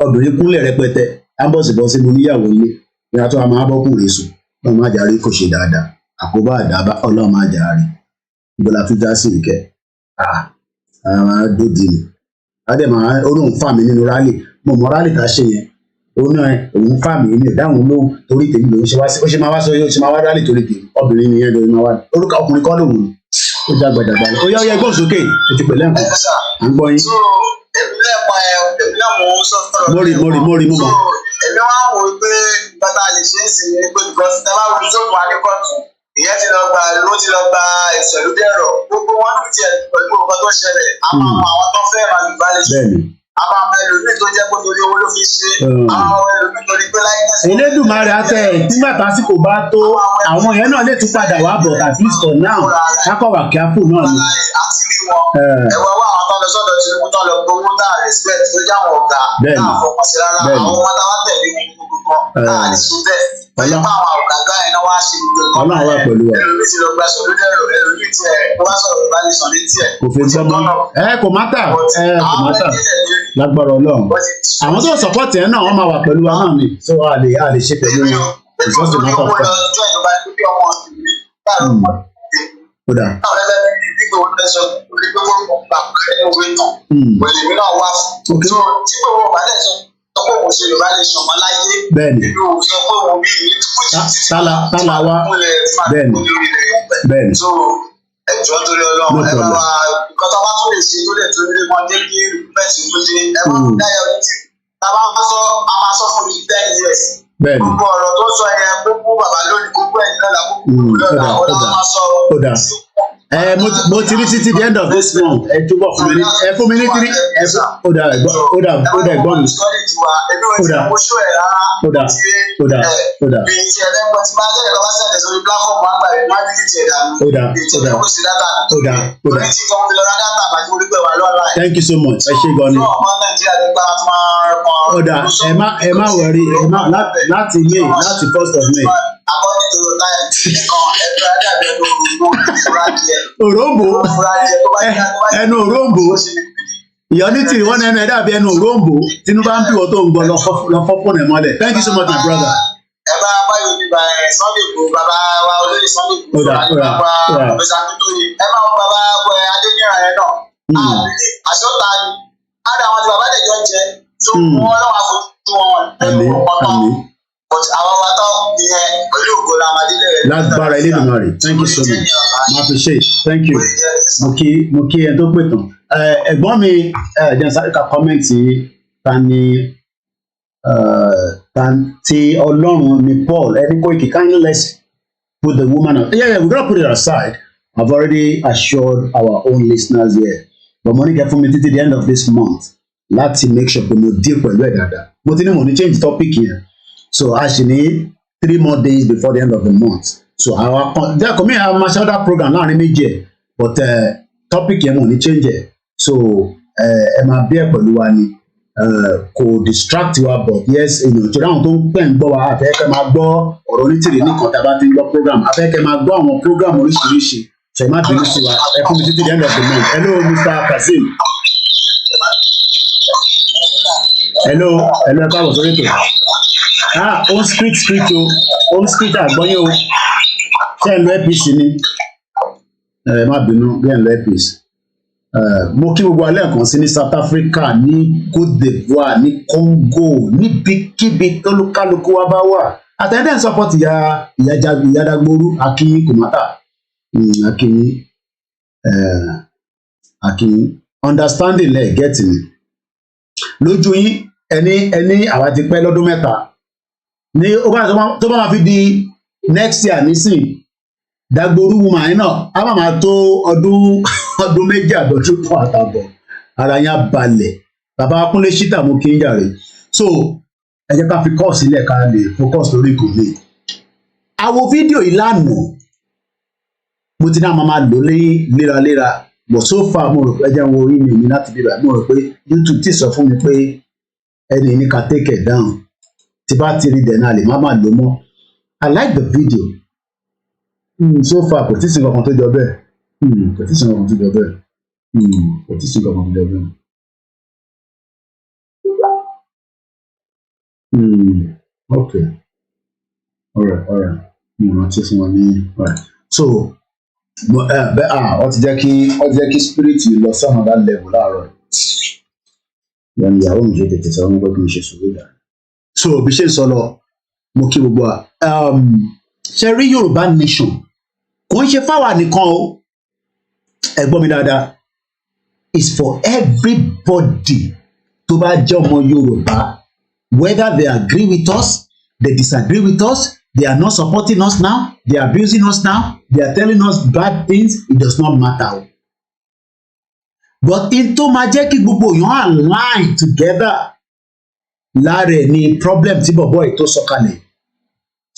obìnrin kúnlẹ̀ rẹpẹtẹ ambọ̀sibọ̀sí mo níyàwó ilé ìyá tó a máa bọ́kùnrin sùn náà má jàre kò ṣe dáadáa àkóbá àdábá Ọlọ́run má jàre ìbọ̀lá tó já sí ìkẹ́ dòdì ni adẹ́mà olóhùn fà mí nínú rálì mo mọ rálì tá a ṣe yẹn òun fà mí ní ìdáhùn lóhùn torí tèmi lòun ṣe máa wá sọ yóò ṣe máa wá rálì torí tèmi obìnrin nìyẹn lórí máa wá orúkọ ọkùnrin kọ́ lòun ó já gbàdàgbà ó yá ẹgbọ́n sókè ó ti pẹ̀lẹ́ nǹkan à ń gbọ́ yín. èmi náà mo ń sọ fọlọ. mórì mo mọ̀. èmi wá wò ó pé bàtà lè ṣe é sì ní pé because tẹ bá wọlé tó wà ní kóòtù ìyẹn ti lọ gba ìṣẹ̀lú dẹ̀rọ̀ gbogbo wọn ló tiẹ̀ pẹ̀lú nǹkan tó ṣẹlẹ̀ àwọn tó fẹ́ máa lù balẹ̀ ṣe àwọn ẹlòmíì tó jẹ́ pé torí owó ló fi ṣe àwọn ẹlòmíì torí pé láyé tẹ̀sí. Elédùmarè àtẹ nígbà tásìkò bá tó àwọn yẹn náà lè tún padà wá bọ̀ at least for now kákọ̀wà kíápù náà ni. àti rí wọn ẹ̀wọ̀n wá àwọn tó lọ sọ́dọ̀ Tinubu tó lọ gbowó náà respect tó jẹ́ àwọn ọ̀gá náà fọkàn sí rárá àwọn ọmọ táwa tẹ̀lé gbogbo kan náà ní sùn bẹ́ẹ̀ pẹ̀lú àwọn ọ̀gá yẹn náà wá ṣe gbogbo Ọlọ́run wà pẹ̀lú wa. ẹlòmíì ti lọ gba sọ̀rọ̀ dẹ̀rọ̀ ẹlòmíì tiẹ̀ tó bá sọ̀rọ̀ ìbánisọ̀ ní tiẹ̀. kò fi gbọ́mọ kò mátà lágbára Ọlọ́run àwọn tó sọpọ́tì ẹ̀ náà wọ́n máa wà pẹ̀lú wa náà ni so a lè ṣe pẹ̀lú wọn it's just a matter of time. kódà. bẹ́ẹ̀ni tala wa bẹ́ẹ̀ni. ẹjọ́ torí Ọlọ́run ẹ bá wa nǹkan tó bá tún lè ṣe tó lè tún lè mọ jẹ́ kí bẹ́ẹ̀sì tó dé ẹ bá dáyọ̀ tí a máa sọ fún mi 10 years bẹ́ẹ̀ni. Gbogbo ọ̀rọ̀ tó sọ yẹn gbogbo bàbá lónìí gbogbo ẹ̀yìn náà la gbogbo lọ́la ọ̀la máa sọ. Mo ti rí títí the end of this month ẹ túbọ̀ fún mi ní tírí ó dà ẹ̀gbọ́n mi. Ó dà. Bí ti ẹlẹ́gbọ́n ti máa ń tẹ̀lé lọ́wọ́ sẹ́lẹ̀ sórí pláfọ́ọ̀mù àgbà rẹ̀ má bí ti ẹ̀dá mi. Thank you so much. Ẹ ṣé gan ni. Ó dà ẹ má wọrí láti May láti 1st of May. Òróǹbó ẹnu òróǹbó ìyọ́nítì wọn ẹnu ẹ dàbí ẹnu òróǹbó tínú bá ń bí wọ́n tó ń gbọ́ lọ fọ́pọ́n ẹ̀ mọ́lẹ̀. Thank you so much my brother. Ẹ bá báyọ̀ ní Sunday Igboho bàbá wa olóyè Sunday Igboho Professor Akintoye ẹ bá wọn bàbá Adéníran yẹn náà àṣọta ni ádà wọn ti bàbá dẹjọ jẹ tó wọn lọ́wọ́ àfojú wọn ọ̀tọ̀ but àwọn wa tán ìyẹn pẹ̀lú ògo la máa délé rẹ̀. Lágbára Elédùmarè. Thank you so much. I appreciate. Thank you. Mo kí ẹ tó pè tán. Ẹ̀gbọ́n mi jẹ́ sáré ka kọ́mẹ́ǹtì ti Ọlọ́run ni Paul ẹni Koiki kindly let's put the woman on. Yeah, we're gonna put it aside. I've already assured our own listeners here. But mo ní kẹ́ fún mi títí the end of this month láti make sure pé mo deal pẹ̀lú ẹ̀ dáadáa. Mo ti ní mo ní change topic yẹn. So I should need 3 more days before the end of the month. So there come here my shoulder program láàrin méjì but topic yẹn mo ní change ẹ̀. So ẹ máa bí ẹ pẹ̀lú wa ni kò distract wa but yes ìjọba àwọn tó ń pẹ̀ ń gbọ́ wa àfẹ́kẹ́ máa gbọ́ ọ̀rọ̀ onítìrì nìkan tá a bá ti ń gbọ́ program àfẹ́kẹ́ máa gbọ́ àwọn program oríṣiríṣi ṣe má bínú sí wa ẹ fún mi títí the end of the month. Hello Mr. Kazeem. Hello ẹ káàbọ̀ sórí ètò. On script àgbọ́yé o ṣe ń lo APC ni má bínú bí ẹ̀ ń lo APC. Mo kí gbogbo alẹ́ kan sí ní South Africa ní Côte d'Ivoire ní Congo níbikíbi tólúkálukú wa bá wà àtẹ̀dẹ̀ ń support ìyá Dagboru Akin Kòmátà Akin understanding lẹ̀ gẹ́tì ni lójú yín ẹni àwa ti pẹ́ lọ́dún mẹ́ta ní tó bá máa fi di next year nísìn Dagboru woman yìí náà á máa tó ọdún méjì àbọ̀jú kan àtàbọ̀ ara yẹn balẹ̀ bàbá Kúnlé Ṣítà mú kí n jàre. So ẹ jẹ́ ká fi kọ́ sílẹ̀ ká lè focus lórí ìkòlè. Àwo fídíò yìí lánàá mo ti náà máa lò léraléra but so far mo rò pé ẹ jẹ́ wo orí mi láti bíbá mo rò pé YouTube ti sọ fún mi pé ẹni ní ká take it down tí bá ti rí dẹ̀nà lè má lò mọ́. I like the video. So far kò tí sí nǹkan tó jọ bẹ́ẹ̀. Kò tí sí nǹkan tó jọ bẹ́ẹ̀. Okay. All right. Mo rántí fún wọn ní. So wọ́n ti jẹ́ kí spirit lọ sí another level láàárọ̀. Ìyàwó mi ṣe tètè sọ wọn gbọ́ bí mo ṣe sọ̀rọ̀ ìdá. So bí ṣe ń sọ lọ mo kí gbogbo wa ṣe rí Yorùbá nation kò ń ṣe fáwa nìkan o ẹ gbọ́ mi dáadáa it's for everybody tó bá jẹ́ ọmọ Yorùbá whether they agree with us they disagree with us they are not supporting us now they are abusing us now they are telling us bad things it does not matter o but in tó máa jẹ́ kí gbogbo èèyàn align together lára ẹ̀ ní problem tí bọ̀bọ̀ yìí tó sọ kalẹ̀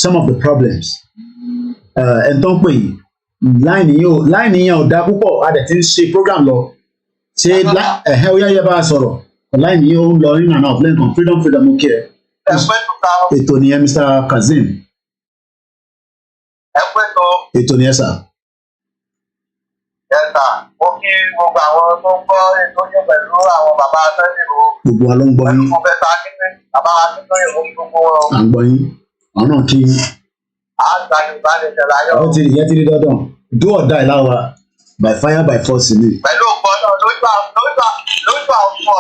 some of the problems ẹ̀ tó ń pè yìí láìní yẹn ò dá púpọ̀ a dẹ̀ ti ń ṣe program lọ ṣe ó yá bá a sọ̀rọ̀ láìní yẹn ó ń lọ nínú àná ọ̀flẹ́ nǹkan freedom ó kí ẹ ètò nìyẹn Mr. Kazeem ètò nìyẹn sà. Yẹ́sà, mo kí gbogbo àwọn tó ń gbọ́ ètò yẹn pẹ̀lú àwọn bàbá Sẹ́dìrò. Gbogbo wa ló ń gbọ́ yín. Mo fẹ́ ta kíkẹ́ bàbá Akíntóyè mo kí gbogbo wọn. À ń gbọ́ yín, àwọn náà kí yín. À ń gba Yorùbá lè tẹ̀lé ayọ̀. Ìyẹn ti rí dandan, do or die láwa, by fire by force ni. Pẹ̀lú ògbọ́ náà lójú àwọn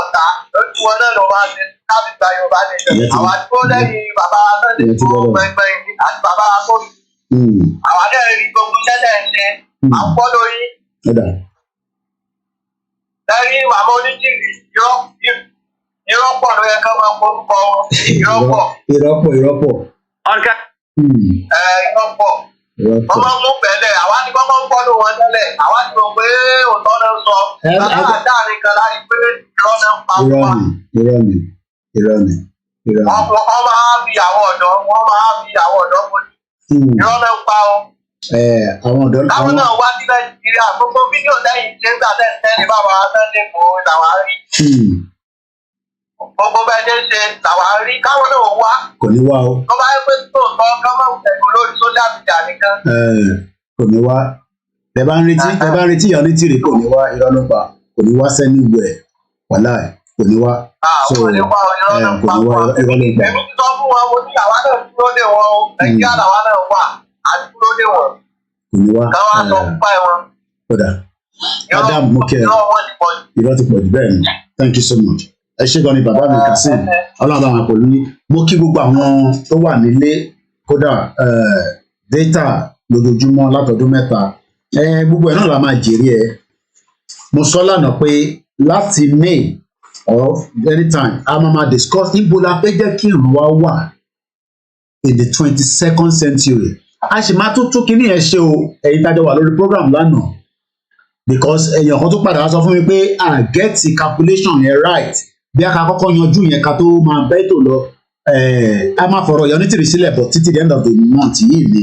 ọ̀tá lójú wọn náà ló máa ń ṣe káàbì gba Yorùbá lè tẹ̀lé. Àwọn àdúgbò lẹ́yìn bàbá Sẹ́dìrò gbẹ̀ngbẹ̀yìn àti bàbá Akóyè. Àwọn adẹ́rìn ní gbogbo ṣẹ́tẹ̀ ń ṣe, à ń fọ́ lórí. Lẹ́yìn bàbá oníjìnlẹ̀ ìrọ́pọ̀ ló yẹ ká máa polúkọ ìrọ́pọ̀. ọ̀gá ìrọ́pọ̀ wọ́n máa mú bẹ̀lẹ̀ àwa ni wọ́n máa ń gbọ́dọ̀ wọn tẹ́lẹ̀ àwa ti rò pé òótọ́ náà sọ dáàrin kan láti pé irọ́ náà ń pa fún wa. irọ́ ni. wọ́n máa fi àwọn ọ̀dọ́ mọ́ni irọ́ náà ń pa o. àwọn ọ̀dọ́ táwọn náà wá sí Nàìjíríà gbogbo fídíò lẹ́yìn tí ń gbà tẹ́lẹ̀ bá wa sẹ́lẹ̀ kó làwa rí. gbogbo bẹ́ẹ̀ ṣe ṣe làwa rí káwọn náà wá. kò ní wá o. tó bá yẹ pé tó tọ́ ká máa ń tẹ̀kọ́ lórí sójà mídíà nìkan. kò ní wá. tẹ bá ń retí ìyá onítìrì kò ní wá irọ́ ló pa kò ní wá sẹ́ni ìwé ẹ̀ wàhálà kò ní wá. kò ní wá irọ́ ló pa èmi ti sọ fún wọn mo ní àwa náà dúró dé wọn o Nàìjíríà làwa náà wà á dúró dé wọn. kò ní wá. káwá sọ fún báyìí wọn. kódà Adam mokẹ irọ́ ti pọ̀ jù bẹ́ẹ̀ ni thank you so much. ẹ ṣé gan ni bàbá mi Kazeem Ọlọ́run bá wọn pẹ̀lú yín mo kí gbogbo àwọn tó wà nílé kódà data lójoojúmọ́ látọdún mẹ́ta gbogbo ẹ̀ náà la máa jèrè ẹ̀ mo sọ lánàá pé láti May or anytime a máa discuss ibo la fẹ́ jẹ́ kí ìrun wa wà in the 22nd century a sì máa tún kíní ẹ̀ ṣe o ẹ̀yin tájọ wà lórí program lánàá because èèyàn kan tó padà wá sọ fún mi pé get the calculation yẹn right bí a ká kọ́kọ́ yanjú yẹn ká tó máa bẹ́ tó lọ a máa fọ̀rọ̀ ìyá onítìrì sílẹ̀ but títí the end of the month yìí ni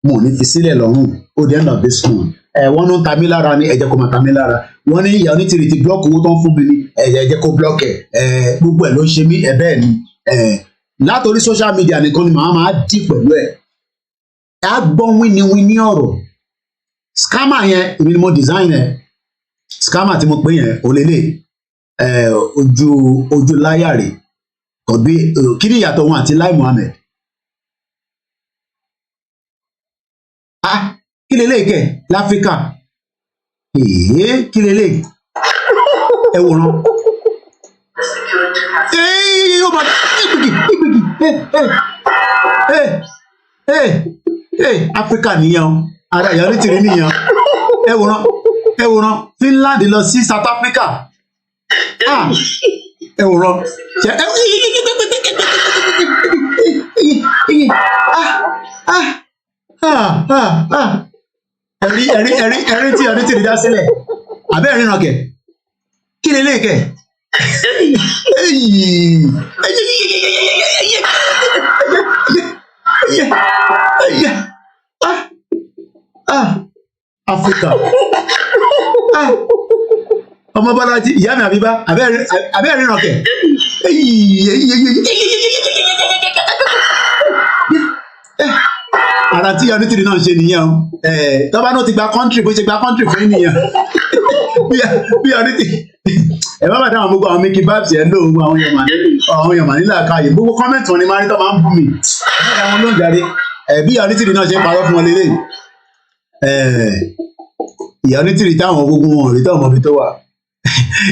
mo ò ní fi sílẹ̀ lọ́rùn ó the end of this month wọ́n ló ń ta mí lára ní ẹ̀jẹ̀ kó máa ta mí lára wọ́n ní ìyá onítìrì ti block owó tó ń fún mi ní ẹ̀jẹ̀ kó block gbogbo ẹ̀ ló ń ṣe mí bẹ́ẹ̀ ni látòrí social media nìkan ni màá máa dì pẹ̀lú ẹ̀ á gbọ́ wíníwíní ọ̀rọ̀ scammer yẹn èmi ni mo design ẹ̀ scammer tí mo pè yẹn ò lélẹ̀ ojú láyàrè tọ̀bí kí ni ìyàtọ̀ wọn àti Lai Muhammed kí lélẹ̀ kẹ̀ láfíríkà kí lélẹ̀ ẹ wòran Áfíríkà nìyẹn o ara ìyá onítìrí nìyẹn ẹ wòran Finland lọ sí South Africa ẹ wòran ṣe ẹ̀rí tí ọdún tí ì dá sílẹ̀ àbẹ́ ìrìnà kẹ̀ kí lè léèkẹ̀ Áfíríkà ọmọ Bọ́lájí ìyá mi àbíbá àbẹ́ ìrìnà kẹ̀ ara tí onítìrí náà ṣe nìyẹn o tọ́ba náà ti gba kọ́ńtírì bó ṣe gba kọ́ńtírì fún nìyẹn bí onítìrí ẹ má bàtà àwọn gbogbo àwọn Mickey Babs ẹ lóhùn àwọn èèyàn nílà káyè gbogbo kọ́mẹ̀ntì wọn ni máa ń tọ́ máa ń bú mi ẹ̀ka wọn ló ń jáde bí onítìrí náà ṣe ń parọ́ fún wọn lélẹ̀ ìyá onítìrí táwọn gbogbo wọn rí táwọn ọmọbi tó wà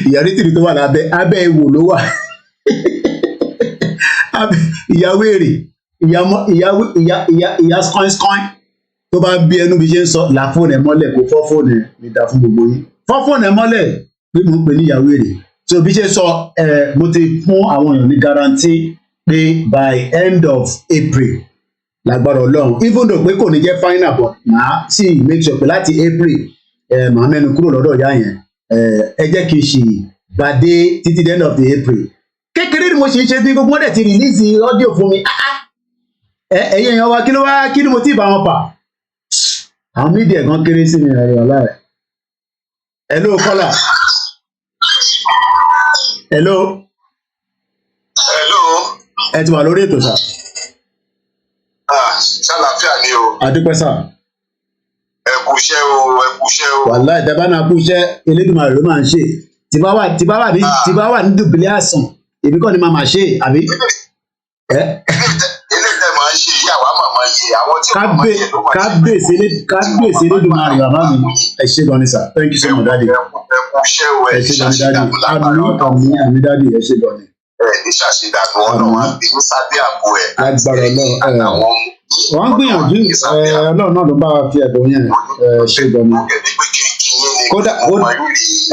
ìyá onítìrí tó wà lábẹ́ abẹ́ ìwò ló wà ìyàwó èrè ìyá skoin tó bá bí ẹnu bí ṣe ń sọ là fóònù ẹ mọ́lẹ̀ kó fọ́ fóònù ẹ mi dá fún gbogbo yín fọ́ fóònù ẹ mọ́lẹ̀ pé mo ń pè ní ìyàwó èrè so bí ṣe sọ mo ti fún àwọn èèyàn ní guarantee pé by end of April lágbára Ọlọ́run even though pé kò ní jẹ́ final but màá sì make sure pé láti April màá mẹ́nu kúrò lọ́dọ̀ ìyá yẹn ẹ jẹ́ kí n ṣì gbàdé títí the end of the April kékeré ni mo ṣe ń ṣe bí gbogbo wọn dẹ̀ ti release audio fún mi ẹ̀yin èèyàn wa kí ni mo ti bá wọn fà àwọn mídíà gan kéré sí mi ẹ̀rọ aláì hello kọ́là hello ẹ ti wà lórí ètò sà. ṣàlàfíà ni o. adúpẹ́ sà. ẹ kú iṣẹ́ o. wàláì tẹ́ bá náà kú iṣẹ́ Elédùmarè ló máa ń ṣe tí bá wà ní dùbìlẹ̀ àsàn èmi kọ́ ni màá máa ṣe àbí. ṣe ìyá wa màmá yẹ àwọn tí wọn máa yẹ ló máa kábíyèsí Elédùmarè bàbá mi ẹ ṣé gan ni sà thank you so much daddy ẹ ṣé gan ni daddy àmì daddy ẹ ṣé gan ni. ní ṣàṣìdànù Ọlọ́run àbí ní sábẹ́ àbò ẹ. agbára Ọlọ́run wọ́n gbìyànjú Ọlọ́run náà ló bá wa fi ẹ̀bùn yẹn ṣé gan ni. ẹni pé kí n yín ni kódà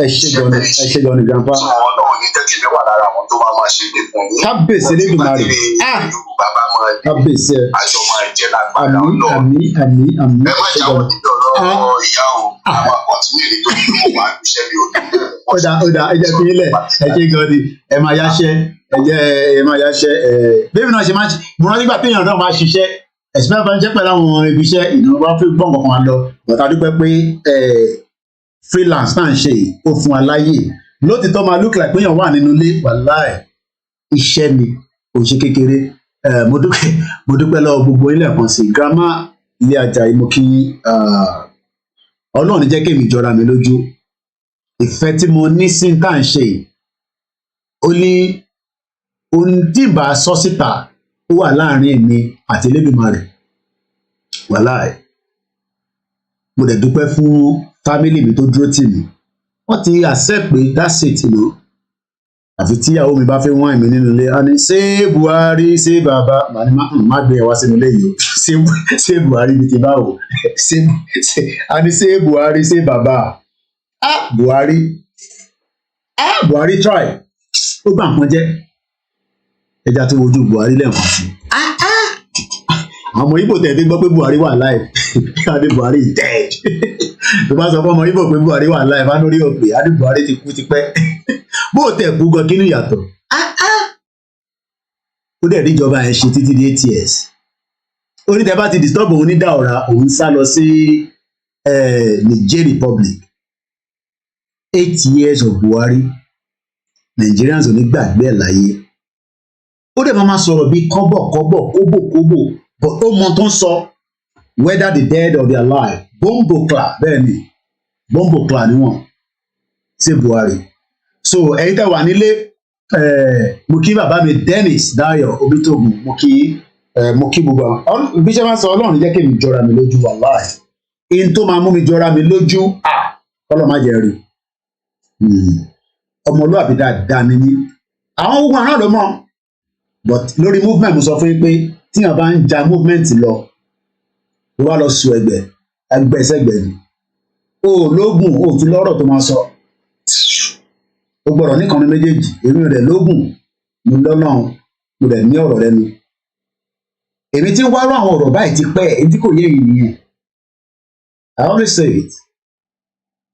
ẹ ṣe gan ni grandpa. Ọlọ́run ní jẹ́ kí mi wà lára àwọn tó máa ṣe lè fún mi. Kábíyèsí Elédùmarè. Yorùbá bá máa jẹ́. Kábíyèsí ẹ. Àjọ máa jẹ́ lágbára Ọlọ́run. Àmín. Ẹ má jáwọ́ nínú ọ̀rọ̀ ìyá o. A máa kọ̀tínú nítorí pé mo wà níṣẹ́ mi ò ní. Ó dà ẹ jẹ́ fi ilẹ̀ ẹ ṣe gan ni ẹ máa yáṣẹ́ ẹ máa yáṣẹ́ bébí náà ṣe máa ṣe mo rántí gbà téèyàn náà máa ṣiṣẹ́ ẹ̀sìn mẹ́fà ń jẹ́ pẹ̀lú àwọn ibi iṣẹ́ ìnáwó bá fi gbọ̀ngàn kan lọ bọ̀tà dúpẹ́ pé freelance náà ń ṣe ó fún wa láyè lótìtọ́ máa look like péyàn wà nínú ilé wàláì iṣẹ́ ni kò ṣe kékeré mo dúpẹ́ lọ́wọ́ gbogbo ilẹ̀ kan sí grandma ilé ajá mo kí Ọlọ́run jẹ́ kémi jọra mi lójú ìfẹ́ tí mo ní sí tá à ń ṣe yìí ó ní ohun tí ìbá sọ síta ó wà láàrin èmi àti Elédùmarè wàláì mo dẹ̀ dúpẹ́ fún fámílì mi tó dúró tì mí wọ́n ti accept pé that's it àfi tíyàwó mi bá fẹ́ wọ́n èmi nínú ilé a ní ṣé Buhari ṣé bàbá màá ní má gbé ẹ wá sínú ilé yìí o ṣé Buhari bí ti báwo a ní ṣé Buhari ṣé bàbá Buhari try ó bá nǹkan jẹ́ ẹja tó wojú Buhari lẹ́ẹ̀kan sí àwọn Ìgbò tẹ̀lé gbọ́ pé Buhari wà láì adé Buhari is dead tó bá sọ fún ọmọ Ìgbò pé Buhari wà láì bá lórí òpè adé Buhari ti kú tipẹ́ bó tẹ̀ kú gan kí ni ìyàtọ̀ ó dẹ̀ níjọba ẹ̀ ṣe títí di 8 years onítẹ̀ bá ti disturb òun ní Daura òun sá lọ sí Niger Republic 8 years of Buhari Nigerians ò ní gbàgbé ẹ̀ láyé ó dẹ̀ máa sọ̀rọ̀ bíi kóbò but ó mọ tó ń sọ whether the dead or the alive bombo cla bẹ́ẹ̀ ni bombo cla ni wọ́n ṣe Buhari so ẹ̀yin tẹ́ wà nílé mo kí bàbá mi Dennis Dayo Obitogun mo kí gbogbo àwọn bí ṣe máa sọ Ọlọ́run jẹ́ kí mi jọra mi lójú wàláì in tó máa mú mi jọra mi lójú kọ́lọ́ má jẹ́ rí ọmọlúwàbí dáadáa ni mí àwọn ogun àrùn ló mọ̀ but lórí movement mo sọ fún yín pé tíyàn bá ń ja movement lọ ó wá lọ sùn ẹgbẹ́ sẹ́gbẹ̀ẹ́ ni o lóògùn o tún lọ́rọ̀ tó máa sọ o gbọ́dọ̀ nìkan ní méjèèjì èmi ò dẹ̀ lóògùn mo lọ́nà mo dẹ̀ ní ọ̀rọ̀ lẹ́nu èmi tí ń wárò àwọn ọ̀rọ̀ báyìí ti pẹ́ èyí tí kò yé yìí nìyẹn I always say it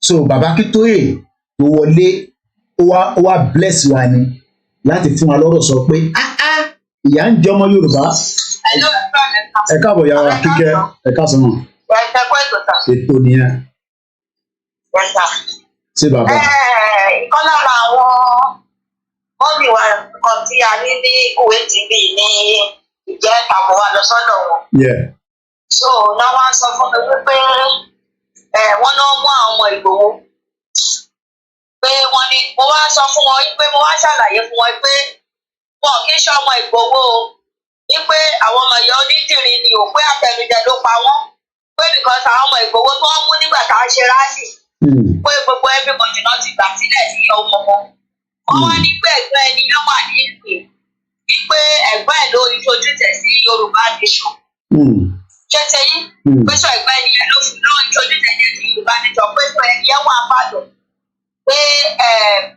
so bàbá Akíntóyè tó wọlé ó wá bless wa ni láti fún wa lọ́rọ̀ sọ pé ìyá ń jọmọ Yorùbá ẹ káàbọ̀ yàrá Kíkẹ́ ẹ káàsán náà ètò nìyẹn ṣé bàbá. ìkan lára àwọn mọ́mì wa kan tí a ní ní Kuwait TV ní ìjẹ́ àmọ́ wa lọ sọ́dọ̀ wọn. so náà wá sọ fún mi wípé wọ́n náà mú àwọn ọmọ Ìgbòho pé wọ́n ní mo wá sọ fún wọn pé mo wá ṣàlàyé fún wọn pé wọn kì í ṣe ọmọ Ìgbòho ní pé àwọn ọmọ ìyá onídìrí ni ò pé àtẹnujẹ ló pa wọ́n pé because àwọn ọmọ Ìgbòho tó wọ́n mú nígbà tá a ṣe rálì pé gbogbo ẹbí mọ̀jùnà ti gbà sílẹ̀ sí ọmọ wọn. wọ́n wá ní pé ẹ̀gbọ́n ẹni yóò wà ní ìpè ní pé ẹ̀gbọ́n ẹ̀ ló introduce tẹ̀ sí Yorùbá nation. ṣé ṣe yí pé sọ ẹ̀gbọ́n ẹni yẹn ló introduce tẹ̀ sí Yorùbá nation pé sọ ẹni yẹn wà bàdàn pé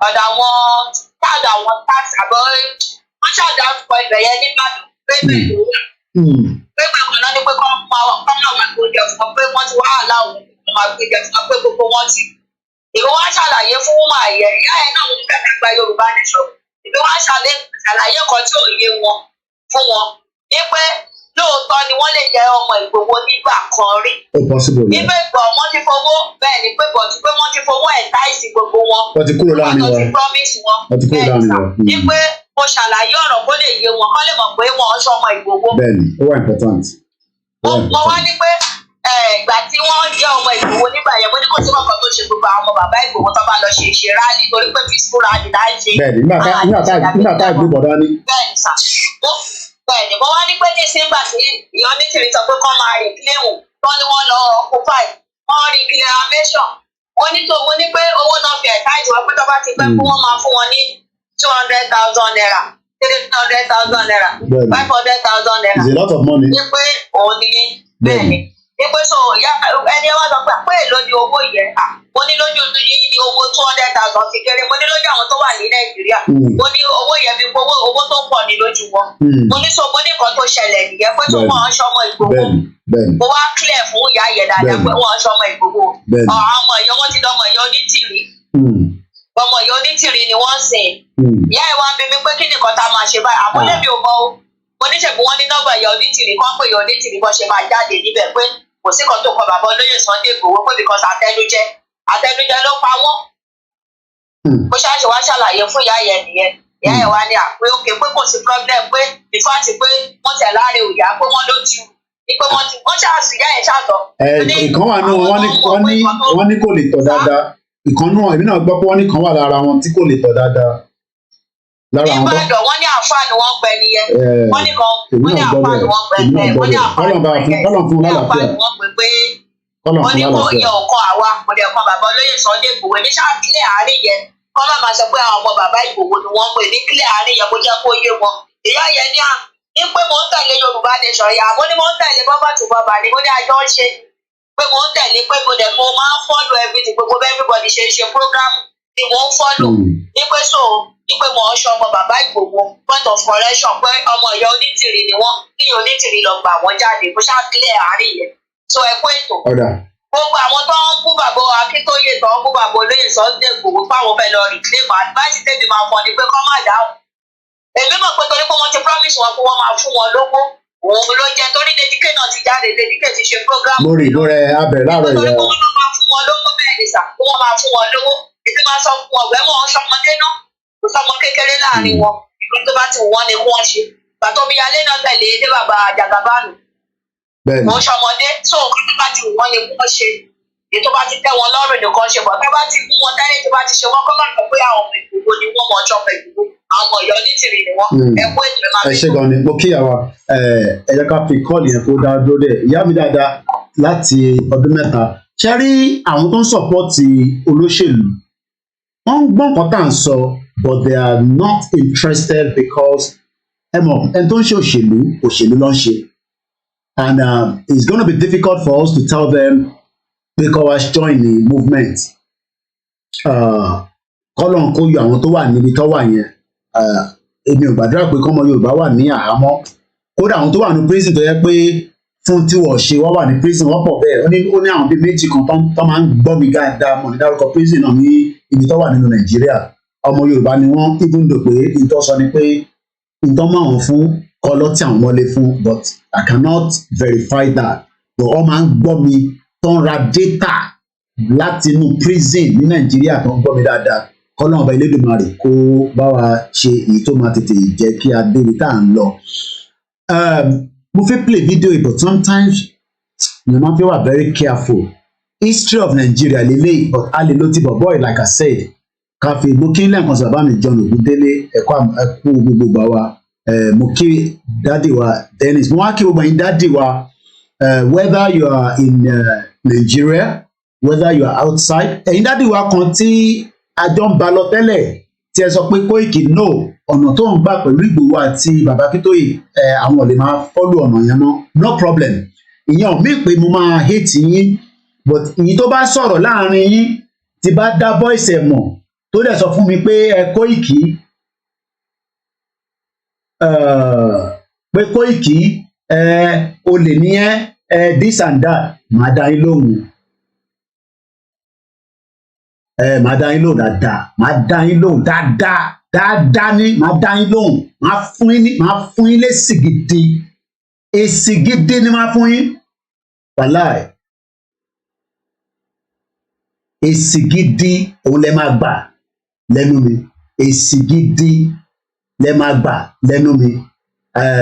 ọ̀dọ̀ àwọn tax àbọ̀ wọ́n ṣàdárúkọ ibẹ̀ yẹn nìbàdàn pé bẹ́ẹ̀ ló wà. pé gbàgbọ́ náà ni pé kọ́ máa gbòjẹ fún ọ pé wọ́n ti wá àláwọ̀ máa gbòjẹ fún ọ pé gbogbo wọn ti. ìwé wá ṣàlàyé fún wọn àyẹ ìyá ẹ̀ náà ń kẹ́kẹ́ gba Yorùbá nation. ìwé wá ṣàlàyé kan tí ò yé wọn fún wọn ní pé lóòótọ́ ni wọ́n lè jẹ́ ọmọ Ìgbòho nígbà kan rí. níbẹ̀ gbọ́ wọ́n ti fowó bẹ́ẹ̀ ni pé bọ̀ tí pé wọ́n ti fowó ẹ̀ta ìsìn gbogbo wọn. wọ́n ti kúrò láàrin wọn. wọ́n ti promise wọn. wọ́n ti kúrò láàrin wọn. ní pé mo ṣàlàyé ọ̀rọ̀ kó lè yé wọn kó lè mọ̀ pé wọ́n ń ṣọmọ Ìgbòho. bẹ́ẹ̀ni ó wà important. mo wá ní pé ìgbà tí wọ́n jẹ́ ọmọ Ìgbòho nígbà yẹn mo ní kò sí ọkọ̀ tó ṣe gbogbo àwọn ọmọ bàbá Ìgbòho tó bá lọ ṣe rálì torí pé peaceful rally láì ṣe. bẹ́ẹ̀ni nígbà tá a gbé bọ̀dá ní. bẹ́ẹ̀ni sà bẹ́ẹ̀ni mo wá ní pé ní sígbà tí ìyọ́n ní tìrì sọ pé kọ́ máa reclaim tán ni wọ́n lọ occupy wọ́n reclamation wọ́n ní tó wọ́n ní pé owó náà fi ẹ̀ka ìjọba pé tó bá ti pẹ́ fún wọn máa fún wọn ní 200,000 naira 300,000 naira 500,000 naira. it's a lot of money. ní pé òun ni bẹ́ẹ̀ni Ipe so ẹni wá sọ pé èlò ni owó yẹn. Mo ní lójú yín ní owó 200,000 ti kéré. Mo ní lójú àwọn tó wà ní Nàìjíríà. Mo ní owó yẹn bí owó tó pọ̀ ní lójú wọn. Mo ní so mo ní nǹkan tó ṣẹlẹ̀ nìyẹn pé tó wọ́n ṣọmọ Ìgbòho. Mo wá clear fún ìyá yẹn dáadáa pé wọ́n ṣọmọ Ìgbòho. Àwọn ọmọ ìyá wọn ti dọ́mọ ìyá onítìrí. Ọmọ ìyá onítìrí ni wọ́n sìn. Ìyá ẹ̀ wá bí mi pé kí nìkan tá a máa ṣe báyìí. Àmúlẹ̀ mi ò mọ o. Mo ní ṣègùn wọn ní nọ́mbà ìyá onítìrí kan pé ìyá onítìrí kan ṣe máa jáde níbẹ̀ pé kò sí kan tó kọ bàbá olóyè Sunday Igboho pé because àtẹnujẹ ló pa wọ́n. Mo ṣáàṣì wá ṣàlàyé fún ìyá yẹn nìyẹn. Ìyá yẹn wá ní àpé òkè pé kò sí problem pé ìfáàtì pé wọ́n tẹ̀ láre òyà pé wọ́n ló ti pé wọ́n ṣáàṣì ìyá yẹn ṣàtọ̀. Ìkan wà náà wọ́n ní kò lè tọ̀ dáadáa. Ìkan náà èmi náà gbọ́ pé wọ́n ní kan wà lára wọn tí kò lè tọ̀ dáadáa. Ìbàdàn wọ́n ní àǹfààní wọn pẹ nìyẹn. Wọ́n ní àǹfààní wọn pẹ nìyẹn. Wọ́n ní àǹfààní wọn pẹ nìyẹn. Wọ́n ní kó yẹ ọkọ àwa kò dẹ̀ kan bàbá olóyè Sunday Igboho ní ṣáàkìlẹ̀ àárín yẹn kọ́ má máa sọ pé àwọn ọmọ bàbá Igboho ni wọ́n pè ní kílẹ̀ àárín yẹn kó jẹ́ kó yé wọn. Ìyá yẹn ní pé mò ń tẹ̀lé Yorùbá nation yà mo ní mò ń tẹ̀lé bọ́bá tó bàbá ni mo ní àjọ ń ṣe pé mò ń tẹ̀lé pé mo dẹ̀ mo máa ń follow everything gbogbo everybody ṣe program ni mò ń follow ní pé so ní pé mò ń ṣe ọmọ bàbá Igboho point of correction pé ọmọ ìyá onítìrí ni wọ́n kí onítìrí lọ gbà wọ́n jáde kó ṣáàkìlẹ̀ àárín yẹn so ẹ kó ètò. Gbogbo àwọn tó ń bú bàbá Akíntóyè tó ń bú bàbá olóyè Sunday Igboho fáwọn fẹ́ lọ reclaim advice tèmi máa fọ ni pé kọ́ má dáhùn. Èmi mọ̀ pé torí pé wọ́n ti promise wọn pé wọ́n máa fún wọn lówó òun ló jẹ́ torí Dédìké náà ti jáde Dédìké ti ṣe program. Lórí abẹ láàárọ̀ ìyá. Torí pé wọ́n máa fún wọn lówó bẹ́ẹ̀ ni sà pé wọ́n máa fún wọn lówó. Èmi máa sọ fún ọ̀gbẹ́ mọ̀ ọ́n ṣọmọdé náà kò sọmọ kékeré láàrin wọn ìlú tó bá ti wù wọ́n ni kí wọ́n ṣe. Bàtọ́ mi alẹ́ náà tẹ̀lé dé bàbá Jagabanu. Wọ́n ṣọmọdé tó nǹkan tó bá ti wù wọ́n ni kí wọ́n ṣe. Ètò bá ti tẹ́ wọn lọ́rùn nìkan ṣe bọ̀ tó bá ti fún wọn tẹ́lẹ̀ tó bá ti ṣe wọ́n kọ́ máa kọ́ pé àwọn ọmọ Ìgbòho ni wọ́n mọ̀ ọjọ́ ọmọ Ìgbòho àwọn ọmọ Ọ̀yọ́ onítìrí ni wọ́n ẹ̀kọ́ ètò máa fi. Ẹ ṣe gan ni mo kí àwa ẹ̀yẹ ká fi kọ́ọ̀lì yẹn kó dá dúró dẹ̀ ìyá mi dáadáa láti ọdún mẹ́ta ṣe rí àwọn tó ń sọ̀pọ́ọ̀tì olóṣèlú wọ́n ń gbọ́ nǹkan tá à ń sọ but they are not interested because ẹ mọ̀ ẹni tó ń ṣe òṣèlú ló ń ṣe and it's gonna be difficult for us to tell them pé kọ́ wá join the movement kọ́lọ́n kó yọ àwọn tó wà níbi tó wà yẹn èmi ò gbàdúrà pé kọ́mọ Yorùbá wà ní àhámọ́ kódà àwọn tó wà ní prison tó yẹ pé fún tí wọ́n ṣe wọ́n wà ní prison wọ́n pọ̀ bẹ́ẹ̀ ó ní àwọn bíi méjì kan tó máa ń gbọ́ mi dáadáa mọ̀ ní dárúkọ prison náà ní ibi tó wà nínú Nàìjíríà ọmọ Yorùbá ni wọ́n even though pé ìtọ́ sọ ni pé ìtọ́ máa wọ̀n fún kọ́lọ́ tí àwọn mọ́lé fún but I cannot verify that but wọ́n máa ń gbọ́ mi tó ń ra data láti inú prison ní Nàìjíríà tó ń gbọ́ mi dáadáa kọ́lọ́n ọba Elédùmarè kó bá wa ṣe èyí tó máa tètè jẹ́ kí a débi tá à ń lọ. Mo fẹ́ play video but sometimes mo máa fi wà very careful history of Nigeria lélẹ́yìí but a lè lo ti bọ̀ boy like I said ká fi mo kí lẹ́ẹ̀kan sí bàbá mi John Ògúndélé ẹ̀kú gbogbo gbà wa mo kí dádì wa Dennis mo wá kí gbogbo ẹ̀yin dádì wa whether you are in Nigeria whether you are outside ẹ̀yin dádì wa kan tí àjọ ń ba lọ tẹ́lẹ̀ tí ẹ sọ pé Kóìkì no ọ̀nà tó ń gbà pẹ̀lú Ìgbòho àti bàbá Akíntóyè àwọn ò lè máa fọ́lù ọ̀nà yẹn mọ́ no problem ìyẹn ò mí pé mo máa hate yín but ìyí tó bá sọ̀rọ̀ láàrin yín tí bá dá voice ẹ̀ mọ̀ tó dẹ̀ sọ fún mi pé Kóìkì olè ní this and that màá dá yín lóhùn màá dá yín lóhùn dáadáa màá dá yín lóhùn dáadáa ní màá dá yín lóhùn màá fún yín lésì gidi èsì gidi ni màá fún yín wàláì èsì gidi òun lẹ máa gbà lẹ́nu mi èsì gidi lẹ máa gbà lẹ́nu mi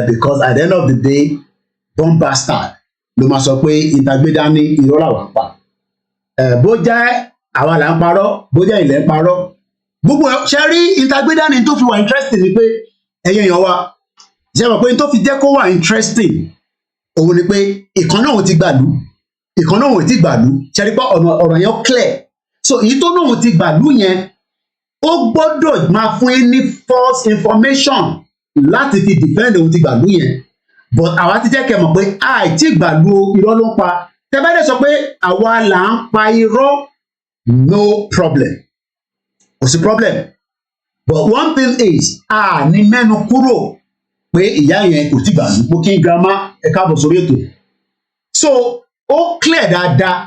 because at the end of the day born bastard ló máa sọ pé ìtàgbédá ní irọ́ làwọn pa bó jẹ́ àwa là ń parọ́ bójá ilẹ̀ ń parọ́ gbogbo ṣe rí ìtagbédání tó fi wà interesting ni pé ẹ̀yẹ èèyàn wa ṣe mọ̀ pé tó fi jẹ́ kó wà interesting òun ni pé ìkan náà ò ti gbàlú ṣe rí pé ọ̀rọ̀ yẹn clear so èyí tó náà ò ti gbàlú yẹn ó gbọ́dọ̀ máa fún yín ní false information láti fi defend òun ti gbàlú yẹn but àwa ti jẹ́ kẹ́ mọ̀ pé àìtí gbàlú irọ́ ló ń pa tẹ́ bá dẹ̀ sọ pé àwa là ń pa irọ́, no problem, kò sí problem, but one thing is ní mẹ́nu kúrò pé ìyá yẹn kò tí gbàgbé mo kí n grandma ẹ káàbọ̀ sórí ètò. So ó clear dáadáa,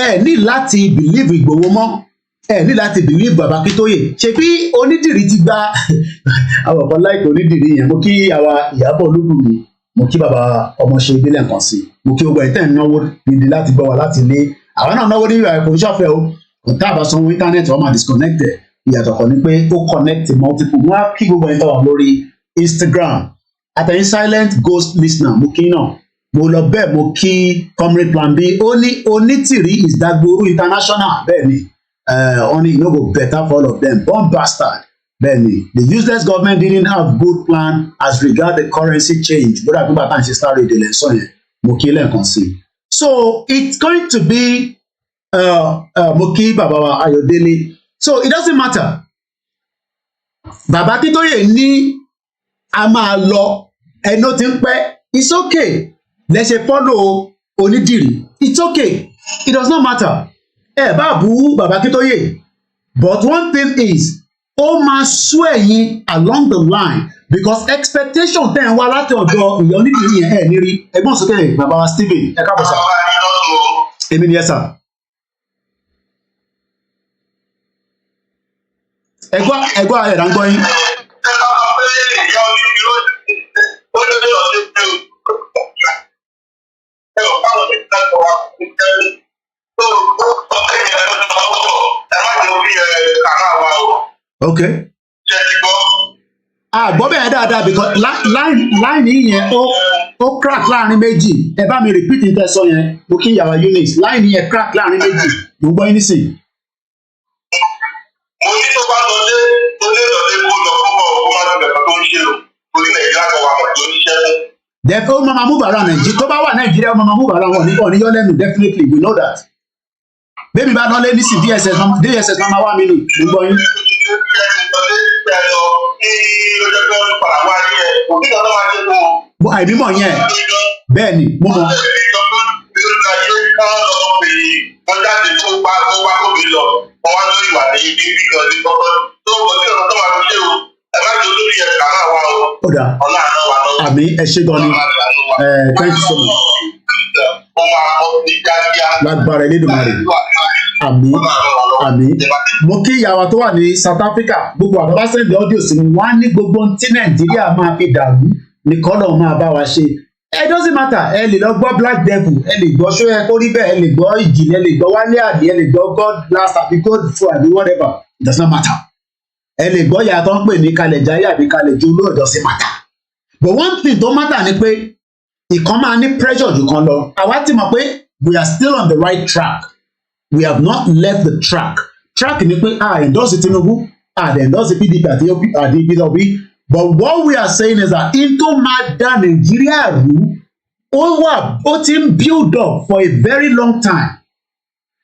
ẹ ní láti believe Ìgbòho mọ́, ẹ ní láti believe Bàbá Akíntóyè. Ṣebí onídìrí ti gba àwọn ọ̀pọ̀ láìpẹ́ onídìrí yẹn. Mo kí àwa Ìyábọ̀ Olúbùnmi, mo kí bàbá ọmọṣẹ́ ìbílẹ̀ nǹkan sí, mo kí gbogbo ẹ̀tẹ́ náwó gidi láti gbọ́ wa láti ilé. Àwa náà náwó níbi àìkò ìṣàfẹ́ o, kò tá àbá sanwó íńtánẹ́ẹ̀tì wọ́n máa disconnected. Ìyàtọ̀ kan ní pé ó connect multiple. Wọ́n á kí gbogbo ẹ̀tọ́ wà lórí Instagram àtẹ̀yìn silent ghost listener, mo kí náà. Mo lọ bẹ́ẹ̀ mo kí comrade plan B, ó ní Onítìrí is Dagboru international, bẹ́ẹ̀ ni only no go better for all of them, born bastard, bẹ́ẹ̀ ni the useless government didn't have good plan as regard the currency change, bóra gbígbà tá à ń ṣe sáré ìdílé sọ yẹn mo kí lẹ́ẹ̀kan sí. So it's going to be mo kí bàbá wa Ayọ̀délé, so it doesn't matter. Bàbá Akíntóyè ní a máa lọ ẹni ó ti ń pẹ́, it's okay. Let's say follow Onídìrí, it's okay, it does not matter. Bá bú Bàbá Akíntóyè, but one thing is ó máa sú ẹ̀yin along the line because expectation tẹ̀ ń wá láti ọ̀dọ̀ ìyá Onídìrí yẹn ní rí. Ẹgbọ́n sókè bàbá wa Stephen ẹ káàbọ̀ sà. Èmi ni ẹ sà. Ẹgbọ́n ayẹ̀dá ń gbọ́ yín. Okay. Gbọ́ bẹ́ẹ̀ dáadáa because line yẹn ó crack láàrin méjì. Ẹ bá mi repeat ní tẹ́sán yẹn, mo kí ìyàwó Eunice. Line yẹn crack láàrin méjì. Mo gbọ́ yín nísìn. Mo ní tó bá lọ lé kó lọ fún ọkọ̀ máa ń bẹ̀rẹ̀ tó ń ṣe o. Orí Nàìjíríà kan wà wọ́n tó ń ṣiṣẹ́ fún. Therefore, ó máa move around Nàìjíríà. Tó bá wà Nàìjíríà, ó máa move around wọn ní yọ́ lẹ́nu, definitely we know that. Bébí bá lọ lé ní sí DSS máa wá mi nù, mo gbọ́ yín. Àìbímọ yẹn bẹ́ẹ̀ ni mo mọ. Ọ̀dà àmì ẹ ṣé gan ni thank you so much. Lágbára Elédùmarè àmì mo kí ìyàwó tó wà ní South Africa, gbogbo àwọn bá sẹ́ndì ọ́díò sí mi, wọ́n á ní gbogbo tí Nàìjíríà máa fi dàrú nìkan náà máa bá wa ṣe. It doesn't matter, ẹ lè lọ gbọ́ Black Devil, ẹ lè gbọ́ ṣóyẹ kó rí bẹ́ẹ̀, ẹ lè gbọ́ Ìjìnlẹ̀, ẹ lè gbọ́ Wálé Àdé, ẹ lè gbọ́ God Last àbí God Fruad àbí whatever, it does not matter. Ẹ lè gbọ́ ìyá tó ń pè ní Kalẹ̀ Jayé àbí Kalẹ̀ Jolú, it doesn't matter. But one thing tó matter ni pé ìkan máa ní pressure jù kan lọ. Àwa ti mọ̀ pé we are still on the right track. We have not left the track. Track ni pé endorse Tinubu, endorse PDP àti PDP. But what we are saying is that into máa dá Nàìjíríà rú, ó ti ń build up for a very long time.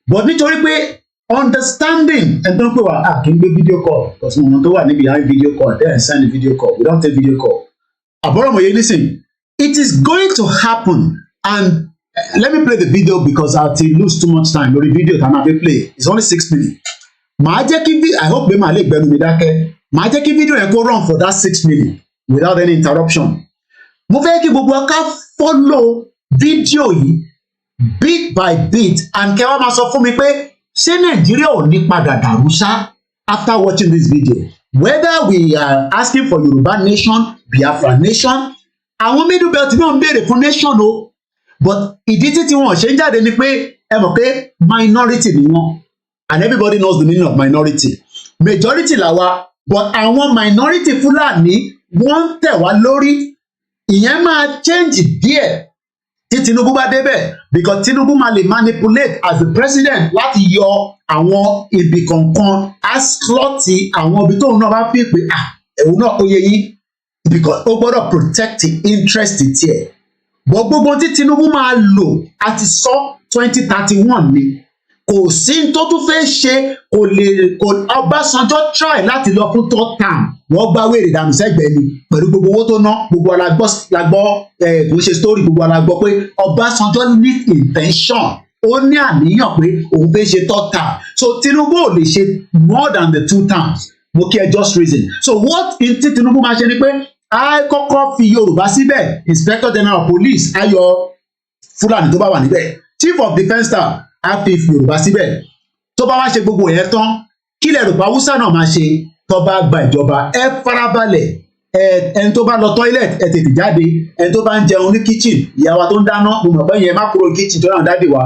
But nítorí pé understanding ẹni tó ń pè wá kì í gbé video call because mo mọ tó wà ní behind video call then send the video call, we don't take video call. Àbọ̀rọ̀mọ̀ye listen, it is going to happen and let me play the video because I'll lose too much time lórí video tá a máa fi play, it's only 6 minutes. Màá jẹ́ kí I hope pé màá lè gbẹnu mi dákẹ́. Màá jẹ́ kí video yẹn kó run for that 6 minutes without any interruption. Mo fẹ́ kí gbogbo ká follow video yìí bit by bit and kẹ́ wá máa sọ fún mi pé ṣé Nàìjíríà ò ní padà dàrú ṣá after watching this video. Whether we are asking for Yoruba nation, Biafra nation, àwọn middle belt náà ń béèrè fún nation o. But ìdí tí wọn ṣe ń jáde ni pé ẹ mọ̀ pé minority ni wọn and everybody knows the meaning of minority. Majority làwa but àwọn minority Fúlàní wọ́n ń tẹ̀ wá lórí. Ìyẹn máa change díẹ̀ tí Tinubu bá débẹ̀ because Tinubu máa lè manipulate as the president láti yọ àwọn ibi kankan aslọ́ọ̀tì àwọn ibi tóun náà bá fi pé ẹ̀hún náà ó yẹ yín because ó gbọ́dọ̀ protect the interest tiẹ̀. But gbogbo tí Tinubu máa lò àti sọ 2031 ni kò sí tó tún fẹ́ ṣe kò Ọbásanjọ́ try láti lọ fún third term wọ́n gbá wèrè dànù sẹ́gbẹ̀ẹ́ ni pẹ̀lú gbogbo owó tó ná gbogbo alágbọ́ kò ṣe story gbogbo alágbọ́ pé Ọbásanjọ́ ní intention ó ní àníyàn pé òun fẹ́ ṣe third term so Tinubu ò lè ṣe more than the 2 terms mo kí ẹ just reason so what tí Tinubu máa ṣe ni pé a kọ́kọ́ fi Yorùbá síbẹ̀ Inspector General of Police ayọ̀ Fúlàní tó bá wà níbẹ̀ Chief of Defence Staff á fi Yorùbá síbẹ̀ tó bá wá ṣe gbogbo yẹn tán kílẹ̀ rògbà Haúsá náà máa ṣe tó bá gba ìjọba ẹ farabalẹ̀ ẹni tó bá lọ toilet ẹ tètè jáde ẹni tó bá ń jẹun ní kitchen ìyàwó tó ń dáná mo mọ̀ pé yẹn má kúrò kitchen tó náà dáde wa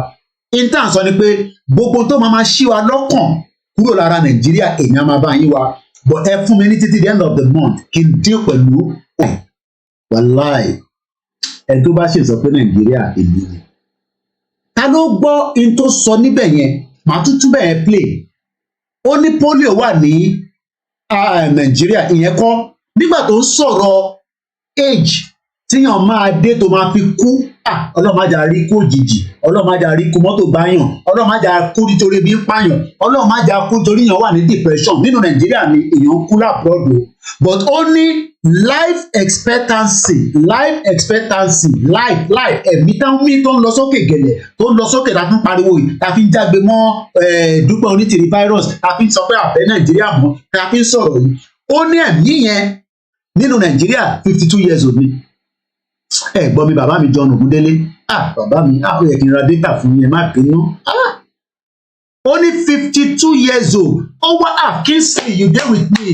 intan sọ ni pé gbogbo tó máa ṣí wa lọ́kàn kúrò lára Nàìjíríà èèyàn máa bá yín wa but ẹ fún mi ní títí the end of the month kí n dín pẹ̀lú wàláì ẹni tó bá ṣe sọ pé Nàìjíríà èmi ni ta ló gbọ́ in tó sọ níbẹ̀ yẹn màá tútú bẹ́ẹ̀ play ó ní polio wà ní Nàìjíríà ìyẹn kọ́ nígbà tó ń sọ̀rọ̀ age tíyàn máa dé tó máa fi kú Ọlọ́run má jà rí kú òjijì Ọlọ́run má jà rí kú mọ́tò báyàn Ọlọ́run má jà kú nítorí bí ń pààyàn Ọlọ́run má jà kú torí èèyàn wà ní depression nínú Nàìjíríà ni èèyàn kú lábúròdù but ó ní life expectancy ẹ̀mí táwọn tó ń lọ sókè gẹ̀lẹ̀ tó ń lọ sókè tá a fi ń pariwo yìí tá a fi ń jágbe mọ́ Dupe Onitiro virus tá a fi ń sọ pé àfẹ́ Nàìjíríà mọ́ tá a fi ń sọ̀rọ̀ yìí ó ní ẹ̀mí yẹn nínú Nàìjíríà 52 years old ni ẹ gbọ́ mi bàbá mi John Ogundele bàbá mi ó yẹ kí n ra data fún yẹn má bínú ó ní 52 years old ó wá Kingsley you dey with me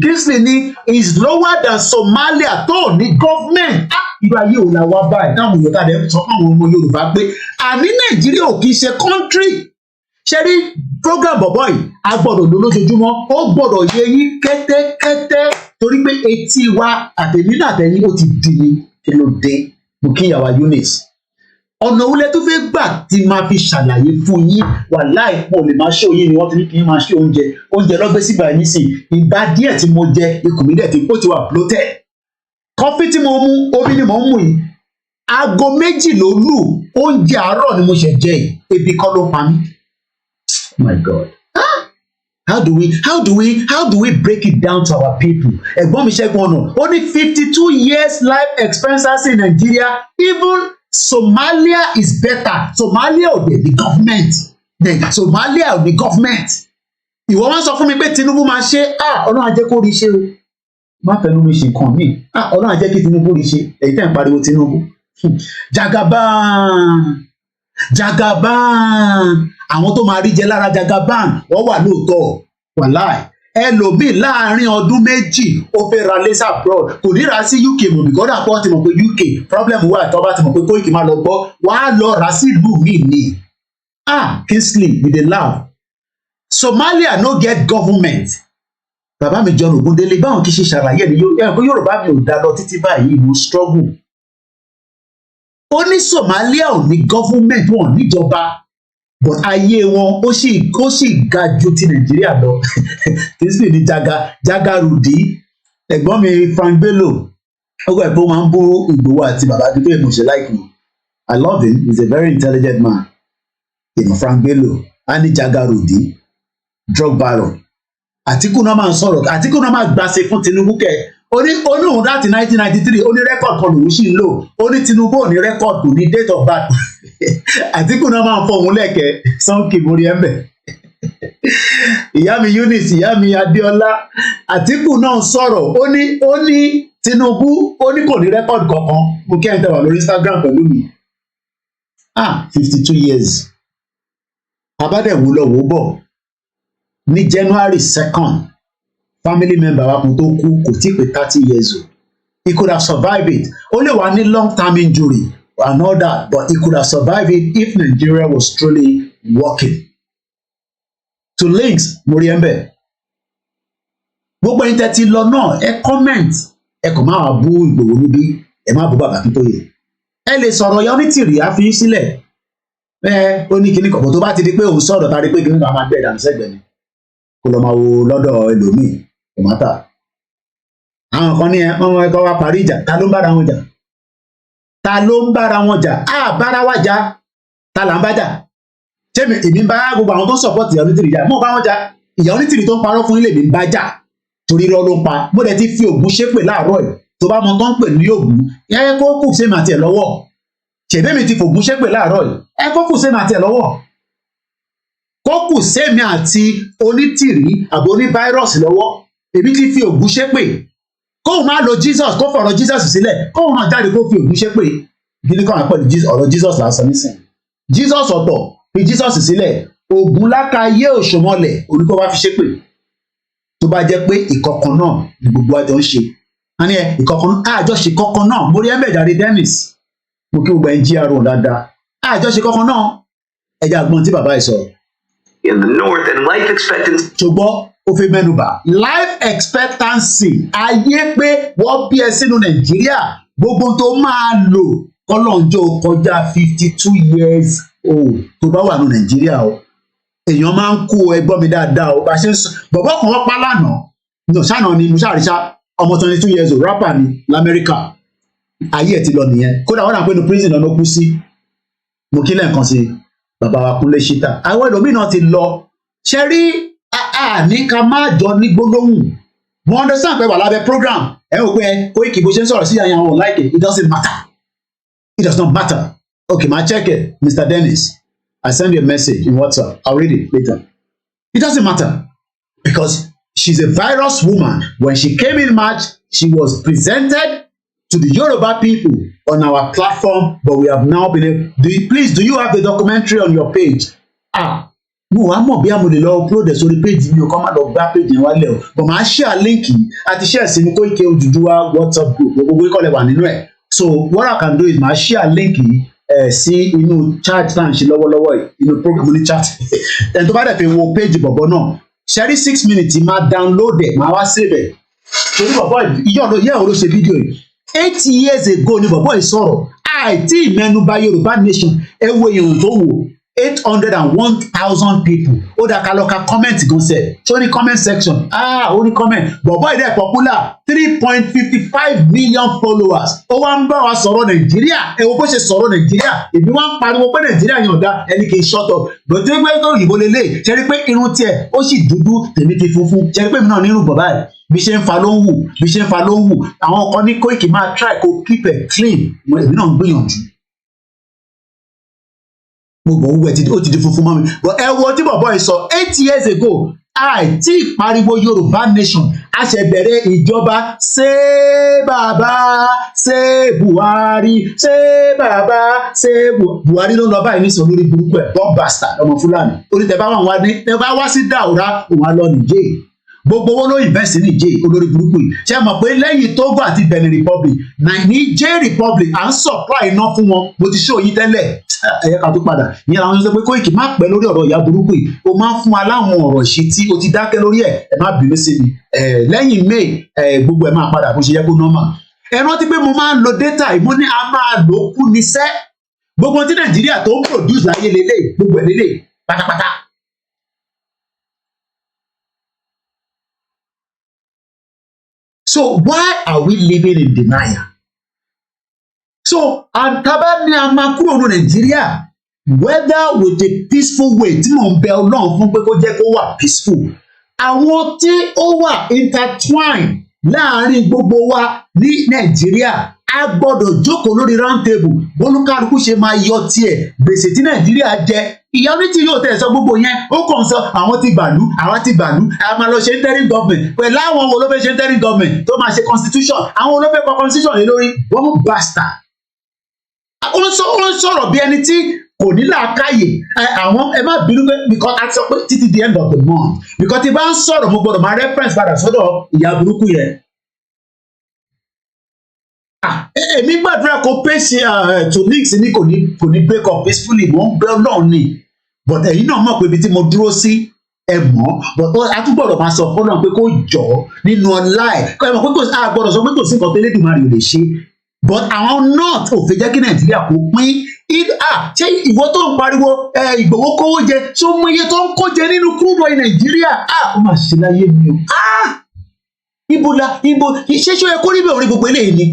Kingsley ni is lower than Somalia tó ní government irú ayé ò la wá báyìí táwọn Yorùbá dẹ̀ sọ fún àwọn ọmọ Yorùbá pé àní Nàìjíríà ò kì í ṣe country ṣe rí program bọ̀bọ̀ yìí a gbọ́dọ̀ lò lójoojúmọ́ ó gbọ́dọ̀ yé yín kẹ́tẹ́kẹ́tẹ́ torí pé etí wa àtẹ̀mí náà àtẹ̀yìn ó ti di ni kí ló dé mo kí ìyàwó Eunice ọ̀nà òun lẹ tó fẹ́ gbà tí máa fi ṣàlàyé fún yín wàláì mo lè máa ṣe òyìn ni wọ́n ti ní kí n máa ṣe oúnjẹ lọ́gbẹ́ sígbà yín nísìn ìgbà díẹ̀ tí mo jẹ ikùn mi dẹ̀ ti ó ti wà bloated kọfí tí mo mú omi ni mo ń mú yìí aago 2 ló lù oúnjẹ àárọ̀ ni mo ṣe jẹ yìí ebi kọ́ ló pa mí. My God. How do we break it down to our people? Ẹ̀gbọ́n mi Ṣẹ́gun ọ̀nà ó ní 52 years life expectancy in Nigeria even Somalia is better. Somalia ò dé the government. Somalia ò ní government. Ìwọ wọn sọ fún mi pé Tinubu máa ṣe Ọlọ́run á jẹ́ kó rí ṣe o. Má fẹnu mi ṣe nǹkan míì. Ọlọ́run á jẹ́ kí Tinubu rí ṣe. Èyí tẹ̀ ń pariwo Tinubu. Jagaban àwọn tó máa rí jẹ lára Jagaban wọ́n wà lóòótọ́ wàláì ẹlòmíì láàrin ọdún 2 ó fẹ́ ra laser abroad kò ní ra sí UK mọ̀ bìkọ́dà pọ̀ ti mọ̀ pé UK problem wà tó bá ti mọ̀ pé Koiki máa lọ gbọ́ wàá lọ ra sí ìlú mi ni Kingsley with a laugh Somalia no get government bàbá mi John Ogundele báwọn kì í ṣe ṣàlàyé ni Yorùbá mi ò dá lọ títí báyìí mo struggle ó ní Somalia ò ní government wọn níjọba but ayé wọn ó sì ga ju ti Nàìjíríà lọ Kingsley ní Jagarudi ẹ̀gbọ́n mi Frank Bello ó gbà pé ó máa ń bú Ìgbòho àti bàbá Dupe mo ṣe like me I love him he's a very intelligent man Frank Bello á ní Jagarudi drug baron Àtíkù náà máa ń sọ̀rọ̀ Àtíkù náà máa gbàṣẹ fún Tinubu kẹ ó ní òun láti 1993 ó ní rẹ́kọ̀d kan lòun sì ń lò ó ní Tinubu ò ní rẹ́kọ̀d kò ní date of birth Àtíkù náà máa ń fọ òun lẹ́kẹ̀ẹ́ sọ́ǹkì mórí ẹ̀mbẹ̀ ìyá mi Eunice ìyá mi Adéọlá Àtíkù náà sọ̀rọ̀ ó ní Tinubu ó ní kò ní rẹ́kọ̀d kankan mo kí ẹ̀yin tẹ́ wà lórí Instagram pẹ̀lú mi 52 years abádẹ̀wò lọ wò bọ̀ ní January 2nd family member wa kan tó kú kò tí pé 30 years old he could have survived it ó lè wà ní long term injury and all that but he could have survived it if Nigeria was truly working to links moriembe gbogbo ẹ̀yin tẹ́ ti lọ náà ẹ comment ẹ kàn máa bú Ìgbòho níbí ẹ má bú bàbá Akíntóyè ẹ lè sọ̀rọ̀ yọ ní tìrì àfi sílẹ̀ ó ní kíní kọ̀ọ̀kan tó bá ti di pé òun sọ̀rọ̀ tàbí pé kíní kan máa gbé ìdànù sẹ́gbẹ̀ẹ́ ni kó lọ máa wo lọ́dọ̀ ẹlòmíì kò má tà àwọn kan ní ọmọ ẹ̀kọ́ wa parí ìjà ta ló ń bára wọn jà bára wa jà ta là ń bá jà ṣé èmi ń bá gbogbo àwọn tó ń support ìyá onítìrì jà mo bá wọn jà ìyá onítìrì tó ń parọ́ fún ilé mi ń bá jà torí irọ́ ló ń pa mo dẹ̀ ti fi ògùn ṣépè láàárọ̀ yìí tó bá mọ tó ń pè ní ògùn ẹ kó kù sí màtí ẹ̀ lọ́wọ́ ṣèbí mi ti fògùn ṣépè láàárọ̀ yìí ẹ kó kù sí màtí ẹ̀ lọ́wọ́ kó kù sẹ́mi àti onítìrí àbò oní fáírọ́ọ̀sì lọ́wọ́ èmi ti fi ògùn ṣépè kóun máa lo Jesus kó fọ̀rọ̀ Jesus sílẹ̀ kóun náà jáde kó fi ògùn ṣépè gidi kan àpọ̀ ọ̀rọ̀ Jesus lásán nísìn Jesus ọ̀tọ̀ fi Jesus sílẹ̀ ògùn lákàyé òṣòmọlẹ̀ oníkó wá fi ṣépè tó bá jẹ́ pé ìkọ̀kan náà ni gbogbo àjọ ń ṣe a ní ìkọ̀kan àjọṣe kọ̀kan náà mo rí ẹ̀mẹ̀dáre Dennis mo kí gbogbo ẹ̀ ń jí arò dáadáa àjọṣe kọ̀kan náà ẹ̀jẹ̀ àgbọn tí bàbá ẹ̀ sọ̀rọ̀. In the north, and life expectancy. ṣùgbọ́n ó fi mẹ́nubà life expectancy ayé pé wọ́n bí ẹ sínú Nàìjíríà gbogbo tó máa lò kọ́lọ́njọ́ kọjá 52 years old tó bá wà ní Nàìjíríà o èèyàn máa ń kó ẹgbọ́n mi dáadáa o bá ṣe ń sọ bọ̀bọ́ kan wọ́n pa lánàá no ṣáná ni musa àríṣà ọmọ 22 years old rapper ni l'Amẹ́ríkà ayé ẹ̀ ti lọ nìyẹn kódà wọ́n náà pé ní prison lọ́nà kú sí mo kí lẹ́ẹ̀kan sí bàbá wa Kúnlé Ṣítà àwọn ẹlòmíràn ti lọ ṣe rí ní ká má jọ ní gbólóhùn mo understand pé wà lábẹ́ program ẹ ò pé Koiki bó ṣe ń sọ̀rọ̀ sí àyàn àwọn like it doesn't matter it does not matter okay ma check it Mr. Dennis I send you a message in WhatsApp I'll read it later it doesn't matter because she's a virus woman when she came in March she was presented to the Yoruba people on our platform but we have now been able do you have the documentary on your page mo wá mọ̀ bí amòlè lọ upload ẹ̀ sórí page mi ò kọ́ máa lọ gbá page yẹn wálẹ̀ o but màá share link àti share sí ní Koiki Odùduwà WhatsApp group gbogbo ìkọlẹ̀ wà nínú ẹ̀ so what I can do is màá share link sí inú chat tá à ń ṣe lọ́wọ́lọ́wọ́ yìí inú program ní chat ẹni tó bá dẹ̀ fi wo page bọ̀bọ̀ náà ṣẹ́rí 6 minutes máa download ẹ̀ máa wá save ẹ̀ torí bọ̀bọ̀ ìyá òun ló ṣe fídíò yìí 8 years ago ni bọ̀bọ̀ yìí sọ̀rọ̀ àìtí ìmẹ́nubà Yorùbá nation ẹ wo èèyàn tó wò 801,000 people ó dá ká lọ ka comment gan sẹ so ní comment section ó ní comment bọ̀bọ̀ ìdẹ́ popular 3.55 million followers ó wá ń bá wa sọ̀rọ̀ Nàìjíríà ẹ wo bó ṣe sọ̀rọ̀ Nàìjíríà èmi wá ń pariwo pé Nàìjíríà yàn dá ẹni kì í shut up gbọ̀dọ̀ ẹgbẹ́ tó òyìnbó lélẹ̀ ṣe rí pé irun tiẹ̀ ó sì dúdú tèmi ti funfun ṣe rí pé mi náà nírun bọ̀ báyìí bí ṣe ń fa ló ń wù bí ṣe ń fa ló ń wù àwọn kan ní Koiki máa try kó keep it clean èmi náà ń gbìyànjú mo bọ̀ wúwo ó ti di funfun mọ́ mi but ẹ wo tí bọ̀bọ̀ yìí sọ 8 years ago àìtí ìpariwo Yorùbá nation a ṣe bẹ̀rẹ̀ ìjọba ṣé bàbá ṣé Buhari ṣé bàbá ṣé Buhari ló ń lọ báyìí ní sọ lórí burúkú ẹ̀ bomb bastard ọmọ Fúlàní orí tẹ bá wà ní tẹ bá wá sí Daura òun á lọ nìjẹ́ gbogbo owó ló invest ní Niger olórí burúkú yìí ṣe mọ̀ pé lẹ́yìn Togo àti Benin Republic Niger Republic à ń supply iná fún wọn mo ti ṣó yín tẹ́lẹ̀ ẹ̀yẹ ká tó padà ìyẹn àwọn sọ pé Koiki má pẹ́ lórí ọ̀rọ̀ ìyá burúkú yìí o máa ń fún wa láwọn ọ̀rọ̀ ṣe tí o ti dákẹ́ lórí ẹ̀ má bínú sí mi lẹ́yìn May gbogbo ẹ̀ máa padà bó ṣe yẹ kó normal ẹ rántí pé mo máa ń lo data yìí mo ní a máa lò ó kú níṣẹ́ gbogbo tí Nàìjíríà tó ń produce láyé lélẹ̀ gbogbo ẹ̀ lélẹ̀ pátápátá. So why are we living in denial? So àtàbá ni a máa kúrò ní Nàìjíríà whether with a peaceful way tí mò ń bẹ Ọlọ́run fún pé kó jẹ́ kó wà peaceful. Àwọn tí ó wà intertwined láàárín gbogbo wa ní Nàìjíríà a gbọ́dọ̀ jókòó lórí round table bólúkálukú ṣe máa yọ tiẹ̀ gbèsè tí Nàìjíríà jẹ ìyá onítìrí yóò tẹ̀ sọ gbogbo yẹn ó kàn sọ àwọn ti gbàlú a máa lọ ṣe interim government pẹ̀lú àwọn wo ló fẹ́ ṣe interim government tó máa ṣe constitution àwọn wo ló fẹ́ kọ constitution lé lórí one bastard. ó ń sọ̀rọ̀ bí ẹni tí kò ní làákàyè àwọn ẹ má bínú pé because a sọ pé títí the end of the month because tí bá ń sọ̀rọ̀ mo gbọ́dọ̀ máa reference padà sọ́dọ̀ ìyá burúkú yẹn. Èmi gbàdúrà kó pèsè to links ní kò ní break up peacefully mo ń bẹ náà ni but ẹ̀yin náà mọ̀ pé ibi tí mo dúró sí ẹ mọ̀ but a tún gbọ́dọ̀ máa sọ fún náà pé kó jọ nínú ọlá ẹ̀ kọ́ ẹ mọ̀ pé a gbọ́dọ̀ sọ pé kò sí nǹkan tó Elédùmarè ò lè ṣe but àwọn north ò fẹ́ jẹ́ kí Nàìjíríà kó pín ṣé ìwọ tó ń pariwo Ìgbòho kówó jẹ ṣó mọ iye tó ń kó jẹ nínú crude oil Nàìjíríà ó máa ṣe láyé mi o ibo ṣé ṣó yẹ kó rí bẹ́ẹ̀ orí gbogbo eléyìí ni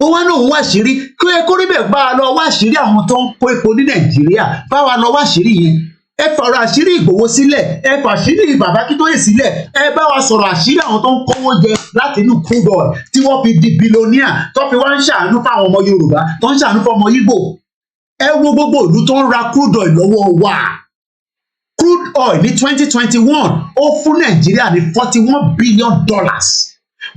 ó wá náà wá àṣírí kí ẹ kó rí bẹ́ẹ̀ bá a lọ wá àṣírí àwọn tó ń kó epo ní Nàìjíríà bá wa lọ wá àṣírí yẹn ẹ fọ̀rọ̀ àṣírí Ìgbòho sílẹ̀, ẹ fàṣírí bàbá Akíntóyè sílẹ̀, ẹ bá wa sọ̀rọ̀ àṣírí àwọn tó ń kówó jẹ láti inú crude oil tí wọ́n fi di billionaire tó fi wá ń ṣàánú fáwọn ọmọ Yorùbá tó ń ṣàánú fún ọmọ Ìgbò. Ẹ wo gbogbo ìlú tó ń ra crude oil lọ́wọ́ wa. Crude oil ní 2021 ó fún Nàìjíríà ní $41 billion.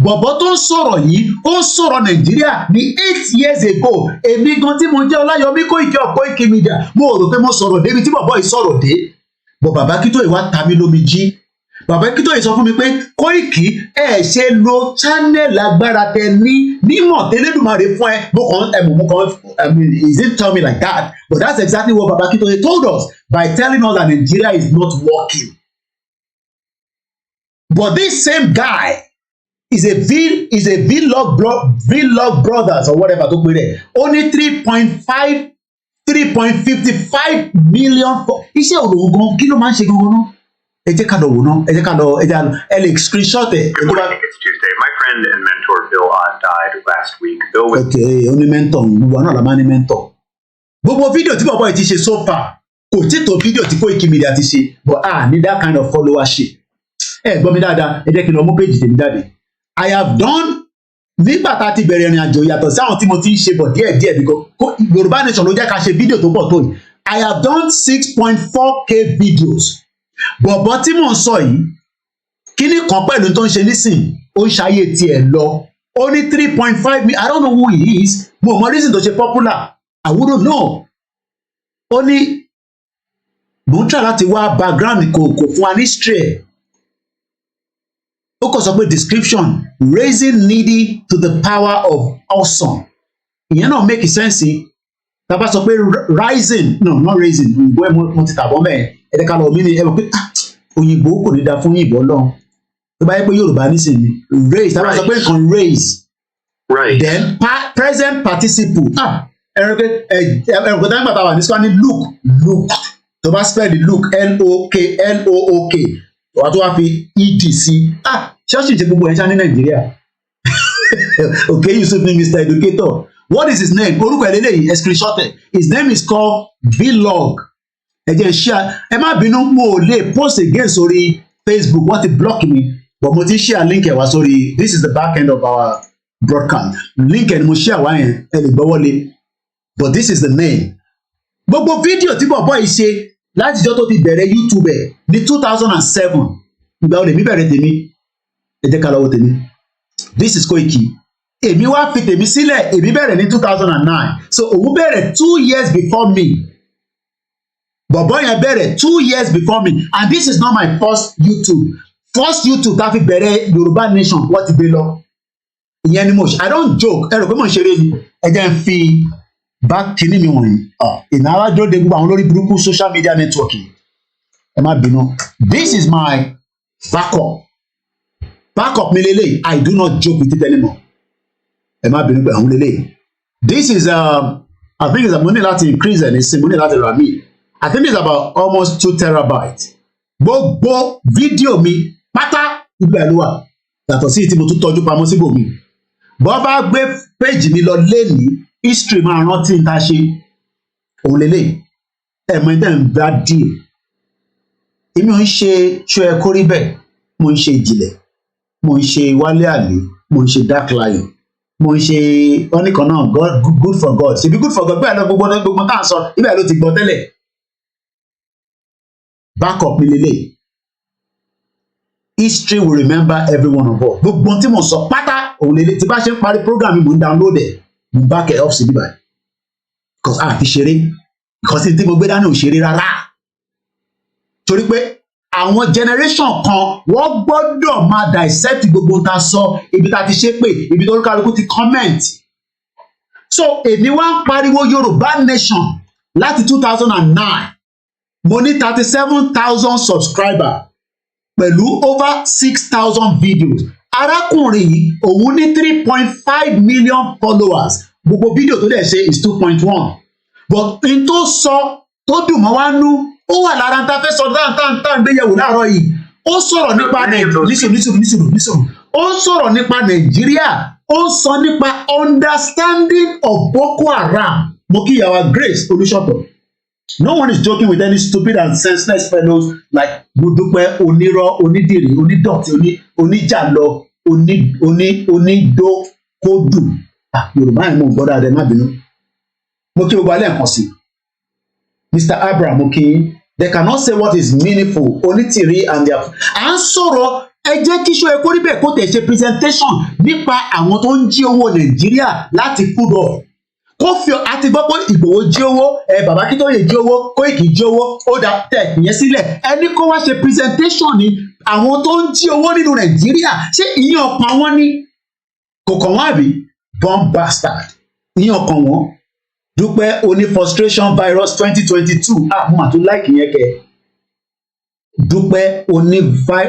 Bọ̀bọ̀ tó ń sọ̀rọ̀ yìí ó ń sọ̀rọ̀ Nàìjíríà ní 8 years ago. Èmi gan tí mo jẹ́ Ọláyọmí Kóìkí of koikimedia mo rò pé mo sọ̀rọ̀ débi tí bọ̀bọ̀ yìí sọ̀rọ̀ dé. Bọ̀ bàbá Akíntóyè wá ta mí lómi jí. Bàbá Akíntóyè sọ fún mi pé Kóìkí ẹ ṣe lo channel agbára tẹ ní nímọ̀ tẹ́lẹ̀dùmarè fún ẹ. I mean, he didn't tell me like that, but that's exactly what Bàbá Akíntóyè told us by telling us that Nigeria is not working. But this same guy is a vlog brothers or whatever tó pé rẹ̀. Only 3.55 million. Iṣẹ́ òrò gan kí ló máa ń ṣe gangan náà? Ẹ jẹ́ ká lọ wò náà. Ẹ jẹ́ ká lọ screenshot ẹ̀. Good morning, it's Tuesday. My friend and mentor Bill Ott died last week. Bill was... Okay, ó ní mentor. Gbogbo àná la máa ní mentor. Gbogbo fídíò tí bàbá yìí ti ṣe so far kò tí tó fídíò tí koikimedia ti ṣe, but need that kind of followership. Ẹ gbọ́ mi dáadáa, ẹ jẹ́ kí n lọ mú page tèmi jáde. I have done nígbà tá a ti bẹ̀rẹ̀ ìrìn àjò yàtọ̀ sí àwọn tí mo ti ń ṣe bọ̀ díẹ̀díẹ̀ because Yorùbá Nation ló jẹ́ ká ṣe fídíò tó pọ̀ tó yìí. I have done 6.4K videos. Bọ̀bọ̀ tí mò ń sọ yìí kíní kan pẹ̀lú tó ń ṣe nísìn ó ń ṣayé tiẹ̀ lọ. Ó ní 3.5 million. I don't know who he is. Mo mọ reason tó ṣe popular. I wouldn't know. Ó ní mo ń try láti wá background kò fún wa ní history. Ó kàn sọ pé description raising needy to the power of awesome. Ìyẹn náà make sense. Tá bá sọ pé rising, no, not raising. Òyìnbó ẹ̀ mo ti tàbọ̀ mẹ́ẹ̀. Ẹ̀dẹ̀ka lọ mí ni ẹ mọ̀ pé òyìnbó kò ní da fún òyìnbó lọ́hùn. Tó bá yẹ pé Yorùbá nísìnyí raise. Tá bá sọ pé nǹkan raise. Right. Then present participle. Ẹ̀rọ pé ẹ̀rọ tá nígbà tá a wà ní sọ́wọ́n ní look. Tó bá spell the look look. Wà tó wá fi ed sí. Ṣọ́ọ̀ṣì ti gbogbo ẹ̀ṣá ní Nàìjíríà. Okay, Yusuf ni Mr. Educator. What is his name? Orúkọ ẹ̀ lélẹ́yìí ẹ̀ screenshotted. His name is called vlog. Ẹ jẹ́ share. Ẹ má bínú mo lè post again sórí Facebook. Wọ́n ti block mi. But mo ti share link ẹ̀ wá sórí. This is the back end of our broadcast. Link ẹ̀ ni mo share wá yẹn. Ẹ lè gbọ́wọ́lé. But this is the name. Gbogbo fídíò tí bọ̀bọ̀ yìí ṣe látijọ́ tó ti bẹ̀rẹ̀ YouTube ẹ̀ ní 2007. Ìgbà wo lèmi bẹ̀rẹ̀ tèmi? Ẹ jẹ́ ká lọ wo tèmi. This is Koiki. Èmi wá fi tèmi sílẹ̀, èmi bẹ̀rẹ̀ ní 2009. So òun bẹ̀rẹ̀ 2 years before me. Bọ̀bọ̀ yẹn bẹ̀rẹ̀ 2 years before me. And this is not my first YouTube. First YouTube tá fi bẹ̀rẹ̀ Yorùbá Nation wọ́n ti gbé lọ. Ìyẹn ni mo ṣe. I don't joke. Ẹ rò pé mo ń ṣeré ni. Ẹ jẹ́ ń fi back kìíní mi wọ̀nyí. Ìnáwó dóde gbogbo àwọn olórí burúkú social media networking. Ẹ má bínú. This is my backup. Backup mi lélẹ̀. I do not joke with it anymore. Ẹ má bínú pé àwọn lélẹ̀. This is I think it's a money láti increase ẹ̀ ní sin money láti rà mí. I think it's about almost 2 terabytes. Gbogbo fídíò mi pátá ibẹ̀ ló wà. Yàtọ̀ sí tí mo tún tọ́jú pamọ́ síbòmí. Bọ́ bá gbé péjì mi lọ lénìí, history máa rántí níta ṣe. Òun lélẹ̀. Ẹ̀mọ ẹ̀dẹ̀ ń bá díẹ̀. Èmi ò ń ṣe ṣó ẹ kórí bẹ́ẹ̀. Mo ń ṣe ìjìnlẹ̀. Mo ń ṣe Wálé Àlè. Mo ń ṣe Dark Lion. Mo ń ṣe ọ́nìkan náà good for God. Ṣèbí good for God bẹ́ẹ̀ lọ gbogbo tá à ń sọ. Ibẹ̀ ló ti gbọ́ tẹ́lẹ̀. Backup mi lélẹ̀. History will remember every one of us. Gbogbo tí mo sọ pátá òun lélẹ̀. Tí bá ṣe ń parí program mi, mo ń download ẹ̀. Mo ń back it up sí bíbá. Because fi ṣeré. Because tí mo gbé dání ò ṣeré rárá. Torí pé àwọn generation kan wọ́n gbọ́dọ̀ máa dissect gbogbo tá a sọ, ibi tá a ti ṣe pé, ibi tó kálukú ti comment. So èmi wá ń pariwo Yorùbá Nation láti 2009. Mo ní 37,000 subscribers pẹ̀lú over 6,000 videos. Arákùnrin yìí òun ní 3.5 million followers. Gbogbo fídíò tó dẹ̀ ṣe is 2.1. But n tó sọ tó dùn mọ́ wá nú ó wà lára ń ta fẹ́ sọ dáńtá gbéyẹ̀wò láàárọ̀ yìí. Ó sọ̀rọ̀ nípa nísòrò. Ó sọ̀rọ̀ nípa Nàìjíríà. Ó sọ nípa understanding of Boko Haram. Mo kí ìyàwó Grace Olúṣọ̀tọ̀. No one is joking with any stupid and senseless fellows like Dupe Oniro, Onidiri, Onidoti, Onijalo, Onido, Kodu. Yoruba ẹ̀ mọ̀ gbọ́dọ̀ adé má bínú. Mo kí gbogbo alẹ́ nǹkan sí. Mr. Abraham Okin, they cannot say what is meaningful. Onitiri and their. À ń sọ̀rọ̀ ẹ jẹ́ kí ṣó ẹ kó rí bẹ́ẹ̀ kó tẹ̀ ṣe presentation nípa àwọn tó ń jí owó Nàìjíríà láti kú dọ̀. Kó fi àti gbọ́ pé Ìgbòho jí owó, Bàbá Akíntóyè jí owó, Kóìkì jí owó, ó dá tẹ̀ ìyẹn sílẹ̀. Ẹni kó wá ṣe presentation ni àwọn tó ń jí owó nínú Nàìjíríà. Ṣé ìyẹn ọ̀pọ̀ àwọn ni? Kò kàn wọ́n àbí? Bomb bastard. Ìyẹn ọ̀kan wọn. Dupe Oni frustration virus 2022. Mo mà tún like yẹn kẹ. Dupe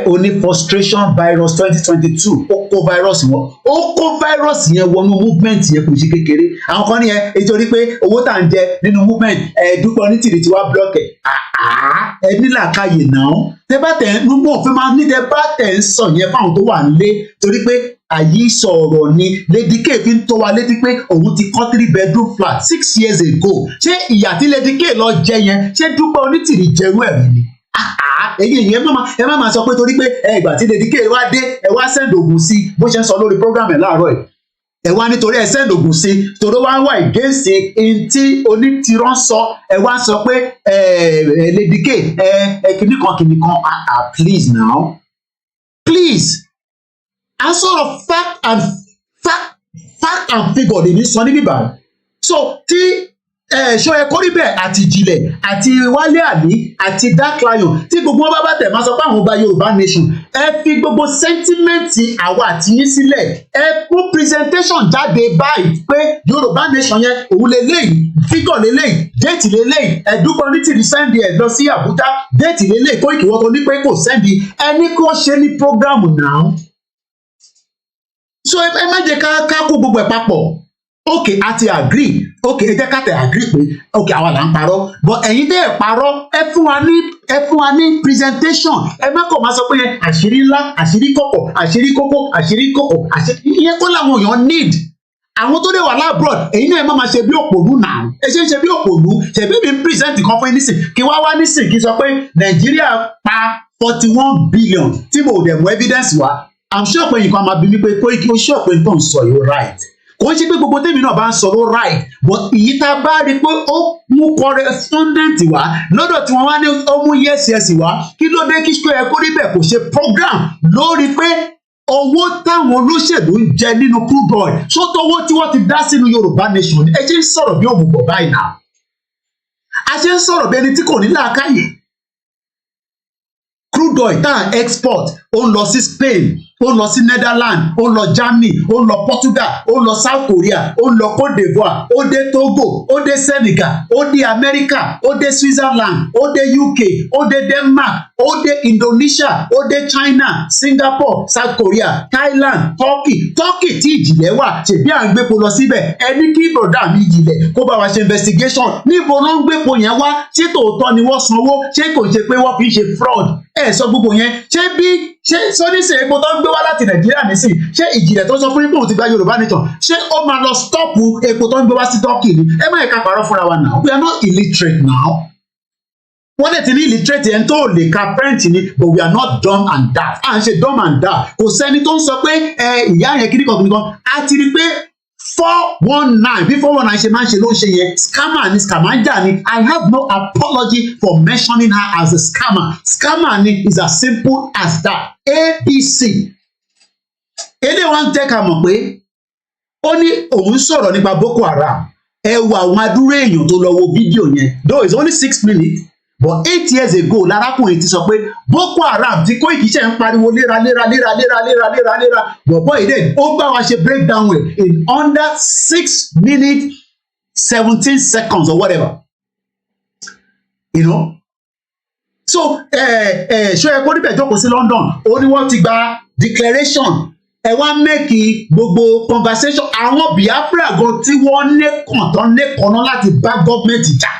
Oni frustration virus 2022. Ó kó virus wọn. Ó kó virus yẹn wọnú movement yẹn kò ṣe kékeré. Àwọn kan nìyẹn nítorí pé owó tá à ń jẹ nínú movement Dupe Onitiri ti wá block ẹ̀. Ẹ ní làákàyè náà. Tẹ bá tẹ̀ ń mú òfin máa ní tẹ bá tẹ̀ ń sọ yẹn fáwọn tó wà nílé torí pé àyí sọ̀rọ̀ ni Lady K fi ń tó wa létí pé òun ti kọ́ 3-bedroom flat 6 years ago. Ṣé ìyà tí Lady K lọ jẹ yẹn ṣé Dupe Onitiri jẹrú ẹ̀rí ni? Èyí ẹ má máa sọ pé torí pé ìgbà tí Lady K wá dé ẹ wá send ogun sí bó ṣe ń sọ lórí program ẹ̀ láàárọ̀ ẹ̀. Ẹ wá nítorí ẹ send ogun sí torí wá ń wà against in tí Onítìrọ ń sọ ẹ wá sọ pé Lady K kìnnìkan please now please. A sọ̀rọ̀ fact and figure lè ní sọ ní bíbá. So tí ṣọ́yẹ kórìbẹ̀ àti ìjìnlẹ̀ àti Wálé Àlí àti Dark Lion tí gbogbo wọn bá tẹ̀ máa sọ pé àwọn ọba Yorùbá nation ẹ fi gbogbo sẹ́ńtímẹ́ǹtì àwa àti yín sílẹ̀ ẹ kó presentation jáde báyìí pé Yorùbá nation yẹn òun lélẹ́yìí figure lélẹ́yìí déètì lélẹ́yìí Dupe Onitiri sẹ́ndì ẹ̀ lọ sí Àbújá déètì lélẹ́yìí Kóìkì wọ́n tó ní pé kò sẹ́ndì ẹni kó ṣe ní program náà. So ẹ má jẹ́ ká kó gbogbo ẹ̀ papọ̀. Okay, a ti agree. Okay, ẹ jẹ́ ká tẹ̀ agree pé okay àwa là ń parọ́. But ẹ̀yin tẹ́ ẹ̀ parọ́ ẹ fún wa ní presentation. Ẹ má kọ̀ máa sọ pé àṣírí ńlá, àṣírí kọ̀kọ̀, àṣírí kókó, àṣírí kọ̀kọ̀, àṣírí ìyẹn kó làwọn èèyàn need. Àwọn tó dé wà lábroad èyí náà ẹ má máa ṣe bí òpònú náà. Ẹ ṣe ń ṣe bí òpònú. Ṣèbí mi ń present kan fún nísìn kí wá nísìn kí sọ pé Nàìjíríà pa 41 billion tí mo dẹ̀ mú evidence wá. I'm sure pé nǹkan máa bí mi pé Kóìkì ó sure pé nǹkan sọ yóò right. Kò ń ṣe pé gbogbo tèmi náà bá ń sọ ló right but èyí tá a bá rí i pé ó mú correspondent wá lọ́dọ̀ tí wọ́n wá ní ó mú yes wá kí ló dé kí ṣe ẹ kó rí bẹ́ẹ̀ kò ṣe program lórí pé owó táwọn olóṣèlú ń jẹ nínú crude oil sótó owó tí wọ́n ti dá sínú Yorùbá nation ẹ ṣe ń sọ̀rọ̀ bí òmùgọ̀ báyìí náà a ṣe ń sọ̀rọ̀ bí ẹni tí kò ní làákàyè crude oil tá à export ó ń lọ sí Spain ó ń lọ sí Netherlands ó ń lọ Germany ó ń lọ Portugal ó ń lọ South Korea ó ń lọ Cote d'Ivoire ó dé Togo ó dé Senegal ó dé America ó dé Switzerland ó dé UK ó dé Denmark ó dé Indonesia ó dé China Singapore South Korea Thailand Turkey tí ìjìnlẹ̀ wà ṣèbí à ń gbépo lọ síbẹ̀ ẹni kí bọ̀dá mi ìjìnlẹ̀ kó bá wa ṣe investigation níbo ló ń gbépo yẹn wá ṣé tòótọ́ ni wọ́n sanwó ṣé kò ṣe pé wọ́n fi ṣe fraud ẹ sọ gbogbo yẹn ṣé sọdíṣe epo tó ń gbé wá láti Nàìjíríà nísìnyí ṣé ìjìnlẹ̀ tó sọ fún ipò ti gba Yorùbá nation ṣé ó máa lọ stọọpù epo tó ń gbé wá sí Turkey ni ẹ má yẹ ká parọ́ fúnra wa now we are not illiterate now wọ́n lè ti ní illiterate yẹn tó lè ka French ni but we are not dumb and daft à ń ṣe dumb and daft kò sẹ́ni tó ń sọ pé ìyá yẹn kíníkan á ti rí pé 419 bí 419 ṣe máa ń ṣe ló ń ṣe yẹn scammer ni scamander ni I have no apology for mentioning her as a scammer ni is as simple as that APC èdè wọn jẹ́ ká mọ̀ pé ó ní òun sọ̀rọ̀ nípa Boko Haram ẹ wo àwọn adúrú èèyàn tó lọ wo fídíò yẹn though it's only 6 minutes but 8 years ago lárákùnrin ti sọ pé Boko Haram tí Kóìkì ṣe ń pariwo léra bọ̀bọ̀ ìdè ó bá wa ṣe breakdown rẹ̀ in under 6 minutes 17 seconds or whatever you know so ṣó ẹ kó níbẹ̀ jókòó sí London ó ní wọ́n ti gba declaration ẹ wá mẹ́kì gbogbo conversation àwọn Biafra gan tí wọ́n nẹ́kànnà láti bá gọ́ọ̀mẹ̀ntì jà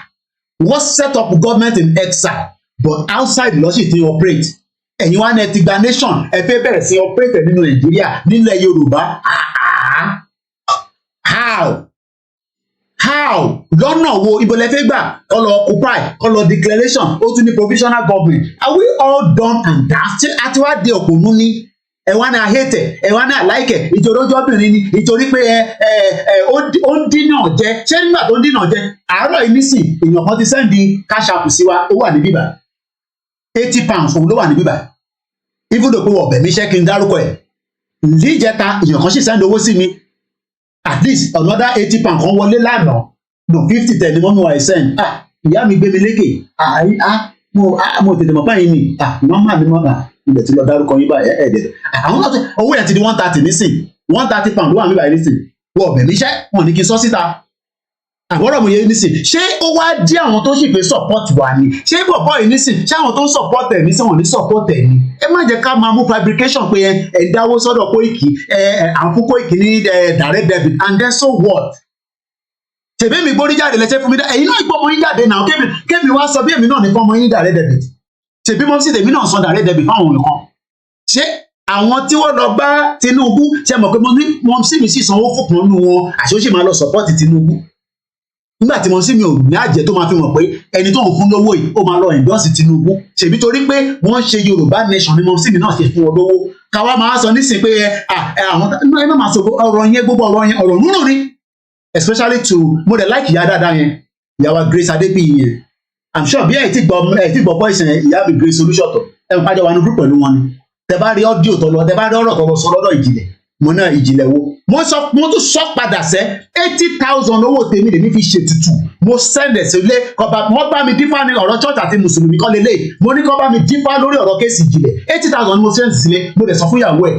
wọ́n set up government in exile but outside lọ́sì tí operate ẹ̀yin wá ní ti gba nation ẹ fẹ́ bẹ̀rẹ̀ sí operate nínú Nàìjíríà nílẹ̀ Yorùbá how lọ́nà wo ibo lẹ fẹ́ gbà kọ́ lọ occupy kọ́ lọ declaration ó tún ní provisional government are we all done and daft àti wá dé òpònú ní ẹ wá ní ahate ẹ wá ní àláìkẹ ìtorí ojú obìnrin ni ìtorí pé ó ń dínà jẹ ṣé nígbà tó ń dínà jẹ àárọ̀ yìí nísìn èèyàn kan ti sẹ́ndì cash app sí wa ó wà ní bíbá £80 òun ló wà ní bíbá even though pé wọ́n ọ̀bẹ̀ mi ṣẹ́ kí n dárúkọ ẹ̀ níjẹta èèyàn kan sì sẹ́ndì owó sí mi at least another £80 kan wọlé lánàá no 50 tẹ̀ ni mọ́mí wa ẹ̀ send ìyá mi gbé mi lékè mo tètè mọ̀ báyìí ni nọ́mbà mi mọ́ ilẹ̀ tí lọ dárúkọ yín báyìí ẹ̀ẹ́dẹ̀ àwọn náà owó yẹn ti di £130 nísìn £130 ló wà níbàyìí nísìn wọ́n ọ̀bẹ̀ níṣẹ́ wọn ní kí n sọ síta àbọ̀rọ̀ mo yẹ nísìn ṣé ó wá dí àwọn tó sì pé support wà ní ṣé bọ̀bọ̀ yìí nísìn ṣé àwọn tó ń support ẹ̀ nísìn wọn ní support ẹ̀ ní ẹ má jẹ́ ká máa mú fabrication pé ẹ dáwó sọ́dọ̀ Koiki à ń fún Koiki ní direct debit and then so what tèmi mi gbórí jáde lẹ́sẹ̀ fún mi dá ẹ̀yin náà ìpọ́ ọmọ yín jáde náà kémi wá sọ bí èmi náà ní fún ọmọ yín ní direct debit tèmi mọ́ sí tèmi náà san direct debit fáwọn nǹkan ṣé àwọn tí wọ́n lọ bá Tinubu ṣe mọ̀ pé mo sí mi sì sanwó fún kan nínú wọn àṣé ó sì máa lọ support Tinubu nígbà tí mo sí mi ò ní àjẹ́ tó máa fi mọ̀ pé ẹni tó ń fún lówó yìí ó máa lọ endorse Tinubu ṣèbí torí pé wọ́n ṣe Yorùbá nation ni mo sí mi náà ṣe fún ọ lówó káwa máa sọ nísìnyí pé àwọn ẹ má máa sọ ọ̀rọ̀ yẹn gbogbo ọ̀rọ̀ yẹn ọ̀rọ̀ nínú ni especially to mo dẹ̀ like ìyá dáadáa yẹn ìyàwó Grace Adébíyì yẹn I'm sure bí ẹ ti gbọ́ voice yẹn ìyá mi Grace Olúṣọ̀tọ̀ ẹ ń pàjọ wa ní group pẹ̀lú wọn ni tẹ bá rí audio tó lọ tẹ bá rí ọ̀rọ̀ tó lọ sọ lọ́dọ̀ ìjìnlẹ̀ mo náà ìjìnlẹ̀ wo mo tún sọ padà sẹ́ 80,000 owó tèmi lèmi fi ṣètùtù mo send ẹ̀ sílé kọba wọ́n bá mi dífá ní ọ̀rọ̀ church àti mùsùlùmí kọ́ lélẹ̀ mo ní kọ́ bá mi dífá lórí ọ̀rọ̀ kéèsì ìjìnlẹ̀ 80,000 ni mo send sílé mo dẹ̀ sọ fún ìyàwó ẹ̀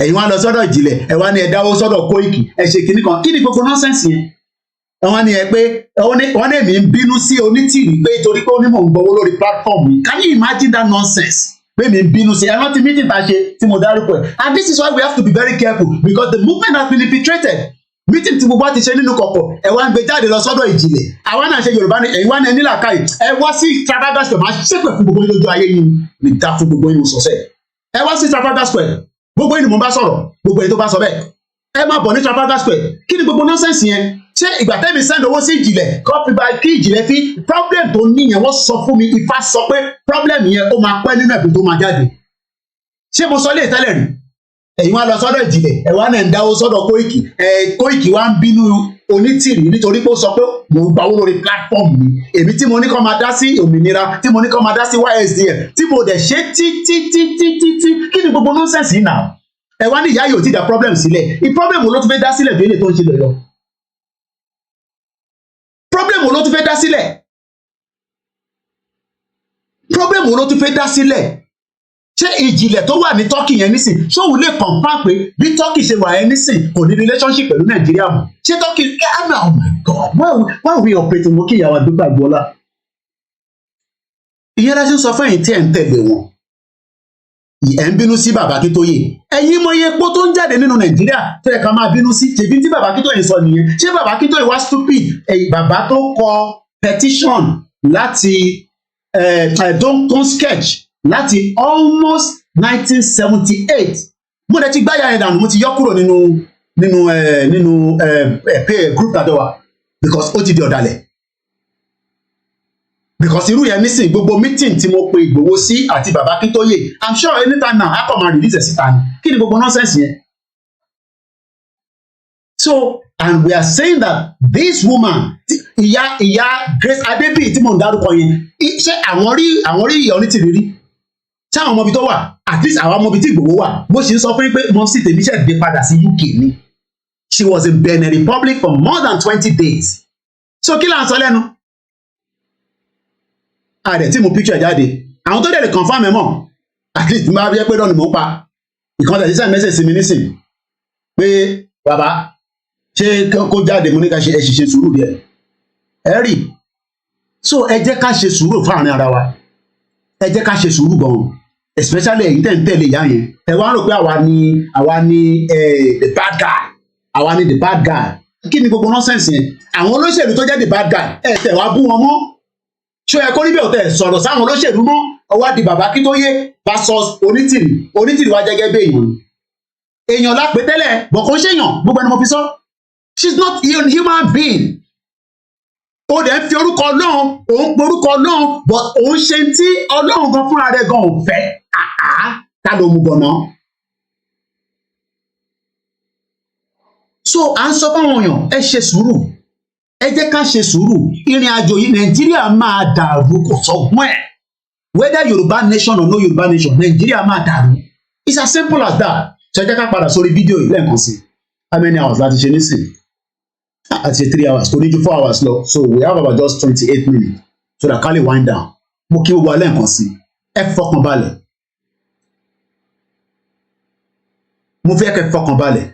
ẹ̀yin wá lọ sọ́dọ̀ ìjìnlẹ̀ ẹ̀ wá ní ẹ̀ dáwó sọ́dọ̀ Koiki ẹ̀ ṣe kinní kan kí ni gbogbo nọ́sẹ̀nsì yẹn wọ́n ní ẹ pé wọ́n ní èmi ń bínú sí Onítìrí pé torí pé ó ní mò ń gbowó lórí platform yìí can you imagine that nonsense pé mi ń bínú sí ẹ rántí meeting tá a ṣe tí mo dárúkọ ẹ and this is why we have to be very careful because the movement has been infiltrated meeting tí gbogbo wa ti ṣe nínú kọ̀kọ̀ ẹ wá ń gbé jáde lọ sọ́dọ̀ ìjìnlẹ̀ àwa náà ṣe Yorùbá ni ẹ̀yin wá ní ẹni làkàyè ẹ wá sí Trafalgar Square máa ṣépè fún gbogbo yín lójú ayé yín ní dá fún gbogbo yín sọ̀sẹ̀ ẹ wá sí Trafalgar Square gbogbo yín ni mo bá sọ̀rọ̀ gbogbo yín tó bá sọ bẹ́ẹ̀ ẹ máa bọ̀ ní Trafalgar Square kí ni gbogbo nọ́sẹ̀nsì yẹn ṣé ìgbà tẹ́mi send owó sí ìjìnlẹ̀ kí ìjìnlẹ̀ fi problem tó níyẹn wọ́n sọ fún mi Ifá sọ pé problem yẹn ó máa pẹ́ nínú ẹ̀bùn tó máa jáde ṣé mo sọ lé tẹ́lẹ̀ rí ẹ̀yin wá lọ sọ́dọ̀ ìjìnlẹ̀ ẹ̀ wá náà ń dáwó sọ́dọ̀ Koiki Koiki wá ń bínú Onítìrí nítorí pé ó sọ pé mò ń gbawó lórí platform mi èmi tí mo ní kó máa dá sí òmìnira tí mo ní kó máa dá sí YSDM tí mo dẹ̀ ṣe tí kí ni gbogbo nonsense yìí náà ẹ wá ní ìyá yìí ò ti dá problem sílẹ̀ problem wo ló tún fẹ́ dá sílẹ̀ bí èlé tó ń ṣe lọ problem wo ló tún fẹ́ dá sílẹ̀ problem wo ló tún fẹ́ dá sílẹ̀ ṣé ìjìnlẹ̀ tó wà ní Turkey yẹn nísìn ṣóun lè confirm pé bí Turkey ṣe wà yẹn nísìn kò ní relationship pẹ̀lú Nàìjíríà mọ́ ṣé Turkey oh my God why we operating mo kí ìyàwó àdúgbò àgbọ̀lá ìyẹn láti sọ fún ẹ̀yin tí ẹ̀ ń tẹ̀lé wọn ẹ̀ ń bínú sí bàbá Akíntóyè ẹ̀yin mọ iye epo tó ń jáde nínú Nàìjíríà tó yẹ ká máa bínú sí tèbí tí bàbá Akíntóyè sọ nìyẹn ṣé bàbá Akíntóyè wá stupid bàbá tó kọ petition láti don sketch láti almost 1978 mo dẹ̀ ti gbáyà ẹ̀ dànù mo ti yọ kúrò nínú group tàdọ́wà because ó ti di ọ̀dàlẹ̀ because irú yẹn nísìn gbogbo meeting tí mo pe Ìgbòho sí àti bàbá Akíntóyè I'm sure anytime now akọ máa release ẹ̀ síta ni kí ni gbogbo nonsense yẹn so and we are saying that this woman ìyá Grace Adébíyì tí mo ń dárúkọ yẹn ṣé àwọn rí ìyá Onítìrí rí ṣé àwọn ọmọbi tó wà at least àwọn ọmọbi tí Ìgbòho wà bó ṣe ń sọ fún yín pé mo sì tèmi ṣe gbé padà sí UK ni she was in Benin Republic for more than 20 days so kí là ń sọ lẹ́nu àdẹ̀ tí mo picture jáde àwọn tó dẹ̀ lè confirm ẹ̀ mọ̀ at least máa bí ẹ pé lọ́nà mò ń pa ìkan tẹ̀sí sẹ́yìn mẹ́sẹ̀ sí mi nísìn pé bàbá ṣé kó jáde mo ní ká ṣe sùúrù díẹ̀ ẹ rí so ẹ jẹ́ ká ṣe sùúrù fún àárín ara wa ẹ jẹ́ ká ṣe sùúrù gan-an especially ẹ̀yin tẹ̀ ń tẹ̀lé ìyá yẹn ẹ wá rò pé àwa ni the bad guy àwa ni the bad guy kí ni gbogbo nonsense yẹn àwọn olóṣèlú tó jẹ́ the bad guy ẹ tẹ̀ wá bú wọn mọ́ ṣé ẹ kó níbẹ̀ ò tẹ̀ sọ̀rọ̀ sáwọn olóṣèlú mọ́ ọwọ́ di bàbá Akíntóyè versus Onítìrí wá jẹ́gẹ́ bí èèyàn lápẹ́ tẹ́lẹ̀ bọ̀ kó ṣèyàn gbogbo ẹni mo fi sọ She's not a human being. Ó dẹ̀ fi orúkọ Ọlọ́run, òun porúkọ Ọlọ́run, but òun ṣe tí Ọlọ́run gan fúnra rẹ̀ gan ò fẹ́. Ta ló mú gan náà? So à ń sọ fáwọn èèyàn, ẹ ṣe sùúrù, ẹ jẹ́ ká ṣe sùúrù. Ìrìn àjò yìí Nàìjíríà máa dàrú kò sọ́gbọ́n ẹ̀. Whether Yoruba nation or no Yoruba nation, Nàìjíríà máa dàrú. It's as simple as that. So ẹ jẹ́ ká padà sórí fídíò yìí lẹ́ẹ̀kan sí. How many hours láti ṣe nísìnyí? Àti 3 hours, kò ní ju 4 hours lọ. So we have about just 28 minutes. So that can we wind down. Mo kí gbogbo alẹ́ nǹkan sí. Ẹ fọkàn balẹ̀. Mo fẹ́ kẹ́ fọkàn balẹ̀.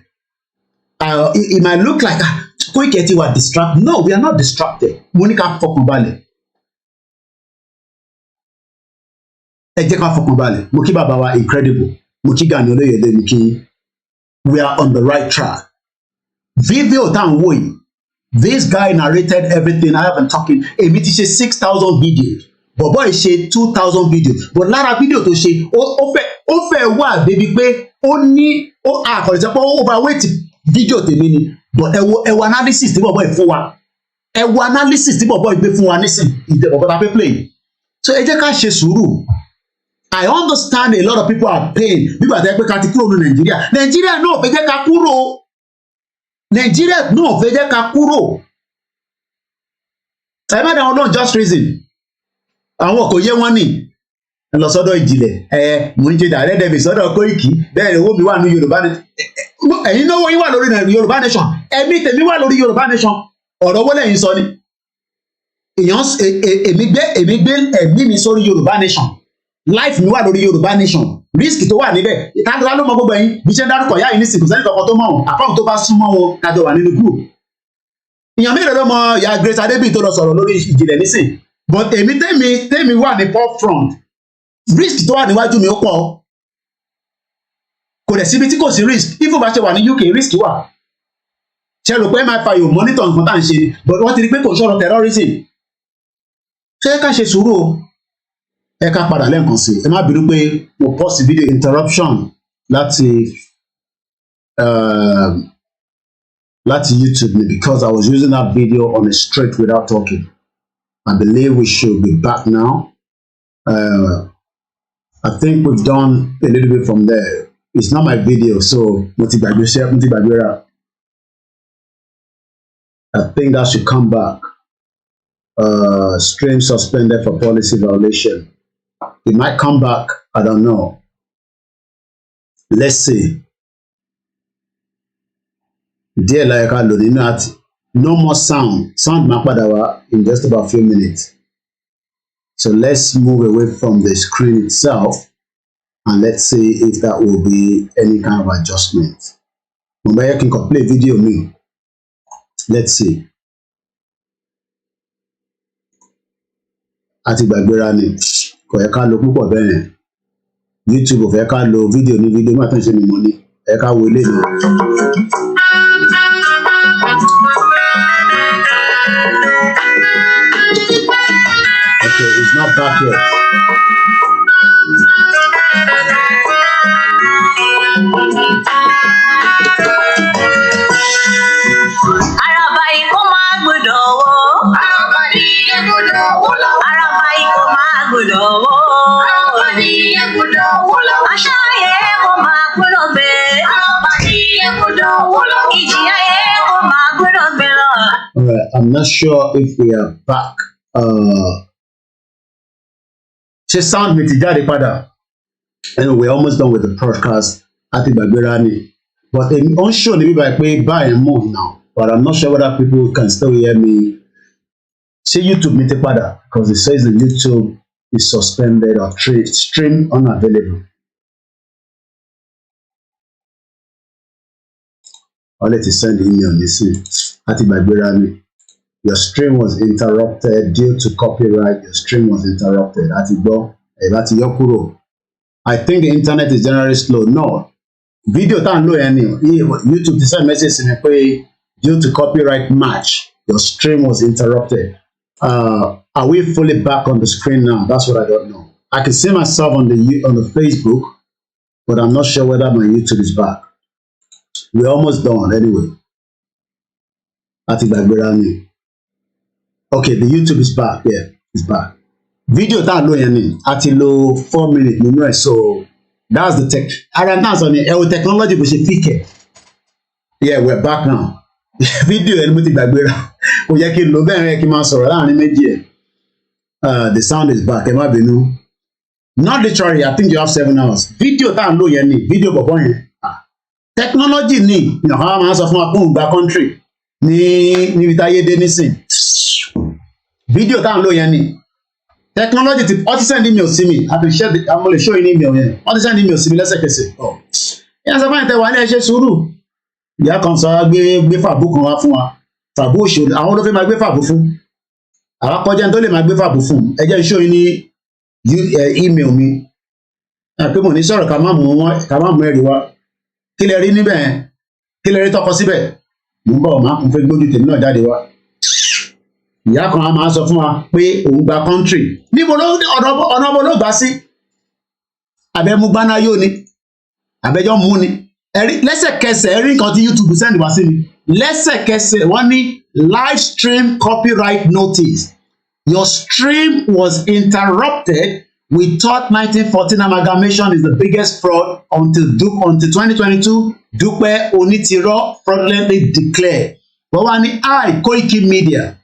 It might look like Koiki were distracted. No, we are not distracted. Mo ní ká fọkàn balẹ̀. Ẹ jẹ́ ká fọkàn balẹ̀. Mo kí bàbá wa incredible. Mo kí Gani Olóyèdè mi kí. We are on the right track. Video tá ń wò yìí. This guy narrated everything I have been talking. Èmi ti ṣe 6,000 videos. Bọ̀bọ́ yìí ṣe 2,000 videos. But lára fídíò tó ṣe, ó fẹ́ wà débi pé ó ní àkọ̀lẹ́sẹ̀ pé ó overweight fídíò tèmi ni. But ẹ wo analysis tí bọ̀bọ́ yìí fún wa. Ẹ wo analysis tí bọ̀bọ́ yìí gbé fún wa nísìn. Bọ̀bọ́ ta fẹ́ play. So ẹ jẹ́ ká ṣe sùúrù. I understand a lot of people are pain. Bí bàtà pé ká ti kúrò ní Nàìjíríà. Nàìjíríà náà fẹ́ jẹ́ ká kúrò. Nàìjíríà náà fẹ́ jẹ́ ká kúrò. Ẹ má dáhùn náà just reason. Àwọn kò yé wọn ní. Ẹ lọ sọ́dọ̀ ìjìnlẹ̀. Mo ń ṣe direct debit sọ́dọ̀ Koiki. Bẹ́ẹ̀ ni owó mi wà ní Yorùbá nation. Ẹ̀yin náà wọ́n yín wà lórí Yorùbá nation. Ẹ̀mí tèmi wà lórí Yorùbá nation. Ọ̀rọ̀ owó lẹ́yìn sọ ni. Èmi gbé ẹ̀mí mi sórí Yorùbá nation. Life mi wà lórí Yorùbá nation. Risk tó wà níbẹ̀. Ìtàdúrà ló mọ gbogbo ẹ̀yin. Bí ṣe ń dárúkọ ìyá yìí ní sìnkú sẹ́ni kankan tó mọ̀ ọ́n. Àpáwọn tó bá súnmọ́ wọn kájọ wà nínú group. Ìyàn mélòó ló mọ ìyá Grace Adébí tó lọ sọ̀rọ̀ lórí ìjìnlẹ̀ nísìn. But èmi tèmi wà ní forefront. Risk tó wà níwájú mi ó pọ̀. Kò dẹ̀ síbi tí kò sí risk. If bá ṣe wà ní UK risk wà. Ṣé rò pé MI5 yóò monitor nǹkan tá à ń ṣe? But wọ́n ti rí pé kò sọ̀rọ̀ terrorism. Ṣé ká ṣe sùúrù o? Ẹ ká padà lẹ́ẹ̀kan sí. Ẹ má bínú pé mo pause video interruption láti YouTube because I was using that video on a straight without talking. I believe we should be back now. I think we've done a little bit from there. It's not my video, so I think that should come back. Stream suspended for policy violation. It might come back, I don't know. Let's see. Dear Layaka Lodinat, no more sound. Sound Mapadawa in just about a few minutes. So let's move away from the screen itself and let's see if that will be any kind of adjustment. Mobile can play video me. Let's see. Àti gbàgbéra ni kò yẹ ká lo púpọ̀ bẹ́ẹ̀. YouTube ò fẹ́ ká lo fídíò ní fídíò má tán ṣe ni mo ní ẹ ká wo eléyìí. Okay, it's not back yet. Araba ikó máa gbọ́dọ̀ wọ́. Araba ní ẹgbọ́dọ̀ wọ́ lọ. Araba ikó máa gbọ́dọ̀ wọ́. Araba ní ẹgbọ́dọ̀ wọ́ lọ. Aṣáyé kó máa gbọ́dọ̀ gbé. Araba ní ẹgbọ́dọ̀ wọ́ lọ. Ìjìyáyé kó máa gbọ́dọ̀ gbé lọ. All right, I'm not sure if we are back. Ṣé sound mi ti jáde padà? Anyway, we're almost done with the podcast. Àti gbàgbéra ni. But on show ni bíbá pé báyìí move now. But I'm not sure whether people can still hear me. Say YouTube mi ti padà because it says the YouTube is suspended or stream unavailable. I'll let you send the email. You see, Àti gbàgbéra ni. Your stream was interrupted due to copyright. Your stream was interrupted. Àti gbọ́ ẹ̀ bá ti yọ kúrò. I think the internet is generally slow. No. Video tá ń lò yẹn ni YouTube ti send message sí mi pé due to copyright match your stream was interrupted. Are we fully back on the screen now? That's what I don't know. I can see myself on the Facebook, but I'm not sure whether my YouTube is back. We're almost done anyway. àti gbàgbéra ni. Okay, the YouTube is back. Yeah, it's back. Video tá a lò yẹn ni a ti lò 4 minutes nínú ẹ̀, so that's the tech. Ara náà sọ ni ẹ̀wọ̀n technology bó ṣe pick ẹ̀. Yeah, we're back now. Video yẹn ni mo ti gbàgbéra. Kò yẹ kí n lò bẹ́ẹ̀ yẹ kí n máa sọ̀rọ̀ láàrin méjì ẹ̀. The sound is back. Ẹ má bínú. Not literally, I think you have 7 hours. Video tá a lò yẹn ni video bọ̀bọ̀ yẹn. Technology ni ìyàwó máa sọ fún wa fún ìgbà country ní níbi táyé dé nísìn. Video tá a lò yẹn ni. Technology ti ọ ti send email sí mi. I can share the I'm gonna show you email yẹn. Ọ ti send email sí mi lẹ́sẹ̀kẹsẹ̀. Ìyá sọ fún ìtẹ̀ wà ní ẹ ṣe sùúrù. Ìyá kan sọ gbé fàbú kan wá fún wa. Fàbú òṣèlú àwọn ló fẹ́ máa gbé fàbú fún. Àwọn akọ́jẹ́ tó lè máa gbé fàbú fún. Ẹ jẹ́ show yín ní email mi. Pé mo ní sọ̀rọ̀ ká má mú ẹ̀rí wá. Kí lẹ rí níbẹ̀ yẹn? Kí lẹ rí tọkọ síbẹ̀? Mo ń bọ̀ máa kún fẹ́ gbójú tèmi náà jáde wá. Ìyá kan á máa sọ fún wa pé òun gba country. Níbo ló ọ̀nà ọmọ ló gbà sí? Àbẹ̀mú gbaná yóò ní. Àbẹ̀jọ́ mú ni. Ẹ̀rí lẹ́sẹ̀kẹsẹ̀ ẹ̀rí nǹkan tí YouTube send wá sí mi. Lẹ́sẹ̀kẹsẹ̀ wọ́n ní live stream copyright notice. Your stream was interrupted. We thought 1914 amalgamation is the biggest fraud until 2022. Dupe Onitiro Fraudulently declared. But when I koikimedia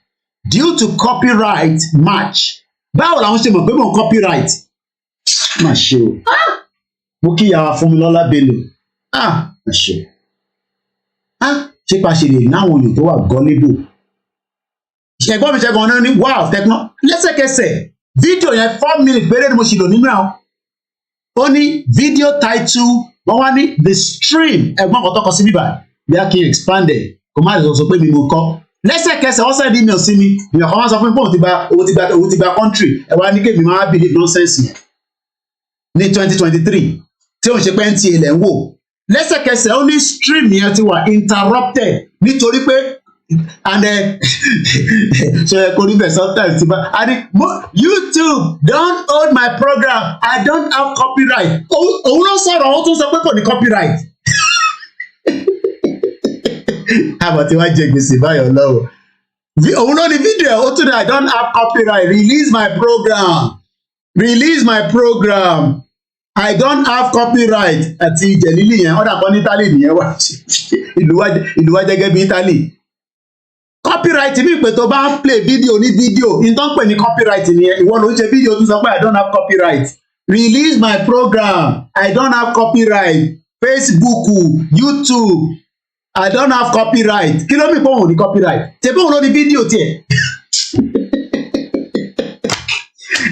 due to copyright match. Báwo làwọn ṣe mọ̀ pé mo copyright? Má ṣe o. Mo kí ìyàwó fún mi lọ́lá Bello. Má ṣe o. Ṣé pa ṣe lè náwọn èèyàn tó wà gullible? Ẹ̀gbọ́n mi ṣẹ́gun ọ̀nà ní wow techno lẹ́sẹ̀kẹsẹ̀. Fídíò yẹn 4 minutes péré ni mo ṣì lò nínú ẹ̀. Ó ní video title wọ́n wá ní the stream ẹ̀gbọ́n kan tọkọ sí bíbá bí a kì í expand ẹ̀ kò má lè sọ pé mi mo kọ́. Lẹ́sẹ̀kẹsẹ̀ wọ́n send email sí mi ìyàn kan wá sọ fún mi pé òun ti gba country ẹ̀ wá ní kémi máa believe nonsense yẹn ní 2023 tí òun ṣe pé NTA ilẹ̀ ń wò. Lẹ́sẹ̀kẹsẹ̀ ó ní stream yẹn ti wà interrupted nítorí pé and so Koribe sometimes YouTube don't hold my program. I don't have copyright. Òun ló sọ̀rọ̀ ó tún sọ pé kò ní copyright. Àbọ̀ tí wọ́n jẹ gbèsè báyọ̀ lọ́wọ́. Òun ló ní fídíò ó tún ní I don't have copyright. Release my program. Release my program. I don't have copyright. Àti ìjẹ̀lílì yẹn ọ̀dà kan ní Italy nìyẹn wá. Ìlú wa jẹ́gẹ́ bí Italy. Copyright mi pé tó bá ń play video ní video in tó ń pè ní copyright nìyẹn ìwọ ló ń ṣe video tó sọ pé I don't have copyright. Release my program. I don't have copyright. Facebook, YouTube, I don't have copyright. Kí ló mi pọ̀ òun ní copyright? Ṣé bóun ló ní fídíò tiẹ̀?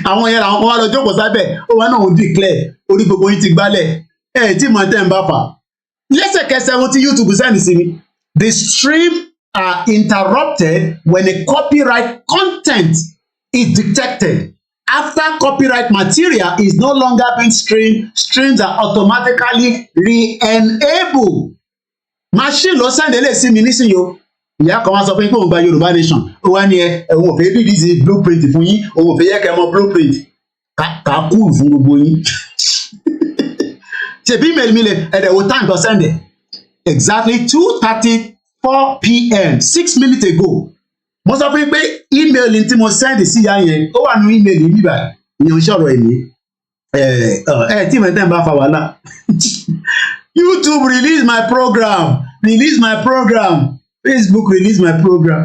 Àwọn yẹn làwọn kan wá lọ jókòó sábẹ́ ó wá náà ó declare orí gbogbo yín ti gbálẹ̀ tí mo tẹ́ ń bá fà. Lẹ́sẹ̀kẹsẹ̀ wọn tí YouTube send sí mi. The stream are interrupted when a copyright content is detected. After copyright material is no longer being streamed, streams are automatically re-enabled. Machine ló send eléyìí sí mi nísìnyí o. Ìyá kan wá sọ pé òun gba Yorùbá nation. Ó wá ní òun ò fẹ́ release blueprint fún yín, òun ò fẹ́ yẹ kẹ́ mọ̀ blueprint. Ká cool fún gbogbo yín. Ṣèbí email mi lè ẹ̀dẹ̀wò time to send it. Exactly 2:34 p.m. 6 minutes ago. Mo sọ fún yín pé email tí mo send sí ìyá yẹn ó wà nínú email yìí bíbá ìyẹn ṣọ̀rọ̀ ẹ̀mí. Tí mo tẹ́ ń bá fa wàhálà. YouTube release my program. Release my program. Facebook release my program.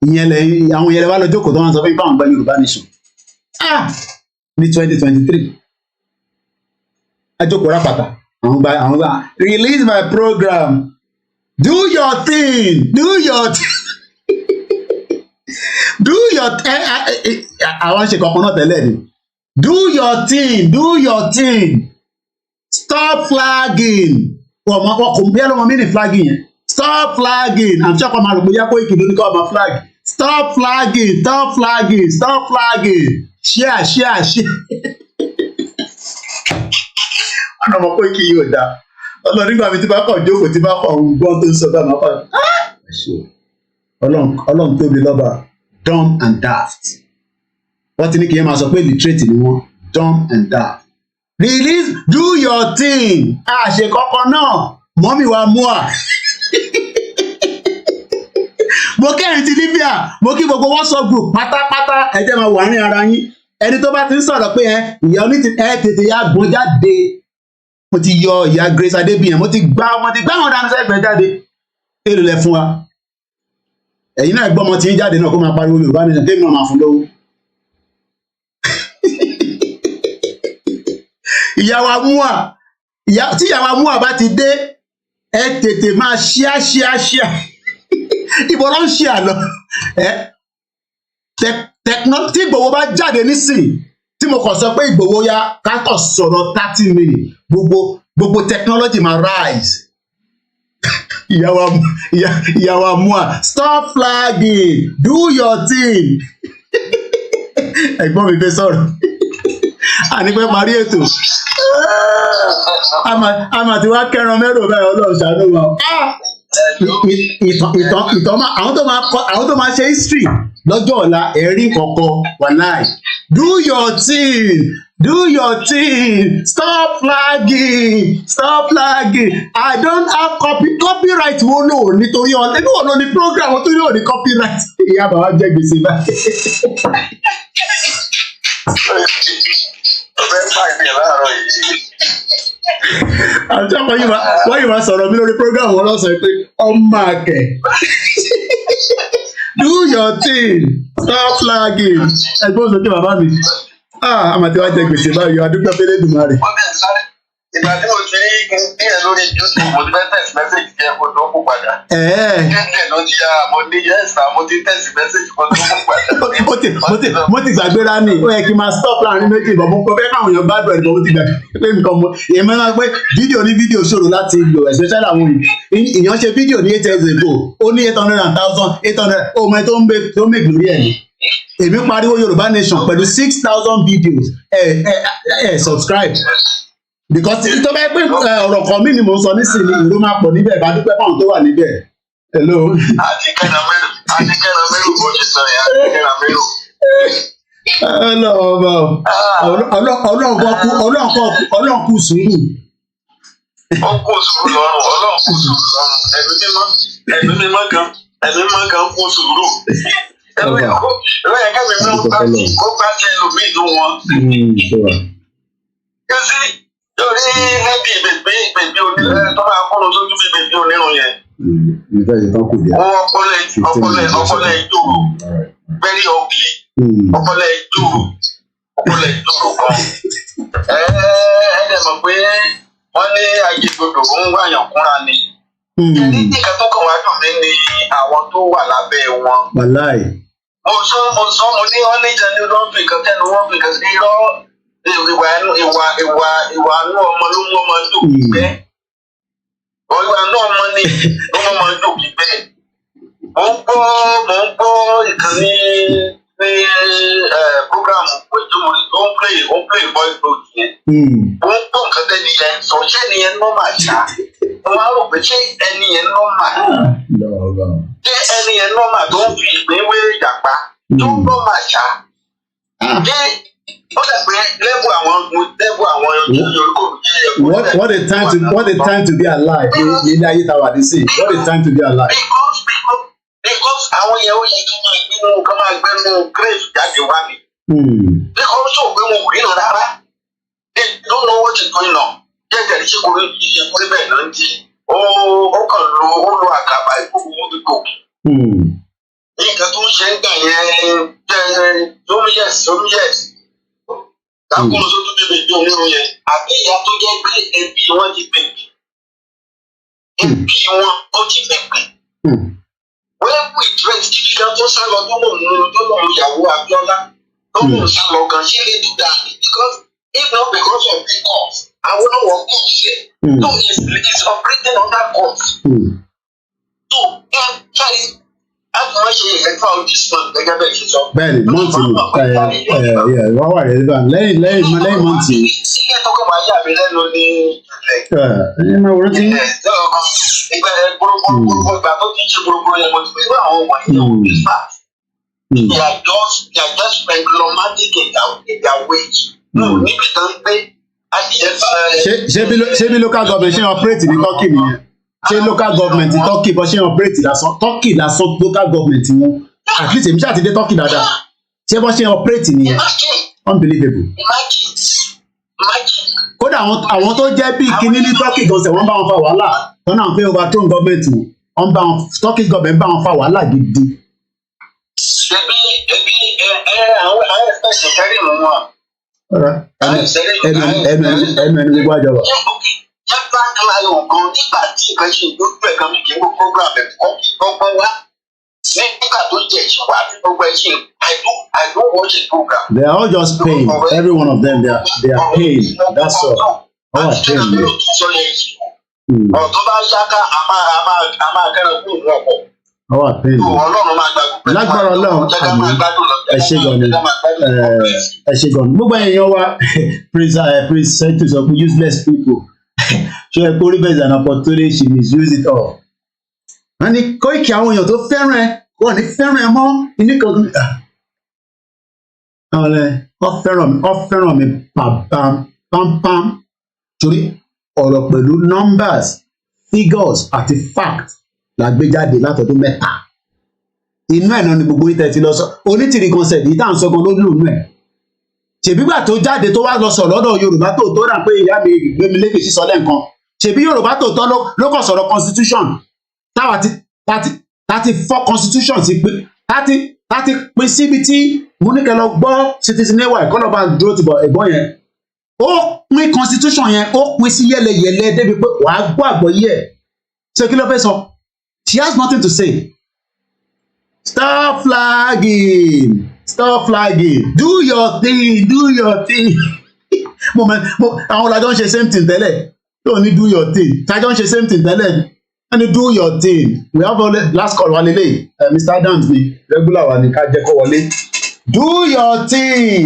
Ìyẹn lẹ́yìn àwọn yẹn lè wá lọ jókòó tó wọn sọ fún yín pé àwọn gba Yorùbá nation. Ní 2023. Ajókòó rápàtà. Àwọn gba release my program. Do your thing. Do your thing. Do your àwọn ṣe kankan náà tẹ́lẹ̀ ni. Do your thing. Do your thing. Stop flagging. Wọ́n kò bí ẹlọ́mọ mi ní flagging yẹn. Stop flagging. I'm sure ọmọ àrùn bóyá Koiki ló ní kọ́ ọmọ flag. Stop flagging. Stop flagging. Stop flagging. Share. Ọ̀nà ọmọ Koiki yóò dá. Ọlọ́run nígbà mi tí bá kọ̀ jókòó tí bá kọ̀ gbọ́n tó ń sọ bá máa kọ̀. Ọlọ́run tóbi lọ́ba dumb and daft. Wọ́n ti ní kí ẹ máa sọ pé literate ni wọ́n dumb and daft. Release, do your thing. Ṣe kọ́kọ́ náà, mọ́mí wa mú à. mo kẹ́rin ti Libya mo kí gbogbo WhatsApp group pátápátá ẹ jẹ́ máa wà ní ara yín ẹni tó bá ti ń sọ̀rọ̀ pé ìyá oní ti tètè ya gbọ́n jáde mo ti yọ ìyá Grace Adébíyàn mo ti gbá wọn dání sẹ́gbẹ̀ẹ́ jáde èlò lẹ fún wa ẹ̀yin náà gbọ́ ọmọ tí ń jáde náà kó máa pariwo Yorùbá nation kéèmì náà máa fún lówó ìyàwó amúà tí ìyàwó amúà bá ti dé ẹ tètè máa ṣíà ìbò ló ń ṣe àlọ tí Ìgbòho bá jáde nísìn tí mo kàn sọ pé Ìgbòho ya kákọ̀ sọ̀rọ̀ 30 minutes gbogbo technology máa rise ìyàwó amúà stop flagging do your thing ẹ̀gbọ́n mi fẹ́ sọ̀rọ̀ àní pé parí ètò àmà tí wàá kẹran mẹ́rò báyìí Ọlọ́run ṣàánú wa ìtàn àwọn tó máa ṣe history lọ́jọ́ ọ̀la ẹ̀rí kọ̀ọ̀kan wà láì do your thing stop flagging I don't have copyright wo lò nítorí ẹbí wọn ló ní program tó yóò ní copyright ìyá bàbá jẹ gbèsè báyìí. àjọ wọ́n yìí máa sọ̀rọ̀ mi lórí program wọn lọ́sàn-án pé ọmọ àkẹ́ do your thing stop flagging ẹgbẹ́ òsókè bàbá mi àmàtí wàá jẹ gbèsè báyìí adúgbò pélé dùnmọ́ rẹ̀. ìgbà tí mo ti rí ní ẹ lórí YouTube mo ti fẹ́ text message yẹn kó tó kó padà. kéde ló ti yá mo ní yẹ́sà mo ti text message kó tó kó padà. mo ti gbàgbéra ní ó yẹ kí n máa stop láàrin méjì ìbọn mo fẹ́ káwọn èèyàn gbádùn ẹ̀ mo ti gbàgbé pé nǹkan mo èèyàn máa pé fídíò ní fídíò ṣòro láti lò especially àwọn èèyàn ṣe fídíò ní 8 years ago ó ní 800,000 ọmọ ẹ tó ń make lórí ẹ̀ ní. èmi pariwo Yorùbá nation pẹ̀lú 6,000 videos subscribe because tó bá pé ọ̀rọ̀ kan mí ni mo sọ nísìnyí ìlú máa pọ̀ níbẹ̀ bá dúpẹ́ fáwọn tó wà níbẹ̀. hello. àti kẹ́nà mẹ́rù bó ti sọ yẹn àti kẹ́nà mẹ́rù. Ọlọ́run kú sùúrù. ó kú sùúrù lọ́rùn Ọlọ́run kú sùúrù lọ́rùn ẹ̀mí mímọ́ kan kú sùúrù. ẹ̀rọ kẹ́mi mú gbá jẹ́ lómi ìlú wọn. Lórí lẹ́bí bèbí onírun tó máa kúrò sójú bí bèbí onírun yẹn. Ọpọlọ ìjòrò very ugly. Ọpọlọ ìjòrò kan. Ẹ̀ẹ́dẹ̀ mọ̀ pé wọ́n ní àjẹgbodò ń wáyàn kúnra ni. Ẹni nìkan tó kàn wá dùn mí ni àwọn tó wà lábẹ́ wọn. Mo ní wọ́n ní jẹ́ ní lọ́ọ̀fì kan tẹ́nu wọ́n fi kan sí irọ́. Ìwà àánú ọmọ ló mú ọmọ dùn gbígbẹ́. Ìwà àánú ọmọ ni ló mú ọmọ dùn gbígbẹ́. Mo ń gbọ́ ìkànnì ní programu pẹ̀lú ó ń play voice note yẹn. Mo ń gbọ́ nǹkan tẹ́ni yẹn sọ ṣé ẹni yẹn nọ́mà ṣá. Mo máa rò pé ṣé ẹni yẹn nọ́mà. Ṣé ẹni yẹn nọ́mà tó ń fi ìpín wé ìjàpá tó ń nọ́mà ṣá. What a time to be alive. What a time to be alive. Because àwọn yẹn ó yẹ kí nínú kan máa gbẹnu grave jáde wá mi. Because tó gbé wọn kò rí lọ rárá. They don't know what is going on. Jẹ́ ìtẹ̀lé ṣé kò rí ìṣe kúrẹ́ bẹ́ẹ̀ náà ń jí. Ó kàn lo àkàbà ìkókò wọn bí gòkè. Nǹkan tó ń ṣe ń gbà yẹn jẹ́ omiyẹ̀sì. Takùn sójú bíbí bí onírun yẹn. Àbí ìyá tó jẹ́ pé ẹbí wọn ti bèbè. Ẹbí wọn ó ti bèbè. Wẹ́ẹ̀bù ìtúrẹ́tì kíkí kan tó sá lọ tó lòun ìyàwó Abíọ́lá tó lòun sá lọ gan ṣé lè dúdà ní because if not because of the court àwọn náà wọ́n kọ̀ ṣe. So it's operating under court. So ṣáàyè àtúmọ̀ ṣe ẹ̀fà audition gẹ́gẹ́ bẹ́ẹ̀ ṣe sọ. Bẹ́ẹ̀ni mọ́ǹtì ni wọ́n wà rẹ̀ lẹ́yìn mọ́ǹtì. Ilé tó kọ́ máa yà mí lẹ́nu ní ilẹ̀. Ìgbà gbogbo ìgbà tó ti ṣe gbogbo yẹn mo ti fi àwọn ọmọ yẹn ò ní fà. They are just melodramatic in their wage. Níbi tó ń gbé adìyẹ. Ṣé bí local government ṣe operate ní Turkey nìyẹn? ṣé local government Turkey bó ṣe operate lásán Turkey lásán local government wọn at least èmi ṣáà ti dé Turkey dáadáa ṣé bó ṣe operate nìyẹn unbelievable. kódà àwọn tó jẹ́ bíi kíní ní Turkey gọ̀ọ̀sẹ̀ wọ́n bá wọn fa wàhálà wọn náà pé overthrow government wọn bá wọn Turkey government bá wọn fa wàhálà gidi. ẹbí àwọn ẹ̀fẹ̀sì kẹ́rì mọ́ wọn. ẹnu gbogbo àjọba. yàtọ̀ àkàlàyé kan nígbà tí ìkan ṣe ìdókòwò ẹ̀ka mi kì í wọ́n program ẹ̀ kọ́ gbọ́ngbọ́n wá nígbà tó jẹ́ ìṣòwò àti gbogbo ẹ̀ ṣe I don't watch a program. They are all just paying. Every one of them, they are paying. That's all. All are paying. Ọ̀tún bá ṣáká a máa kẹ́rọ̀ fún ìlú ọ̀pọ̀. All are paying. Lágbára Ọlọ́run ẹ ṣé gan ni ẹ ṣé gan ni gbogbo èèyàn wa praise to some useless people ṣé ẹ kórè bẹ́ẹ̀ an opportunity she misuse it all. Wọ́n ní Koiki àwọn èèyàn tó fẹ́ràn ẹ wọ́n ní fẹ́ràn ẹ mọ́ inú kan wọ́n fẹ́ràn mi pam torí ọ̀rọ̀ pẹ̀lú numbers figures àti facts la gbé jáde látọdún mẹ́ta inú ẹ̀ náà ni gbogbo ìtẹ̀ ti lọ sọ onítìrí concept yìí tá à ń sọ gan ló lù nú ẹ̀ ṣèbígbà tó jáde tó wá lọ sọ lọ́dọ̀ Yorùbá Tòótọ́ rà pé ìyá mi gbémi lékè sísọ lẹ́ǹkan ṣèbí Yorùbá Tòótọ́ ló kàn sọ̀rọ̀ constitution táwa ti fọ́ constitution sí pé láti pín síbi tí mo ní kẹ́ lọ gbọ́ citizen ewa ẹ̀kọ́ lọ́ba dúró ti bọ̀ ẹ̀gbọ́n yẹn ó pín constitution yẹn ó pín sí yẹ́lẹyẹ̀lẹ débi pé wàá gbọ́ àgbọ́yé ẹ̀ ṣé kí ló fẹ́ sọ she has nothing to say stop flagging do your thing àwọn ọ̀làjọ́ ń ṣe same thing tẹ́lẹ̀ tó ní do your thing tájọ́ ń ṣe same thing tẹ́lẹ̀ and do your thing we have all last call wa lele Mr. Adams ni regular wa ni ká jẹ́ kó wọlé do your thing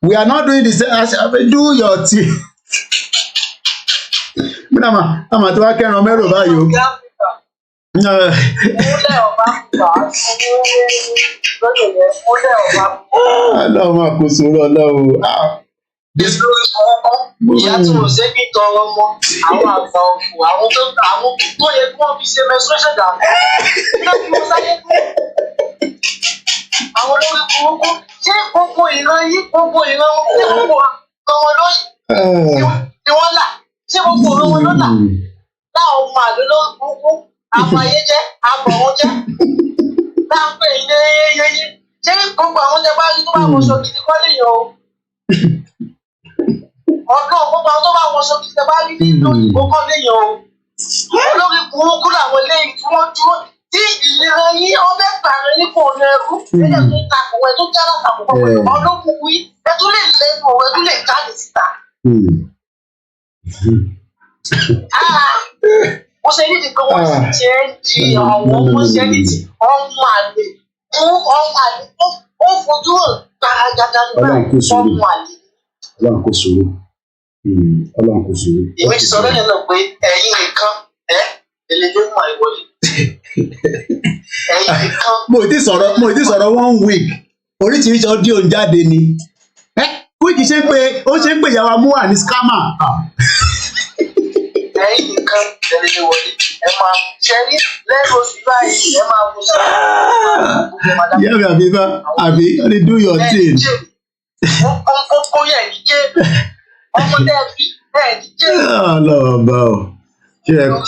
we are not doing the same do your thing mina ma tó wá kẹran mẹ́rò báyìí o. Ọlọ́run máa kó sọ̀rọ̀ Ọlọ́run. Ìyá tí mo ṣe bí tọrọ ọmọ àwọn àgbà òfò àwọn tó yẹ kí wọ́n fi ṣe menstruation dànù lójú wọn sáyé pé àwọn olórí burúkú ṣé gbogbo ìran yìí gbogbo ìran wọn ṣé gbogbo ọmọ lóyún ni wọ́n là ṣé gbogbo ọmọ wọn ló là láwọn ọmọ àlọ́ lórí burúkú àfàyè jẹ́ àbọ̀wọ́ jẹ́ láǹpẹ̀ ilé yẹyẹ ṣé gbogbo àwọn tẹ bá rí tó bá wọ sọ gidi kọ́ léèyàn o. Ọ̀dọ́ gbogbo àwọn tó bá wọ sọ gidi tẹ bá rí nínú ìbò kọ́ léèyàn o. Olórí burúkú làwọn eléyìí tí wọ́n dúró tí ìlera yín ọbẹ̀ pààrọ̀ yín kò lẹ́rú ẹ̀yẹ tó ń takò ẹ̀ tó jẹ́ látàkùn pọ̀ ọlọ́kùn wí ẹ̀ tó lè lẹ́nu ẹ̀ tó lè jáde síta. Mo ṣe ní ìdíkan wọ́n sì jẹ́ di àwọn ọmọ ṣẹ́nìtì ọmọ àlè fún ọmọ àlè ó fojú hàn gbàgàdà nígbà ọmọ àlè. Ọlọ́run kò sòrò Ọlọ́run kò sòrò. Èmi ti sọ lẹ́yìn náà pé ẹ̀yin nìkan ẹlẹ́dẹ́ mú àìwọlé. Ẹ̀yin nìkan. Mo ti sọ̀rọ̀ 1 week oríṣiríṣi ọdíò ń jáde ni Koiki ṣe ń pè yàrá mú wà ní scammer. Ẹ̀yin nìkan ẹlẹ́dẹ́ wọlé ẹ máa ṣẹ́rí lẹ́nu oṣù báyìí ẹ máa wọ sí i. Ìyá mi àbí only do your thing. Ó yẹ ìdíje ọmọdé ẹbí ìdíje. Ọlọ́run bá ọ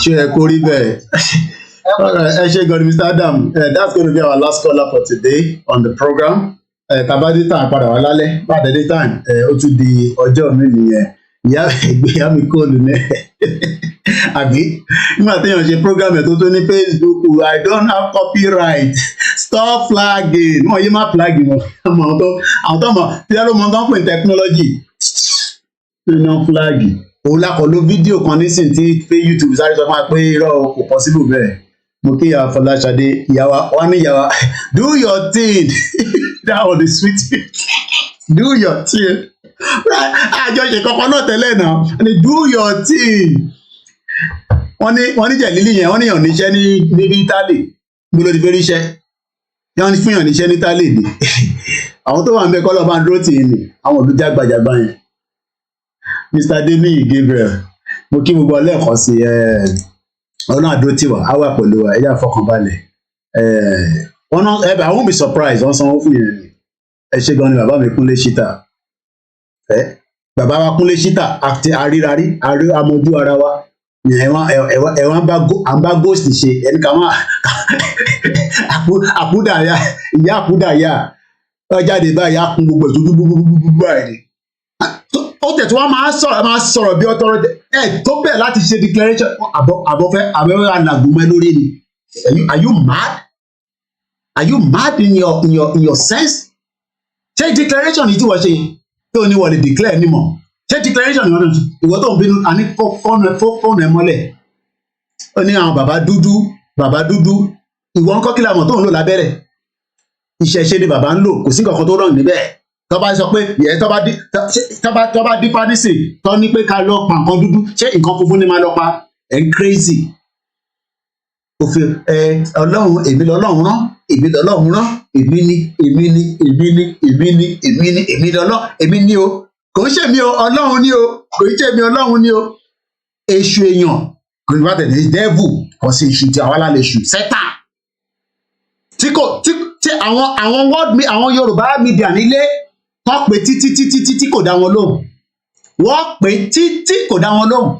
ṣé ẹ kó rí bẹ́ẹ̀. Ẹ ṣé God Mr. Adam that's going to be our last caller for today on the program. Tàbádé tàn padà wá lálẹ́ bàdẹ́dẹ́ tàn ó tún di ọjọ́ mi nìyẹn ìyá mi kóòlù náà àbí nígbà téèyàn ṣe program ẹ̀ tó ní Facebook I don't have copyright stop flagging wọ́n yé má flagging wọn àwọn tó mọ̀ tí wọ́n ló mọ̀ tó ń pè ní technology iná flagging òun lákọ̀ ló fídíò kan nísìnyí tí pé YouTube sáré sọ fún wa pé irọ́ kò possible bẹ́ẹ̀ mo kí ìyá Fọláṣadé ìyàwó wọn ní ìyàwó do your thing that was the sweet do your thing àjọṣe kankan náà tẹ́lẹ̀ náà ni do your thing wọ́n ní jẹ̀lílì yẹn wọ́n ní yàn níṣẹ́ níbi Italy gbọ́dọ̀ ti fẹ́ ríṣẹ́ yàn fún yàn níṣẹ́ ní Italy ni àwọn tó wà ń bẹ kọ́ lọ́ọ́ bá ń dúró tì í ni àwọn olùjágbàjàgbà yẹn Mr. Demi Gabriel mo kí gbogbo ọlẹ́ẹ̀kan sí Ọlọ́run àdó tiwa á wà pẹ̀lú wa ẹ̀yà fọkànbalẹ̀ wọn náà I won't be surprised wọ́n sanwó fún yẹn ẹ ṣe gan ni bàbá mi Kúnlé Ṣítà bàbá wa Kúnlé Ṣítà àti àrírarí amójú ara wa ẹ̀wọ̀n bá ghost ṣe ẹni ká máa àkúdàyà ìyá àkúdàyà ọjáde báyìí á kún gbogbo ìtúdú búbúbúbú báyìí ó tẹ̀ tí wọ́n máa sọ̀rọ̀ bí authority tó bẹ̀ láti ṣe declaration àbọ̀fẹ́ ànàgùnmọ́ lórí ni are you mad? Are you mad in your sense? Ṣé declaration yìí tí wọ́n ṣe tó ní wọ́n lè declare nímọ̀ ṣé declaration ni wọ́n náà ṣe ìwọ tó ń bínú àní fóònù ẹ̀ mọ́lẹ̀ ó ní àwọn bàbá dúdú ìwọ ń kọ́ kí làwọn tó ń lò lábẹ́rẹ̀ ìṣẹ̀ṣe ni bàbá ń lò kò sí nǹkan tó rọ̀ níbẹ̀ tọ́ba sọ pé tọ́ba dípá nísì tọ́ ní pé ká lọ pa nǹkan dúdú ṣé nǹkan funfun ni máa lọ pa ẹ̀ ń crazy òfin ọlọ́run èmi lọ́lọ́run rán èmi lọ́lọ́run rán èmi ni o kò ń ṣèmi o ọlọ́run ni o kò ń ṣèmi ọlọ́run ni o èṣù èèyàn kò ní bá tẹ̀lé devil kò sí èṣù tí àwa lálẹ́ èṣù sẹ́tà tí àwọn Yorùbá media nílé wọ́n pè títí kò dá wọn lóhùn wọ́n pè títí kò dá wọn lóhùn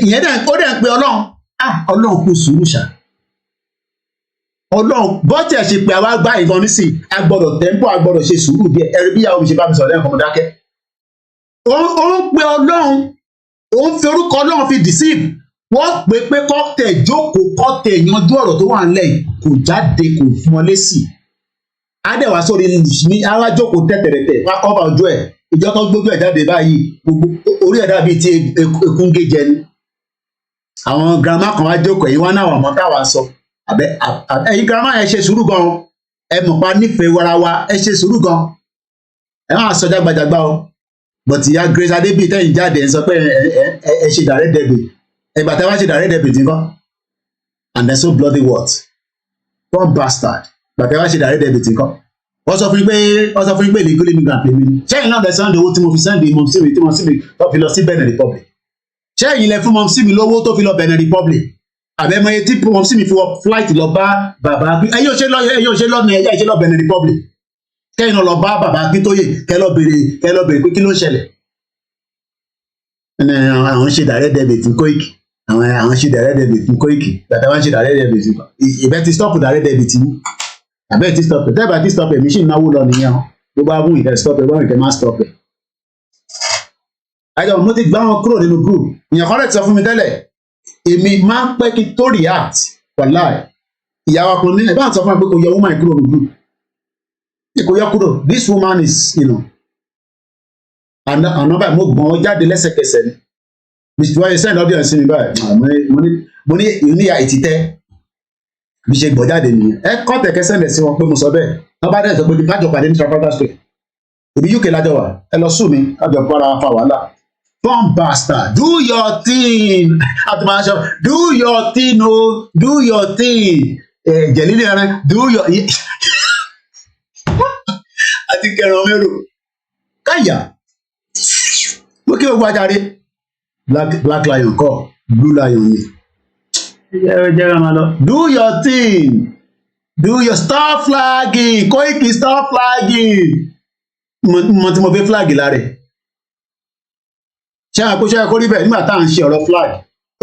ìyẹn dẹ̀ ó dẹ̀ ń pe ọlọ́run kú sùúrù ṣá ọlọ́run bọ́tì ẹ̀ ṣe pé àwa gbá ìbọn nísìnyí a gbọ́dọ̀ tẹ́ńpọ̀ a gbọ́dọ̀ ṣe sùúrù díẹ̀ ẹ̀rí bí ìyàwó mi ṣe bá mi sọ̀rọ̀ lẹ́yìn kan dákẹ́ ó ń pe ọlọ́run ó ń fi orúkọ ọlọ́run fi deceive wọ́n pé kọ́tẹ̀ jókòó kọ́tẹ̀ yanjú ọ̀rọ̀ tó wà nílẹ̀ kò jáde kò fún ọ lésì adẹ̀wà sórí ní ara jókòó tẹ̀tẹ̀rẹ̀tẹ̀ wá kọ́ bá ojú ẹ̀ ìjọ tó gbójú ẹ̀ jáde báyìí gbogbo orí ẹ̀ dàbí ti ekúngé jẹ ni àwọn girama kan wá jókòó èyí wá náà wà mọ́ táwa sọ ẹ̀yin girama ẹ ṣe sùúrù gan ẹ mọ̀ pa nífẹ̀ẹ́ wara wa ẹ ṣe sùúrù gan ẹ máa sọ jágbajàgba o but ìyá Grace Adébí tẹ̀yìn jáde ẹ sọ pé ẹ ṣe direct debit ẹgbà tẹ́ wá ṣe direct debit nǹkan and then so bloody what one bastard gbàtẹ́ wá ṣe direct debit nǹkan wọ́n sọ fún yín pé illegal immigrant lèmi ni ṣẹ́yìn náà lẹ sẹ́ndì owó tí mo fi sẹ́ndì mọ̀ sí mi tí mo sí mi tó fi lọ sí Benin Republic ṣẹ́yìn lẹ fún mọ̀ sí mi lówó tó fi lọ Benin Republic àbẹ́mọye tí mọ̀ sí mi fi wọ flight lọ bá bàbá ẹ̀yìn òṣèlú lọ́nà ẹ̀yà ìṣẹ́ lọ Benin Republic kẹ́yìn náà lọ bá bàbá Akíntóyè kẹ́ lọ béèrè pé kí ló ń ṣẹlẹ̀ àwọn ṣe direct debit fún Koiki àwọn ṣe direct debit fún Koiki gbàtà wọn ṣe direct debit fún ìbẹ́ ti stop direct debit mú àbẹ́ ti stop tẹ́ẹ̀bà ti stop ẹ̀ mí sì náwó lọ nìyẹn ló bá mú ìfẹ́ stop ẹ̀ wọ́n ìfẹ́ má stop ẹ̀. àjọ mo ti gbá wọn kúrò nínú group ìyẹn kọ́lẹ̀ ti sọ fún mi tẹ́lẹ̀ èmi máa ń pẹ́ kí tó react wàláì ìyàwó kan ní ẹ̀ bá ń sọ fún mi pé kò yọ woman kúrò nínú group kò yọ kúrò this woman is àná báyìí mo gbọ́n jáde lẹ́sẹ̀kẹsẹ̀ ni mr wáyé send audience mi báyìí mo ní ìníyà ìtìtẹ́ bí ṣe gbọ́ jáde nìyẹn ẹ kọ́ tẹ̀kẹ́ sẹ́ndẹ̀ sí wọn pé mo sọ bẹ́ẹ̀ wọ́n bá dẹ̀ sọ pé bí kájọ pàdé ní Trafalgar Square ìbí UK lájọ wà ẹ lọ sùn mi kájọ para fa wàhálà bomb bastard do your thing àtùmáṣọ do your thing o do your thing jẹ̀lílì rẹ do your àti kẹrin mẹ́rù káyà mo kí o gbàjáde black lion kọ blue lion ni. Do your thing. Do your stop flagging. Koiki stop flagging. Mo ti mo fẹ́ flag lára ẹ̀. Ṣé àkóṣe ẹ̀kọ́ rí bẹ́ẹ̀ nígbà tá à ń ṣe ọ̀rọ̀ flag?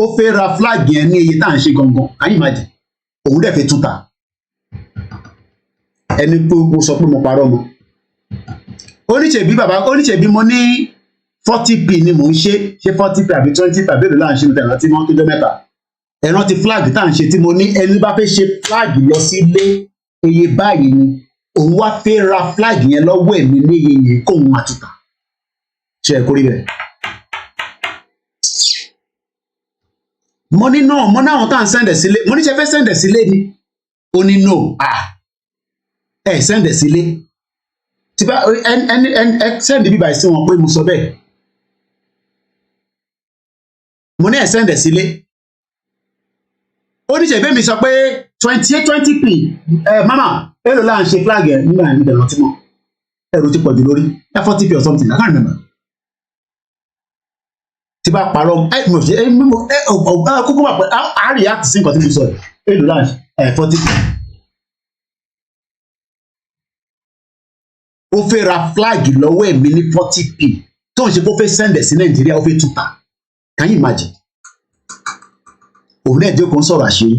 Ó fẹ́ ra flag yẹn ní iye tá à ń ṣe gangan. Àyìn máa jì. Òun dẹ̀ fi túta. Ẹni pé mo sọ pé mo parọ́ mọ́. Oníṣèbí mo ní 40p ni mò ń ṣe 40p àbí 20p àbí èlò là ń ṣe níta ìrántí mọ́ tó jẹ́ mẹ́ta. Ẹran ti flag tá à ń ṣe tí mo ní ẹni bá fẹ́ ṣe flag lọ sílé iye báyìí ni òun wá fẹ́ ra flag yẹn lọ́wọ́ èmi ní iye yẹn kóun máa tuta ṣe é kórìí bẹ́ẹ̀. mo ní náà mo náà tá à ń sẹ́ndẹ̀ sílé mo ní ṣe fẹ́ sẹ́ndẹ̀ sílé ni ó ní no ẹ sẹ́ndẹ̀ sílé tí bá ẹ sẹ́ndẹ̀ bíbá sí wọn pé mo sọ bẹ́ẹ̀ mo ní ẹ sẹ́ndẹ̀ sílé. Oníṣègbè mi sọ pé 20p mama èlò là ń ṣe flag ẹ̀ nígbà yẹn níbẹ̀ rántí mọ́ ẹ̀rù ti pọ̀ jù lórí 40p or something I can't remember. tí bá parọ́ kókó wà pé a react sí nǹkan tí mo sọ èlò láti 40p. Ó fẹ́ ra flag lọ́wọ́ èmi ní 40p tó ń ṣe kó fẹ́ send ẹ̀ sí Nàìjíríà ó fẹ́ tuta. Can you imagine? Òun náà jókòó ń sọ̀rọ̀ àṣírí.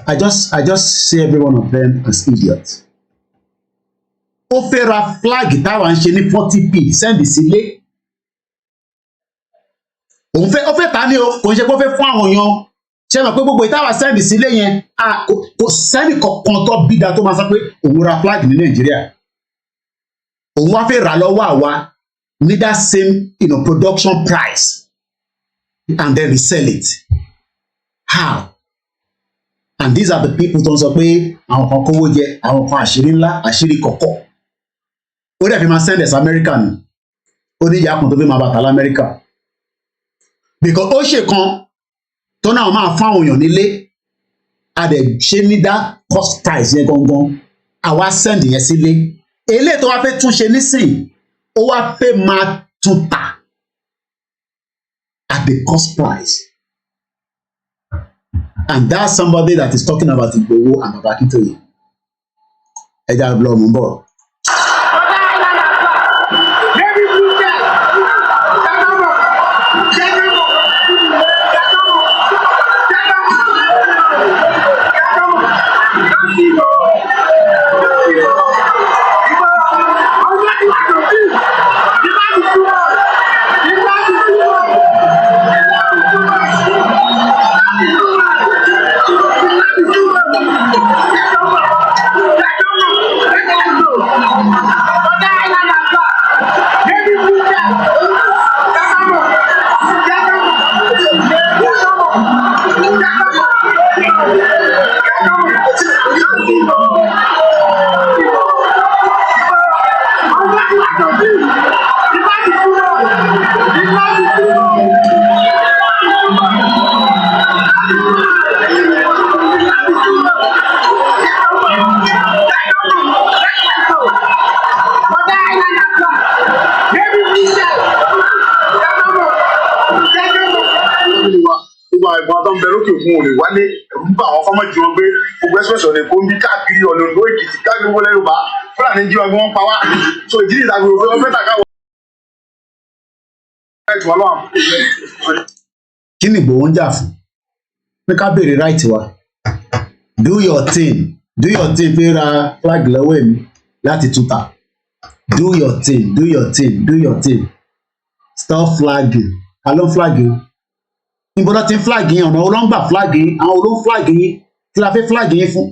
I just see every one of them as idiots. Ó fẹ́ ra flag táwa ń ṣe ní 40p send sílé. Ó fẹ́ ta ni o, kò ń ṣe kó fẹ́ fún àwọn èèyàn. Ṣé mọ̀ pé gbogbo ìtawà send sílé yẹn kò sẹ́ni kankan tó bídà tó máa sọ pé òun ra flag ní Nàìjíríà. Òun wá fẹ́ rà lọ́wọ́ àwa ní that same production price and then resell it. How? And these are the people tó ń sọ pé àwọn kan kówó jẹ, àwọn kan àṣírí ńlá, àṣírí kọ̀kọ̀. Ó dẹ̀ fi máa send ẹ̀ sí Amẹ́ríkà ni. Ó ní ìyá kan tó fi máa bàtà l'Amẹ́ríkà. Because ó ṣe kan tó náà máa fún àwọn èèyàn nílé, a dẹ̀ ṣe ní dá cost price yẹn gangan, àwa send yẹn sílé. Eléyìí tó wá fẹ́ tún ṣe nísìn, ó wá fẹ́ máa tún tà at the cost price. And that's somebody that is talking about Igboho and Baba Akintoye. Ẹja lọ mú bọ̀. Òun ò lè wálé ẹ̀rù bá àwọn fọ́mọ́ jí wọn gbé gbogbo ẹ̀sọ́ ní kó ń bí káàkiri ọ̀nà Oǹdó Èkìtì káàkiri wọlé Yorùbá Fúlàní jí wọn gbé wọn pa wá so ìdí ìdàgbé òfin wọn fẹ́ tàkà wọn. Kí ni Ìgbòho ń jà fún? Pé ká béèrè right wa. Do your thing pé ra flag lọ́wọ́ èmi láti tuta. Do your thing. Stop flagging. Hello flagging. Níbo ló ti ń flag yín ọ̀nà olóńgbà flag yín àwọn olóń flag yín kí la fẹ́ flag yín fún?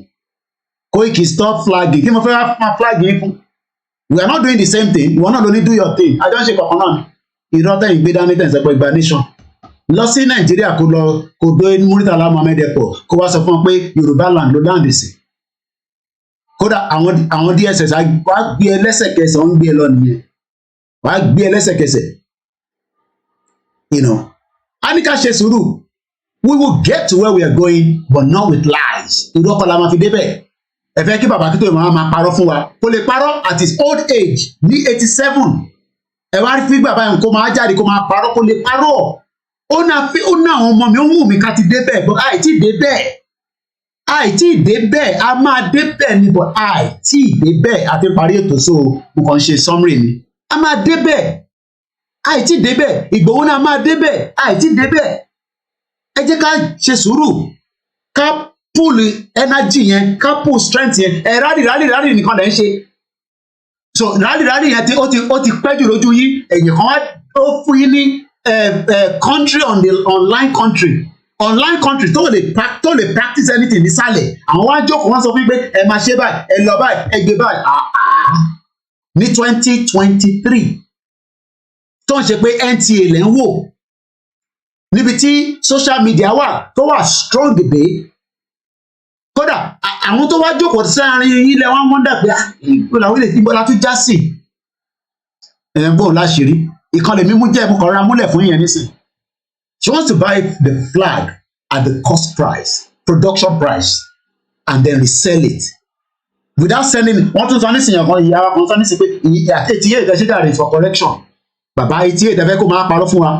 Koiki stop flagging kí mo fẹ́ máa flag yín fún? We are not doing the same thing. Ìwọ náà ló ní do your thing. Àjọ ń ṣe kankan náà. Irọ́ tẹ̀yìn gbé dání tẹ̀sán pé gba nation. Lọ sí Nàìjíríà kó dé Muritala Mohammed Airport kó wá sọ fún ọ pé Yorùbá land ló dáǹdì sí. Kódà àwọn DSS wá gbé ẹ lẹ́sẹ̀kẹsẹ̀ wọ́n ń gbé ẹ lọ nìyẹn. Wá gbé ẹ lẹ́sẹ̀kẹsẹ̀. A ní ká ṣe sùúrù. We will get to where we are going but not with lies. Irú ọkọ la máa fi débẹ̀. Ẹ fẹ́ kí Baba Akintoye máa parọ́ fún wa. Kò lè parọ́ at his old age ní 87. Ẹ wá fi bàbá yẹn kó máa jáde kó máa parọ́ kó lè parọ́. Ó ná àwọn ọmọ mi ó wù mí ká ti débẹ̀ but àìtí débẹ̀ a máa débẹ̀ ni but àìtí débẹ̀ àti parí ètò so mo kàn ṣe summary ni. A máa débẹ̀. Àìtí débẹ̀ Ìgbòho náà máa débẹ̀ àìtí débẹ̀ ẹ jẹ́ ká ṣe sùúrù ká pull energy yẹn ká pull strength yẹn rally nìkan lẹ́ ń ṣe so rally yẹn ó ti pẹ́ jù lójú yín ẹ̀yìn kan wá ó fún yín ní country on the online country tó lè practice anything nísàlẹ̀ àwọn wá jókòó wọ́n sọ fún pé ẹ máa ṣe báyìí ẹ lọ báyìí ẹ gbé báyìí ní 2023 tó ń ṣe pé NTA lẹ́ ń wò níbi tí social media wà tó wà strong dé kódà àwọn tó wá jókòó sáárín ilẹ̀ wọn wọ́n dà pé ìgbòlàwọ́ ilé ìbọ̀lá tún já sí ẹ̀ ń bọ̀ láṣìírí ìkànnì mímú jẹ́ ẹ̀mú kọ̀ọ̀rọ̀ amúlẹ̀ fún yẹn nísìn. She wants to buy the flag at the cost price production price and then resell it without selling it. Wọ́n tún sọ nísìnyàn kan ìyá wa kan sọ nísìnyàn pé àtẹ̀tí yẹ́ ìdẹ́sídà rẹ̀ for correction. bàbá etí èdè fẹ́ kó máa parọ́ fún wa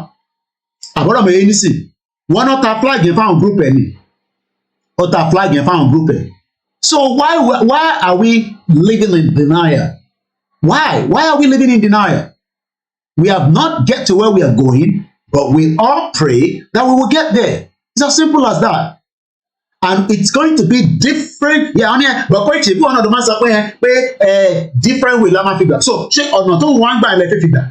àbọ̀rọ̀ mi yé nísìn wọ́n náà ta flag yẹn fáwọn group ẹ̀ ni ó ta flag yẹn fáwọn group ẹ̀ so why are we living in denial why are we living in denial we have not get to where we are going but we all pray that we will get there it's as simple as that and it's going to be different but pé ṣe bí ọ̀nà ọ̀dọ̀ máa ń sọ pé different way la máa fi gbà so ṣé ọ̀nà tó wọ́n á gbà ẹ̀ lẹ́fẹ̀ẹ́ fi gbà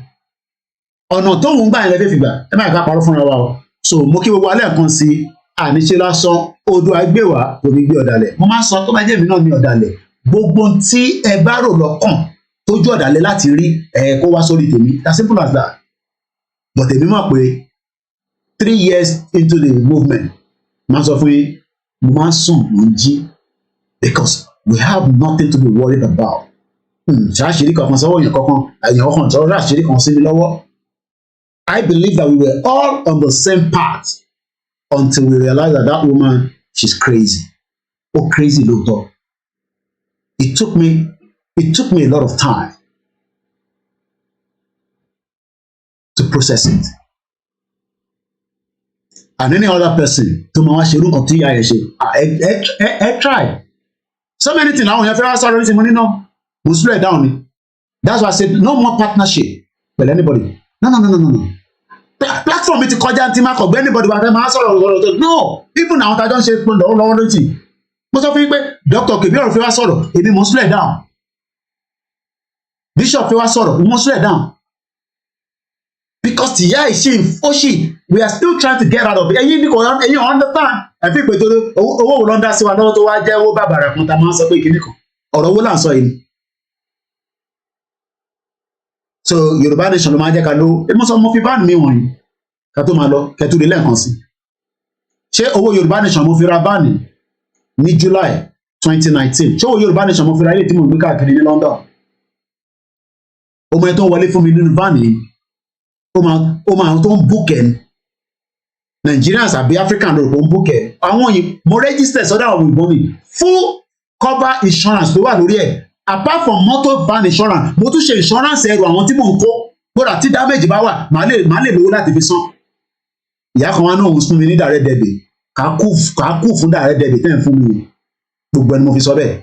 ọ̀nà tó ń gbà ẹ̀ lẹ́fẹ̀ẹ́ fi gbà ẹ má ká parọ́ fúnra wa o so mo kí gbogbo alẹ́ kan sí àníṣe lásán odò àgbèwà kò ní gbé ọ̀dàlẹ̀ mo máa ń sọ tó bá jẹ́ mi náà ní ọ̀dàlẹ̀ gbogbo tí ẹ bá rò lọ́kàn tójú ọ̀dàlẹ̀ láti rí kó wá sórí tèmi as simple as that but èmi mọ̀ pé 3 years into the movement máa sọ fún yín mo máa ń sùn mo ń jí because we have nothing to be worried about ṣàṣírí kankan sọ́wọ́ èèyàn kankan èèyàn ọkàn tó ṣàṣírí kan sí mi lọ́wọ́ I believe that we were all on the same path until we realized that woman she's crazy crazy lóòótọ́ it took me a lot of time to process it and any other person tó máa wá ṣe irú nǹkan tí ìyá yẹn ṣe ẹ try so many things àwọn èèyàn fẹ́ wá sọ̀rọ̀ ní ti mo ní náà mo slow it down ni that's why I said no more partnership with anybody no platform mi ti kọjá tí máa kọ̀gbẹ́ anybody wà fẹ́ máa sọ̀rọ̀ tó no even àwọn tájọ́ ń ṣe lọ́wọ́ lójì mo sọ fún yín pé Dr. KABIRU fi wá sọ̀rọ̀ èmi mo slow it down Bishop fi wá sọ̀rọ̀ mo slow it down because tìyá ìṣe òṣì we are still trying to get out of it ẹ̀yin ní kò ẹ̀yin understand ẹ̀fí pé torí owó wo ló ń dá sí wa lọ́wọ́ tó wá jẹ́ owó bàbàrà kan tá a máa ń sọ pé kíní kan ọ̀rọ̀ owó là ń sọ yìí so Yorùbá nation ló máa jẹ́ ká ló mo sọ mo fi báàmì mi wọ̀nyí ká tó máa lọ kẹtù lé lẹ́ẹ̀kan sí ṣé owó Yorùbá nation mo fi ra báàmì ní July 2019 ṣé owó Yorùbá nation mo fi ra ilé tí mo gbé káàkiri ní London ọmọ ẹ tó ń wọlé fún mi nínú báàmì yìí ó máa tó ń búkẹ́ Nigerians àbí African ló ń búkẹ́ àwọn yìí mo register sọ́dọ̀ àwọn òyìnbó mi full cover insurance tó wà lórí ẹ̀ apart from motor van insurance mo tún ṣe insurance ẹrù àwọn tí mò ń kó gbọ́dọ̀ tí damage bá wà màá lè lówó láti fi san ìyá kan wá náà ń fún mi ní direct debit ká kú fún direct debit tẹ́ ń fún mi gbogbo ẹni mo fi sọ bẹ́ẹ̀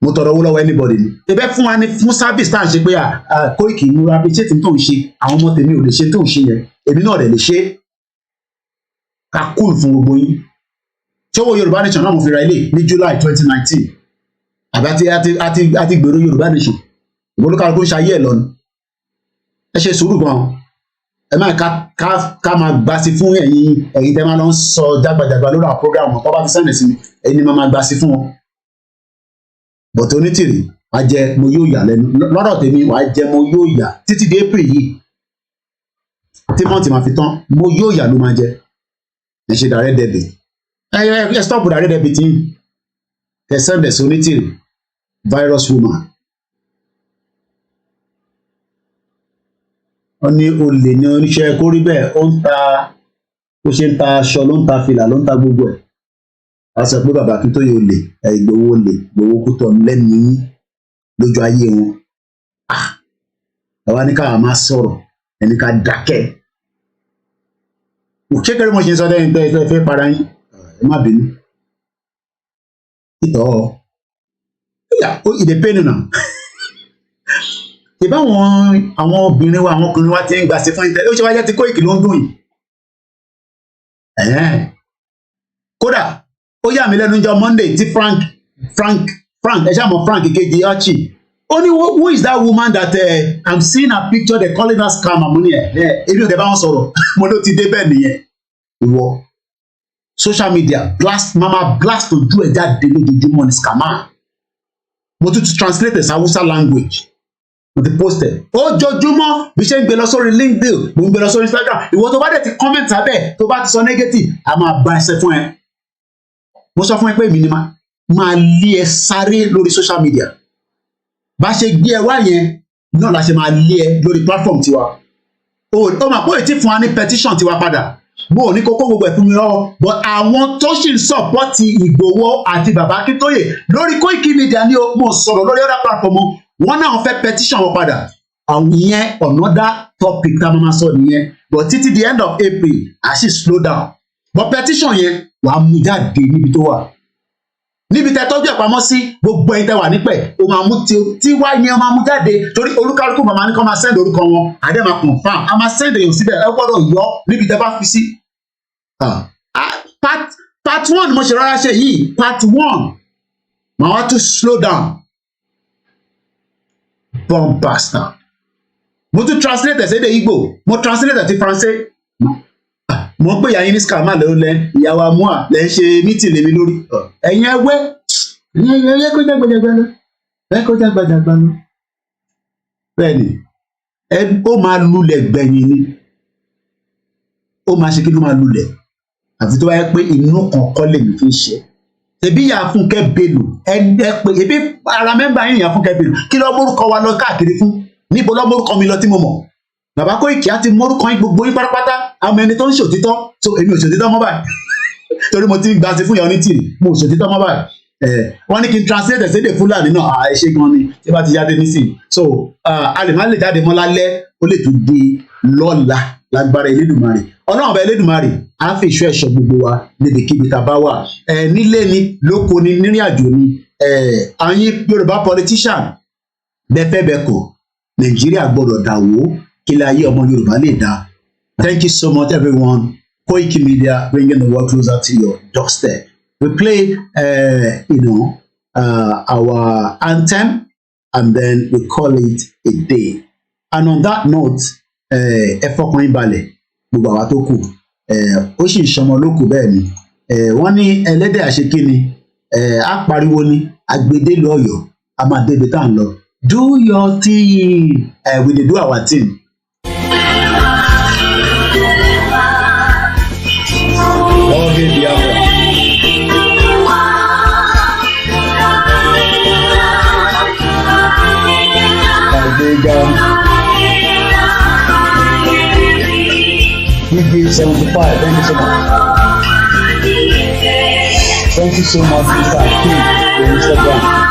mo tọrọ owó lọ́wọ́ anybody ni ebe fún wa ní fún service tá à ń ṣe pé Koiki mo appreciate tó ń ṣe àwọn ọmọ tèmi ò lè ṣe tó ń ṣe yẹn èmi náà rẹ̀ lè ṣe ká cool fún gbogbo yín tí owó Yorùbá nation náà mo fi ra ilé ní July 2019 àbí àti gbèrò Yorùbá nation ìbólúkàlù tó ń ṣayé ẹ̀ lọ ni ẹ ṣe sùúrù gan ẹ máa ká máa gbà sí fún ẹ̀yin tẹ́ máa lọ ń sọ jágbàjàgbà lórí àwọn program tó bá ti sẹ́ndẹ̀ sí mi ẹ̀yin ni máa gbà sí fún wọn bọ̀tẹ́ onítìrì wàá jẹ mo yóò yà lẹ́nu lọ́dọ̀ tèmi wàá jẹ mo yóò yà títí dé April yìí tí mọ́ǹtì máa fi tán mo yóò yà ló máa jẹ ẹ ṣe direct debit ẹ stop direct debit yìí ẹ sẹ́ndẹ̀ sí onítìrì virus woman wọ́n ní olè ní oníṣẹ́ kó rí bẹ́ẹ̀ ó ń ta ó ṣe ń ta aṣọ ló ń ta fìlà ló ń ta gbogbo ẹ̀ a sọ pé bàbá kí tó yẹ olè Ìgbòho kú tọ̀ lẹ́nu yín lójú ayé wọn àwa ní káwa máa sọ̀rọ̀ ẹni ká dákẹ́ ṣé kẹrì mo ṣe ń sọ lẹ́yìn tẹ́ ẹ fẹ́ para yín ẹ má bínú ìtọ́ ìdẹ́pẹ́ nù náà ìbá àwọn obìnrin wa àwọn ọkùnrin wa ti ń gbà sí fún ìtẹ́ ó ṣe wáyé tí Koiki ló ń dùn yìí kódà ó yà mí lẹ́nu jọ Monday tí Frank ẹ ṣàmọ̀ Frank kejì ọchì ó ní who is that woman that I'm seeing her picture they calling her scam àmúni èmi ò dé bá wọn sọ̀rọ̀ mo ló ti dé bẹ́ẹ̀ nìyẹn ìwọ social media mama blast ojú ẹ̀ jáde lójoojúmọ́ ní scammer mo tún ti translate as Hausa language mo ti post ẹ̀ ojoojúmọ́ bí ṣe ń gbé lọ sórí LinkedIn mo ń gbé lọ sórí Instagram ìwọ tó bá dẹ̀ ti comment abẹ́ tó bá ti sọ negative a máa bá ẹsẹ̀ fún ẹ mo sọ fún ẹ pé èmi ni máa lé ẹ sáré lórí social media bá ṣe gbé ẹ wá yẹn náà la ṣe máa lé ẹ lórí platform tiwa ó máa pọ̀ ètí fún wa ní petition tiwa padà mo ò ní kókó gbogbo ẹ̀ fún mi lọ́wọ́ but àwọn tó ṣì ń sọ̀pọ́tì Ìgbòho àti bàbá Akíntóyè lórí Koiki Media ni mo sọ̀rọ̀ lórí other platform wọn náà fẹ́ petition wọn padà àwọn yẹn another topic tá a máa sọ nìyẹn but títí the end of April a sì slow down but petition yẹn wàá mú jáde níbi tó wà níbi tẹ́ tọ́jú ẹ̀ pamọ́ sí gbogbo ẹ̀yin tẹ́ wà nípẹ̀ o máa mú tí wá yẹn máa mú jáde torí olúkálùkù màmá ní kó máa send orúkọ wọn àdé máa confam a máa send èèyàn síbẹ̀ ẹ gbọ́dọ̀ yọ níbi tẹ́ bá fi sí. part one mo ṣe rárá ṣe yìí part one màá wá tún slow down bomb bastard mo tún translate ẹsẹ de Igbo mo translate ti Faransé mo ń pè yà yín ní scammer ló lẹ ìyàwó amúà lẹ ń ṣe meeting lèmi lórí ẹ̀yin ẹwẹ ẹyẹ kó jágbàjàgbà lọ ẹ kó jágbàjàgbà lọ bẹ́ẹ̀ ni ó máa lulẹ̀ gbẹ̀yìn ni ó máa ṣe kí ló máa lulẹ̀ àfi tó bá yẹ pé inú kan kọ́ lèmi fi ń ṣe tẹ̀bí ìyá Fúnkẹ́ Bello ẹ pé ebi ara mẹ́mbà yín ìyá Fúnkẹ́ Bello kí lọ́ mórúkọ wa lọ káàkiri fún níbo lọ́ mórúkọ mi lọ tí mo mọ̀ bàbá Koiki á ti mórúkọ yín gbogbo yín pátápátá àwọn ẹni tó ń ṣòtítọ́ so èmi ò ṣòtítọ́ mọ́ báyìí torí mo ti ń gba sí fún ìyá onítìrì mo ò ṣòtítọ́ mọ́ báyìí wọ́n ní kí n translate ẹ̀sẹ̀dẹ̀ Fúlàní náà ẹ ṣe gan ni tí bá ti jáde nísìnyí so a lè má lè jáde mọ́ lálẹ́ ó lè tún di lọ́la lágbára Elédùmarè ọlọ́run ọba Elédùmarè á fi ìṣọ́ ẹ̀ṣọ́ gbogbo wa níbikíbi tá a bá wà nílé ni lóko ni nírìn àjò ni àyín Yorùbá politician bẹ́fẹ́ bẹ́kọ̀ Nàìjíríà gbọ́dọ̀ dàwó kí lè ayé ọmọ Yorùbá lè dá. Thank you so much everyone. Koikimedia bringing the world closer to your doorstep. We play our anthem and then we call it a day. And on that note ẹ fọkàn yín balẹ̀ gbogbo àwa tó kù ó sì ń ṣọmọ lókù bẹ́ẹ̀ ni wọ́n ní ẹlẹ́dẹ̀ àṣekínni á pariwo ní agbede lọ́yọ̀ọ́ a máa débi tá à ń lọ. Do your thing we dey do our thing. Okay, Biafra. Big 75, thank you so much. Thank you so much, Mr. King, on Instagram.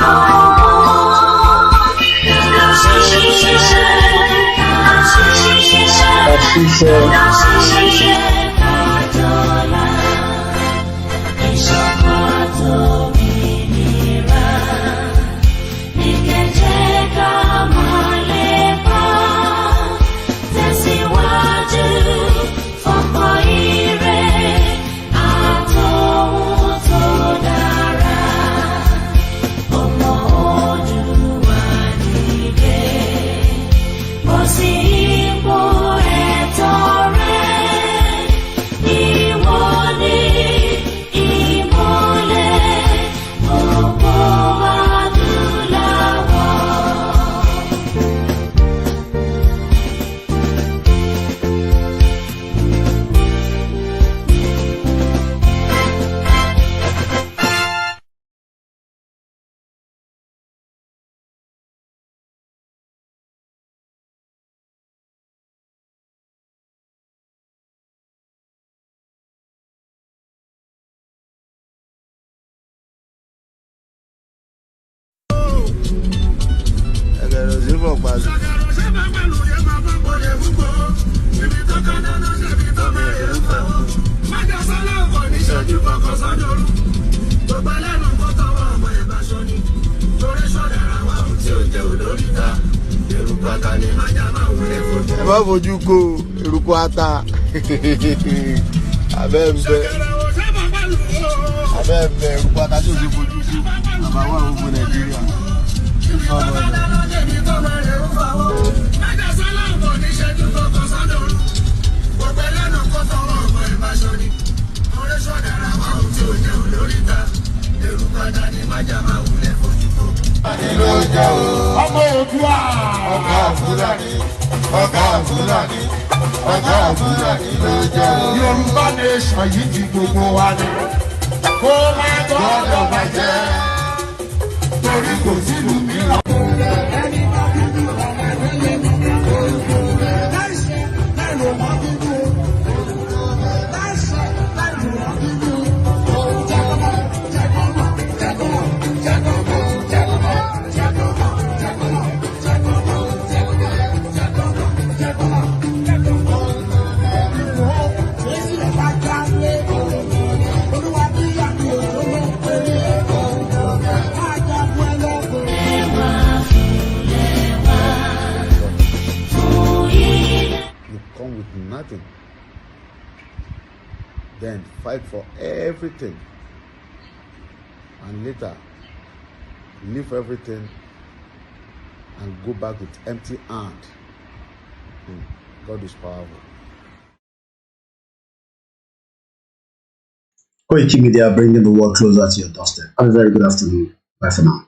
ẹ má fojú ko eruku ata abẹ́ ń bẹ eruku ata tí o ti fojú ko bàbá wà gbogbo Nàìjíríà. ọmọ Oòduà ọ̀gá Fúlàní ló jẹ́ o. Yorùbá nation yìí ti gbogbo wa ni kó má gbọ́dọ̀ bàjẹ́ torí kò sílùú mìíràn. nothing. Then fight for everything. And later, leave everything and go back with empty hand. God is powerful. Koikimedia, bringing the world closer to your doorstep. Have a very good afternoon. Bye for now.